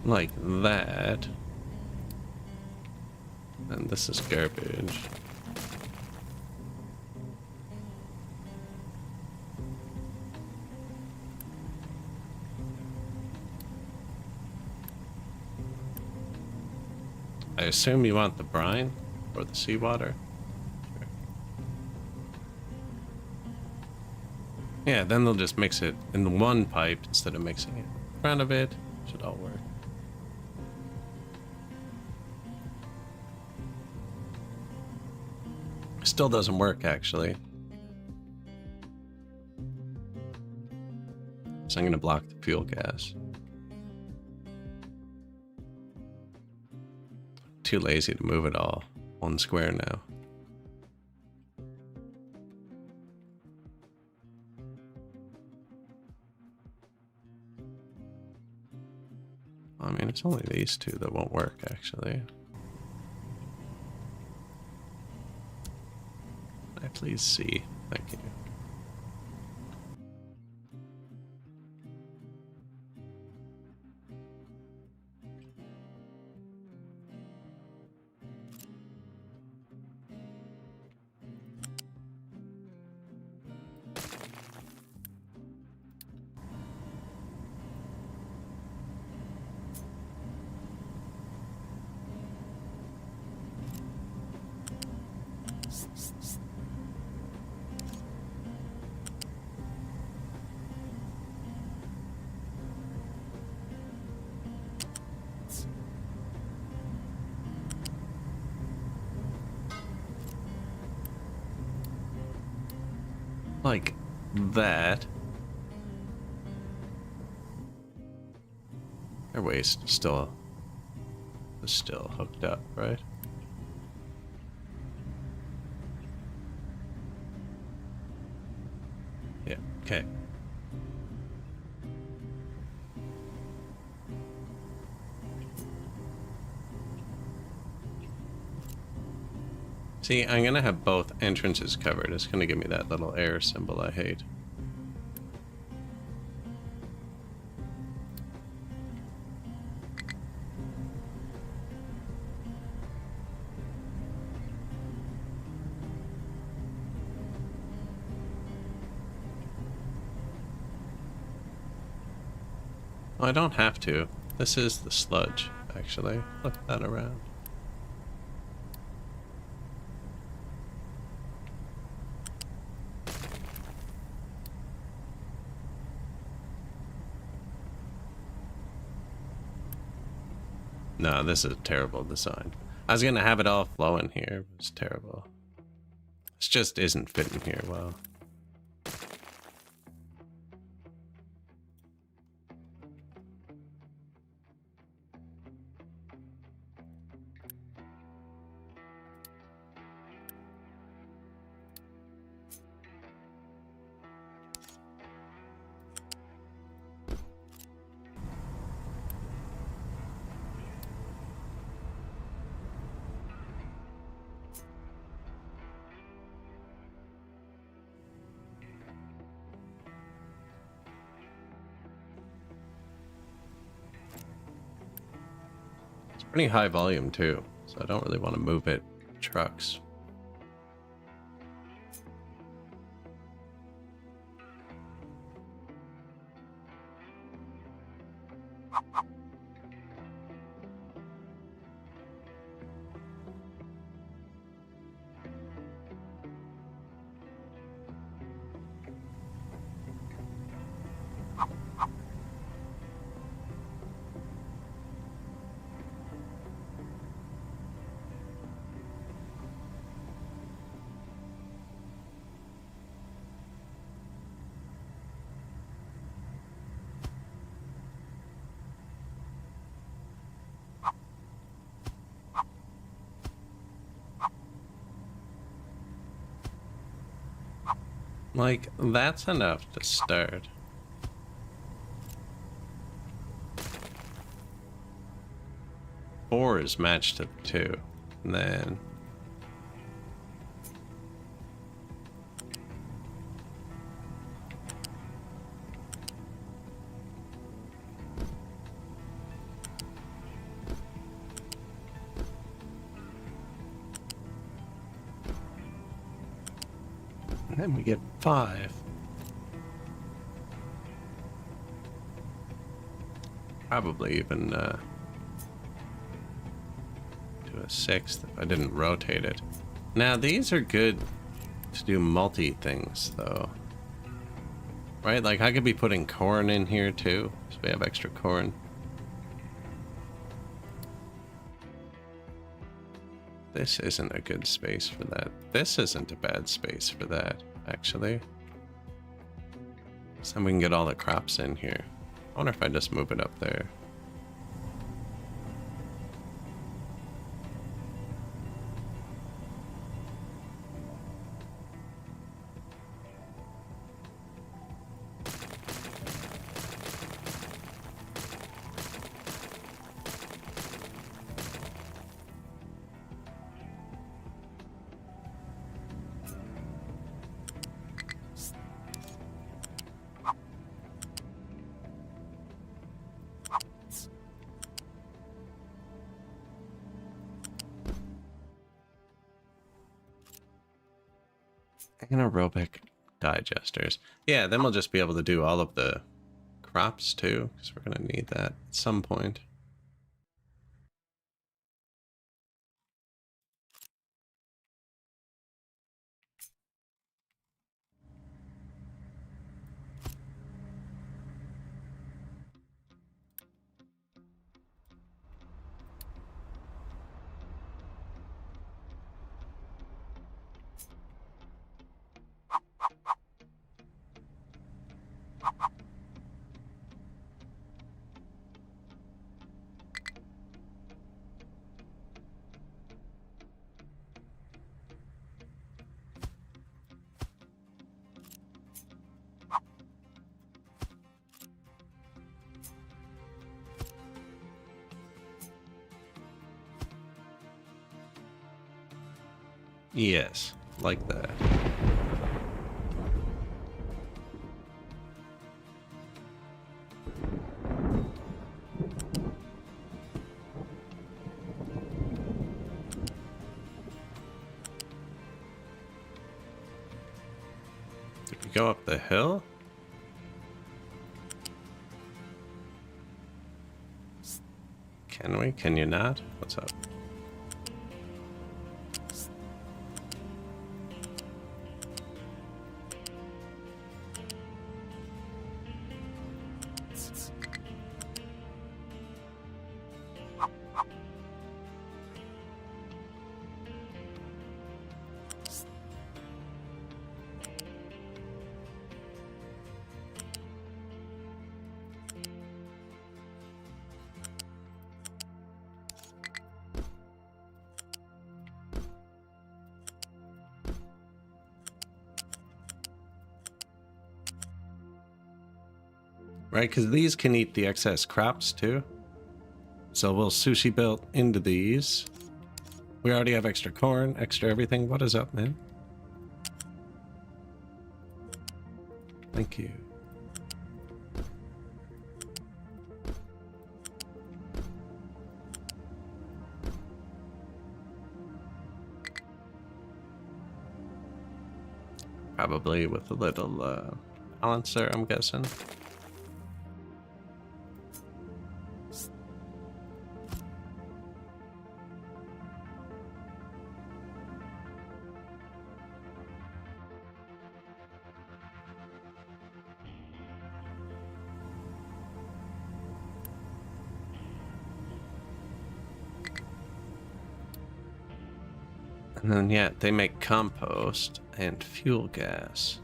Like that. And this is garbage. I assume you want the brine or the seawater. Sure. Yeah, then they'll just mix it in one pipe instead of mixing it in front of it. Should all work. Still doesn't work, actually. So I'm going to block the fuel gas. Too lazy to move it all one square now. I mean, it's only these two that won't work, actually. Can I please see? Thank you. Like that. Their waist is still hooked up, right? Yeah, okay. See, I'm gonna have both entrances covered. It's gonna give me that little air symbol I hate. Oh, I don't have to. This is the sludge, actually. Flip that around. No, this is a terrible design. I was gonna have it all flow in here, but it's terrible. This just isn't fitting here well. Pretty high volume too, so I don't really want to move it trucks. Like, that's enough to start. Four is matched to two, and then we get 5. Probably even 2 a 6th if I didn't rotate it. Now these are good to do multi things though. Right? Like I could be putting corn in here too, so we have extra corn. This isn't a good space for that. This isn't a bad space for that, actually. So then we can get all the crops in here. I wonder if I just move it up there. Anaerobic digesters. Yeah, then we'll just be able to do all of the crops too, because we're going to need that at some point. Yes, like that. Did we go up the hill? Can we? Can you not? What's up? Right, because these can eat the excess crops too. So we'll sushi built into these. We already have extra corn, extra everything. What is up, man? Thank you. Probably with a little balancer, I'm guessing. And then, yeah, they make compost and fuel gas.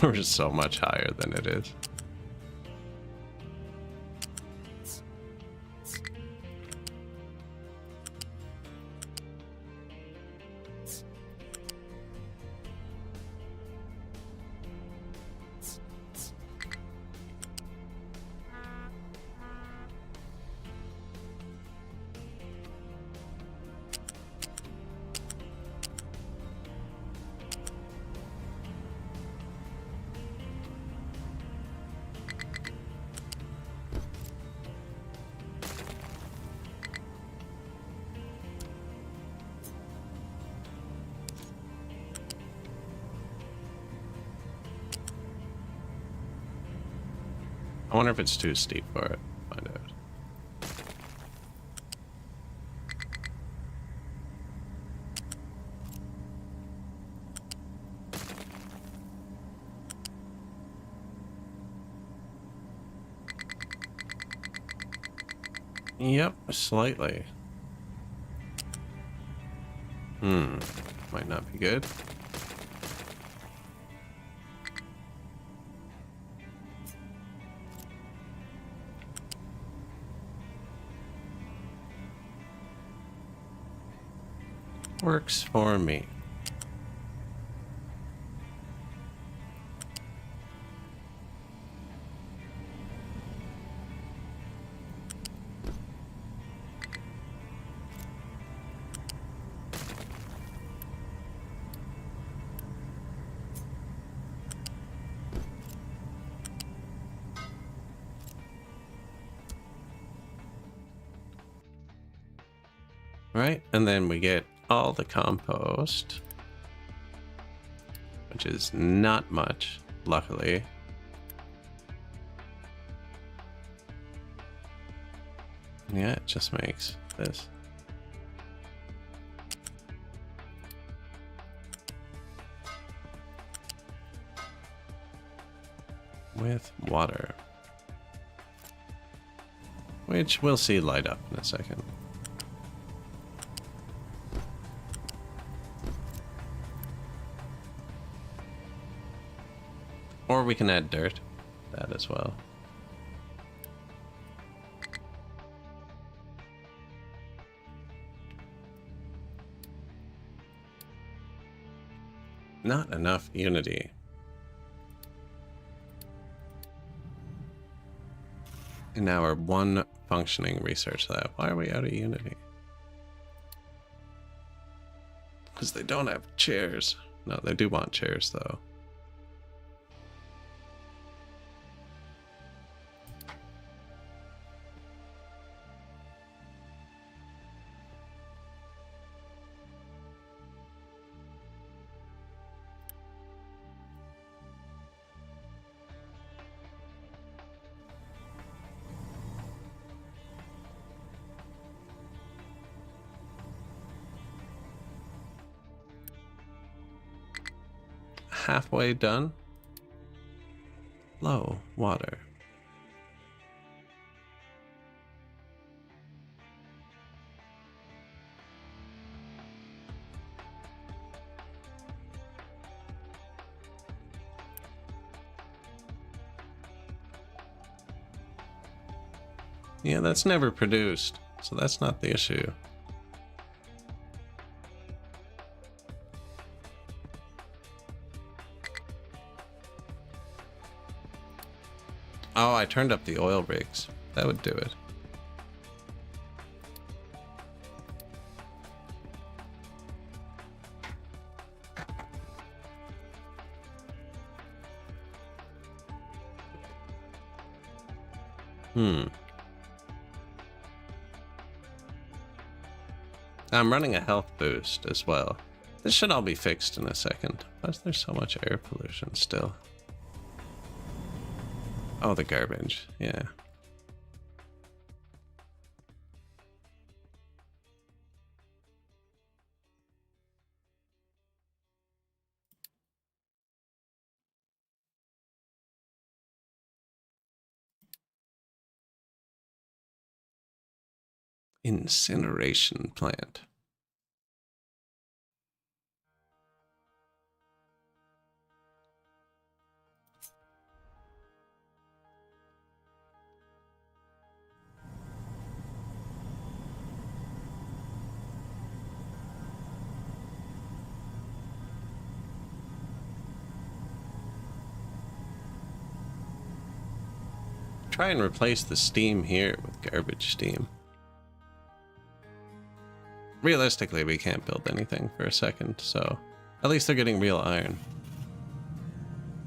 We're just so much higher than it is. I wonder if it's too steep for it. Find out. Yep, slightly. Might not be good. Works for me. Right, and then we get all the compost, which is not much, luckily. Yeah, it just makes this. With water. Which we'll see light up in a second. Or we can add dirt, that as well. Not enough unity. In our one functioning research lab. Why are we out of unity? Because they don't have chairs. No, they do want chairs though. Halfway done. Low water. Yeah, that's never produced, so that's not the issue. Oh, I turned up the oil rigs. That would do it. I'm running a health boost as well. This should all be fixed in a second. Plus, there's so much air pollution still. Oh, the garbage. Yeah. Incineration plant. Try and replace the steam here with garbage steam. Realistically, we can't build anything for a second, so at least they're getting real iron.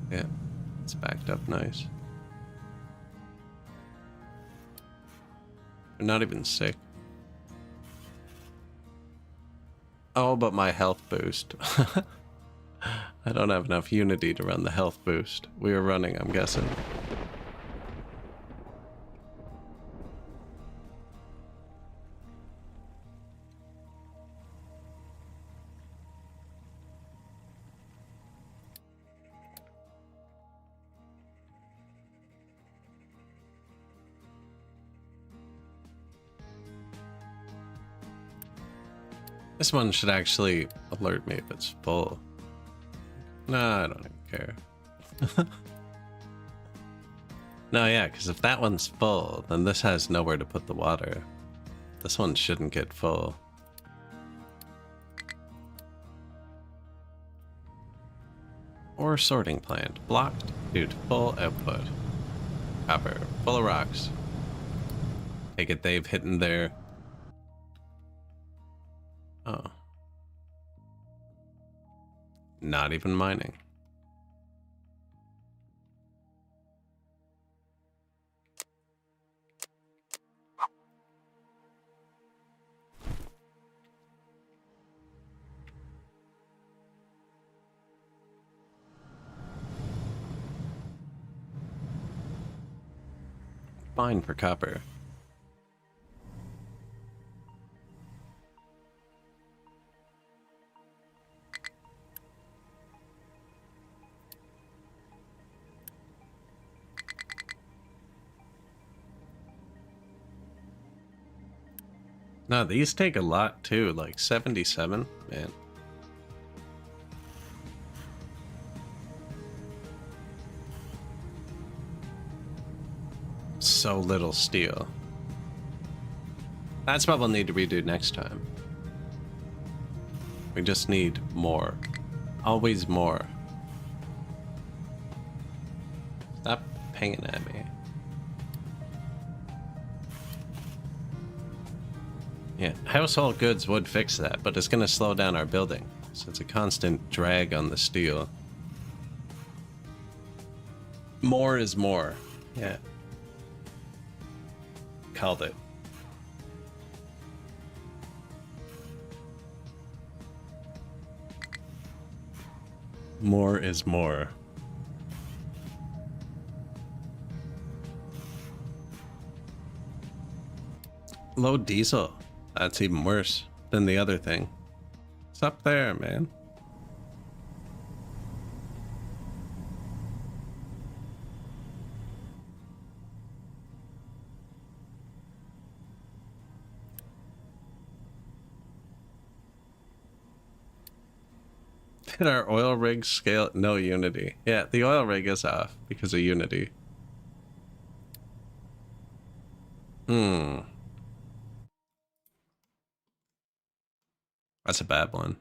Yeah, it's backed up nice. They're not even sick. Oh, but my health boost. I don't have enough unity to run the health boost. We were running, I'm guessing. This one should actually alert me if it's full. No, I don't even care. No, yeah, because if that one's full, then this has nowhere to put the water. This one shouldn't get full. Or sorting plant. Blocked due to full output. Copper. Full of rocks. Take it they've hidden their... Oh. Not even mining. Fine for copper. No, these take a lot too, like 77, man. So little steel. That's what we'll need to redo next time. We just need more. Always more. Stop pinging at me. Yeah, household goods would fix that, but it's going to slow down our building. So it's a constant drag on the steel. More is more. Yeah. Called it. More is more. Low diesel. That's even worse than the other thing. It's up there, man. Did our oil rig scale? No Unity. Yeah, the oil rig is off because of Unity. That's a bad one.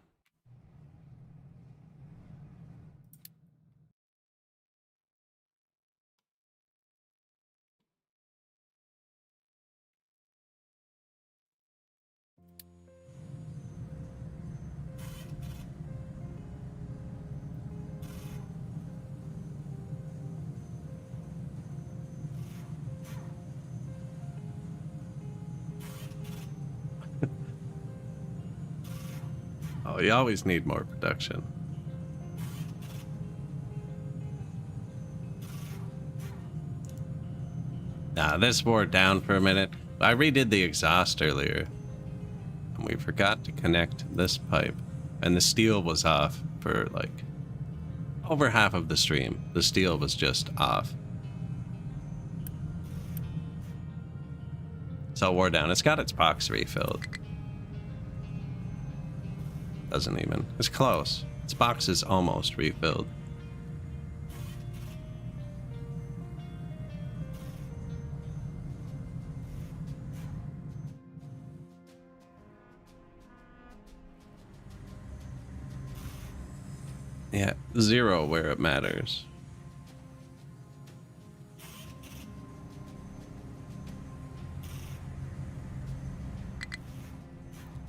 Oh, you always need more production. Nah, this wore down for a minute. I redid the exhaust earlier, and we forgot to connect this pipe, and the steel was off for like over half of the stream. The steel was just off. So it wore down. It's got its box refilled. Doesn't even. It's close. Its box is almost refilled. Yeah, 0 where it matters.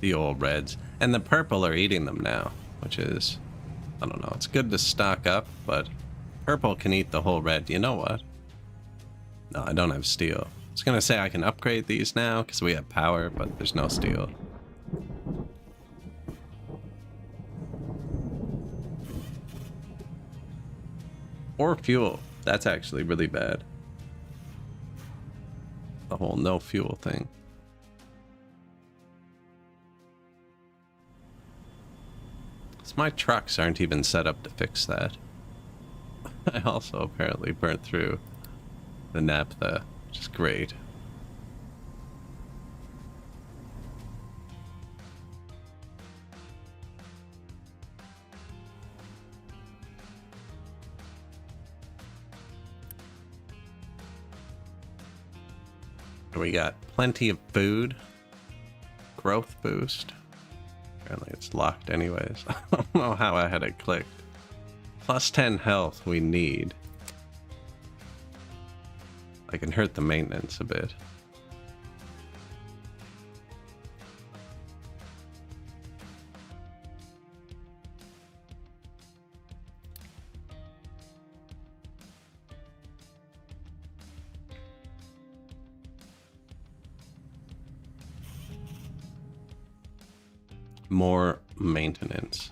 The old reds. And the purple are eating them now, which is, I don't know, it's good to stock up, but purple can eat the whole red. You know what? No, I don't have steel. I was gonna say I can upgrade these now because we have power, but there's no steel. Or fuel. That's actually really bad. The whole no fuel thing. My trucks aren't even set up to fix that. I also apparently burnt through the naphtha, which is great. We got plenty of food. Growth boost. Apparently it's locked anyways. I don't know how I had it clicked. Plus 10 health we need. I can hurt the maintenance a bit. More maintenance.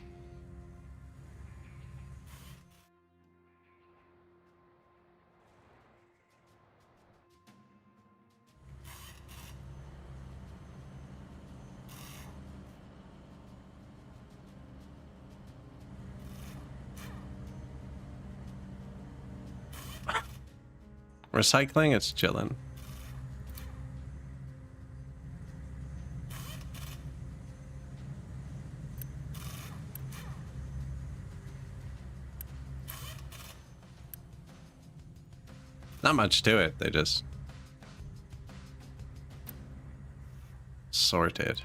Recycling, it's chilling. Not much to it, they just sort it.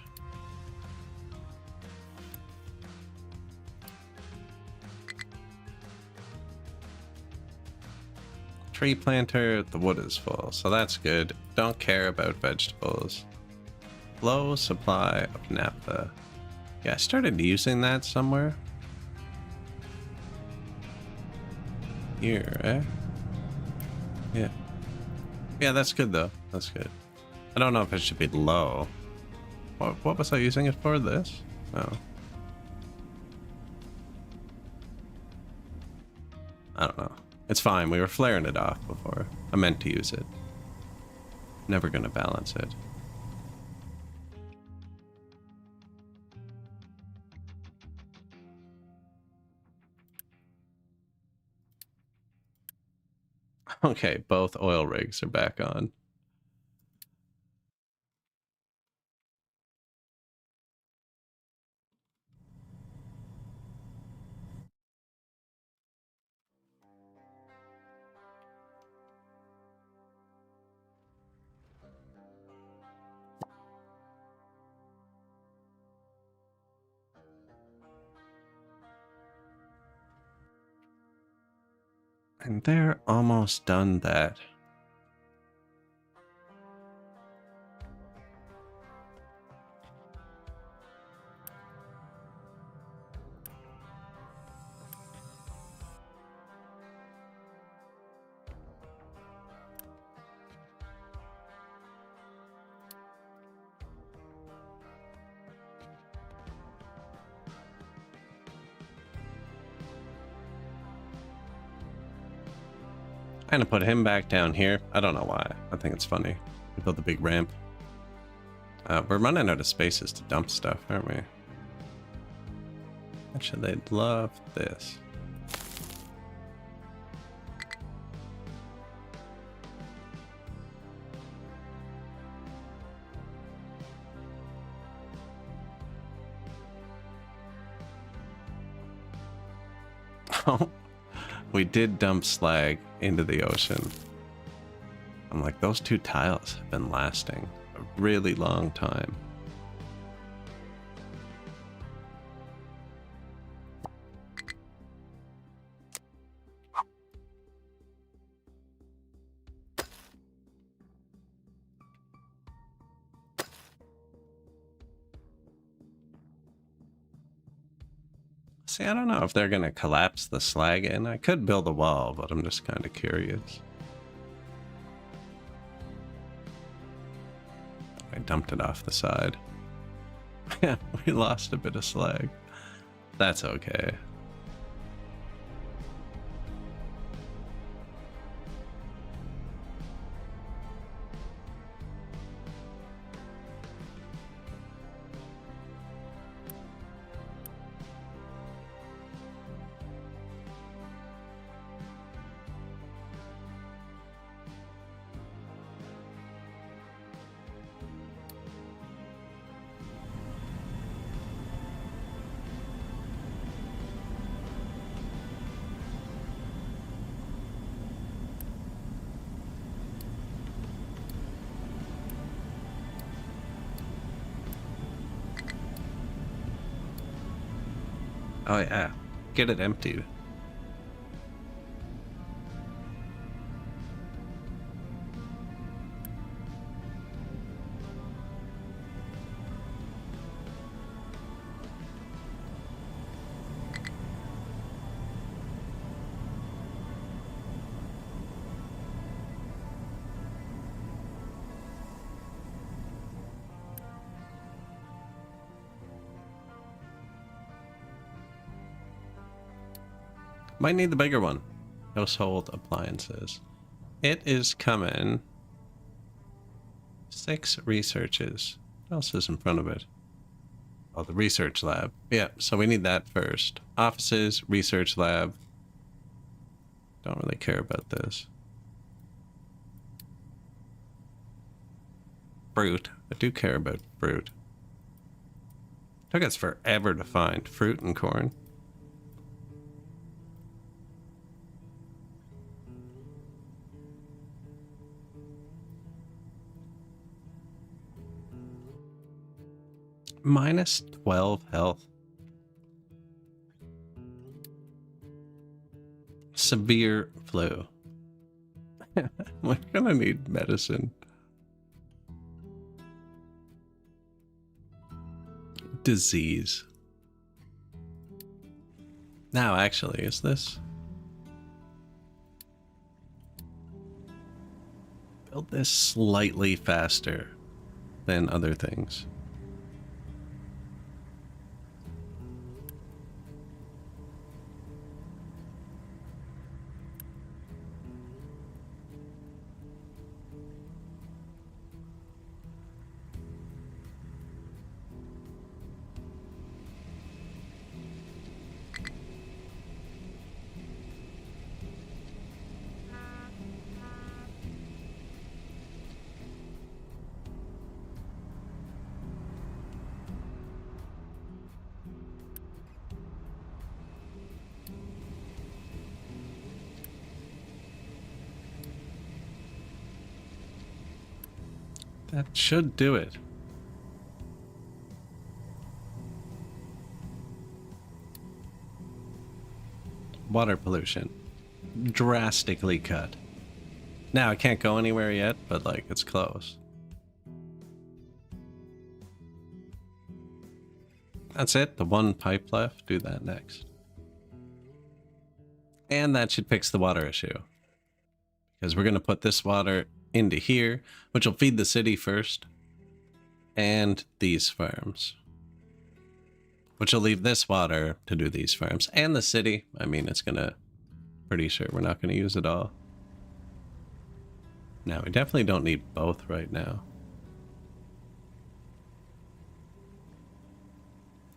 Tree planter, the wood is full, so that's good. Don't care about vegetables. Low supply of naphtha. Yeah, I started using that somewhere. Here, eh? Yeah. Yeah, that's good though. That's good. I don't know if it should be low. What was I using it for? This? Oh. I don't know. It's fine. We were flaring it off before. I meant to use it. Never gonna balance it. Okay, both oil rigs are back on. And they're almost done that. I'm gonna put him back down here. I don't know why. I think it's funny. We built a big ramp. We're running out of spaces to dump stuff, aren't we? Actually, they'd love this. Oh, we did dump slag into the ocean. I'm like, those two tiles have been lasting a really long time. See, I don't know if they're going to collapse the slag in. I could build a wall, but I'm just kind of curious. I dumped it off the side. Yeah, we lost a bit of slag. That's okay. Oh yeah, get it emptied. Might need the bigger one. Household appliances. It is coming. 6 researches. What else is in front of it? Oh, the research lab. Yeah, so we need that first. Offices, research lab. Don't really care about this. Fruit. I do care about fruit. Took us forever to find fruit and corn. Minus 12 health. Severe flu. We're gonna need medicine. Disease. Now, actually, is this? Build this slightly faster than other things. That should do it. Water pollution. Drastically cut. Now, I can't go anywhere yet, but like, it's close. That's it, the one pipe left. Do that next. And that should fix the water issue. Because we're going to put this water into here, which will feed the city first. And these farms. Which will leave this water to do these farms. And the city. I mean, it's going to... Pretty sure we're not going to use it all. Now, we definitely don't need both right now.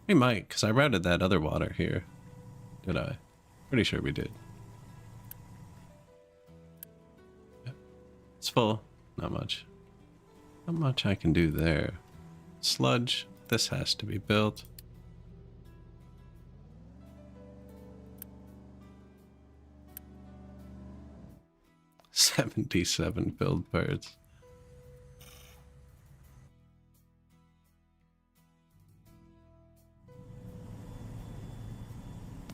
We might, because I routed that other water here. Did I? Pretty sure we did. Yep. It's full. Not much. Not much I can do there. Sludge. This has to be built. $77 build parts.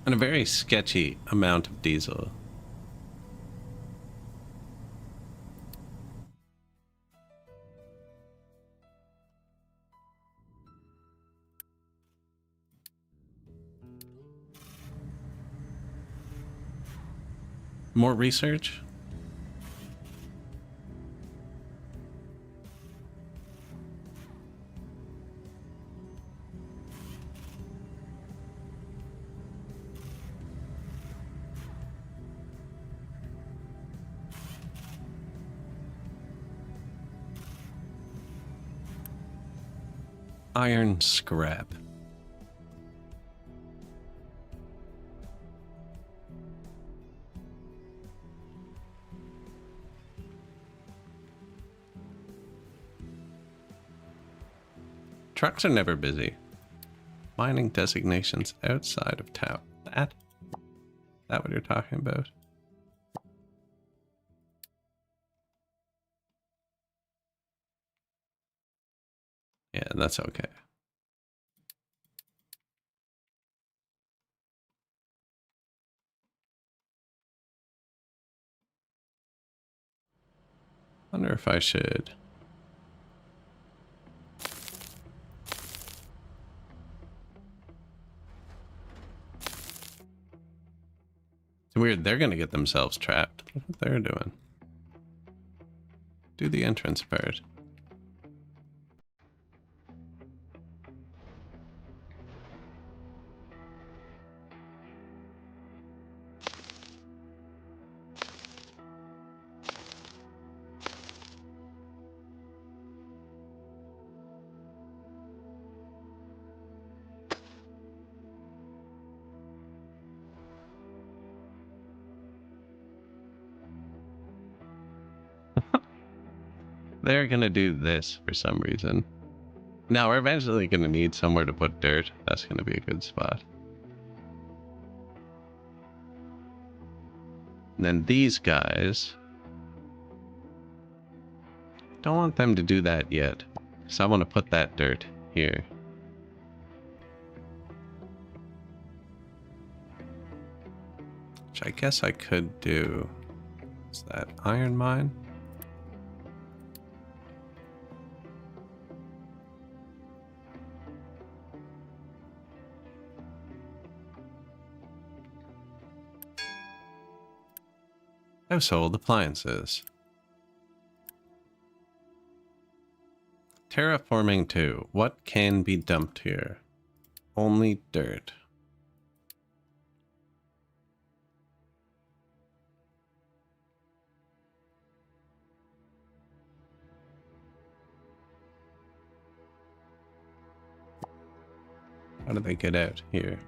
And a very sketchy amount of diesel. More research? Iron scrap. Trucks are never busy. Mining designations outside of town. That what you're talking about? Yeah, that's okay. Wonder if I should. It's weird, they're gonna get themselves trapped. Look what they're doing. Do the entrance part. They're gonna do this for some reason. Now we're eventually gonna need somewhere to put dirt. That's gonna be a good spot. And then these guys, don't want them to do that yet. So I want to put that dirt here. Which I guess I could do. Is that iron mine? Household appliances. Terraforming 2. What can be dumped here? Only dirt. How do they get out here?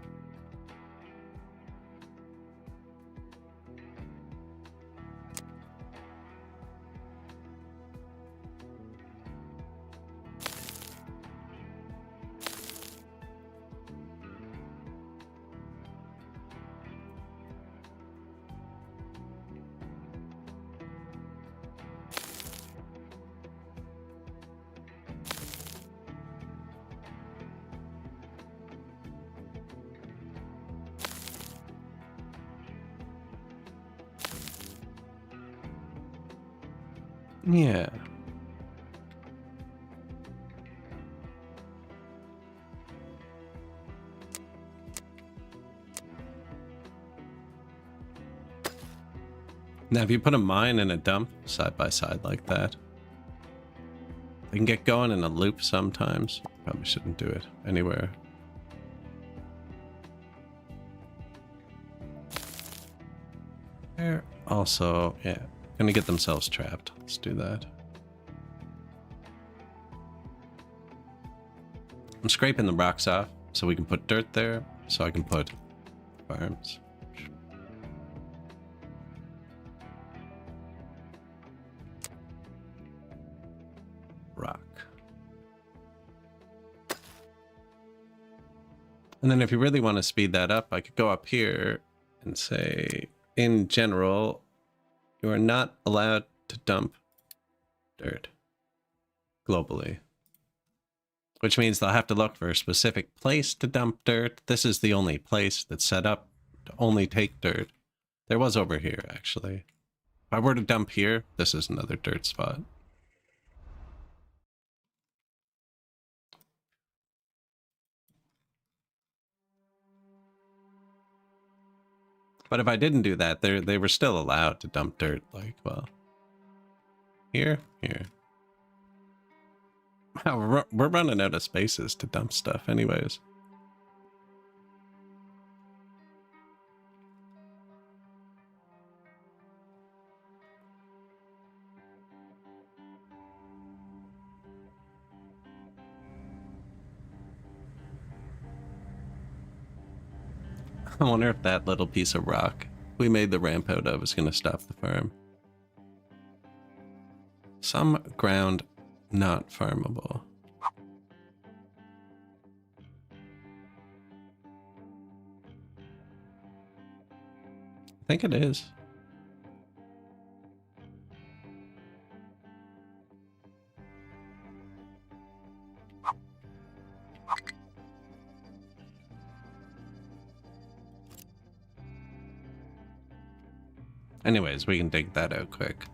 Yeah. Now, if you put a mine and a dump side by side like that, they can get going in a loop sometimes. Probably shouldn't do it anywhere. They're also, yeah, gonna get themselves trapped. Let's do that. I'm scraping the rocks off so we can put dirt there, so I can put farms. Rock. And then if you really want to speed that up, I could go up here and say, in general, you are not allowed to dump dirt globally. Which means they'll have to look for a specific place to dump dirt. This is the only place that's set up to only take dirt. There was over here, actually. If I were to dump here, this is another dirt spot. But if I didn't do that, they were still allowed to dump dirt, like, well, here. Wow, we're running out of spaces to dump stuff anyways. I wonder if that little piece of rock we made the ramp out of is going to stop the farm. Some ground not farmable. I think it is. Anyways, we can dig that out quick.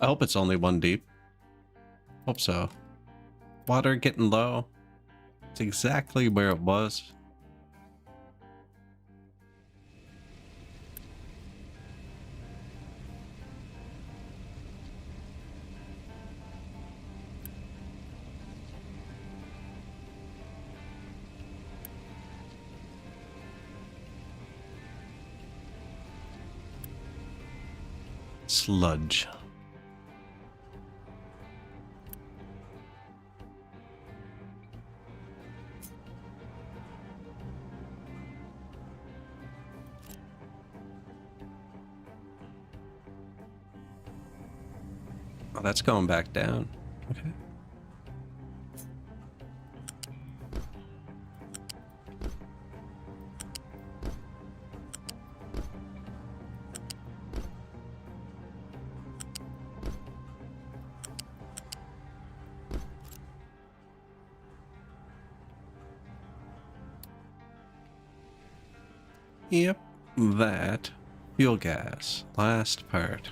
I hope it's only 1 deep. Hope so. Water getting low. It's exactly where it was. Sludge. Oh, that's going back down. Okay. Yep, that. Fuel gas. Last part.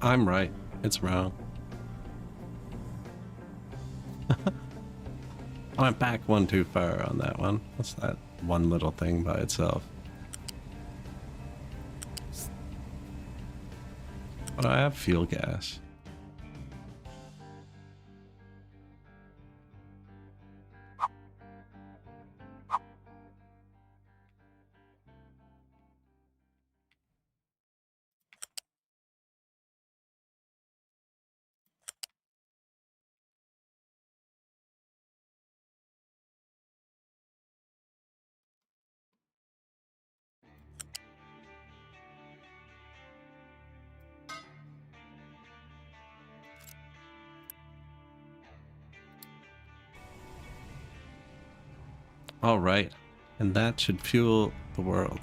I'm right. It's wrong. I went back one too far on that one. What's that one little thing by itself? But I have fuel gas. All right, and that should fuel the world.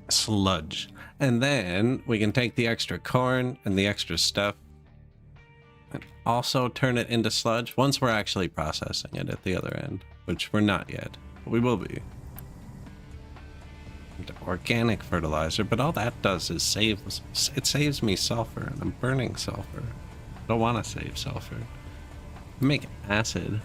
Sludge. And then we can take the extra corn and the extra stuff and also turn it into sludge once we're actually processing it at the other end, which we're not yet, but we will be. And organic fertilizer, but all that does is saves me sulfur, and I'm burning sulfur. I don't want to save sulfur. Make acid.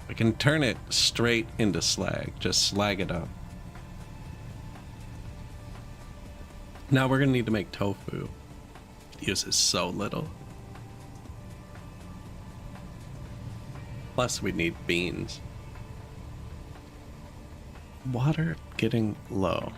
We can turn it straight into slag, just slag it up. Now we're gonna need to make tofu. It uses so little. Plus we need beans. Water getting low.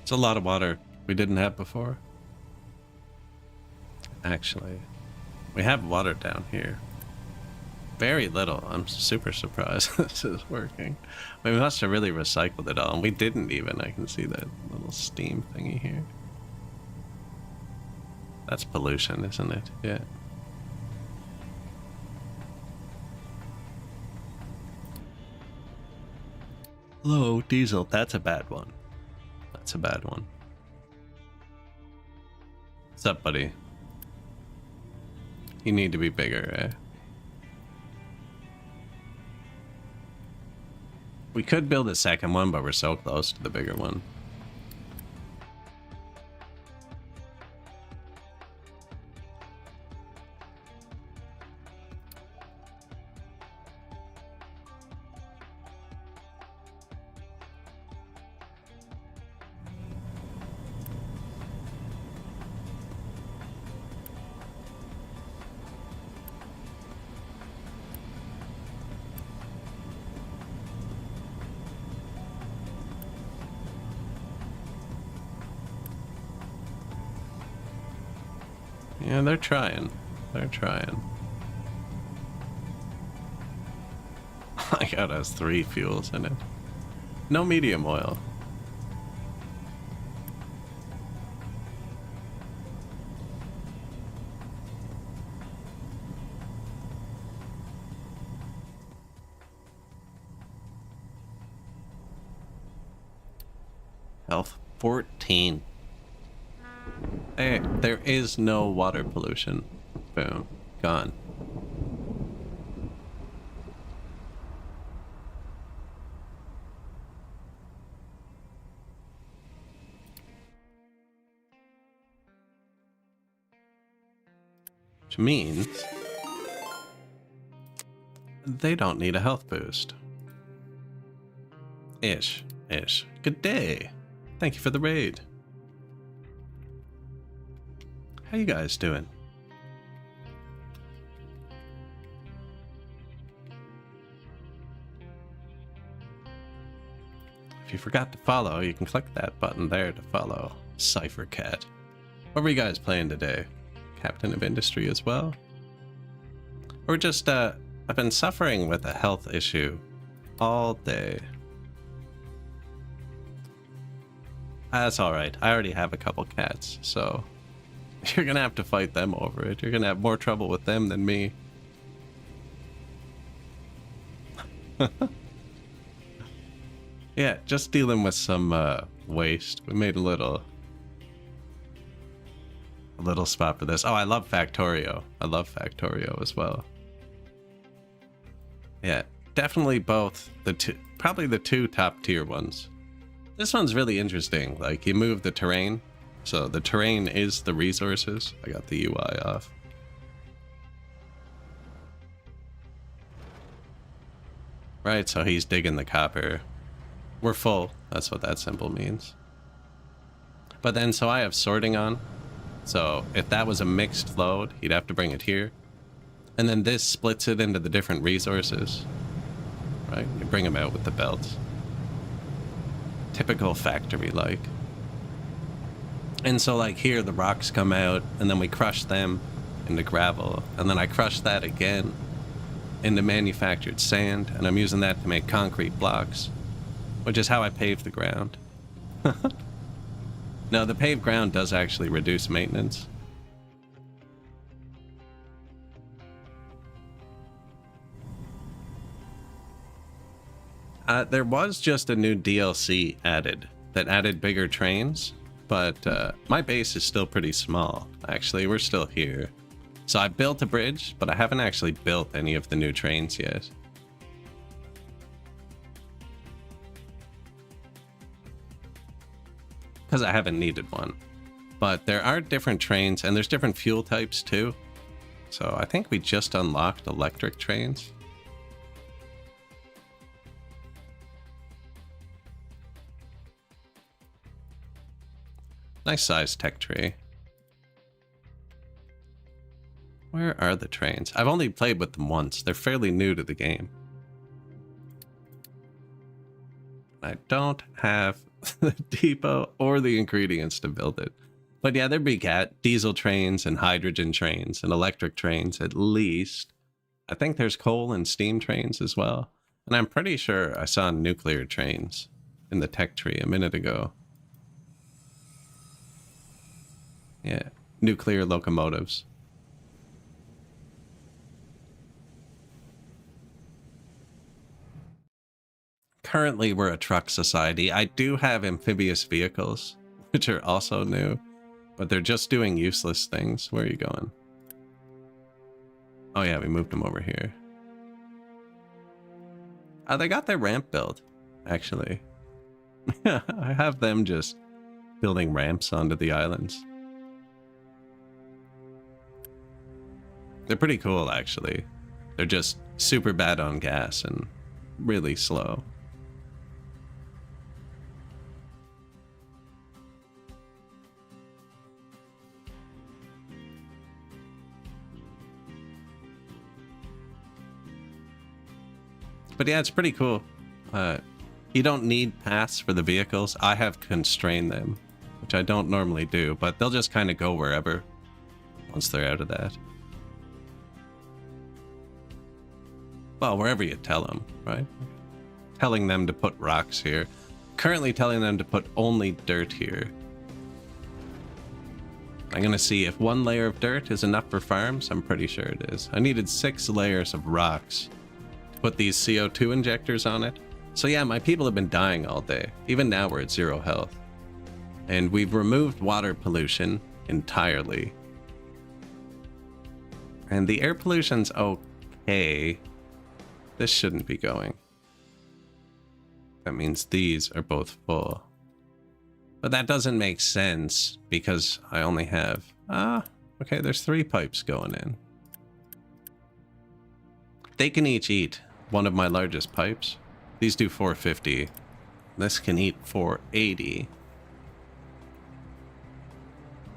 It's a lot of water we didn't have before. Actually, we have water down here. Very little. I'm super surprised this is working. We must have really recycled it all, and we didn't even. I can see that little steam thingy here. That's pollution, isn't it? Yeah. Low diesel. That's a bad one. That's a bad one. What's up, buddy? You need to be bigger, eh? We could build a second one, but we're so close to the bigger one. Yeah, they're trying. They're trying. My god, it has 3 fuels in it. No medium oil. Health 14. Hey, there is no water pollution. Boom. Gone. Which means they don't need a health boost. Ish. Good day. Thank you for the raid. How you guys doing? If you forgot to follow, you can click that button there to follow Cypher Cat. What were you guys playing today? Captain of Industry as well? Or just, I've been suffering with a health issue all day. That's alright. I already have a couple cats, so you're gonna have to fight them over it. You're gonna have more trouble with them than me. Yeah, just dealing with some waste. We made a little spot for this. Oh, I love Factorio. I love Factorio as well. Yeah, definitely both the two, probably the 2 top tier ones. This one's really interesting. Like, you move the terrain. So the terrain is the resources. I got the UI off. Right, so he's digging the copper. We're full. That's what that symbol means. But then, so I have sorting on. So if that was a mixed load, he'd have to bring it here. And then this splits it into the different resources. Right? You bring them out with the belts. Typical factory-like. And so, like, here the rocks come out, and then we crush them into gravel. And then I crush that again into manufactured sand, and I'm using that to make concrete blocks, which is how I pave the ground. No, the paved ground does actually reduce maintenance. There was just a new DLC added that added bigger trains, but my base is still pretty small. Actually, we're still here. So I built a bridge, but I haven't actually built any of the new trains yet. Because I haven't needed one. But there are different trains, and there's different fuel types too. So I think we just unlocked electric trains. Nice sized tech tree. Where are the trains? I've only played with them once. They're fairly new to the game. I don't have the depot or the ingredients to build it. But yeah, there'd be diesel trains and hydrogen trains and electric trains at least. I think there's coal and steam trains as well. And I'm pretty sure I saw nuclear trains in the tech tree a minute ago. Yeah, nuclear locomotives. Currently, we're a truck society. I do have amphibious vehicles, which are also new, but they're just doing useless things. Where are you going? Oh yeah, we moved them over here. Oh, they got their ramp built, actually. I have them just building ramps onto the islands. They're pretty cool, actually. They're just super bad on gas and really slow. But yeah, it's pretty cool. You don't need paths for the vehicles. I have constrained them, which I don't normally do, but they'll just kind of go wherever once they're out of that. Well, wherever you tell them, right? Telling them to put rocks here. Currently telling them to put only dirt here. I'm going to see if 1 layer of dirt is enough for farms. I'm pretty sure it is. I needed 6 layers of rocks to put these CO2 injectors on it. So yeah, my people have been dying all day. Even now we're at 0 health. And we've removed water pollution entirely. And the air pollution's okay. This shouldn't be going. That means these are both full. But that doesn't make sense because I only have... okay, there's 3 pipes going in. They can each eat one of my largest pipes. These do 450. This can eat 480.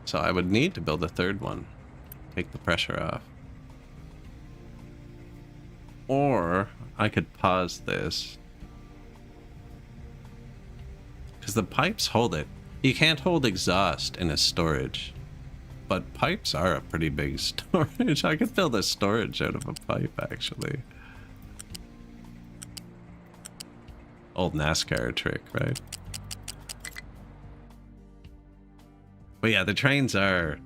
So I would need to build a 3rd one. Take the pressure off. Or I could pause this. Because the pipes hold it. You can't hold exhaust in a storage. But pipes are a pretty big storage. I could build a storage out of a pipe, actually. Old NASCAR trick, right? But yeah, the trains are...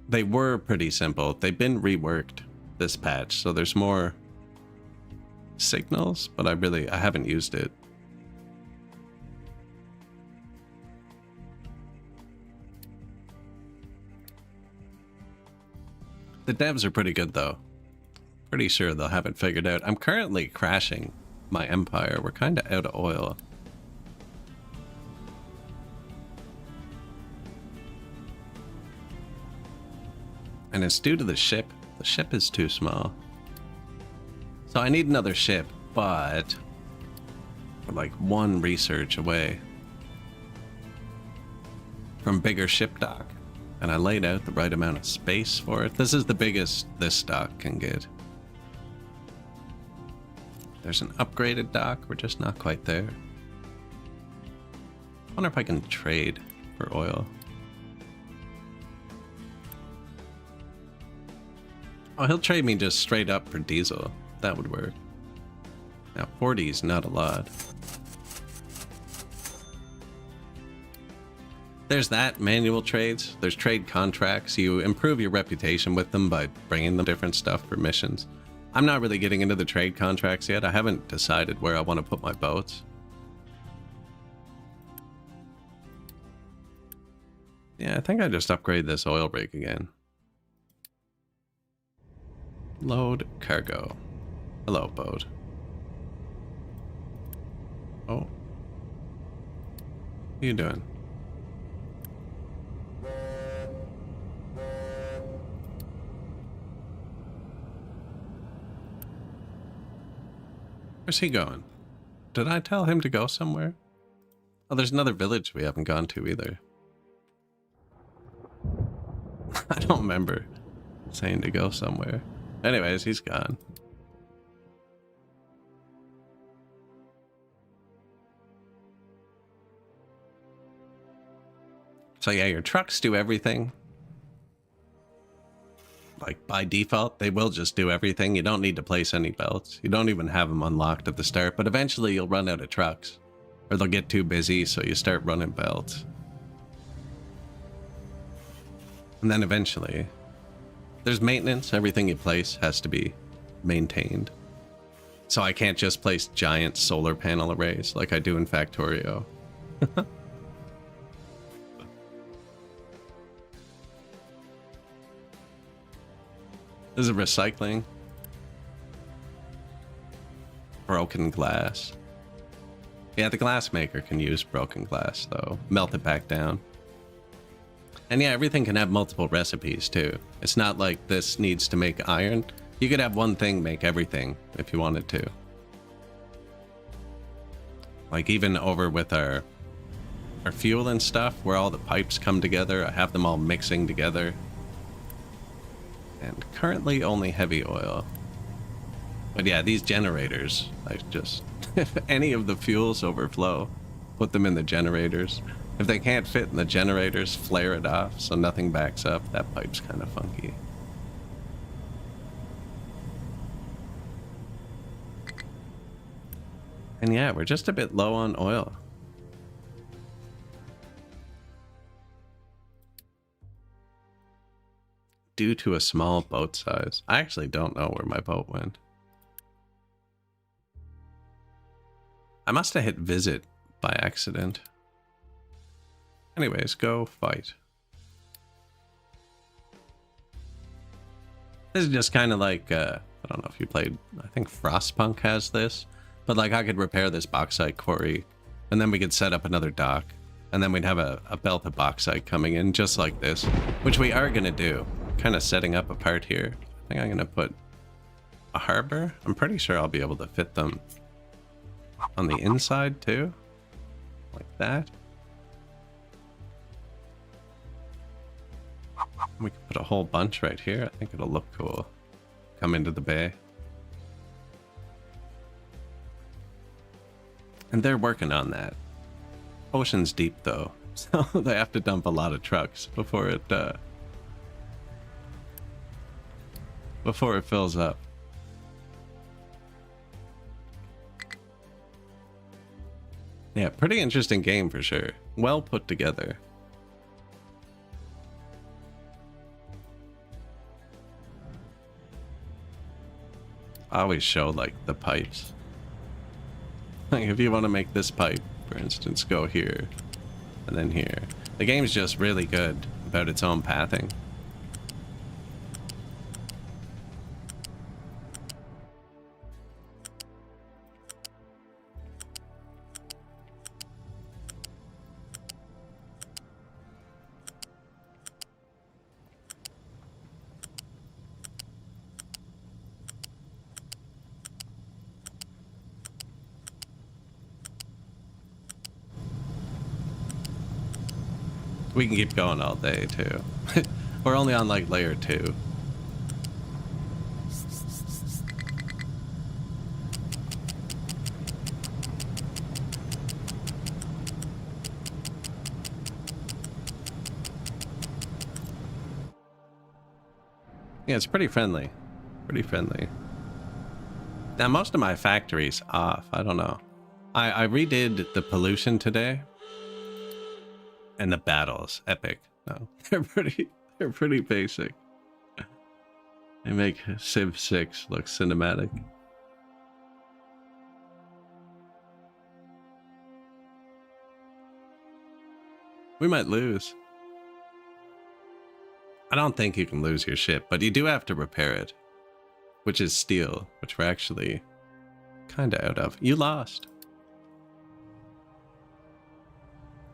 They were pretty simple. They've been reworked this patch, so there's more signals, but I haven't used it. The devs are pretty good though. Pretty sure they'll have it figured out. I'm currently crashing my empire. We're kind of out of oil. And it's due to the ship. The ship is too small. So I need another ship, but we're like 1 research away from bigger ship dock. And I laid out the right amount of space for it. This is the biggest this dock can get. There's an upgraded dock. We're just not quite there. I wonder if I can trade for oil. Oh, he'll trade me just straight up for diesel. That would work. Now, 40 is not a lot. There's that, manual trades. There's trade contracts. You improve your reputation with them by bringing them different stuff for missions. I'm not really getting into the trade contracts yet. I haven't decided where I want to put my boats. Yeah, I think I just upgrade this oil rig again. Load cargo. Hello, boat. Oh. What are you doing? Where's he going? Did I tell him to go somewhere? Oh, there's another village we haven't gone to either. I don't remember saying to go somewhere. Anyways, he's gone. So yeah, your trucks do everything. Like by default, they will just do everything. You don't need to place any belts. You don't even have them unlocked at the start, but eventually you'll run out of trucks. Or they'll get too busy, so you start running belts. And then eventually, there's maintenance. Everything you place has to be maintained. So I can't just place giant solar panel arrays like I do in Factorio. This is recycling. Broken glass. Yeah, the glass maker can use broken glass, though. Melt it back down. And yeah, everything can have multiple recipes, too. It's not like this needs to make iron. You could have one thing make everything, if you wanted to. Like, even over with our fuel and stuff, where all the pipes come together, I have them all mixing together. And currently only heavy oil. But yeah, these generators, I just... if any of the fuels overflow, put them in the generators. If they can't fit in the generators, flare it off so nothing backs up. That pipe's kind of funky. And yeah, we're just a bit low on oil. Due to a small boat size. I actually don't know where my boat went. I must have hit visit by accident. Anyways, go fight. This is just kind of like, I don't know if you played, I think Frostpunk has this, but like I could repair this bauxite quarry, and then we could set up another dock, and then we'd have a belt of bauxite coming in just like this, which we are going to do. Kind of setting up a part here. I think I'm going to put a harbor. I'm pretty sure I'll be able to fit them on the inside too, like that. We could put a whole bunch right here. I think it'll look cool. Come into the bay. And they're working on that. Ocean's deep though, so they have to dump a lot of trucks before it fills up. Yeah, pretty interesting game for sure. Well put together. I always show like the pipes. Like if you want to make this pipe, for instance, go here and then here. The game's just really good about its own pathing. We can keep going all day too. We're only on like layer 2. Yeah, it's pretty friendly. Pretty friendly. Now most of my factory's off. I don't know. I redid the pollution today. And the battles, epic. No, they're pretty basic. They make Civ 6 look cinematic. We might lose. I don't think you can lose your ship, but you do have to repair it. Which is steel, which we're actually kind of out of. You lost.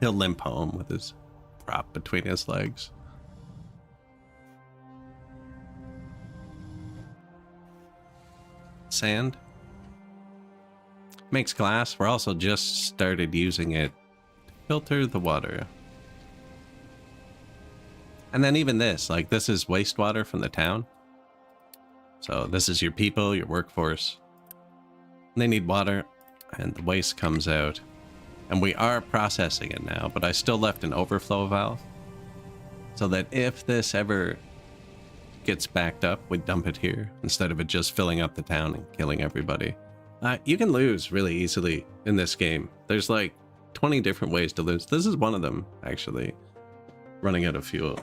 He'll limp home with his prop between his legs. Sand. Makes glass. We're also just started using it to filter the water. And then even this, like this is wastewater from the town. So this is your people, your workforce. They need water and the waste comes out. And we are processing it now, but I still left an overflow valve. So that if this ever gets backed up, we dump it here instead of it just filling up the town and killing everybody. You can lose really easily in this game. There's like 20 different ways to lose. This is one of them, actually. Running out of fuel.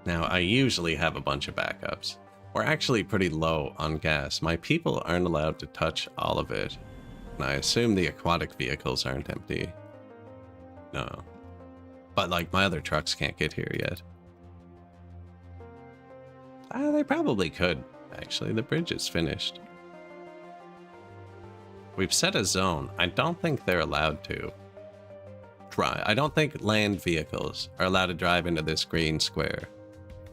Now, I usually have a bunch of backups. We're actually pretty low on gas. My people aren't allowed to touch all of it. And I assume the aquatic vehicles aren't empty. No. But, like, my other trucks can't get here yet. They probably could, actually. The bridge is finished. We've set a zone. I don't think they're allowed to drive. I don't think land vehicles are allowed to drive into this green square.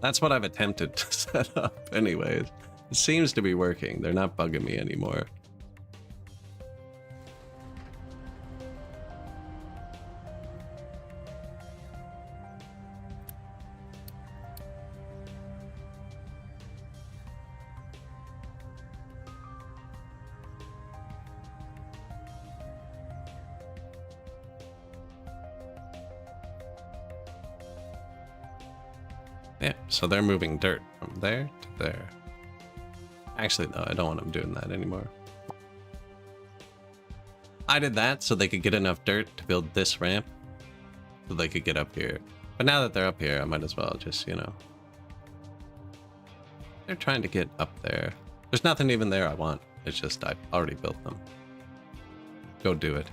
That's what I've attempted to set up anyways. It seems to be working. They're not bugging me anymore. Yeah, so they're moving dirt from there to there. Actually, no, I don't want them doing that anymore. I did that so they could get enough dirt to build this ramp so they could get up here. But now that they're up here, I might as well just, you know. They're trying to get up there. There's nothing even there I want. It's just I already built them. Go do it.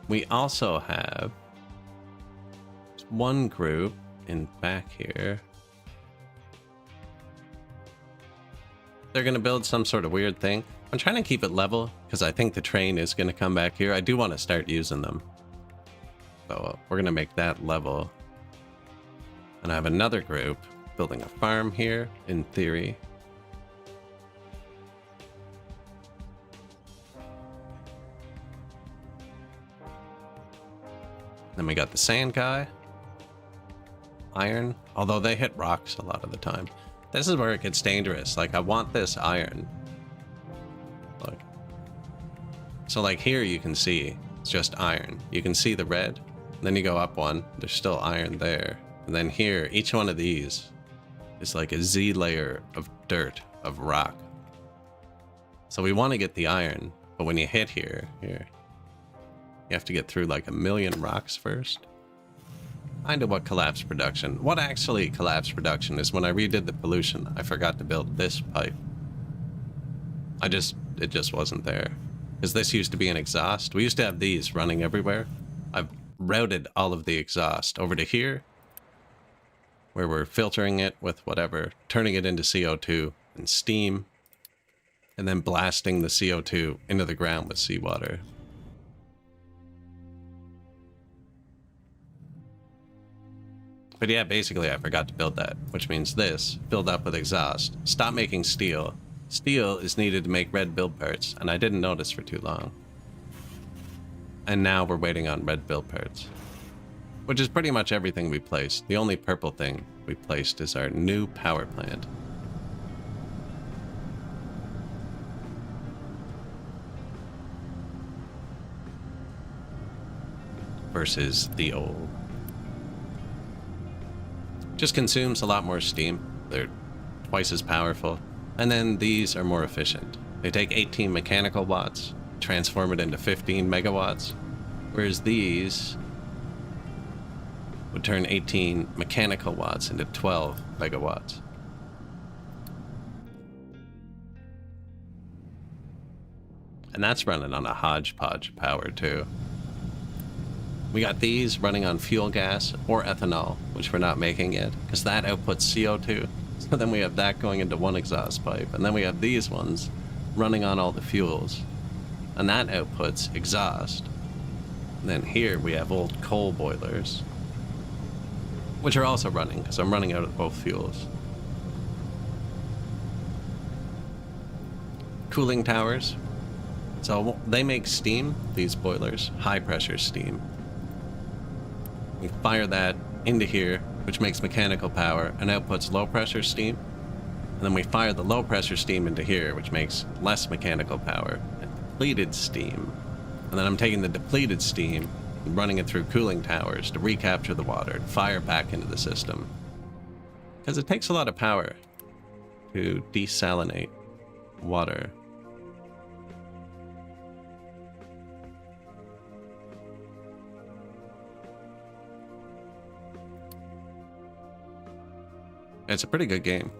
We also have one group in back here. They're going to build some sort of weird thing. I'm trying to keep it level because I think the train is going to come back here. I do want to start using them. So we're going to make that level. And I have another group building a farm here, in theory. Then we got the sand guy. Iron, although they hit rocks a lot of the time. This is where it gets dangerous. Like, I want this iron. Look. So, like, here you can see it's just iron. You can see the red. Then you go up one. There's still iron there. And then here, each one of these is like a Z layer of dirt, of rock. So we want to get the iron. But when you hit here, you have to get through like 1,000,000 rocks first. Kind of what collapsed production. What actually collapsed production is when I redid the pollution, I forgot to build this pipe. It just wasn't there. Because this used to be an exhaust. We used to have these running everywhere. I've routed all of the exhaust over to here, where we're filtering it with whatever, turning it into CO2 and steam, and then blasting the CO2 into the ground with seawater. But yeah, basically I forgot to build that, which means this, filled up with exhaust. Stop making steel. Steel is needed to make red build parts, and I didn't notice for too long. And now we're waiting on red build parts. Which is pretty much everything we placed. The only purple thing we placed is our new power plant. Versus the old. Just consumes a lot more steam. They're twice as powerful. And then these are more efficient. They take 18 mechanical watts, transform it into 15 megawatts, whereas these would turn 18 mechanical watts into 12 megawatts. And that's running on a hodgepodge of power too. We got these running on fuel gas or ethanol, which we're not making yet, because that outputs CO2. So then we have that going into one exhaust pipe, and then we have these ones running on all the fuels, and that outputs exhaust. And then here we have old coal boilers, which are also running, because I'm running out of both fuels. Cooling towers. So they make steam, these boilers, high pressure steam. We fire that into here, which makes mechanical power and outputs low pressure steam. And then we fire the low pressure steam into here, which makes less mechanical power and depleted steam. And then I'm taking the depleted steam and running it through cooling towers to recapture the water and fire back into the system. Because it takes a lot of power to desalinate water. It's a pretty good game.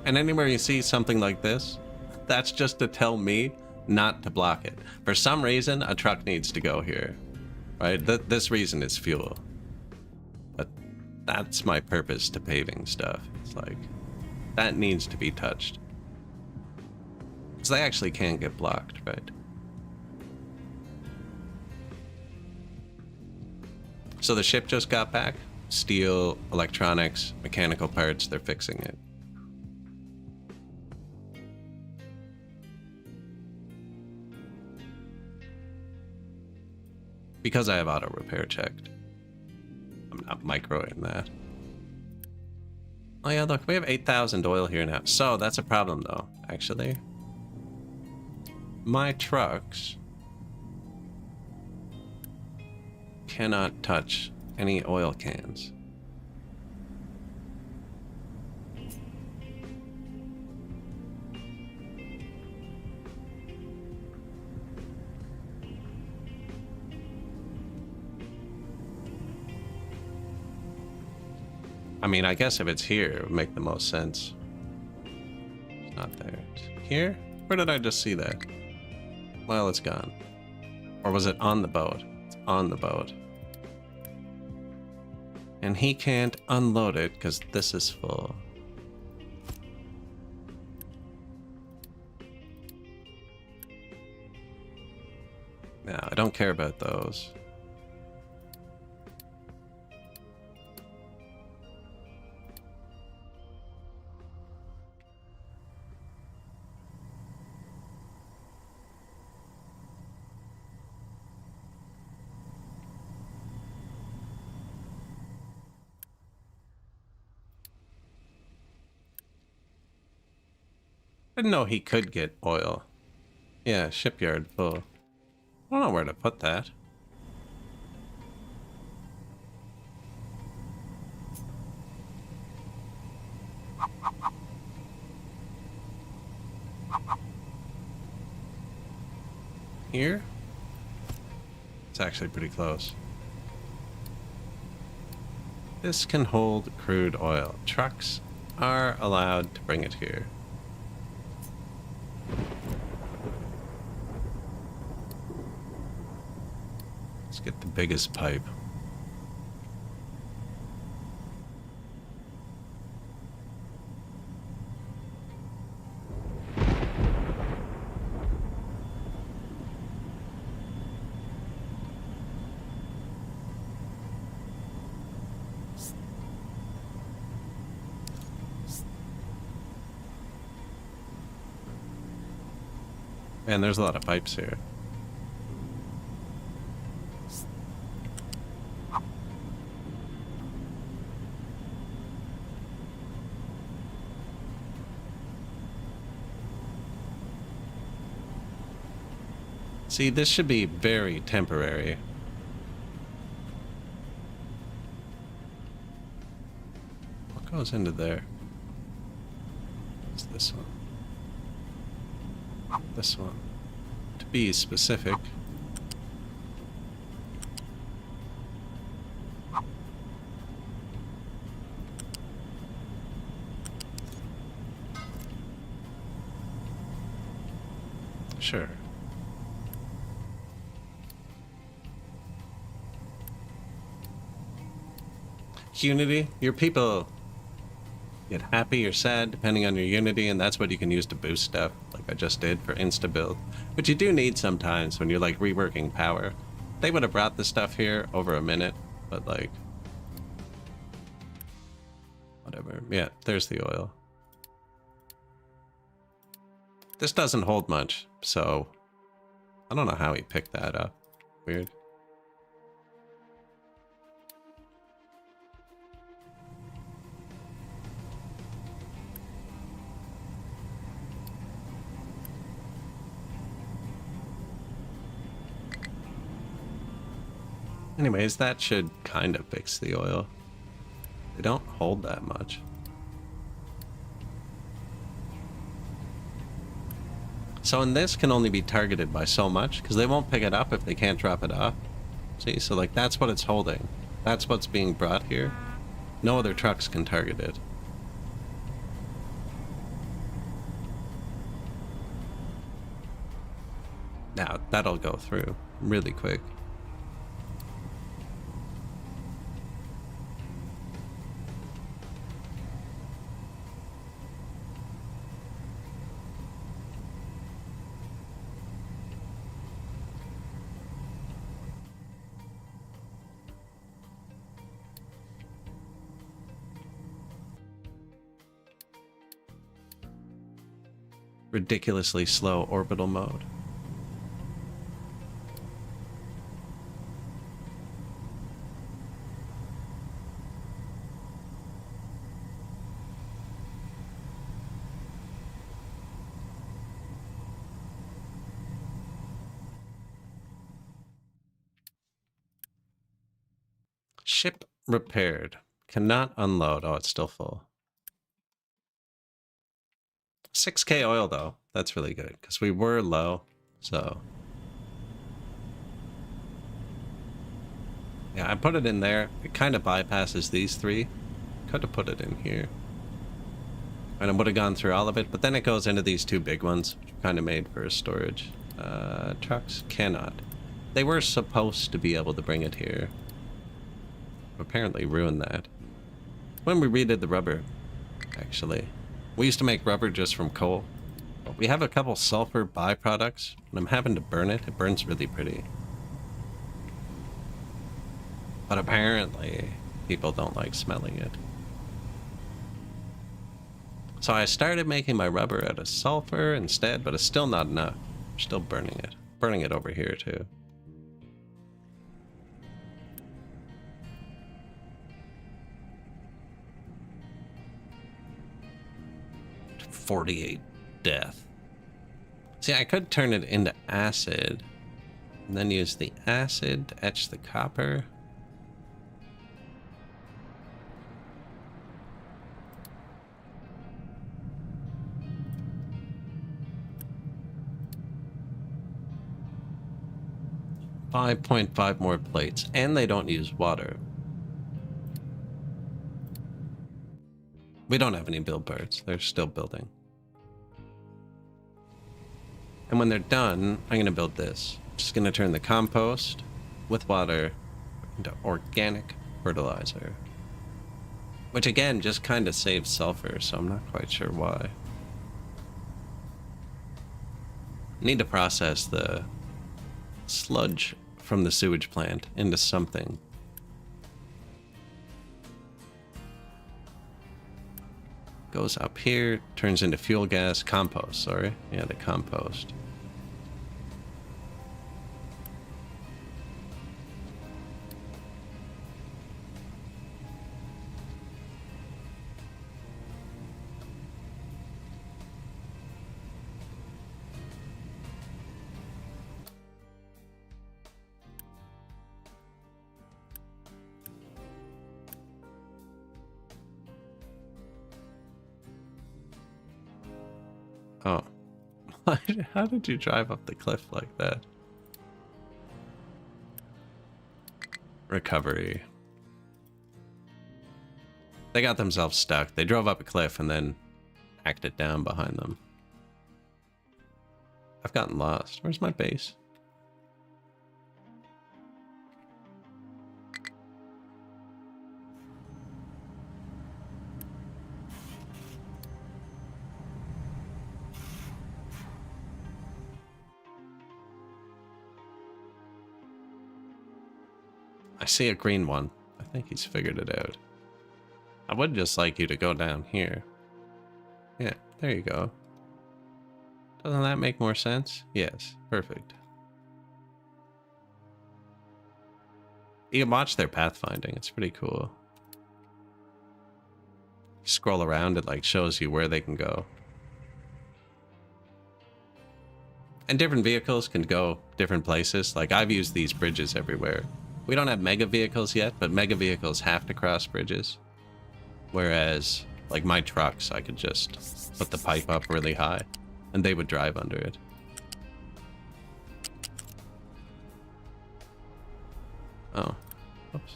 And anywhere you see something like this, that's just to tell me not to block it. For some reason, a truck needs to go here, right? This reason is fuel. But that's my purpose to paving stuff. It's like, that needs to be touched. Because they actually can get blocked, right? So the ship just got back. Steel, electronics, mechanical parts, they're fixing it. Because I have auto repair checked. I'm not microing that. Oh yeah, look, we have 8,000 oil here now. So that's a problem though, actually. My trucks cannot touch any oil cans. I mean, I guess if it's here, it would make the most sense. It's not there. It's here? Where did I just see that? Well, it's gone. Or was it on the boat? It's on the boat. And he can't unload it because this is full. No, I don't care about those. I didn't know he could get oil. Yeah, shipyard full. I don't know where to put that. Here? It's actually pretty close. This can hold crude oil. Trucks are allowed to bring it here. Let's get the biggest pipe. Man, there's a lot of pipes here. See, this should be very temporary. What goes into there? What's this one? This one. To be specific. Sure. Unity, your people get happy or sad depending on your unity, and that's what you can use to boost stuff, like I just did for insta build, which you do need sometimes when you're like reworking power. They would have brought the stuff here over a minute, but like whatever. Yeah, there's the oil. This doesn't hold much, so I don't know how he picked that up. Weird. Anyways, that should kind of fix the oil. They don't hold that much. So, and this can only be targeted by so much, because they won't pick it up if they can't drop it off. See, so like that's what it's holding. That's what's being brought here. No other trucks can target it. Now, that'll go through really quick. Ridiculously slow orbital mode. Ship repaired. Cannot unload. Oh, it's still full. 6K oil, though. That's really good, because we were low, so... Yeah, I put it in there. It kind of bypasses these three. Could have put it in here. And I would have gone through all of it, but then it goes into these two big ones, which are kind of made for storage. Trucks cannot. They were supposed to be able to bring it here. Apparently ruined that. When we redid the rubber, actually. We used to make rubber just from coal. We have a couple sulfur byproducts, and I'm having to burn it. It burns really pretty. But apparently, people don't like smelling it. So I started making my rubber out of sulfur instead, but it's still not enough. I'm still burning it. Burning it over here, too. .48 death. See, I could turn it into acid and then use the acid to etch the copper. .5 more plates, and they don't use water. We don't have any build parts. They're still building. And when they're done, I'm going to build this. Just going to turn the compost with water into organic fertilizer. Which again, just kind of saves sulfur, so I'm not quite sure why. Need to process the sludge from the sewage plant into something. Goes up here, turns into fuel gas, compost, sorry. Yeah, the compost. Oh. How did you drive up the cliff like that? Recovery. They got themselves stuck. They drove up a cliff and then hacked it down behind them. I've gotten lost. Where's my base? I see a green one. I think he's figured it out. I would just like you to go down here. Yeah, there you go. Doesn't that make more sense? Yes, perfect. You can watch their pathfinding. It's pretty cool. You scroll around, it like shows you where they can go. And different vehicles can go different places. Like I've used these bridges everywhere. We don't have mega vehicles yet, but mega vehicles have to cross bridges. Whereas, like my trucks, I could just put the pipe up really high and they would drive under it. Oh, oops.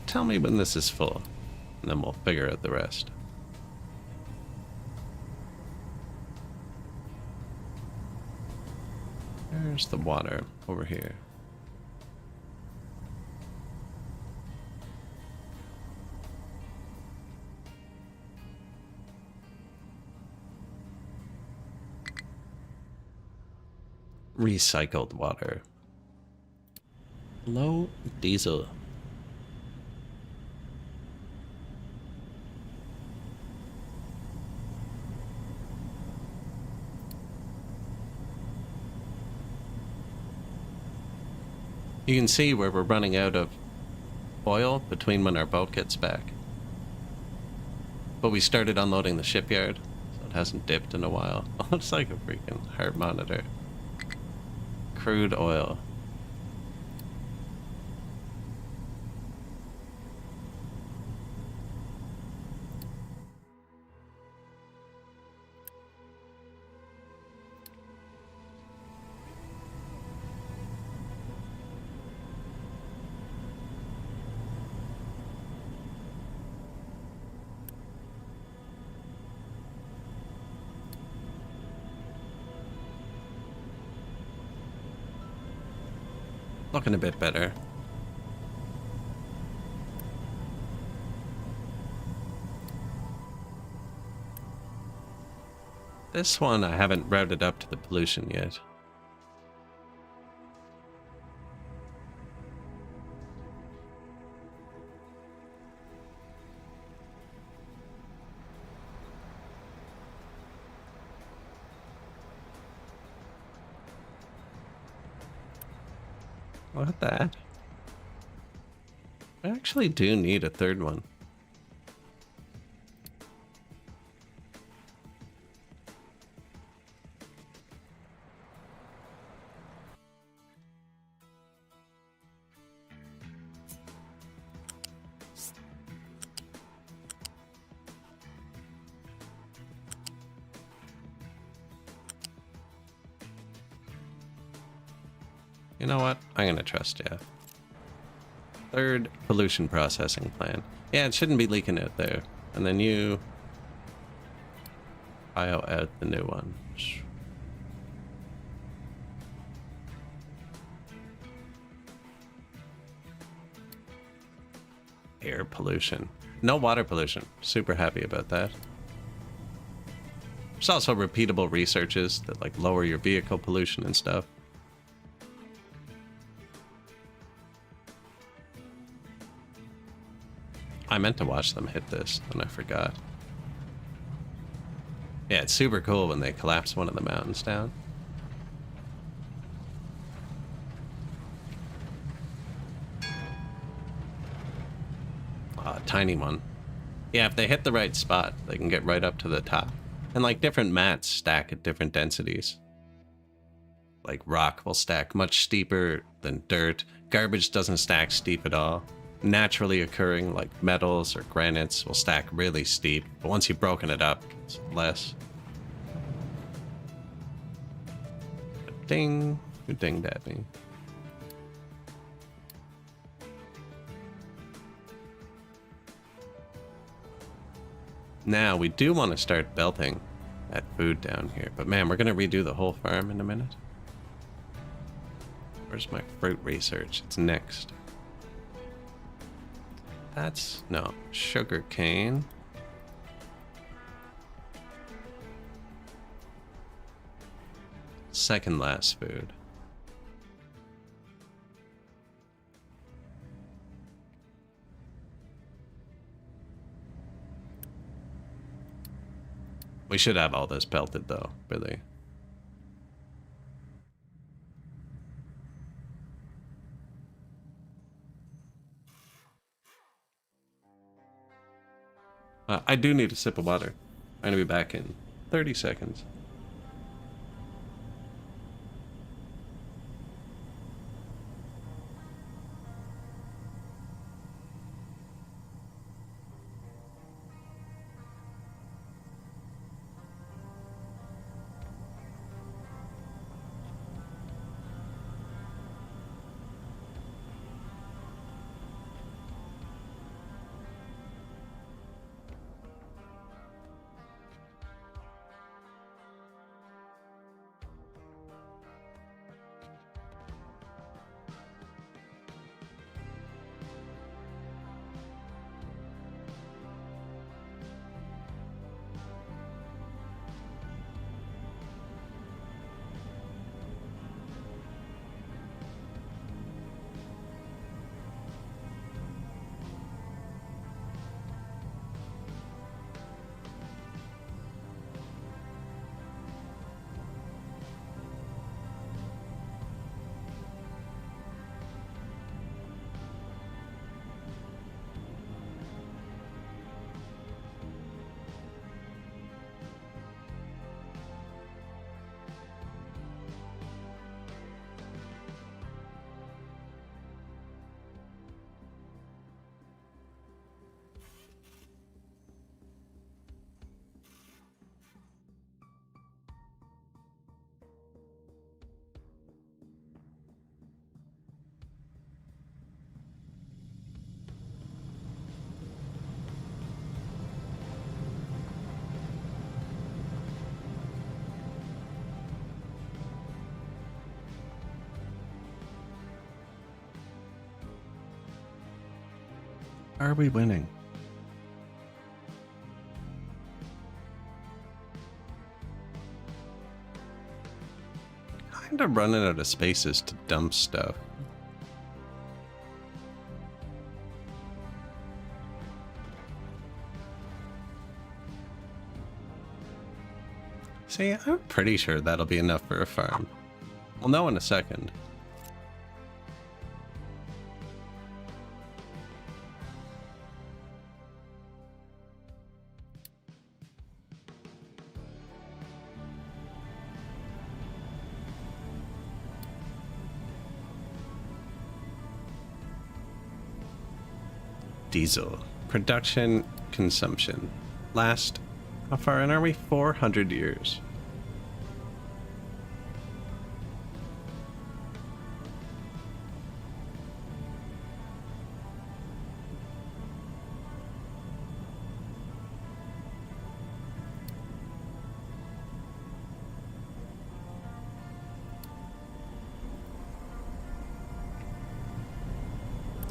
Tell me when this is full, and then we'll figure out the rest. There's the water over here. Recycled water. Low diesel. You can see where we're running out of oil between when our boat gets back. But we started unloading the shipyard, so it hasn't dipped in a while. Oh, it's like a freaking heart monitor. Crude oil. Looking a bit better. This one I haven't routed up to the pollution yet. Look at that. I actually do need a third one. You know what? I'm gonna trust you. Third pollution processing plant. Yeah, it shouldn't be leaking out there. And then you bio out the new one. Air pollution. No water pollution. Super happy about that. There's also repeatable researches that like lower your vehicle pollution and stuff. I meant to watch them hit this, and I forgot. Yeah, it's super cool when they collapse one of the mountains down. Tiny one. Yeah, if they hit the right spot, they can get right up to the top. And like different mats stack at different densities. Like rock will stack much steeper than dirt. Garbage doesn't stack steep at all. Naturally occurring like metals or granites will stack really steep, but once you've broken it up, it's less. Ding, who dinged at me? Now we do want to start belting that food down here, but man, we're gonna redo the whole farm in a minute. Where's my fruit research? It's next. That's, no, sugar cane. Second last food. We should have all this pelted though, really. I do need a sip of water. I'm gonna be back in 30 seconds. Are we winning? Kind of running out of spaces to dump stuff. See, I'm pretty sure that'll be enough for a farm. We'll know in a second. Diesel. Production, consumption. Last, how far in are we? 400 years.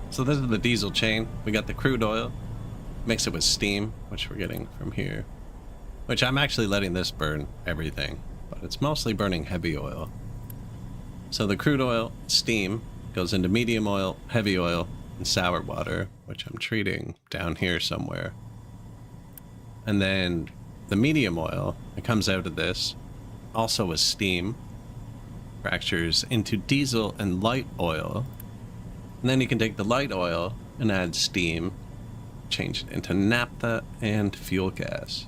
So this is the diesel chain. We got the crude oil, mix it with steam, which we're getting from here, which I'm actually letting this burn everything, but it's mostly burning heavy oil. So the crude oil, steam, goes into medium oil, heavy oil, and sour water, which I'm treating down here somewhere. And then the medium oil, it comes out of this, also as steam, fractures into diesel and light oil. And then you can take the light oil and add steam, change it into naphtha and fuel gas.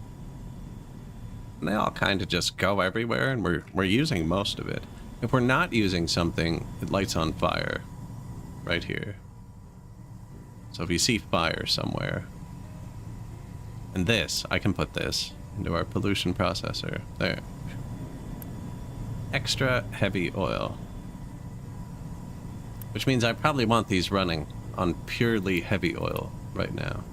And they all kind of just go everywhere, and we're using most of it. If we're not using something, it lights on fire right here. So if you see fire somewhere, and this, I can put this into our pollution processor. There. Extra heavy oil. Which means I probably want these running on purely heavy oil right now.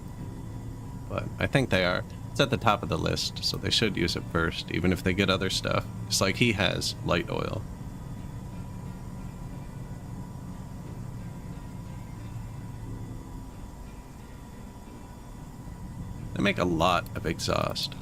But I think they are. It's at the top of the list, so they should use it first, even if they get other stuff. It's like he has light oil. They make a lot of exhaust.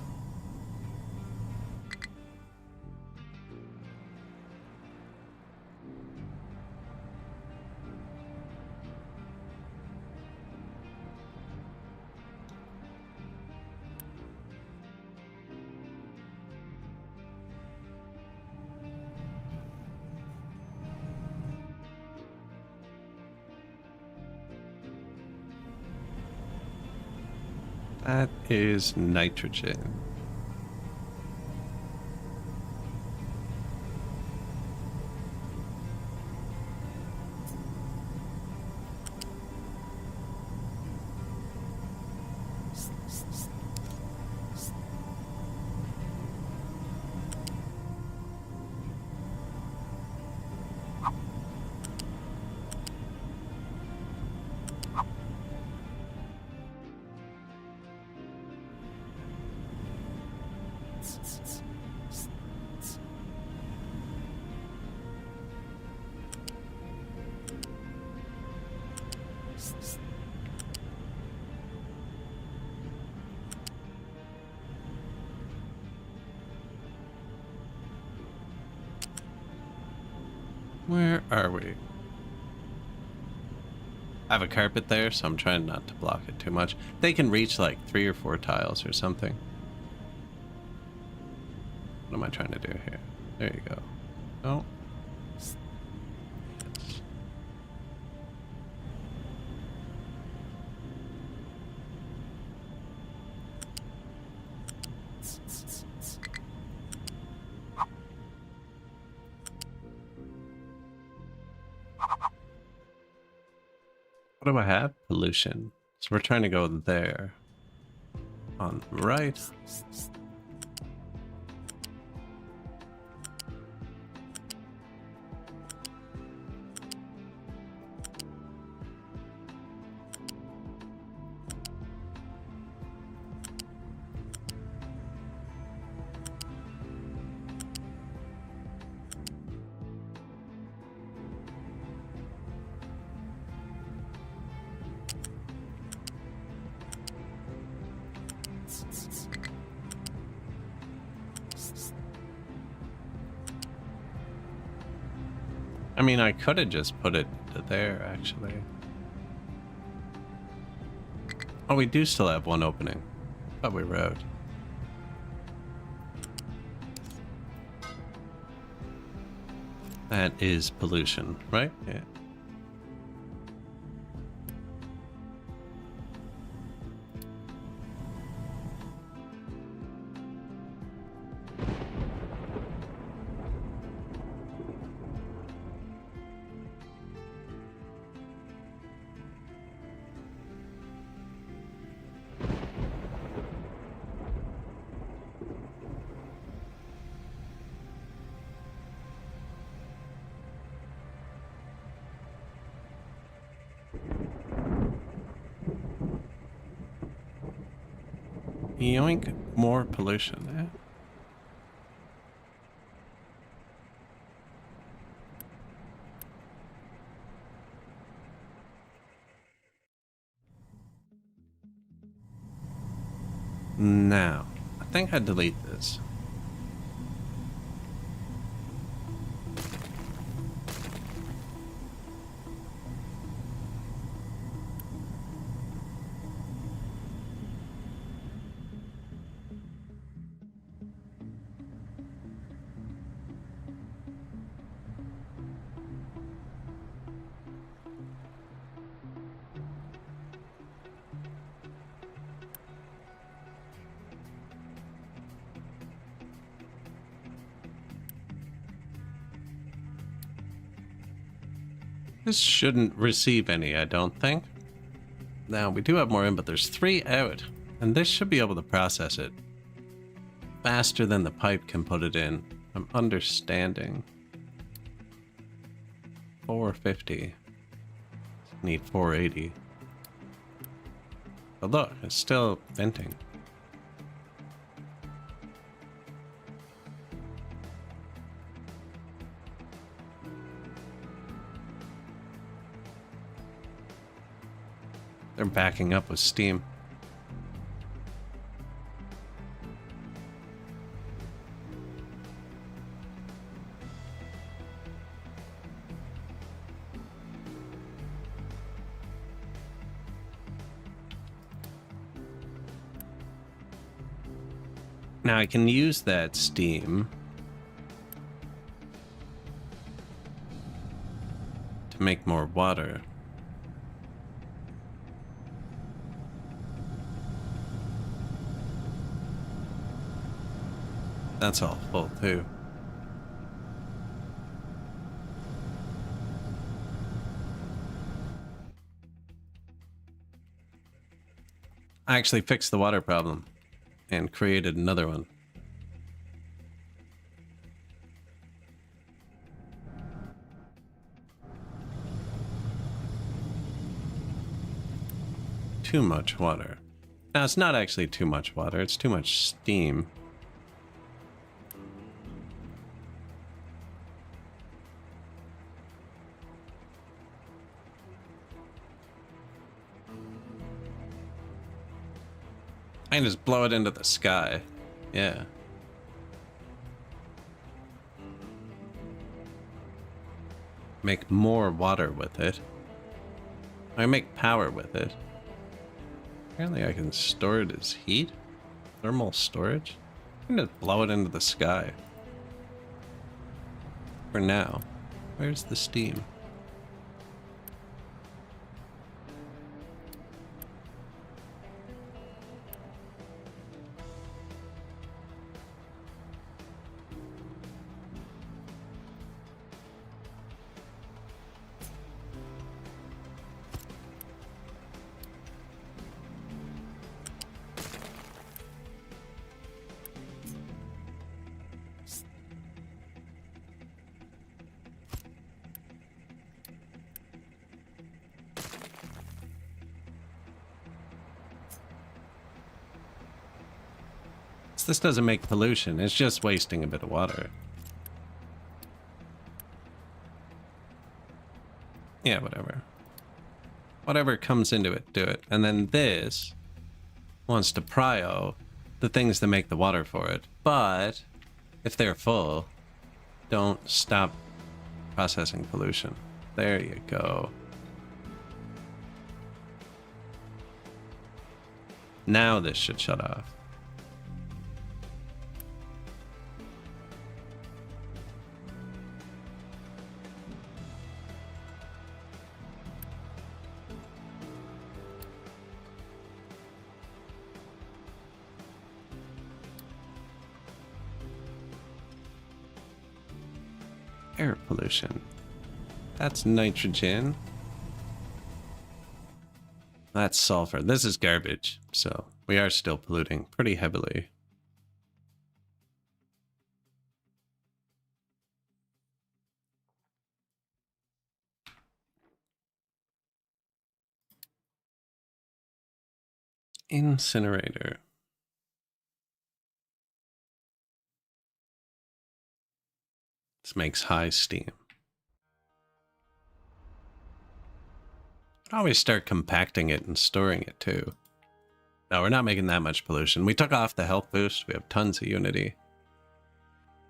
That is nitrogen. Where are we? I have a carpet there, so I'm trying not to block it too much. They can reach like 3 or 4 tiles or something. What am I trying to do here? There you go. Oh. Yes. What do I have? Pollution. So we're trying to go there. On the right. mean, I could have just put it to there, actually. Oh, we do still have one opening. Thought we wrote. That is pollution, right? Yeah. Yoink, more pollution. Eh? Now, I think I delete this. This shouldn't receive any, I don't think. Now, we do have more in, but there's 3 out. And this should be able to process it faster than the pipe can put it in. I'm understanding. 450. Need 480. But look, it's still venting. They're backing up with steam. Now I can use that steam to make more water. That's all full too. I actually fixed the water problem and created another one. Too much water. Now it's not actually too much water, it's too much steam. I can just blow it into the sky. Yeah. Make more water with it. I can make power with it. Apparently I can store it as heat. Thermal storage. I can just blow it into the sky. For now. Where's the steam? This doesn't make pollution, it's just wasting a bit of water. Yeah, whatever. Whatever comes into it, do it. And then this wants to prio the things that make the water for it. But if they're full, don't stop Processing pollution. There you go. Now this should shut off. Air pollution. That's nitrogen. That's sulfur. This is garbage, so we are still polluting pretty heavily. Incinerator. This makes high steam. I'd always start compacting it and storing it too. No, we're not making that much pollution. We took off the health boost. We have tons of Unity.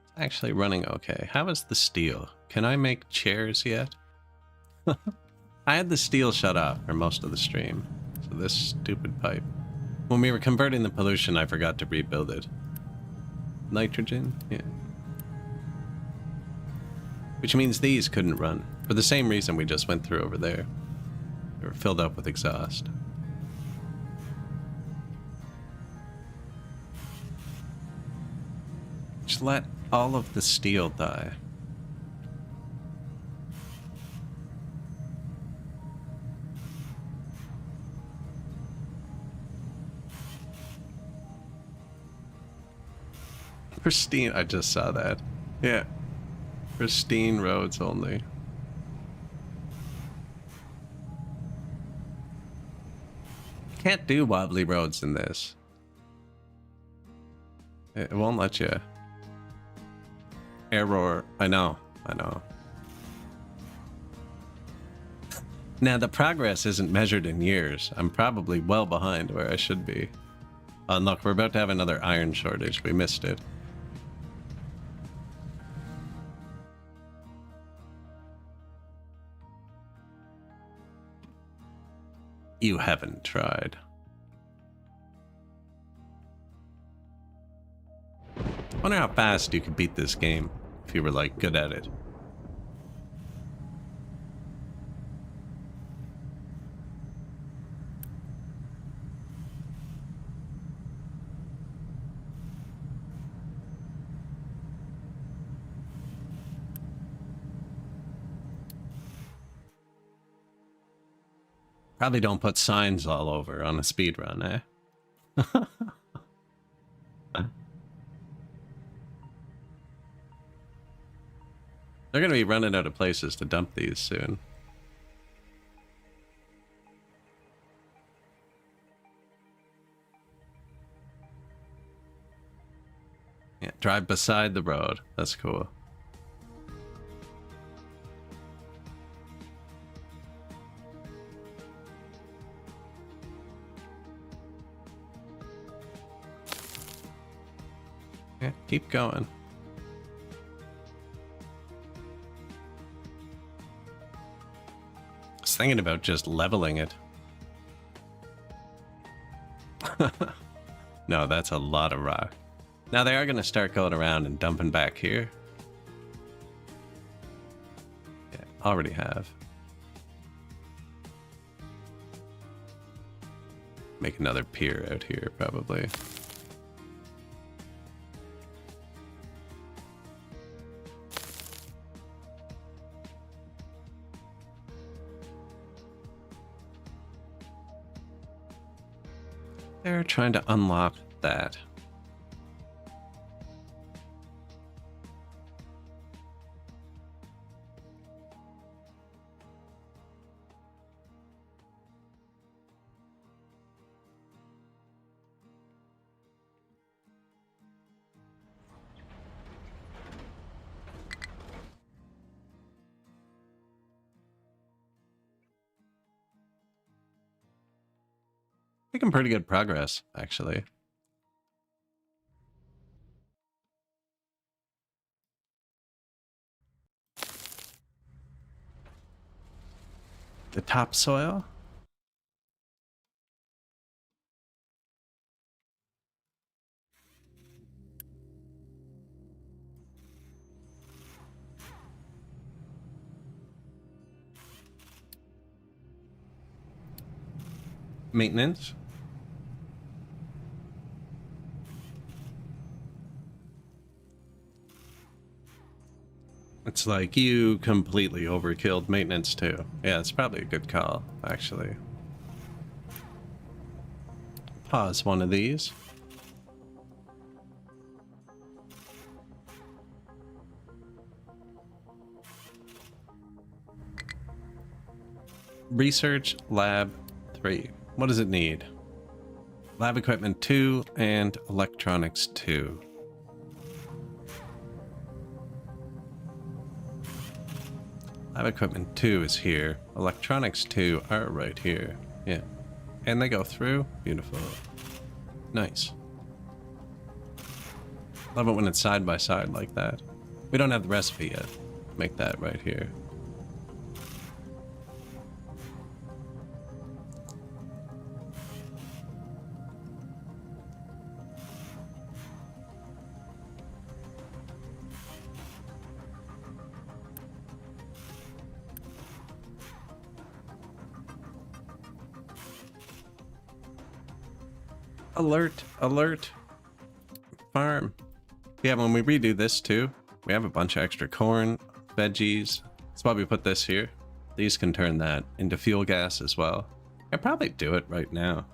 It's actually running okay. How is the steel? Can I make chairs yet? I had the steel shut off for most of the stream. So this stupid pipe. When we were converting the pollution, I forgot to rebuild it. Nitrogen? Yeah. Which means these couldn't run. For the same reason we just went through over there. They were filled up with exhaust. Just let all of the steel die. Pristine, I just saw that. Yeah. Pristine roads only. Can't do wobbly roads in this. It won't let you. Error. I know. Now, the progress isn't measured in years. I'm probably well behind where I should be. Oh, and look, we're about to have another iron shortage. We missed it. You haven't tried. I wonder how fast you could beat this game if you were, like, good at it. Probably don't put signs all over on a speed run, eh? They're gonna be running out of places to dump these soon. Yeah, drive beside the road. That's cool. Yeah, keep going. I was thinking about just leveling it. No, that's a lot of rock. Now they are going to start going around and dumping back here. Yeah, already have. Make another pier out here, probably. They're trying to unlock that. Making pretty good progress, actually. the topsoil. Maintenance. It's like you completely overkilled maintenance too. Yeah, it's probably a good call, actually. Pause one of these. Research Lab 3. What does it need? Lab equipment 2 and electronics 2. Lab equipment 2 is here. Electronics 2 are right here. Yeah. And they go through. Beautiful. Nice. Love it when it's side by side like that. We don't have the recipe yet. Make that right here. Alert, alert. Farm. Yeah, when we redo this too, we have a bunch of extra corn, veggies. That's why we put this here. These can turn that into fuel gas as well. I'd probably do it right now.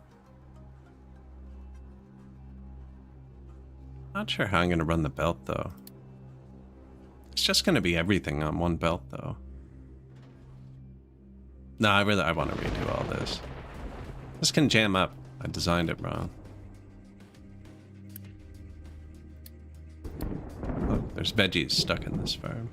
Not sure how I'm going to run the belt though. It's just going to be everything on one belt though. No, I want to redo all this. This can jam up. I designed it wrong. Look, there's veggies stuck in this farm.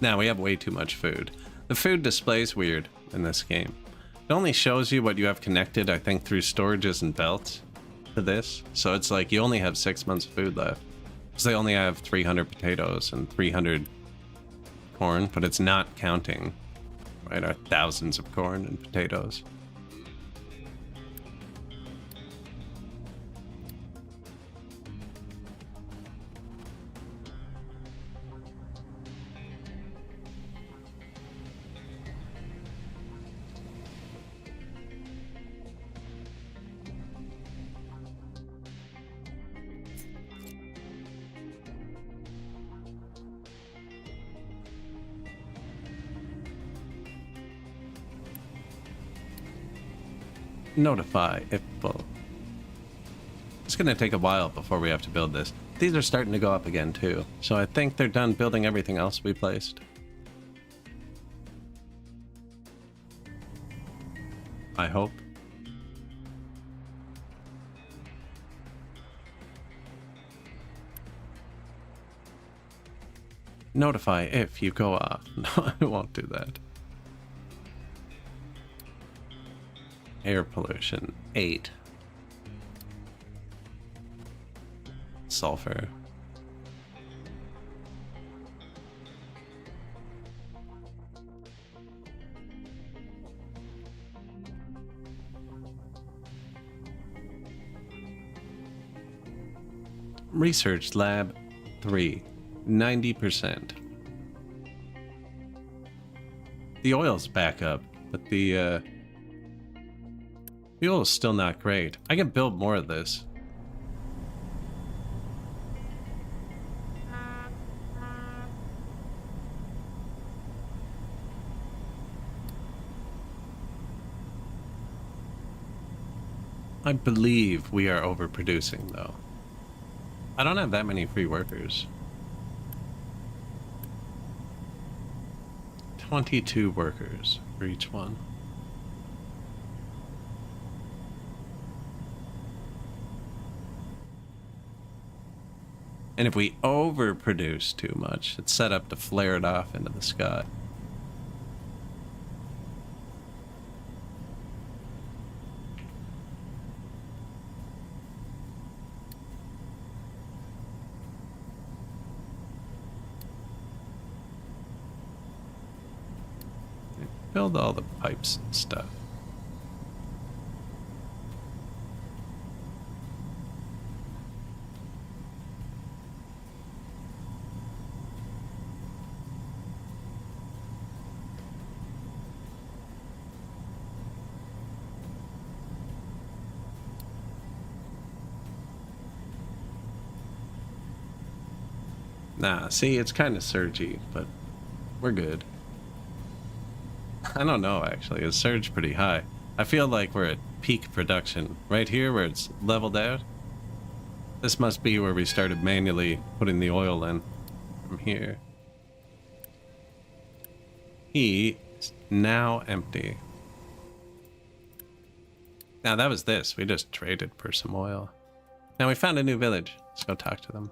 Now we have way too much food. The food display's weird in this game. It only shows you what you have connected, I think, through storages and belts to this. So it's like you only have 6 months of food left. Because they only have 300 potatoes and 300 corn, but it's not counting, right, our thousands of corn and potatoes. Notify if full. It's gonna take a while before we have to build this. These are starting to go up again too, so I think they're done building everything else we placed. I hope. Notify if you go off. No, I won't do that. Air pollution, 8. Sulfur. Research Lab 3, 90%. The oil's back up, but the fuel is still not great. I can build more of this. I believe we are overproducing though. I don't have that many free workers. 22 workers for each one. And if we overproduce too much, it's set up to flare it off into the sky. Build all the pipes and stuff. Nah, see, it's kind of surgy, but we're good. I don't know, actually. It's surged pretty high. I feel like we're at peak production. Right here, where it's leveled out. This must be where we started manually putting the oil in. From here. He is now empty. Now, that was this. We just traded for some oil. Now, we found a new village. Let's go talk to them.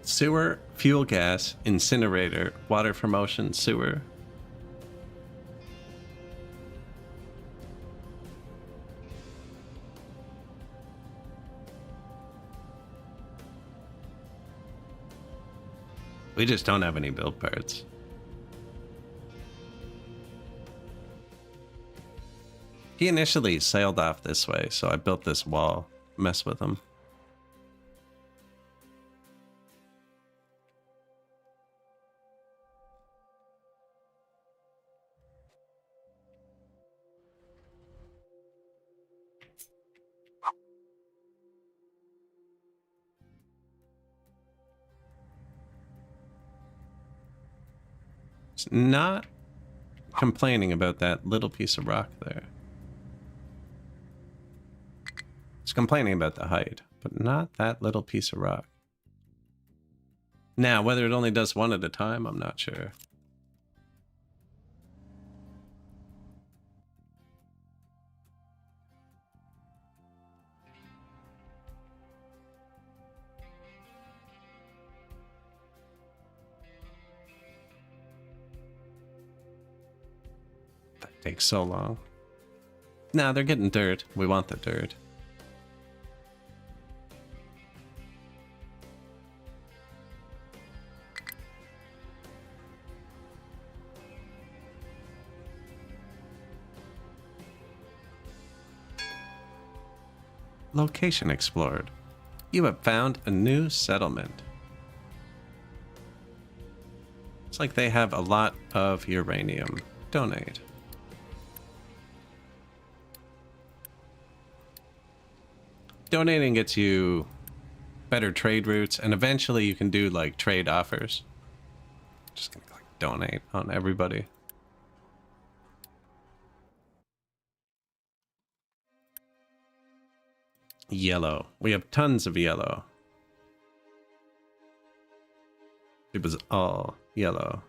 Sewer, fuel gas, incinerator, water from ocean, sewer. We just don't have any build parts. He initially sailed off this way, so I built this wall. Mess with him. Not complaining about that little piece of rock there. It's complaining about the height, but not that little piece of rock. Now, whether it only does one at a time, I'm not sure. Takes so long. Nah, they're getting dirt. We want the dirt. Location explored. You have found a new settlement. It's like they have a lot of uranium. Donate. Donating gets you better trade routes, and eventually you can do like trade offers. Just gonna like donate on everybody. Yellow. We have tons of yellow. It was all yellow.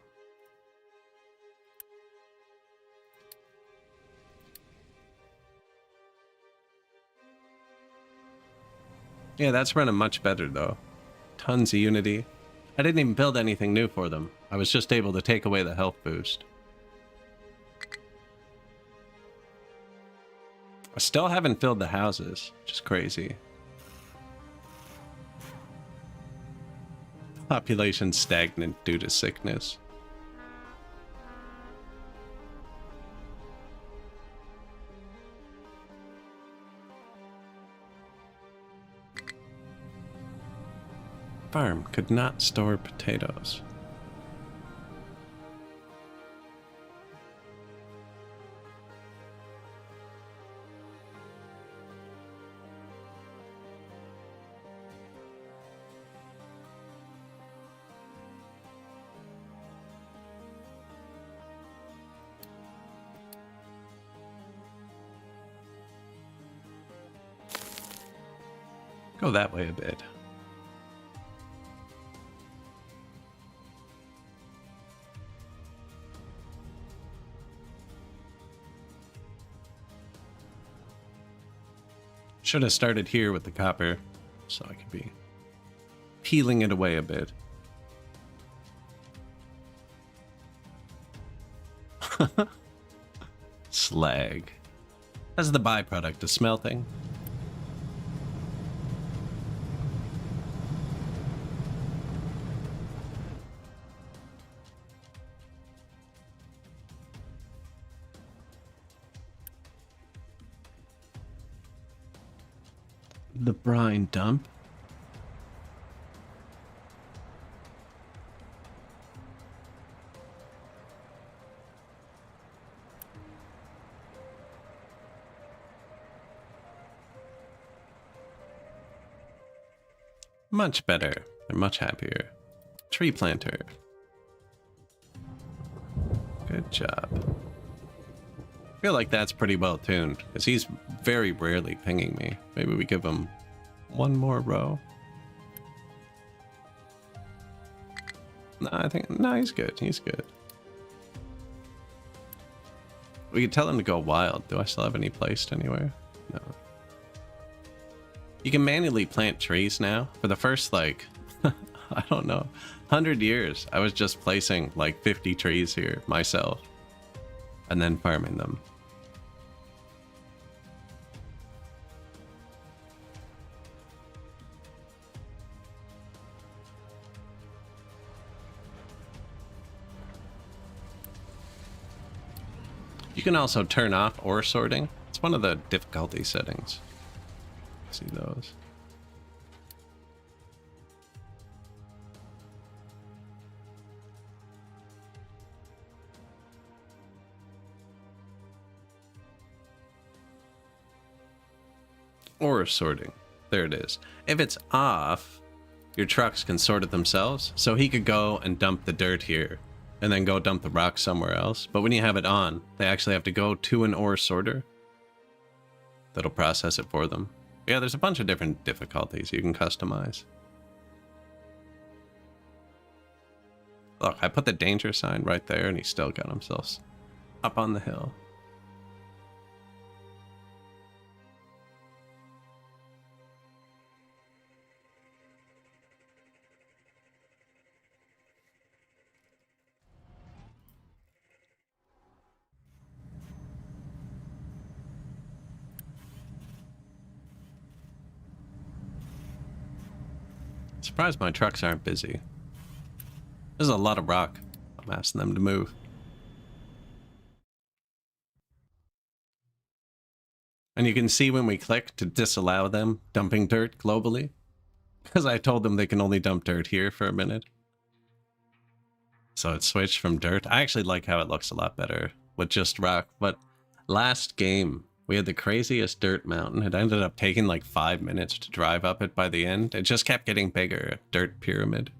Yeah, that's running much better, though. Tons of unity. I didn't even build anything new for them. I was just able to take away the health boost. I still haven't filled the houses, which is crazy. Population stagnant due to sickness. Farm could not store potatoes. Go that way a bit. should have started here with the copper, so I could be peeling it away a bit. Slag. That's the byproduct of smelting. The brine dump. Much better and much happier. Tree planter. Good job. I feel like that's pretty well tuned, because he's very rarely pinging me. Maybe we give him one more row. No, I think, no, he's good. He's good. We could tell him to go wild. Do I still have any placed anywhere? No. You can manually plant trees now. For the first, like, I don't know, 100 years, I was just placing like 50 trees here myself and then farming them. You can also turn off ore sorting. It's one of the difficulty settings. See those. Ore sorting. There it is. If it's off, your trucks can sort it themselves. So he could go and dump the dirt here and then go dump the rock somewhere else. But when you have it on, they actually have to go to an ore sorter that'll process it for them. Yeah, there's a bunch of different difficulties you can customize. Look, I put the danger sign right there and he still got himself up on the hill. Surprised my trucks aren't busy. There's a lot of rock. I'm asking them to move. And you can see when we click to disallow them dumping dirt globally, because I told them they can only dump dirt here for a minute. So it switched from dirt. I actually like how it looks a lot better with just rock, but last game we had the craziest dirt mountain. It ended up taking like 5 minutes to drive up it by the end. It just kept getting bigger. Dirt pyramid.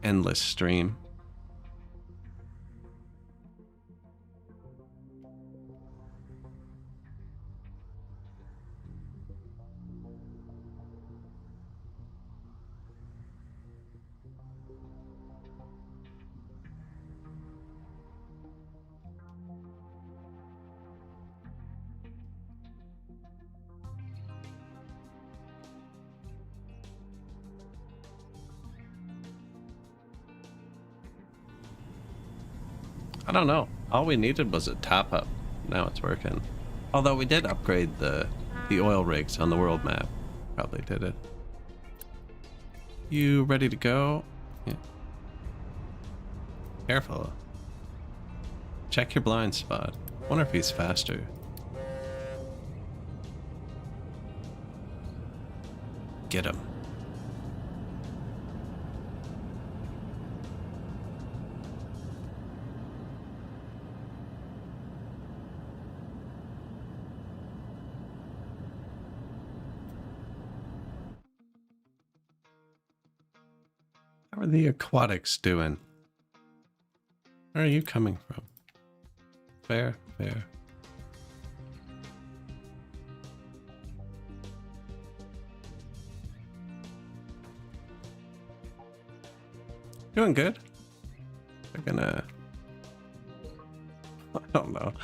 Endless stream. I don't know. All we needed was a top up. Now it's working. Although we did upgrade the oil rigs on the world map. Probably did it. You ready to go? Yeah. Careful. Check your blind spot. Wonder if he's faster. Get him. How are the aquatics doing? Where are you coming from? Fair, fair. Doing good. We're gonna, I don't know,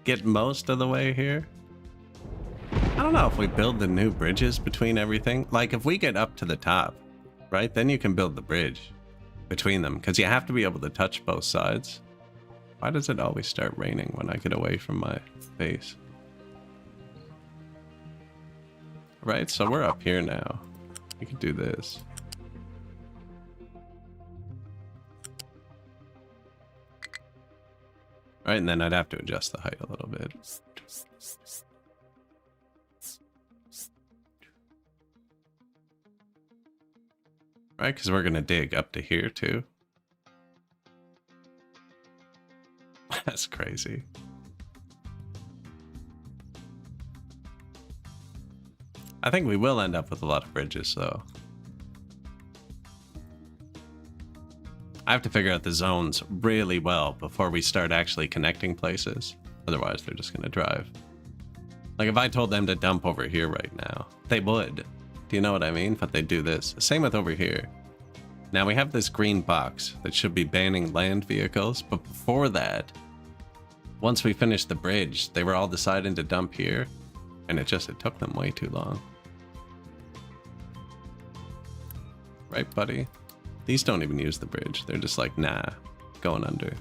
get most of the way here. I don't know if we build the new bridges between everything. Like if we get up to the top, right, then you can build the bridge between them because you have to be able to touch both sides. Why does it always start raining when I get away from my base? Right, so we're up here now. We can do this. All right, and then I'd have to adjust the height a little bit. Right, because we're going to dig up to here too. That's crazy. I think we will end up with a lot of bridges, though. I have to figure out the zones really well before we start actually connecting places. Otherwise, they're just going to drive. Like, if I told them to dump over here right now, they would. Do you know what I mean? But they do this. Same with over here. Now, we have this green box that should be banning land vehicles. But before that, once we finished the bridge, they were all deciding to dump here. And it took them way too long. Right, buddy? These don't even use the bridge. They're just like, nah, going under.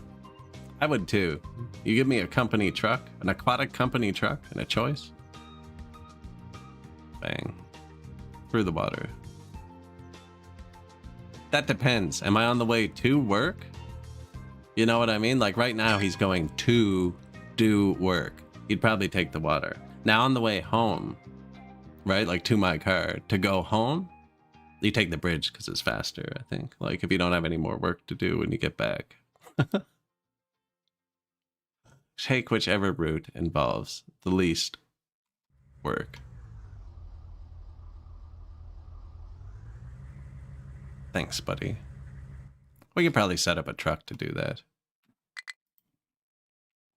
I would too. You give me a company truck, an aquatic company truck, and a choice. Bang. Through the water. That depends. Am I on the way to work? You know what I mean? Like right now he's going to do work. He'd probably take the water. Now on the way home, right? Like to my car, to go home, you take the bridge because it's faster, I think. Like if you don't have any more work to do when you get back. Take whichever route involves the least work. Thanks, buddy. We could probably set up a truck to do that.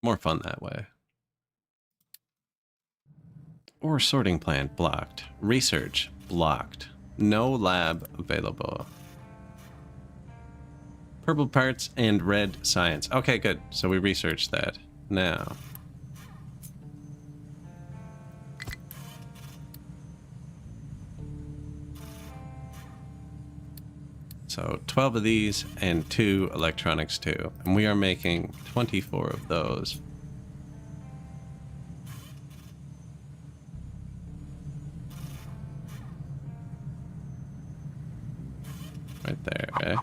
More fun that way. Ore sorting plant blocked. Research blocked. No lab available. Purple parts and red science. Okay, good. So we researched that. Now. So 12 of these and 2 electronics too. And we are making 24 of those. Right there, eh?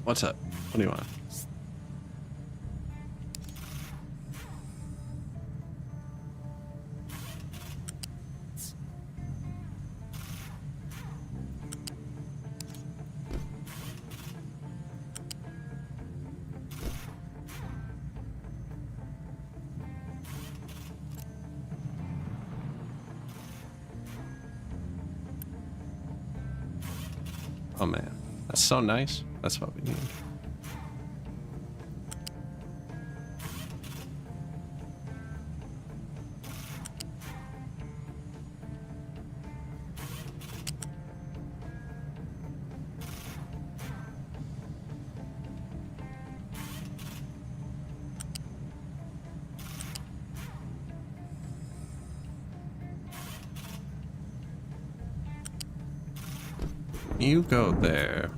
What's up? What do you want? Oh man, that's so nice. That's what we need. You go there.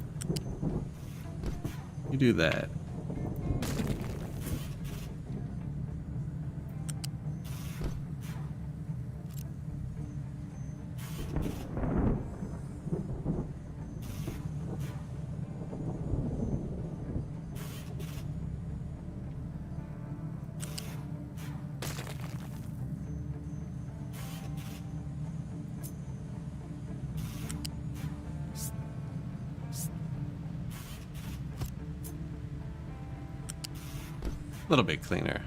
You do that. little bit cleaner.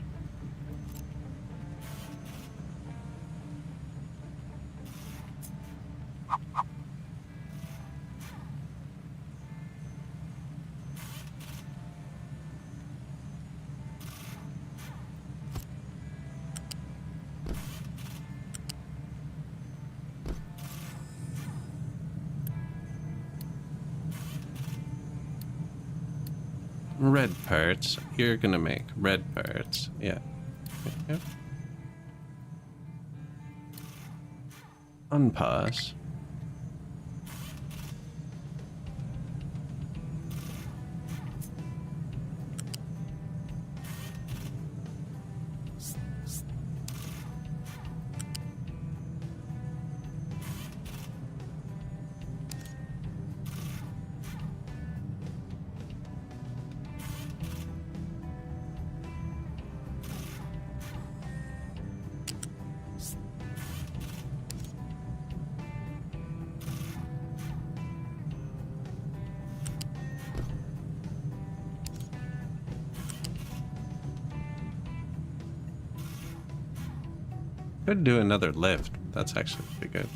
Red parts. You're gonna make red parts. Yeah. Yep. Unpause. Could do another lift. That's actually pretty good.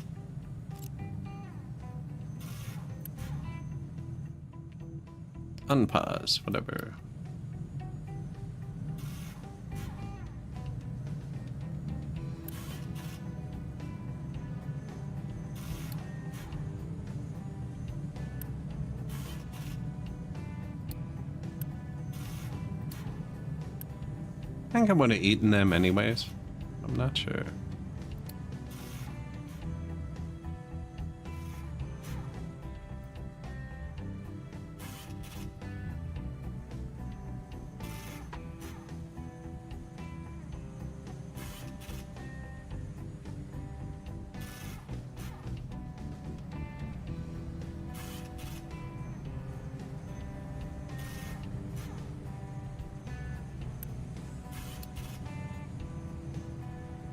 Unpause, whatever. I think I would have eaten them anyways. I'm not sure.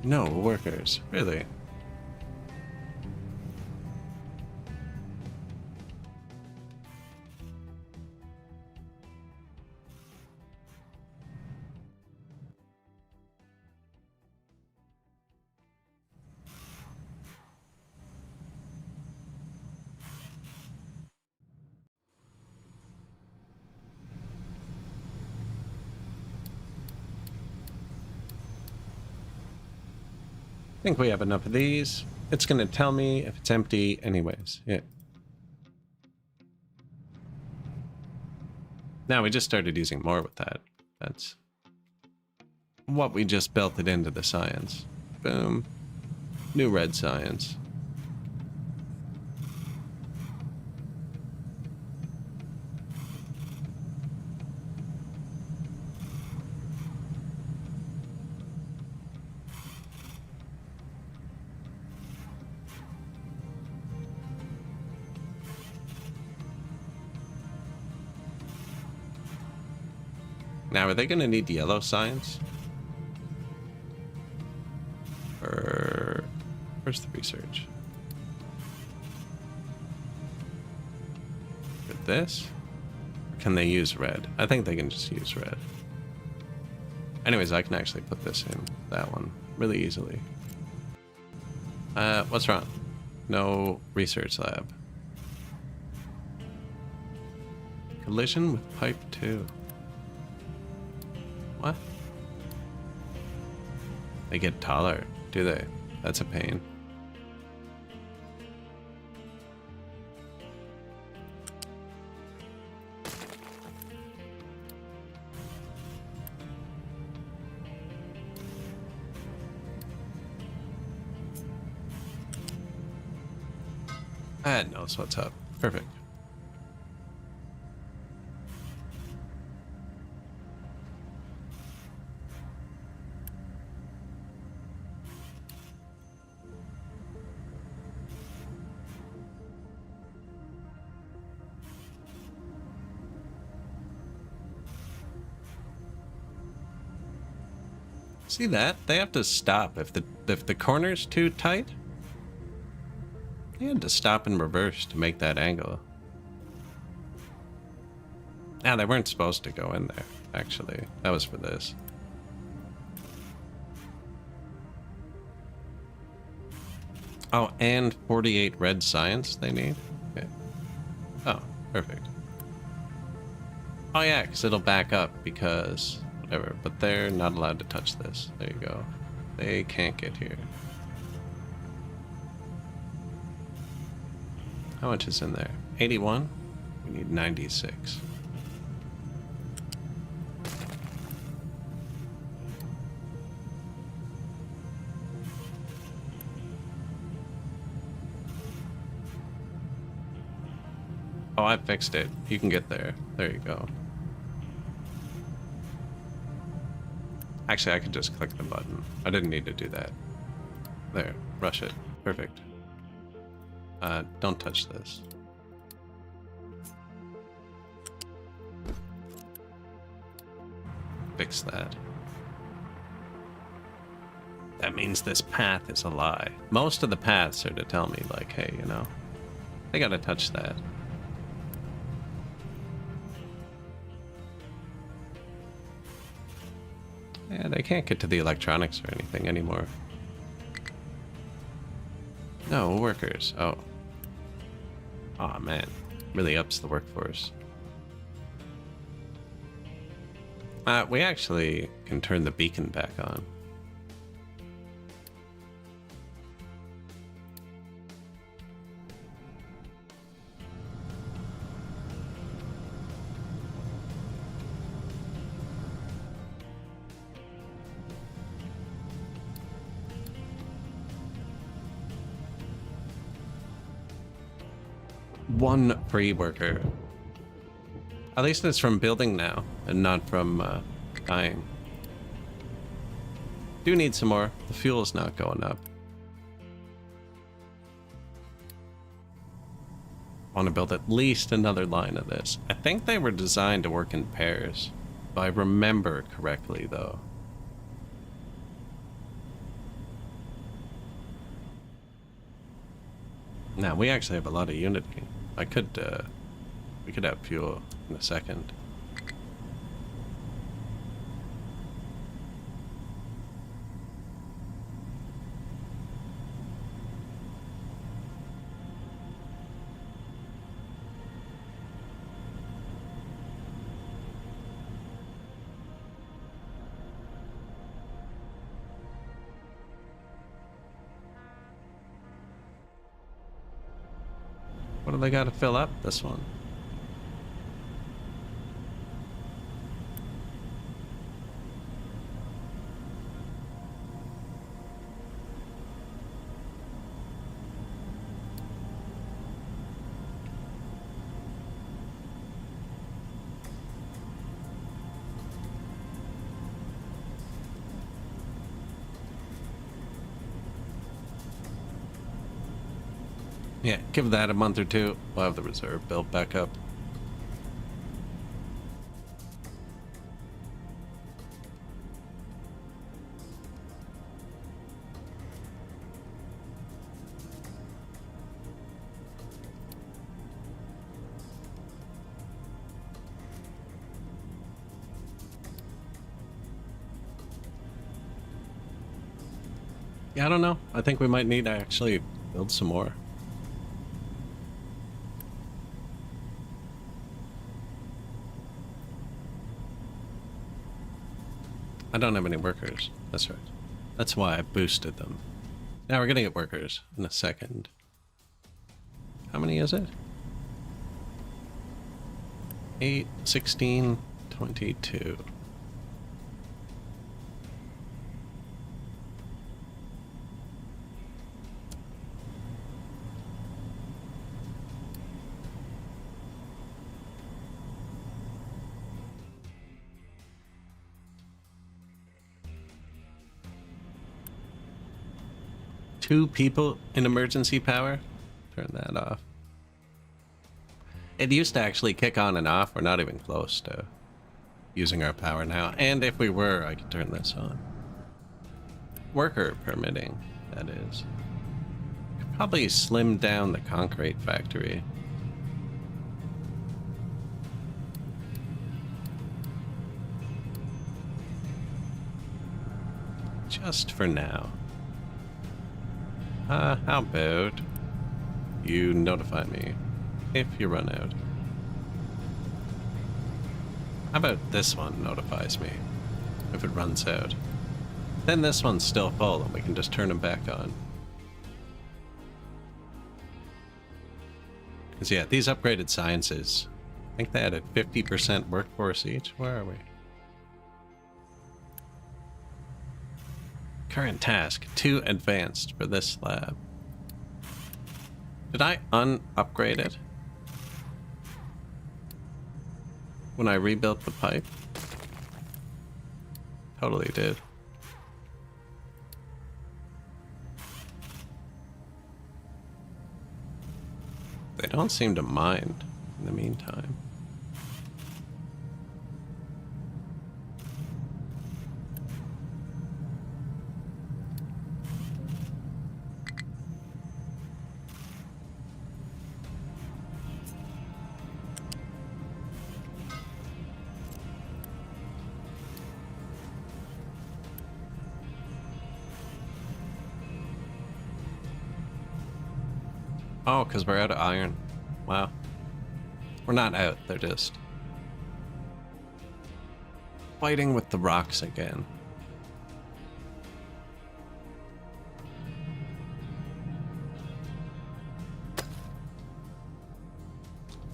No workers, really. I think we have enough of these. It's going to tell me if it's empty anyways. Yeah. Now we just started using more with that. That's what we just built it into the science. Boom. New red science. Now, are they going to need yellow science? Or where's the research? With this? Or can they use red? I think they can just use red. Anyways, I can actually put this in that one really easily. What's wrong? No research lab. Collision with pipe 2. What? They get taller, do they? That's a pain. That knows what's up. Perfect. See that? They have to stop if the corner's too tight. They had to stop in reverse to make that angle. Ah, they weren't supposed to go in there, actually. That was for this. Oh, and 48 red science they need? Okay. Oh, perfect. Oh yeah, because it'll back up because... whatever, but they're not allowed to touch this. There you go. They can't get here. How much is in there? 81? We need 96. Oh, I fixed it. You can get there. There you go. Actually, I could just click the button. I didn't need to do that. There. Rush it. Perfect. Don't touch this. Fix that. That means this path is a lie. Most of the paths are to tell me, like, hey, you know, they gotta touch that. Yeah, they can't get to the electronics or anything anymore. No, workers. Oh. Aw, man. Really ups the workforce. We actually can turn the beacon back on. One free worker. At least it's from building now, and not from buying. Do need some more. The fuel's not going up. Want to build at least another line of this. I think they were designed to work in pairs, if I remember correctly, though. Now we actually have a lot of unity. I could, we could have fuel in a second. What do they got to fill up this one? Yeah, give that a month or two. We'll have the reserve built back up. Yeah, I don't know. I think we might need to actually build some more. I don't have any workers. That's right. That's why I boosted them. Now we're gonna get workers in a second. How many is it? 8, 16, 22. Two people in emergency power? Turn that off. It used to actually kick on and off. We're not even close to using our power now. And if we were, I could turn this on. Worker permitting, that is. Could probably slim down the concrete factory. Just for now. How about you notify me if you run out? How about this one notifies me if it runs out? Then this one's still full and we can just turn them back on. Because yeah, these upgraded sciences, I think they added 50% workforce each. Where are we? Current task, too advanced for this lab. Did I un-upgrade it when I rebuilt the pipe? Totally did. They don't seem to mind in the meantime. Oh, because we're out of iron. Wow. We're not out, they're just fighting with the rocks again.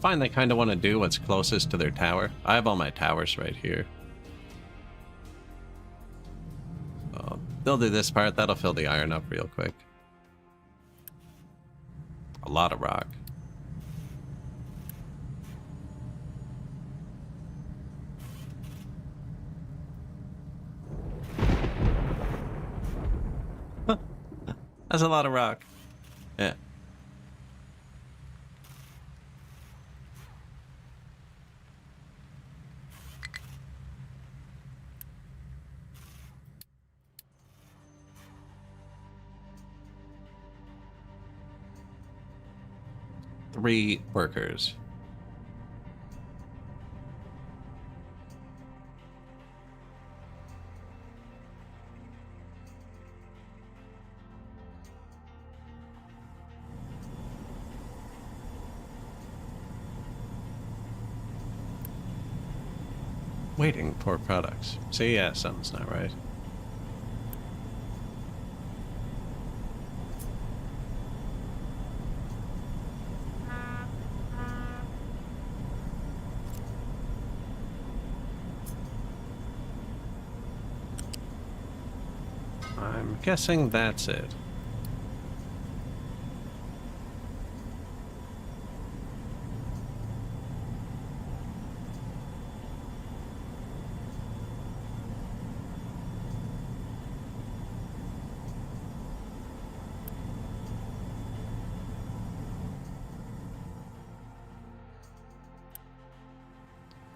Fine, they kind of want to do what's closest to their tower. I have all my towers right here. So they'll do this part, that'll fill the iron up real quick. A lot of rock. That's a lot of rock. Yeah. Three workers. Waiting for products. See, yeah, something's not right. I'm guessing that's it.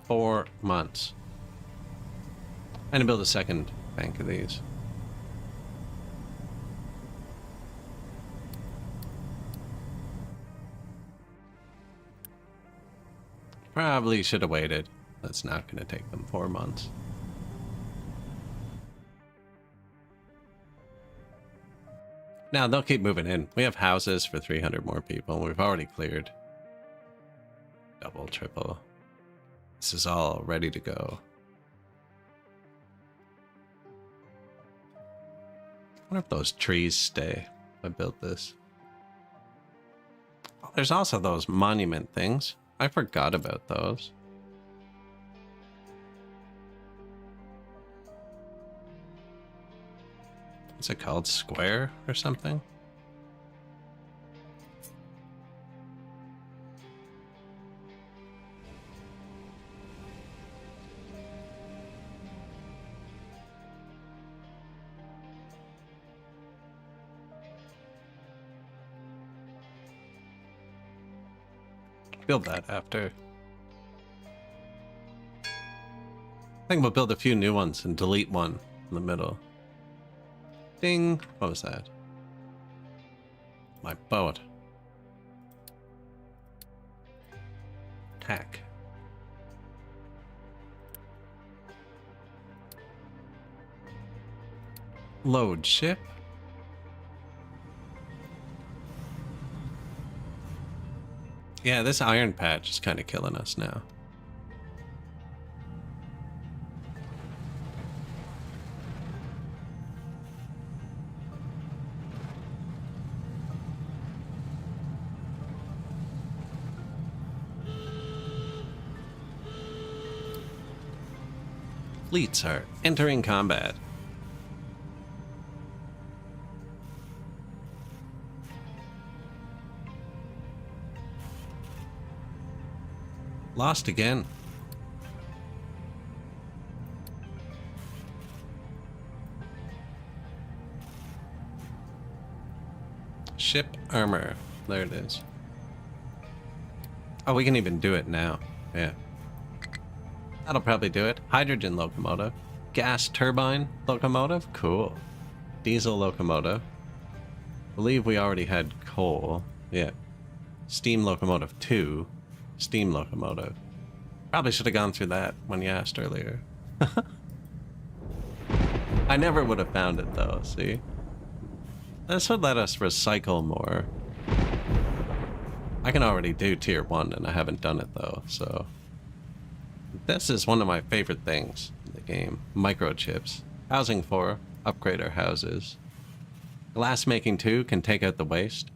Four months. And to build a second bank of these. Probably should have waited. That's not going to take them 4 months. Now they'll keep moving in. We have houses for 300 more people. We've already cleared. Double, triple. This is all ready to go. I wonder if those trees stay. I built this. Oh, there's also those monument things. I forgot about those. What's it called? Square or something? Build that after. I think we'll build a few new ones and delete one in the middle. Ding! What was that? My boat. Tack. Load ship. Yeah, this iron patch is kind of killing us now. Fleets are entering combat. Lost again. Ship armor. There it is. Oh, we can even do it now. Yeah. That'll probably do it. Hydrogen locomotive. Gas turbine locomotive. Cool. Diesel locomotive. Believe we already had coal. Yeah. Steam locomotive 2. Steam locomotive. Probably should have gone through that when you asked earlier. I never would have found it though, see? This would let us recycle more. I can already do tier 1 and I haven't done it though, so... This is one of my favorite things in the game. Microchips. Housing 4. Upgrade our houses. Glass making 2 can take out the waste.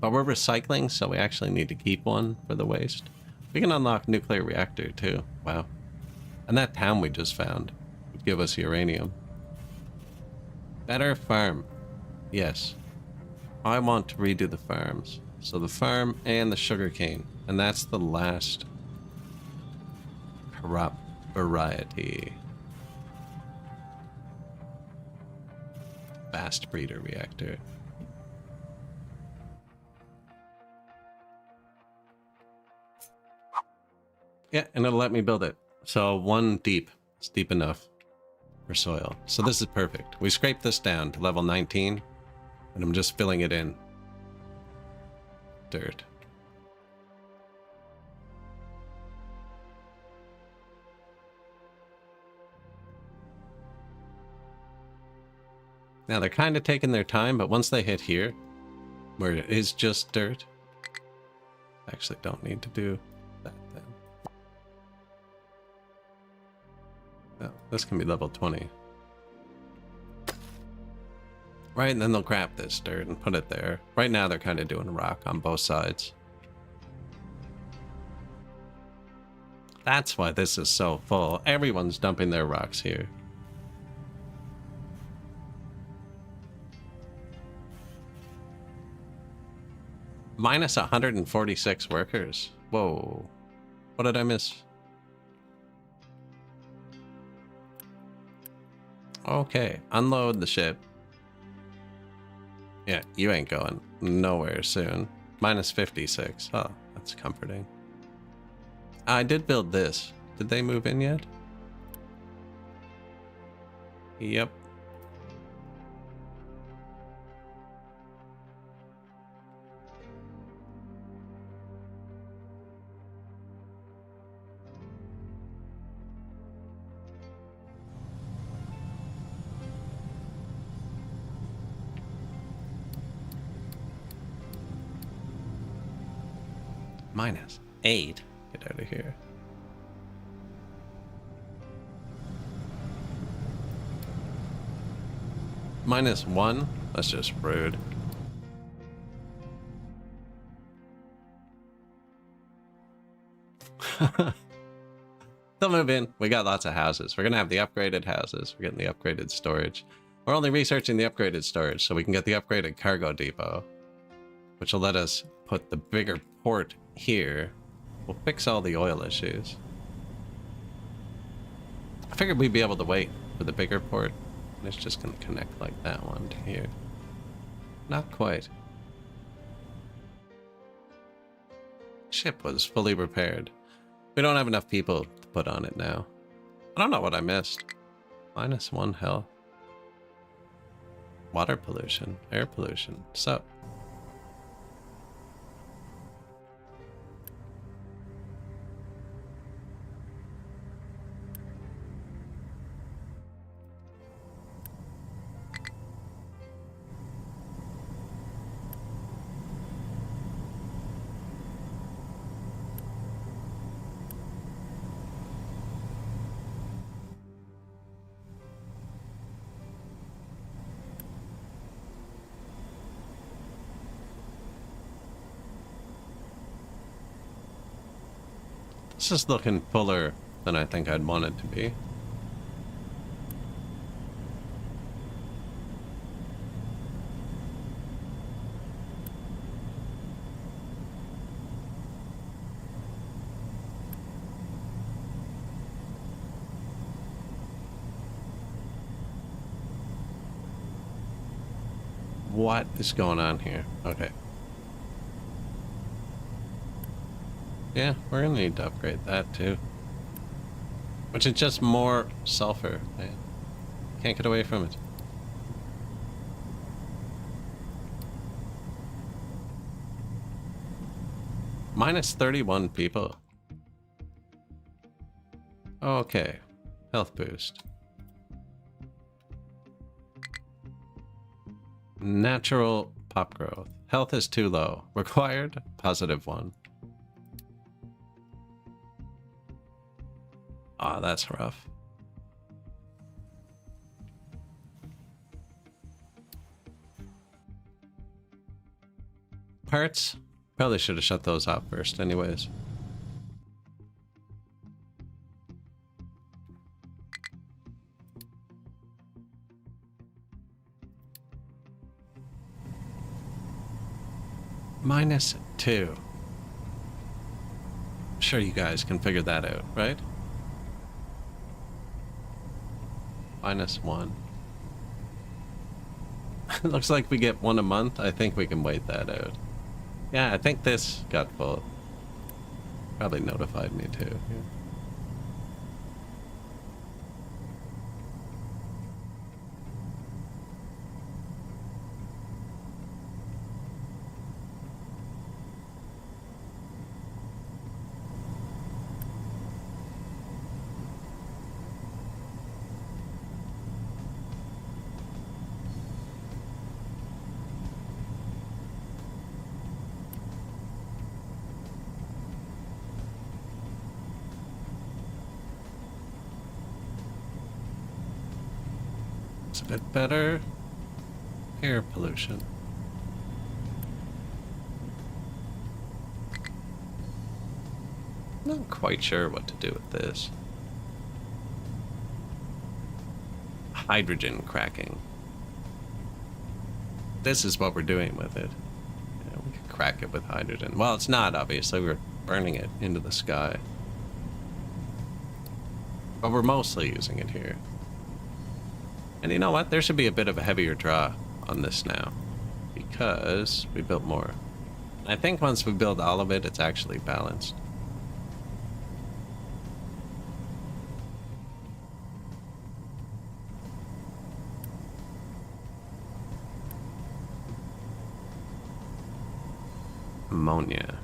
But we're recycling, so we actually need to keep one for the waste. We can unlock nuclear reactor too. Wow. And that town we just found would give us uranium. Better farm. Yes. I want to redo the farms. So the farm and the sugarcane. And that's the last crop variety. Fast breeder reactor. Yeah, and it'll let me build it. So 1 deep. It's deep enough for soil. So this is perfect. We scraped this down to level 19, and I'm just filling it in. Dirt. Now they're kind of taking their time, but once they hit here, where it is just dirt, actually don't need to do that then. Oh, this can be level 20. Right, and then they'll grab this dirt and put it there. Right now they're kind of doing rock on both sides. That's why this is so full. Everyone's dumping their rocks here. Minus 146 workers. Whoa. What did I miss? Okay, unload the ship. Yeah, you ain't going nowhere soon. Minus 56. Oh, that's comforting. I did build this. Did they move in yet? Yep. Minus 8. Get out of here. Minus 1? That's just rude. They'll move in. We got lots of houses. We're gonna have the upgraded houses. We're getting the upgraded storage. We're only researching the upgraded storage so we can get the upgraded cargo depot, which will let us put the bigger port here. We'll fix all the oil issues. I figured we'd be able to wait for the bigger port. And it's just going to connect like that one to here. Not quite. Ship was fully repaired. We don't have enough people to put on it now. I don't know what I missed. Minus 1 health. Water pollution, air pollution. So. This is looking fuller than I think I'd want it to be. What is going on here? Okay. Yeah, we're gonna need to upgrade that too. Which is just more sulfur. Man. Can't get away from it. Minus 31 people. Okay. Health boost. Natural pop growth. Health is too low. Required, +1. Ah, that's rough. Parts? Probably should have shut those off first anyways. -2. I'm sure you guys can figure that out, right? -1. It looks like we get one a month. I think we can wait that out. Yeah, I think this got full. Probably notified me too. Yeah. It's a bit better. Air pollution. Not quite sure what to do with this. Hydrogen cracking. This is what we're doing with it. Yeah, we could crack it with hydrogen. Well, it's not, obviously. We're burning it into the sky. But we're mostly using it here. And you know what? There should be a bit of a heavier draw on this now. Because we built more. I think once we build all of it, it's actually balanced. Ammonia.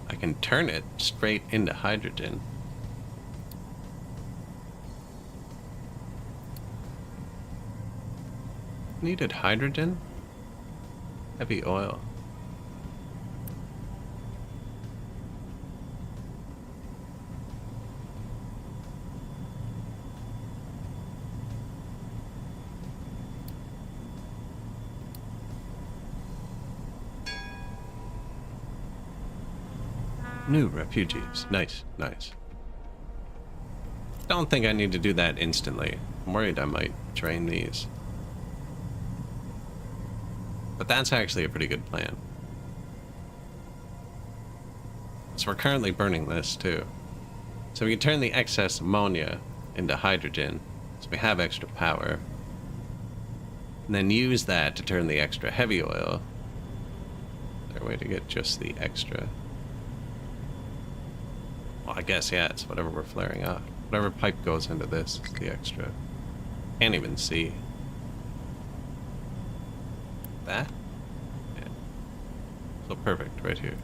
I can turn it straight into hydrogen. Needed hydrogen? Heavy oil. New refugees. Nice, nice. Don't think I need to do that instantly. I'm worried I might drain these. But that's actually a pretty good plan. So we're currently burning this too. So we can turn the excess ammonia into hydrogen, so we have extra power. And then use that to turn the extra heavy oil. Is there a way to get just the extra? Well, I guess, yeah, it's whatever we're flaring off. Whatever pipe goes into this is the extra. Can't even see. That? Yeah. So perfect, right here.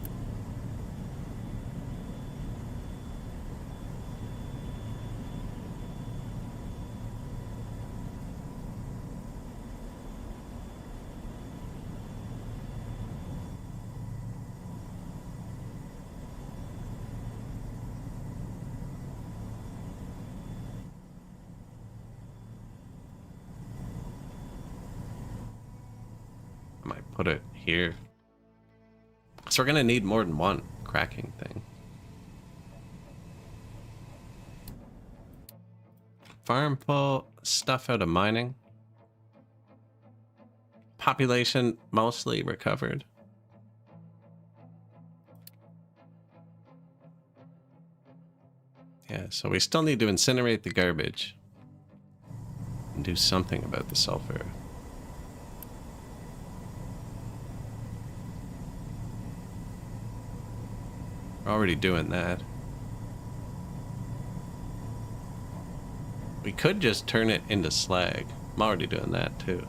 put it here. So we're gonna need more than one cracking thing. Farm full, stuff out of mining. Population mostly recovered. Yeah, so we still need to incinerate the garbage and do something about the sulfur. We're already doing that. We could just turn it into slag. I'm already doing that too.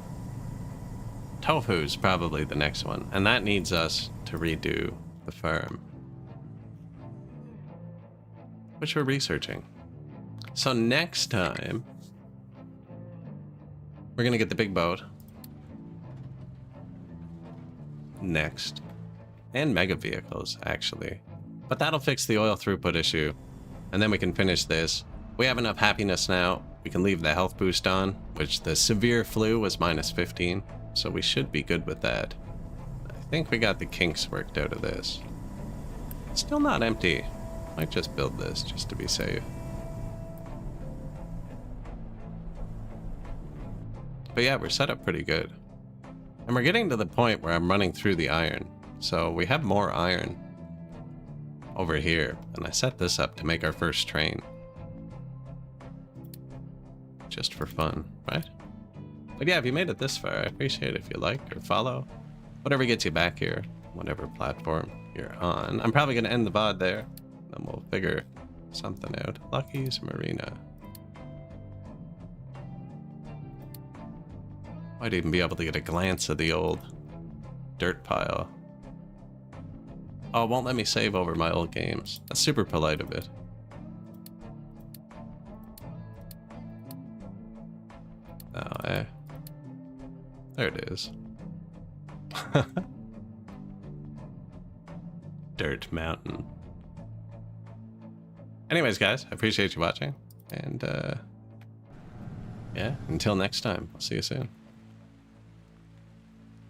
Tofu's probably the next one, and that needs us to redo the farm, which we're researching. So next time, we're gonna get the big boat. Next. And mega vehicles, actually. But that'll fix the oil throughput issue, and then we can finish this. We have enough happiness now. We can leave the health boost on, which the severe flu was -15, so we should be good with that. I think we got the kinks worked out of this. It's still not empty. Might just build this just to be safe. But yeah, we're set up pretty good. And we're getting to the point where I'm running through the iron. So we have more iron over here. And I set this up to make our first train. Just for fun, right? But yeah, if you made it this far, I appreciate it if you like or follow. Whatever gets you back here, whatever platform you're on. I'm probably going to end the VOD there. Then we'll figure something out. Lucky's Marina. Might even be able to get a glance at the old dirt pile. Oh, it won't let me save over my old games. That's super polite of it. Oh, there it is. Dirt mountain. Anyways, guys, I appreciate you watching. And, yeah, until next time, I'll see you soon.